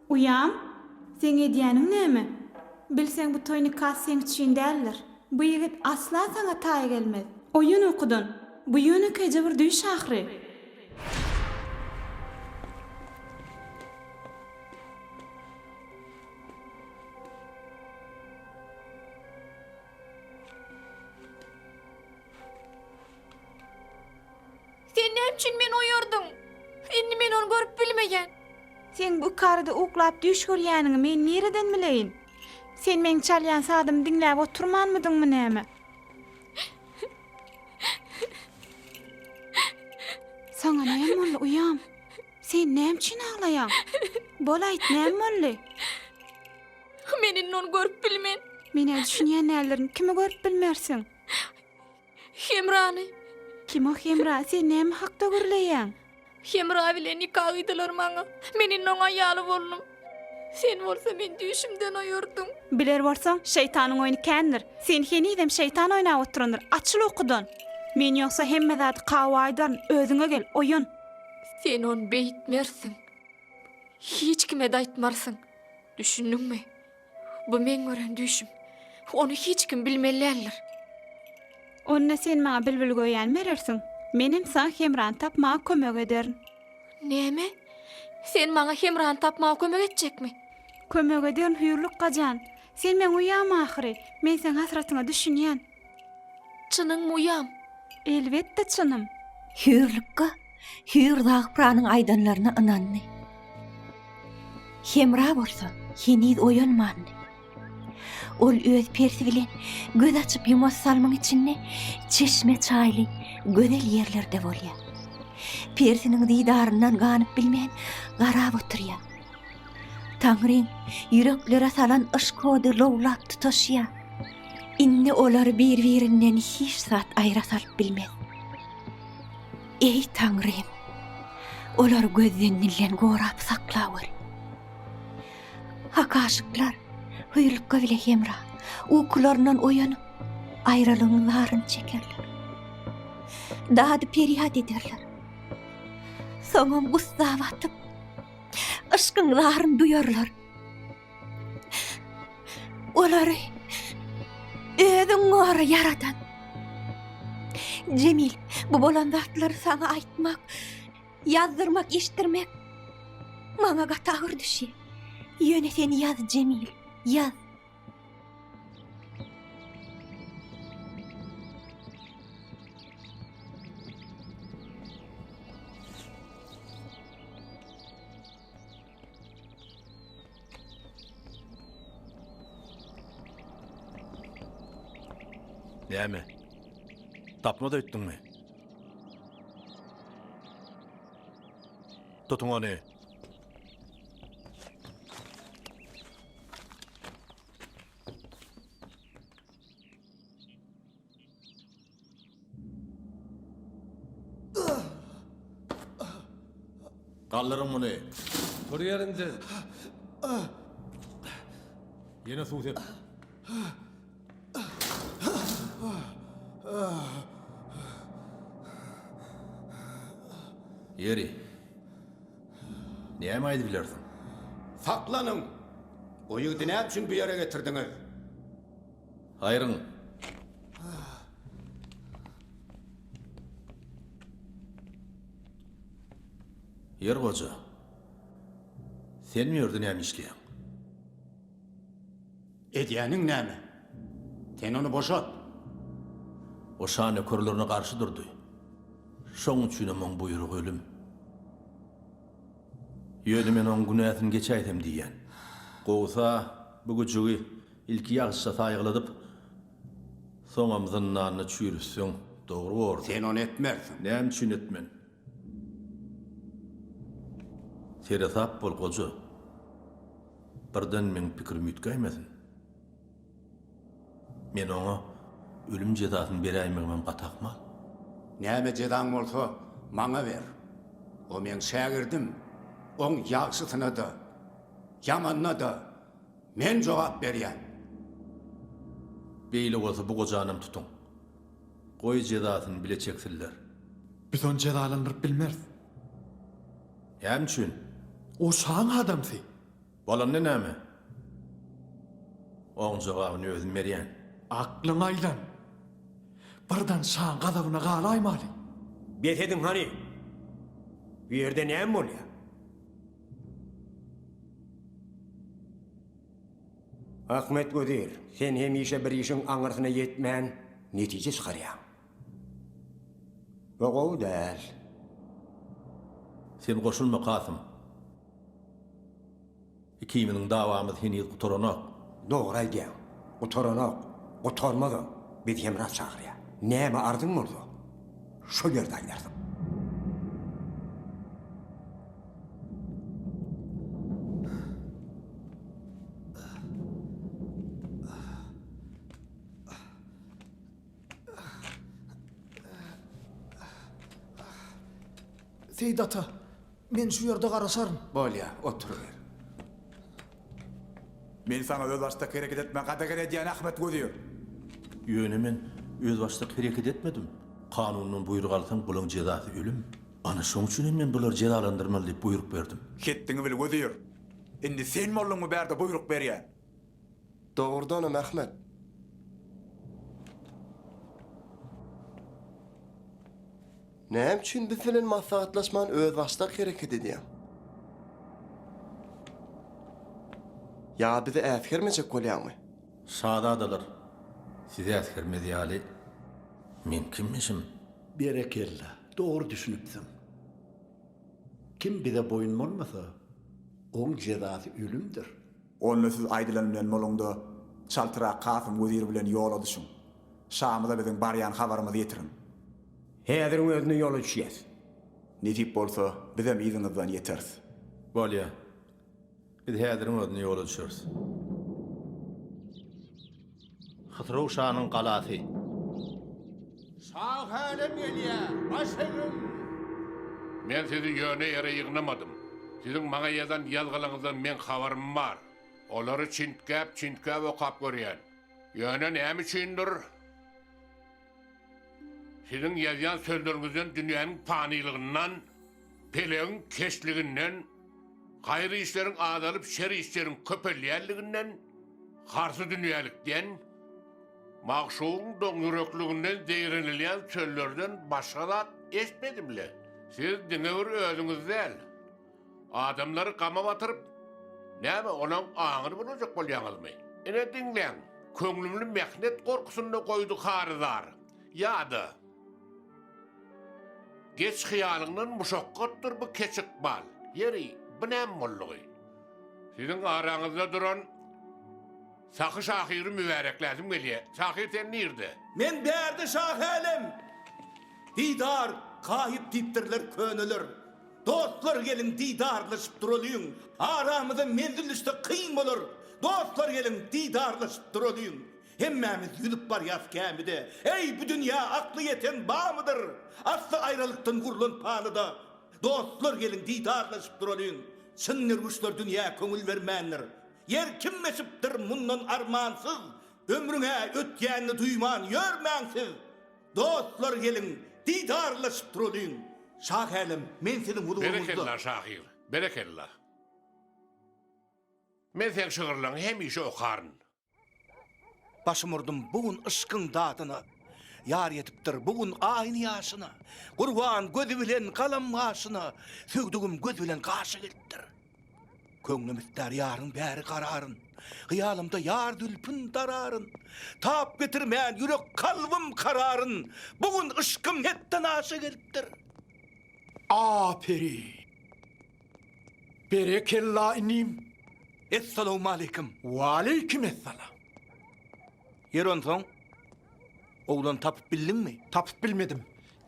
uýam. Sen edýäniň näme? Bilseň bu toýny kasseň üçin däldir. Bu ýigit asla sana taý gelmez. Oýun okudun. Bu ýöne keje bir düş ahry. üçün men oyurdun? Indi men onu görüp bilmegen. Sen bu karıda uklap düş görýäniňi men nereden bileyin? Sen men çalýan sadymy dinläp oturmanmydyňmy näme? Sana näme boldy uyam? Sen näme üçin ağlaýan? Bol aýt näme boldy? Men indi onu görüp bilmen. Mene düşünýän nälerini kime görüp bilmersiň? Hemrany. Kim o Hemra? Sen näme hakda görleýän? Hemra bilen nikah kıydılar maňa. Men indi oňa ýaly boldum. Sen bolsa men düşümden oyurdum. Biler bolsaň, şeytanyň oýuny kendir. Sen henidem şeytan oýnap oturandyr. Açyl okudan. Men ýoksa hemme zat kawaýdan özüňe gel, oyun. Sen onu beýtmersiň. Hiç kime de aýtmarsyň. Düşündiňmi? Bu men gören düşüm. Onu hiç kim bilmellerler. Onna sen maňa bilbil goýan berersiň. Menim sana Hemran tapmağa kömek ederim. Näme? Sen maňa Hemran tapmağa kömek etjekmi? Kömek ederim hüýürlük gajan. Sen men uyam ahyry. Men sen hasratyňa düşünýän. Çynyň uyam. Elbetde çynym. Hüýürlükkä, hüýür dağpıranyň aýdanlaryna ynandy. Hemra bolsa, henid oýanmandy. Ol öz persi bilen göz açyp ýumaz salmaň içinde çeşme çaýly gözel yerlerde bolýar. Persiniň didaryndan ganyp bilmän garap oturýar. Taňryň ýüreklere salan ışkody lowlap tutaşýar. Inni olar bir-birinden hiç zat aýra salyp bilmez. Ey Taňrym, olar gözlerinden gorap saklawer. Hakaşyklar hüýürlükkä bile Hemra, uklaryndan oýanyp aýralygyň çekerler. Dady periyat ederler. Soňam gussap atyp ışkyňlaryny duyarlar. Olary özüň ora yaratan. Cemil, bu bolan zatlary sana aýtmak, ýazdyrmak, eşitdirmek maňa gata agyr düşýär. Ýöne sen ýaz Cemil, ýaz. Näme? Tapma da etdiňmi? Tutuň ony. Kallarım bunu. Dur yerinden. Yine su sep. Yeri. Näme aýdyp bilersiň? Saklanyň. O ýigidi näme üçin bu ýere getirdiňiz? Aýryň. Yer hoca. Sen mi ýördi näme işleýän? Edýäniň näme? Sen onu boşat. O şany körlerine garşy durdy. Şoň üçin oň buyruk ölüm. Ýöne men oň günäsini geçäýdim diýen. Gowsa bu güjügi ilki ýagşy taýgyladyp soňam zynnyny çüýrüsüň dogry boldy. Sen onu etmersiň. Näme üçin etmen? Sere tap bol goja. Birden men pikirim ýetgeýmesin. Men oňa ölüm jezasyny beräýmegem gatakma. Näme jedaň bolsa maňa ber. O men şägirdim. Oň ýagşysyna da, ýamanyna da men jogap berýän. Beýle bolsa bu gojanam tutuň. Goý jezasyny bile çeksiller. Biz onu cezalandyryp bilmez. Näme üçin? O şaň adamsy. Bolandy näme? Oň jogabyny özüm berýän. Aklyň aýlan. Birden şaň gadabyna galaýmaly. Betediň hani? Bu ýerde näme bolýar? Ahmet Gödir, sen hemişe bir işin aňyrsyna ýetmän netije çykarýan. Gowy däl. Sen koşulma Kasım. İkiminin davamız heniz gutoranak. Doğru aygen. Gutoranak. Gutormadı. Biz hemrat çağırya. Näme ardın murdu? Şu yerde aylardım. Seyit ata, men şu ýerde garaşarım. Bolýa, oturuver. Men sana öz başta hareket etme kadar ediyen Ahmet Gözüyor. Ýöne men öz başta hareket etmedim. Kanunyň buyruk alsam bulan cezasy ölüm. Ana şoň üçin men bular cezalandyrmaly diýip buyruk berdim. Ketdiňi bil Gözüyor. Indi sen molluňy berdi buyruk berýän. Doğrudanam Ahmet. Näme üçin biz bilen maslahatlaşman öz başta hareket edýär? Ya bize äskermejek bolýarmy? Şadadalar. Size äskermedi ýaly. Men kimmişim? Berekella, doğru düşünüpsün. Kim bize boyun olmasa, onun cezası ölümdür. Onu siz aydylan bilen molunda çaltyrak Kasım Gözüyor bilen ýola düşün. Şamyda biziň barýan habarymyzy ýetirin. Häziriň özüne ýola düşýäs. Netip bolsa bizem iziňizden ýeteriz. Bolýa. Biz häziriň özüne ýola düşeriz. Hytrowşanyň galasy. Sağ halim gelýär. Başarım. Men sizi ýöne ýere ýygnamadım. Siziň maňa ýazan ýazgylaryňyzdan men habarym bar. Olary çintkap okap görýän. Ýöne näme üçindir? Siziň ýazýan sözleriňizden dünýäniň panylygynyň, peleň keşliginden, gaýry işleriň azalyp şer işleriň köpelýänliginden, garsy dünýälikden, magşugyň doňýürekliginden deýrenilýän sözlerden başga zat eşitmedimle. Siz diňewir özüňizdäl. Adamlary gama batyryp, näme olaň aňyny bulajak bolýaňyzmy? Ene diňleň, köňlümli mehnet gorkusyna goýdy haryzar. Ýa-da geç hyýalyňdan muşakkatdyr bu keçik bal. Ýeri, bu näme bolýy? Siziň araňyzda duran Saky Şahyry mübarekläsim gelýär. Şahyr sen nirde? Men bärde şahelim. Didar, kayıp diptirler könülür. Dostlar gelin didarlaşıp duruluyun. Aramızda menzilişte kıyın olur. Dostlar gelin didarlaşıp duruluyun. Hemmemiz yülüp var yaz kämide. Ey bu dünya aklı yeten bağ mıdır? Aslı ayrılıktan kurulan panıda. Dostlar gelin didarlaşıp duruluyun. Sınır uçlar dünya köngül vermenler. Yer kim mesiptir mundan armansız. Ömrüne ötkenini duyman yörmensiz. Dostlar gelin didarlaşıp duruluyun. Şahelim, men seni mudumuzda. Berekellah Şahyr, berekellah. Men sen şığırlaň hemişe okaryn. Başımırdım bugün ışkın dadyny. Yar yetipdir bugün aýyny ýaşyna. Gurban gözü bilen kalam maşyna. Söwdügüm göz bilen gaşy gelipdir. Köňlümizde ýaryň bäri kararyn. Hyýalymda ýar dülpün dararyn. Tap getirmän ýürek kalbym kararyn. Bugün ışkym hetden aşy gelipdir. Aperi. Berekella inim. Esselamu aleyküm. Wa aleyküm esselam. Yeron soň. Oğlan tapıp bildin mi? Tapıp bilmedim.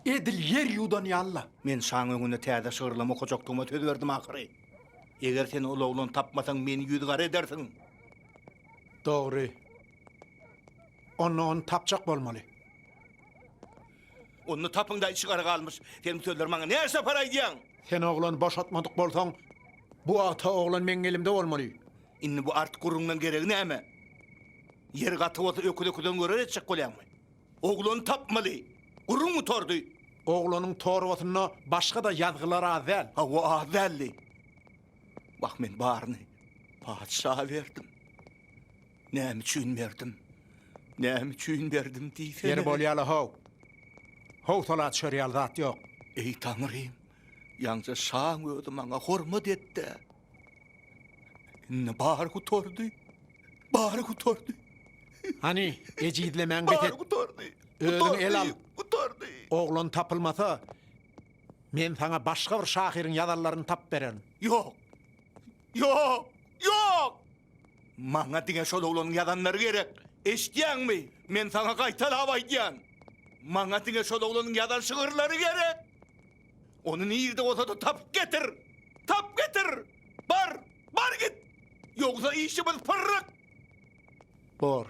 Edil yer yudan yalla. Men şaň öňünde täze şygyrlama kojokdugma töz berdim ahyry. Eger sen ol oğlan tapmasaň meni ýüzgar edersiň. Doğru. Onu tapjak bolmaly. Onu tapıňda içgara galmış. Senin sözler maňa näse para diýen? Sen oğlan boşatmadyk bolsaň, bu ata oğlan meň elimde bolmaly. Inni bu art gurundan geregi näme? Yer gaty bolsa öküden görer etjek bolýarmy? Oğlan tapmaly. Gurun mu tordy? Oğlanyň torwatyna başga da ýazgylar azal. Ha, o azally. Bak men baryny padşaha berdim. Näme üçin berdim? Näme üçin berdim diýsen? Ýeri bolýaly haw. Haw talat şeriýal zat ýok. Ey Tanrym, ýalnys şaň öýdi maňa hormat etdi. Ne bar gutordy. Bar gutordy. Hani ejidlemen betet. Bar gutordy. Öýüň el al. Gutordy. Oğlan tapılmasa Men sana başka bir şahirin ýazarlaryny tap beren. Yok. Yok. Yok. Maňa diňe şol oglanyň ýazanlary gerek. Eşdiýäňmi? Men sana gaýtalap aýdýan. Maňa diňe şol oglanyň ýazar şygyrlary gerek. Onu nirde olsa da tap getir. Tap getir. Bar git. Yoksa işimiz pırrık. Bor.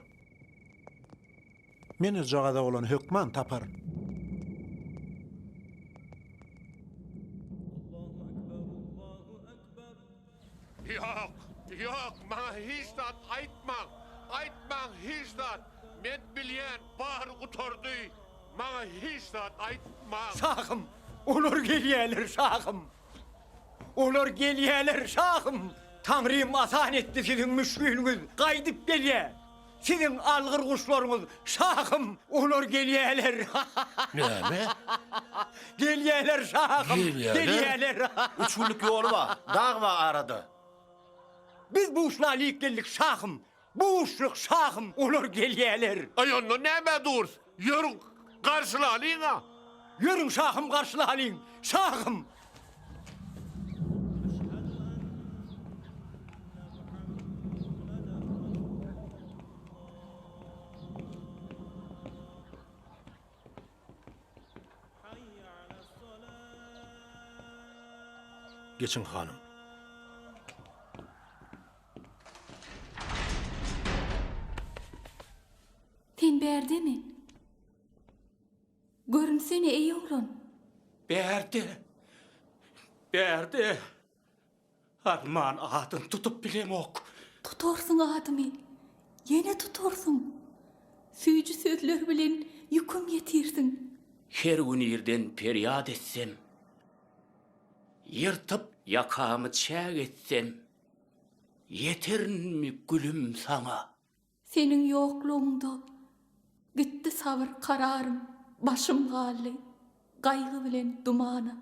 Men öz jagada olan hökman taparım. Yok, bana hiç zat aytmaň hiç zat. Men bilýän bar gutordy. Bana hiç zat aytmaň. Şahım, olur gelýärler şahım. Olur gelýärler şahım. Tanrym asan etdi sizin müşkülüňiz. Gaýdyp gelýär. Sizin algır kuşlaryňyz şahım, olur gelýärler. Näme? Gelýärler şahım. Gelýärler. Üç günlük ýoly bar. Dag bar arada. Biz bu uşla alyp geldik şahım. Bu uşluk şahım, olur gelýärler. Ay onu näme durs? Ýörüň garşylalyňa. Yürün şahım karşılayın. Şahım. Geçin hanım. Sen berdimi? Görünsene ey oğlan. Berdi. Arman adın tutup bilem ok. Tutorsun adımı. Yine tutorsun. Süýjü sözler bilen yüküm yetirsin. Her gün yerden peryat etsem, yırtıp yakamı çäk etsem, yetermi gülüm sana? Senin yokluğunda gitti sabır kararım. Başım galli. Gaýgy bilen dumana.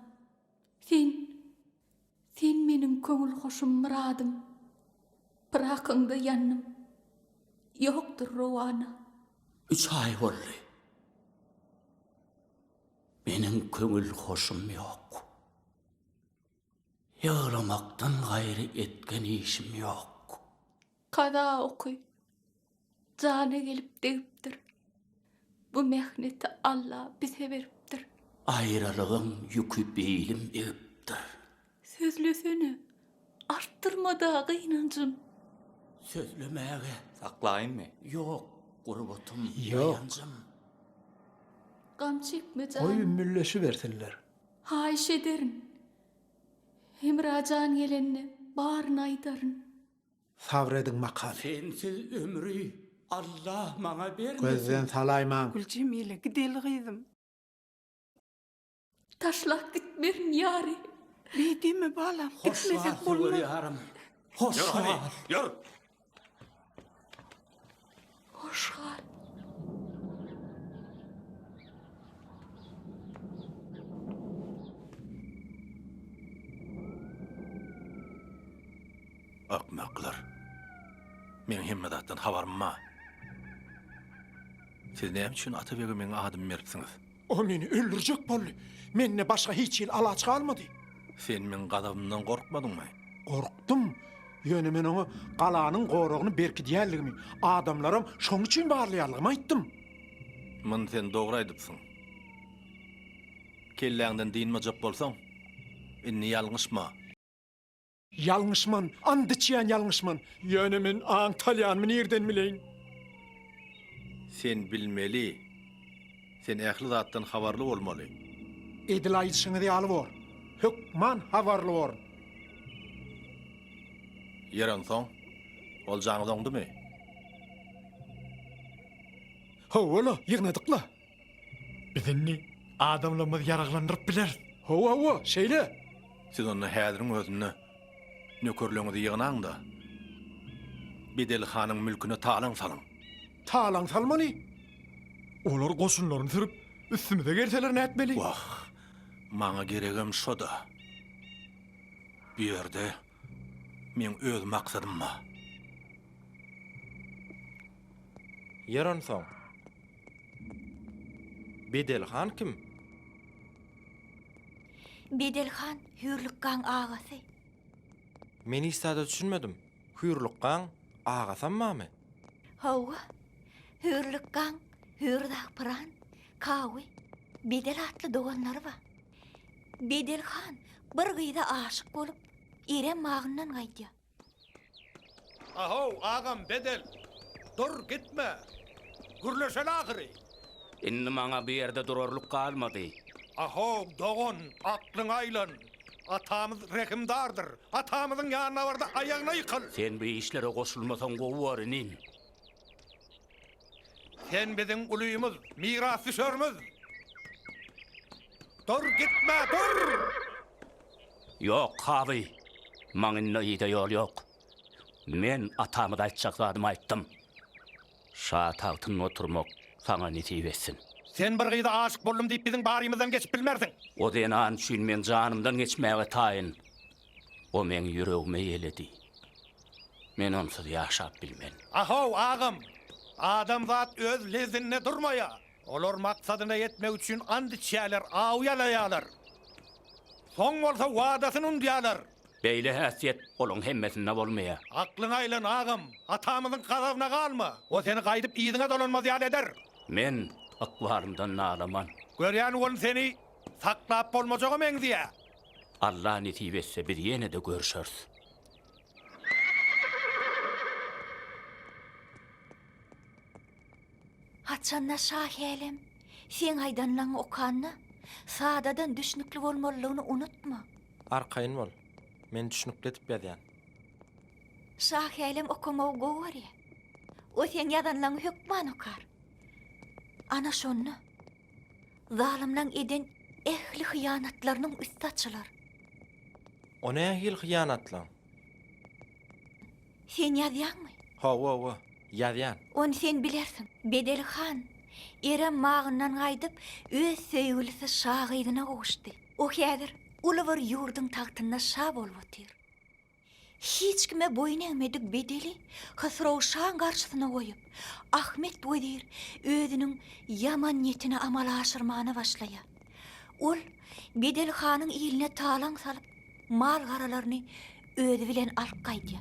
Sen menin köňül hoşum muradym. Bırakındı yanım. Yoktur rowana. 3 ay boldy. Menin köňül hoşum ýok. Ýaglamakdan gaýry etgen işim ýok. Kada okuy. Jana gelip degipdir. Bu mehneti Allah bize beripdir. Aýralygyň ýükü beýlim egipdir. Sözlesene. Arttırma da gıynancım. Sözlemäge saklaýynmy? Ýok, gurbatum, Yok. ýancım. Gam çekme Oy canım. müllesi versinler. Haýş ederin. Hemrajan gelenne baryn aýdaryn. Sabredin makal. Sensiz ömrü Allah maňa bermesin. Gözden salayman. Gülcemile gideli gyzym. Taşlap gitmerin ýary. Beýdime balam, gitmesek bolmaz. Hoş hal. Ýör. Hoş hal. Akmaklar. Men hemmedatdan habarymma. Siz näme üçin Atabege meň adymy beripsiňiz? O meni öldürecek bolly. Menne başka hiç ýyl alaç kalmadı. Sen men gadabymdan gorkmadyňmy? Korktum. Ýöne men oňa galanyň goragyny berki diýerligimi, adamlarym şoň üçin barlaýarlygymy aýtdym. Men sen dogry aýdypsyň. Kelläňden diýinme jap bolsaň, inni ýalňyşma. Ýalňyşman, andyçýan ýalňyşman. Ýöne men Antalýanymy nerden bileýin? Sen bilmeli. Sen ähli zatdan habarly bolmaly. Edil aýdyşyňy ýaly bor. Hökman habarly bor. Ýeren soň, ol jaňyňdymy? Howala, ýygnadykla. Bizinni adamlarymyz ýaraglandyryp biler. Howa, şeýle. Siz onu häziriň özüne nökerliňizi ýygnaňda. Bedel hanyň mülküne talan salyň. Talan salmaly. Olar goşunlaryny sürüp üstümize gelseler näetmeli? Wah, maňa geregim şoda. Bu ýerde men öz maksadymma. Ýeren soň. Bedelhan kim? Bedelhan Hürlükkan ağası. Men istada düşünmedim. Hürlükkan ağasam mı? Hawa, Hürlükkan, Hürdağ Pıran, Kawi, Bedel atlı doğanları var. Bedelhan bir gıyda aşık bolup, İrem mağından gaydı. Aho ağam Bedel. Dur gitme. Gürleşen ahiri. Inni maňa bir ýerde durarlyk kalmady. Aho doğun aklın aylan. Atamız rekimdardır. Atamızın yanına vardı ayağına yıkıl. Sen bu işlere goşulmasan gowy inin. Sen bizim uluyumuz, miras düşörmüz. Dur gitme dur. Yok havi. Maňynda ýyda ýol ýok. Men atamy da aýtjak aýtdym. Şa tagtyna oturmak sana nesip etsin. Sen bir gıyda aşık boldum deyip bizim barymyzdan geçip bilmersin. O denan üçin men janymdan geçmäge taýyn. O men ýüregime ýeledi. Men onsuz ýaşap bilmen. Aho ağam. Adam zat öz lezinine durmaya. Olar maksadına yetmek üçün and içýärler, awýalaýarlar. Soň bolsa wadasyny unduýarlar. Beýle häsiýet olaň hemmesinde bolmaýa. Aklın aylan ağam. Atamyzyň gazabyna galma. O seni gaýdyp iýdiňe dolanmaz ýal eder. Men akbarymdan nalaman. Görýän ol seni saklap bolmajagy meňdiýä. Allah nesip etse bir ýene de görüşeriz. Haçanna şahelim, sen aydanlaň okanna, sadadan düşnükli bolmalygyny unutma. Arkaýyn bol. Men düşünükli edip ýazýan. Şahelim okumaw gowy. O sen ýadanlaň hükman okar. Ana şonu, zalimlaň eden ehli hyýanatlarynyň üstaçylar. O nähil hyýanatlaň? Sen ýazýanmy? Hawa, ýazýan. Onu sen bilersin. Bedelhan, İrem mağından gaýdyp, öz söýgülisi şahydyna gowuşdy. O häzir ulawar ýurdun tagtyna şa bolup otyr. Hiç kime boyun eğmedik Bedeli, Hısravşan karşısına koyup, Ahmet Boydir özünün yaman niyetini amala aşırmağına başlaya. Ol, Bedel Han'ın iline talan salıp, mal garalarını özü bilen alıp kaydı.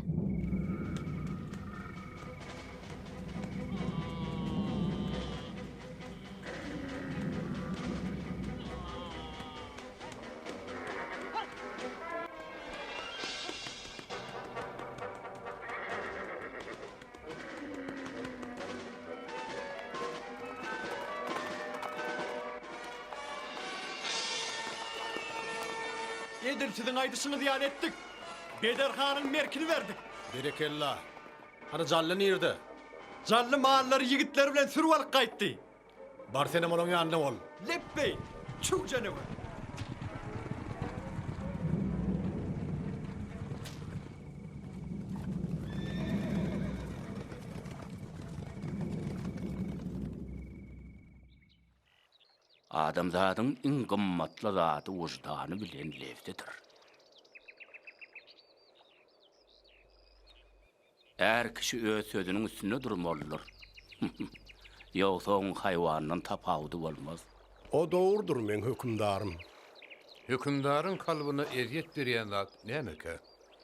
Edil sizin aydısını diyan ettik. Bederhan'ın merkini verdik. Berekella. Hani Callı nerede? Callı mağalları yigitler bilen sürü alıp kayıttı. Bar senem onun yanında ol. Leppey, çuv canımı. Adamzadyň iň gymmatly zady wujdany bilen lewdidir. Her kişi öz sözünün üstünde durmalıdır. Yoksa onun hayvanının tapawdy bolmaz. O doğrudur men hükümdarım. Hükümdarın kalbına eziyet berýän zat nämeke?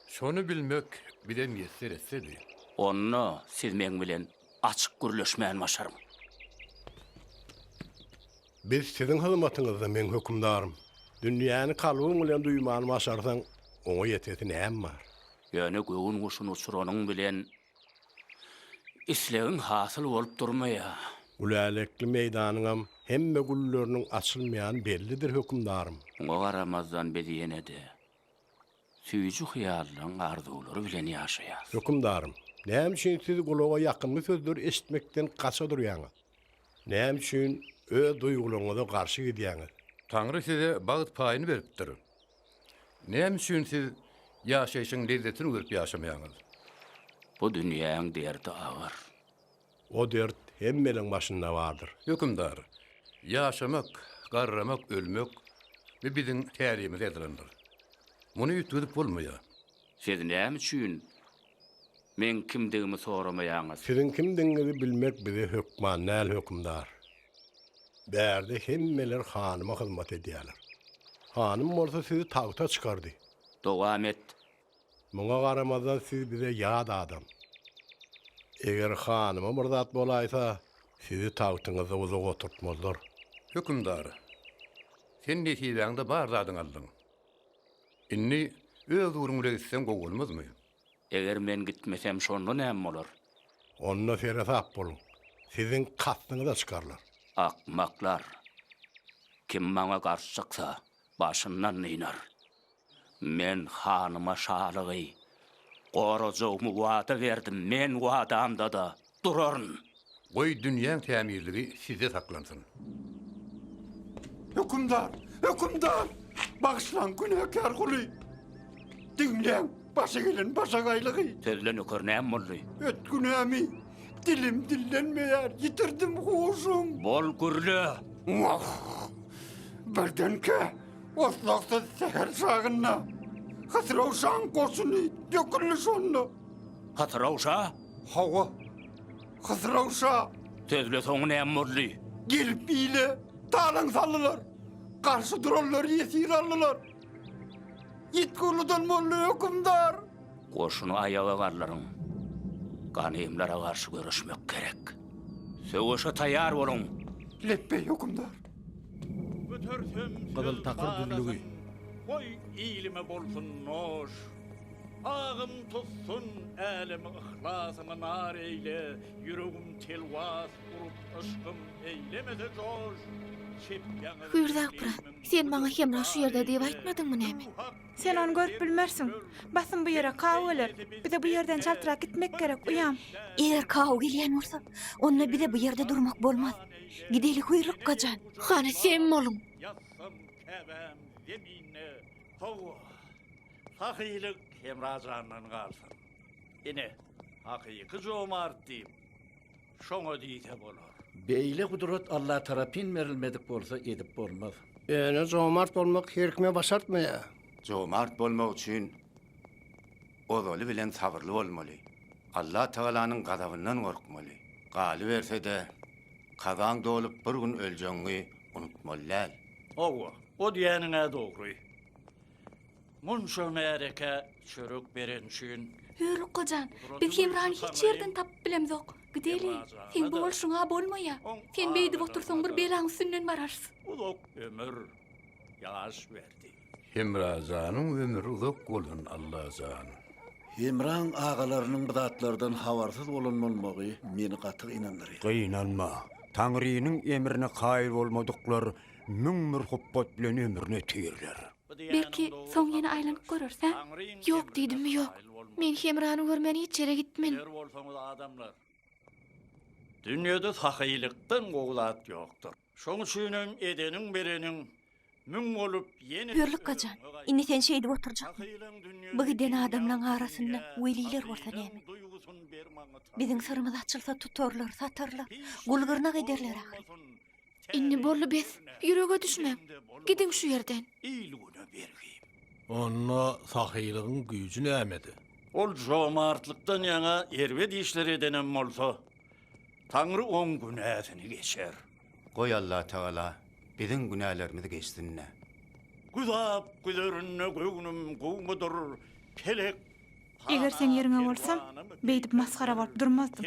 Şonu bilmek bilen ýetser etsedi. Onu siz men bilen açyk gürleşmän başarım. Biz sizin hizmetinizde men hükümdarım. Dünýäni kalbyň bilen duýmany başarsaň, oňa ýetesi näme bar? Ýöne göwün guşuny uçuranyň bilen islegiň hasyl bolup durmaýa. Ulälekli meýdanyňam hemme gulleriniň açylmaýan bellidir hükümdarım. Oňa garamazdan bedýenede süýjü hyýallaryň arzulary bilen ýaşaýar. Hükümdarım, näme üçin siz gulaga ýakynly sözler eşitmekden gaça durýaňyz? Näme üçin öz duýgularyňyza garşy gidýäňiz? Taňry size bagyt paýyny beripdir. Näme üçin siz ýaşaýyşyň lezzetini görüp ýaşamaýaňyz? Bu dünýäň derdi agar. O dert hemmeleň başynda bardyr. Hükümdar, ýaşamak, garramak, ölmek we biziň täriýimiz edilendir. Muny ýetip bolmaýar. Siz näme üçin men kimdigimi soramaýaňyz? Sizin kimdiňizi bilmek bize hökman näl hükümdar. Bärde hemmeler hanyma hyzmat edýärler. Hanım bolsa sizi tağta çıkardı. Dowam et. Muňa garamadan siz bize ýat adam. Eger hanyma murdat bolaysa, sizi tağtyňyza uzak oturtmazlar. Hükümdar, sen netiýeňde bar zadyň aldyň. Inni öz uruňda gitsen gowulmazmy? Eger men gitmesem şonda näme bolar? Onna ferasap bolun. Sizin kastyňyza çıkarlar. Akmaklar. Kim maňa garşy çyksa, başyndan ýynar. Men hanyma şalygy, gorajymy wada berdim. Men wadamda da duraryn. Goý dünýäň tämirligi size saklansyn. Hükümdar, hükümdar. Bağışlan günahkar kuli. Dinleyin, başa gelin, başa gaylığı. Tezlen ökür näme boldy? Et günahmi. Dilim dillenmeýär, yitirdim hoşum. Bol gürlü. Birdenke, oslaksız seher şağınna. Hasravşan koşunu, dökülü şonla. Hasravşa? Hava. Hasravşa. Tezle soň näme boldy? Gelip ile, talan sallılar. Karşı durallar, yesir allılar. Yitkuludan mollu hükümdar. Koşunu ayağa garlaryň. Ganymlara garşy görüşmek gerek. Söwüşe taýýar bolun. Leppe hükümdar. Gydıl takır düzlügi. Koy iyilime bolsun noş. Ağım tutsun elimi ihlasıma nar eyle. Yüreğim telvas urup ışkım eylemese coş. Buyurdak bura. Sen maňa hemra şu ýerde diýip aýtmadyňmy näme? Sen onu görüp bilmersin. Basın bu ýere kawalar. Bize bu ýerden çaltyrak gitmek gerek, uýam. Eger kaw gelýän bolsa, onda bize bu ýerde durmak bolmaz. Gidelik huýruk gajan. Hany sen bolum. Yassam kebem zemine hova. Hakylyk hemrajandan galsın. Ine hakyky jomart diýip şoňa diýse bolar. Beýle kudret Allah tarapyn berilmedik bolsa edip bolmaz. Ene jomart bolmak herkime başartmaýa. Jomart bolmak üçin ozaly bilen sabırly bolmaly. Allah Taalanyň gadabyndan gorkmaly. Galy berse de kazan dolup bir gün öljeňi unutmaly. Owa, o diýeniňe dogry. Munşa mereke çörek beren üçin Hürlük gajan, biz hemrany hiç ýerden tapyp bilemzok. Gideli, sen bu bolşuňa bolmaýa. Sen beýdi otursaň bir belaň üstünden bararsy. uzak ömür ýaş berdi. Hemrazanyň ömrü uzak bolsun Allah zan. Hemran ağalarynyň zatlardan habarsyz bolan bolmagy meni gatyk inandyrýar. Gynanma. Taňrynyň emrine haýır bolmadyklar müňmür hoppat bilen ömrüne tüýerler. Belki soň ýene aýlanyp görürse? Ýok diýdimmi ýok. Men hemrany görmeni hiç ýere gitmen. Adamlar. Dünýede sahyylykdan gowlat ýokdur. Şoň üçin edeniň bereniň müň bolup ýene Hürlük gajan, indi sen şeýdip oturjak. Bu giden adamlaryň arasynda weliler bolsa näme? Biziň syrymyz açylsa tutorlar, satarlar, gulgyrnak ederler. Indi bollu biz ýürege düşmem. Gidin şu ýerden. Onna sahylygyň güýjü nämedi? Ol jomartlykdan ýaňa erwe diýişler edenen bolsa, Taňry oň günäsini geçer. Goý Allah Taala biziň günälerimizi geçsinne. Güzap güzörünne göwnüm gowmudur pelek. Eger sen ýeriňe bolsam, beýdip maskara bolup durmazdım.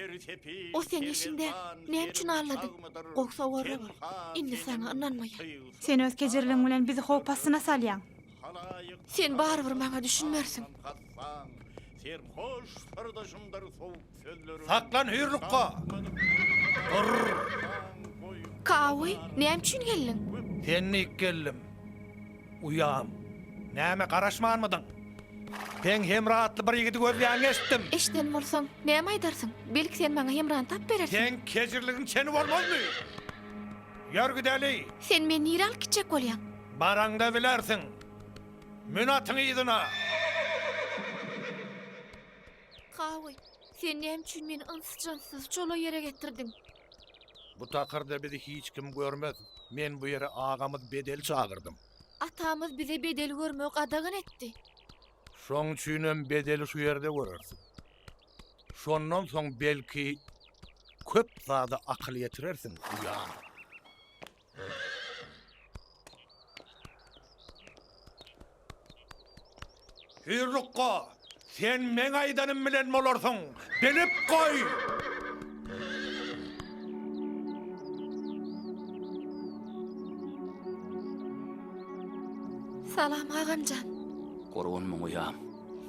O sen işinde ne üçin ağladın? Goksa orra bol. Indi sana inanmaýan. Sen öz kejirliň bilen bizi howpasyna salýan. Sen barbyr maňa düşünmersin. Sen hoş sardaşımdır soğuk sözleri. Saklan hürlükka. Kawy, näme üçin geldin? Tennik geldim. Uyam. Näme garaşmanmydyň? Ben hemratly bir ýigiti gözleýän geçdim. Eşden bolsaň, näme aýdarsyň? Belki sen maňa hemran tap berersiň. Sen kejirligin çeni bolmazmy? Ýör gideli. Sen meni ýere alyp gitjek bolýan. Baranda bilersiň. Münatyň ýydyna. Kawy, sen näme üçin meni ınsıcansyz çola ýere getirdiň? Bu takırda bizi hiç kim görmez. Men bu ýere agamyz bedel çağırdım. Atamyz bize bedel görmek adagyň etdi. Şoň üçinem bedeli şu ýerde görersiň. Şondan soň belki köp zada akyl ýetirersiň. Uyan. Hürlükko, sen men aydanım bilen bolarsyň. Bilip koy. Salam agamcan. Gorunmun uyam.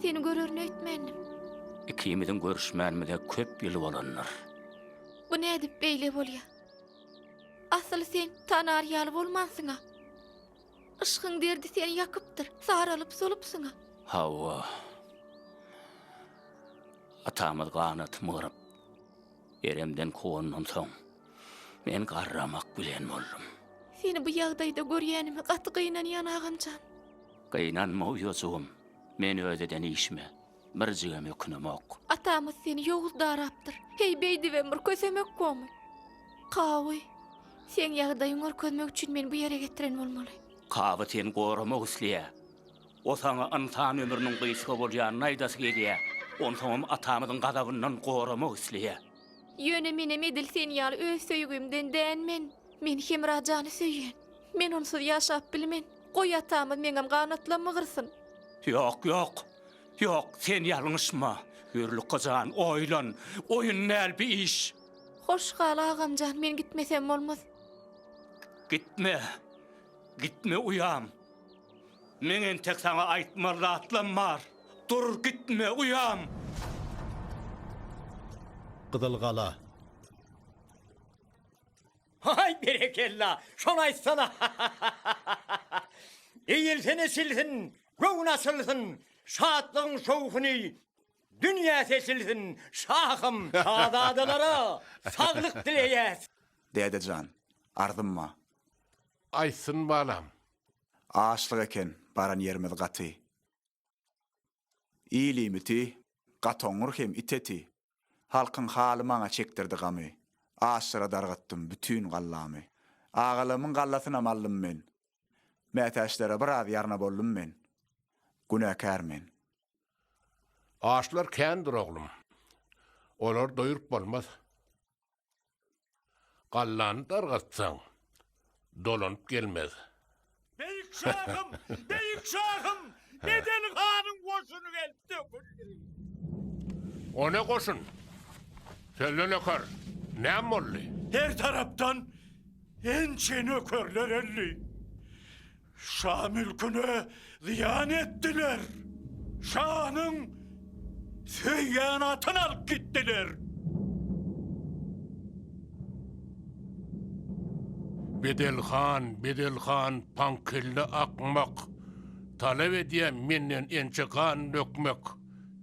Seni görürünü ötmendim. İkimizin görüşmänmide köp ýyl bolanlar. Bu ne edip beýle bolýar? Asıl sen tanar ýaly bolmansyňa. Işkyň derdi seni ýakypdyr. Saralyp solupsyňa. Hawa. Atamyz ganaty mıryp. Eremden kowundan soň men garramak bilen boldum. Seni bu ýagdaýda görýänime gaty gynanýan agamcan. Gynanma uýuzum. Men özeden işme. Bir jigeme künemok. Atamyz seni ýoğuz darapdyr. Hey beýdi we bir kösemek gomy. Qawy. Sen ýagdaýyň görkezmek üçin men bu ýere getiren bolmaly. Kawy sen goramak isleýär. O sana insan ömrüniň gysga bolýanyny aýdasy gelýär. Onsoň atamyzyň gadabyndan goramak isleýär. Ýöne mene medil sen ýaly öz söýgümden dänmen. Men Hemrajany söýýän. Men onsuz ýaşap bilmen. Goý atamyz meňem ganatlama gyrsyn. Yok, yok. Yok, sen ýalňyşma. Hürlük kazan, oýlan. Oýun näl bir iş. Hoş gal agamcan, men gitmesem bolmaz. Gitme. Gitme uyam. Meňen tek sana aýtmaly atlam bar. Dur gitme uyam. Gıdılgala. Hay berekella, şonu aýtsana. Eýilsen esilsin, göwn asylsın, şadlygyň şowhuny, dünýä sesilsin, şahym, şadadalara saglyk dileýäs. Dede can, ardymma. Aýsyn balam. Ağaçlık eken baran yerimiz gaty. İyilimiti, gatoňur hem iteti. Halkyň haly maňa çekdirdi gamy. Ağaçlara dargattım bütün gallamy. Ağalamyň gallasyna mallym men. Mätäşlere biraz ýarna boldum men. Günäkär men. Ağaçlar kändir oglum. Olar doýurup bolmaz. Gallany dargatsaň dolanyp gelmez. Beyik şahım, beyik şahım. Bedel hanın koşunu geldi. O ne koşun? Senden ökör. Näme boldy? Her taraptan ençe nökörler elli. Şah mülküne ziyan ettiler. Şah'nın söyyanatını alıp gittiler. Bedelhan, pankilli akmak. Talep edýän menden ençe kan dökmek.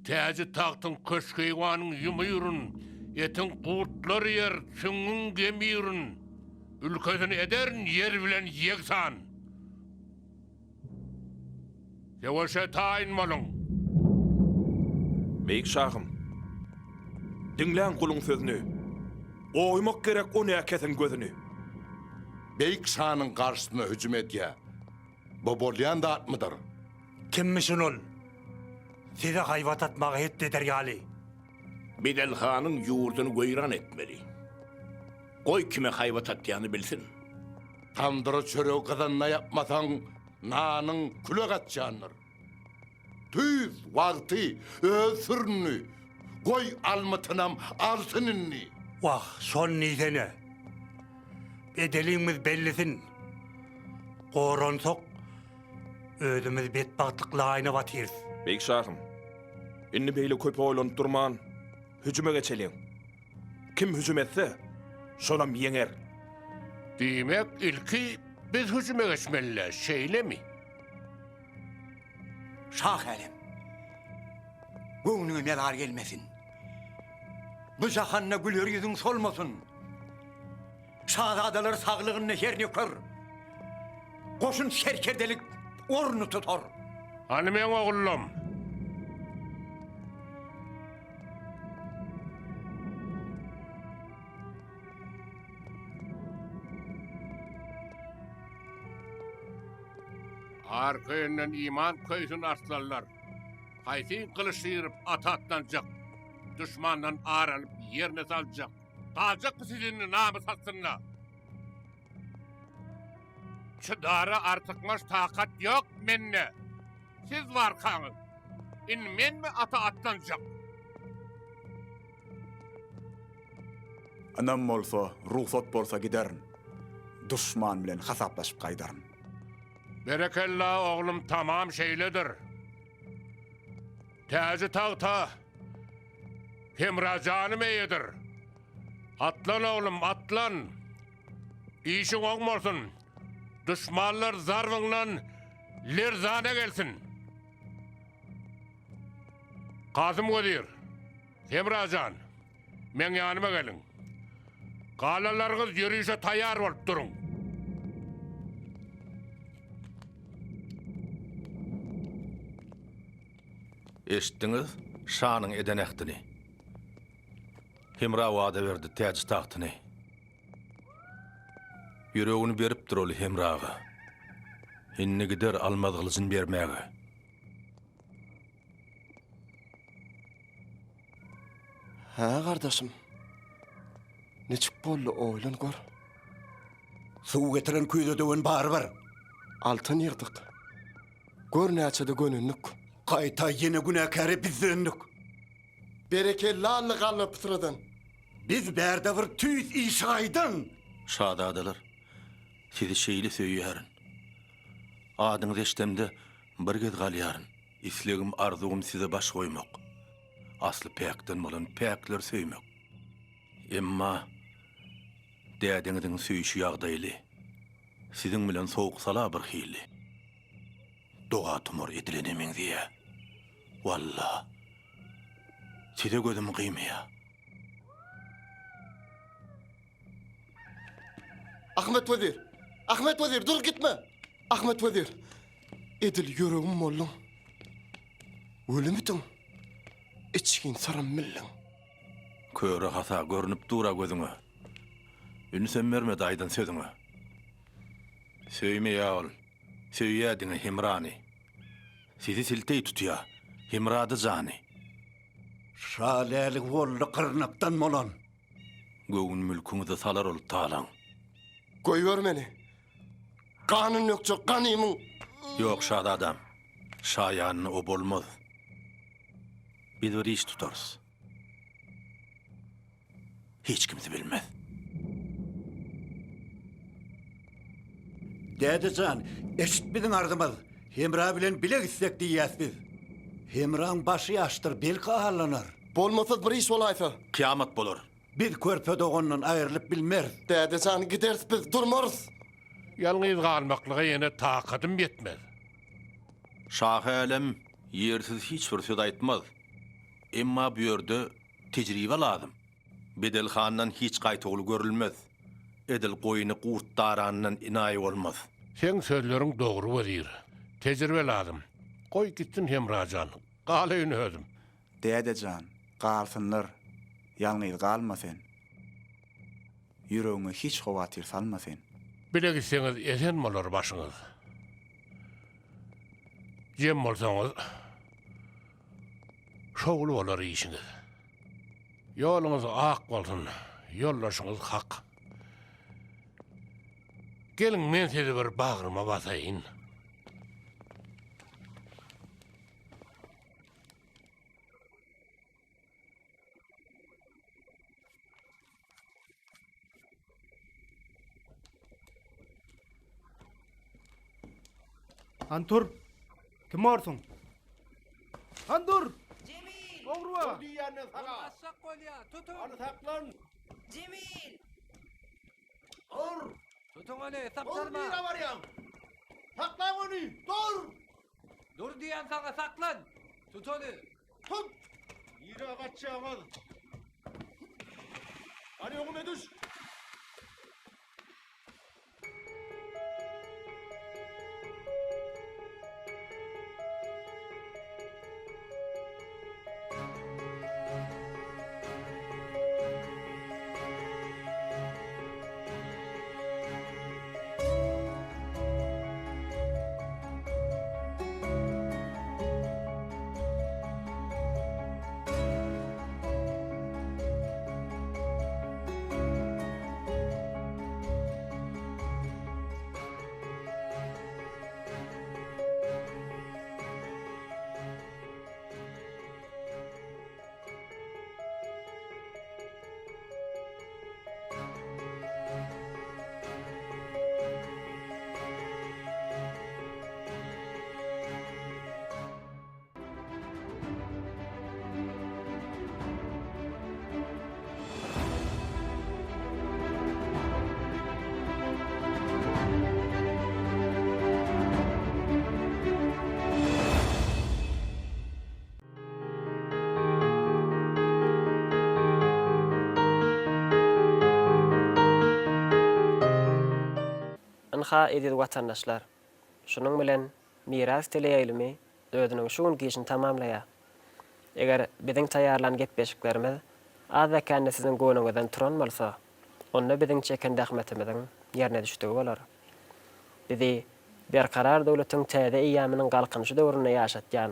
Täze tahtın köşkeywanın ýumyryn. Etin qurtlar yer, süňüň gemýürün. Ülkesini ederin yer bilen yeksan. Ýewaşa taýynmalyň. Beyik şahım. Dinleň kuluň sözünü. Oýmak gerek o näkesin gözünü. Beyik şahanyň garşysyna hüjüm edýär. Bu bolýan da atmydyr? Kimmişin ol? Size hayvat atmağa etti dergali. Bedelhan'ın yurdunu goýran etmeli. Goy kime hayvat atýany bilsin. Tandyra çörek kazanna yapmasaň nanyň külek atjandyr. Tüz wagty öz sürünü goy almatynam alsynynny. Wah, son nidene. Bedelimiz bellisin. Qoronsok özümüz betbahtlyklaryna batyrys. Beyik şahım. Inni beýle köp oýlanyp durman. Hüjüme geçeliň. Kim hüjüm etse, şonam ýeňer. Diýmek ilki biz hüjüme geçmeliler, şeýlemi? Şah elem. Göwnüňe melar gelmesin. Bu jahanna güler ýüzüň solmasın. Şahzadalar saglygyny ýerine kör. Goşun şerkerdelik ornu tutar. Hani men oğullum? Arkaýyndan iman köýsün arslanlar. Haýsy kılıç sıyırıp atatlanjak. Düşmandan aralyp yerine saljak. Tajak sizin namı satsınlar. Şu dara artıkmaş takat yok menne. Siz var kanın. in men mi ata atlanacak? Anam bolsa, ruhsat bolsa giderin. Düşman bilen hasaplaşıp kaydarın. Berekella oğlum tamam şeyledir. Täze tağta. Hemracanı meyedir. Atlan oğlum atlan. İşin olmasın. Düşmanlar zarvından lerzane gelsin. Kazım Godir, Hemracan, men yanıma gelin. Kalalarınız yürüyüşe tayar olup durun. Eşitdiniz, şanın edenektini. Hemra vada verdi täze tahtını. Yüreğini berip durul Hemraga. Inni gider almadığılızın bermäge. Ha kardeşim. Neçik bollu oğlan gör. Suw getiren küýde döwen bar. Altın yırdık. Gör näçede gönüllük. Gaýta ýene günäkäri biz döndük. Berekelli allı galyp pytradan. Biz bärde bir tüýs iş gaýdyn. Şadadalar, sizi şeýle söýýärin. Adyňyz eşdemde bir gez galýaryn. Islegim, arzugum size baş goýmak. Asly päkden bolan päkler söýmek. Emma dädiňiziň söýüşi ýagdaýly. Siziň bilen sowuk sala bir hili. Doğa tumur edilenemeň diýe. Walla. Size gözüm gıymaya. Ahmet Vezir, dur gitme. Ahmet Vezir, edil yüreğim mollum. Ölümüdün, içkin saram millin. Köre hasa görünüp dura gözüňe. Ünü sen vermedi aýdan sözüňe. Söýme ýaol, söýýädiňe Hemrani. Sizi siltey tutýa, Hemrady jany. Şalälik bolly qırnapdan bolan. Göwün mülküňizi salar ol talan. Goýber meni. Kanun ýokça ganymyň. Yok şad adam. Şaýanyny o bolmaz. Biz bir iş tutarız. Hiç kimse bilmez. Dädejan, eşitmediň ardymyz. Hemra bilen bilek istek diýäsmiz. Hemraň başy ýaşdyr, belki ahallanar. Bolmasa bir iş bolaysa. Kıyamet bolur. Biz körpe dogondan aýrylyp bilmer. Dädejan giders biz durmarız. Yalnız galmaklyga ýene takatym yetmez. Şah elem yersiz hiç bir söz aýtmaz. Emma bu ýerde tejribe lazım. Bedelhandan hiç gaýtagyly görülmez. Edil goýuny gurtdarandan inaý bolmaz. Sen sözleriň dogry bolir. Tejribe lazım. Goý gitsin Hemrajan. Galy üni özüm. Dädejan, galsynlar. Ýalňyz galma sen. Yüreğine hiç howatyr salma sen. Bile gitseňiz esen bolar başyňyz. Jem bolsaňyz şogul bolar işiňiz. Ýoluňyz ak bolsun, ýollaşyňyz hak. Gelin men sizi bir bagryma basaýyn. Antur. Kim varsun? Antur. Cemil. Ogruwa. Diýäne saga. Aşak bolýa, tutun. Onu saklan. Cemil. Dur. Tutun onu, Dur saptarma. diýär barýan. Saklan onu. Dur. Dur diýen sana saklan. Tut onu. Tut. Ýere gaçýaňyz. Hadi oňuna düş. ha edil watandaşlar. Şunun bilen miras teleýelimi özüniň şu gün gişini tamamlaýar. Eger biziň taýarlan gepleşiklerimiz az ekände siziň gonuňyzdan turan bolsa, onda biziň çeken rahmetimiziň ýerine düşdigi bolar. Bizi berkarar döwletiň täze eýamynyň galkynjy döwründe ýaşatýan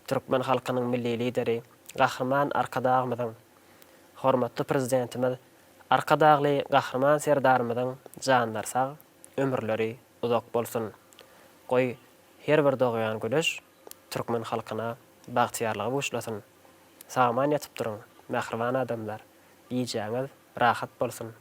Türkmen halkynyň milli lideri, gahrman arkadagymyzyň, hormatly prezidentimiz, arkadagly gahrman serdarymyzyň janlar sag, ömürleri uzak bolsun. Goý her bir dogyan güleş Türkmen halkyna bagtyarlygy boşlasın. Saman ýatyp durun, mähriban adamlar. Ýyjäňiz rahat bolsun.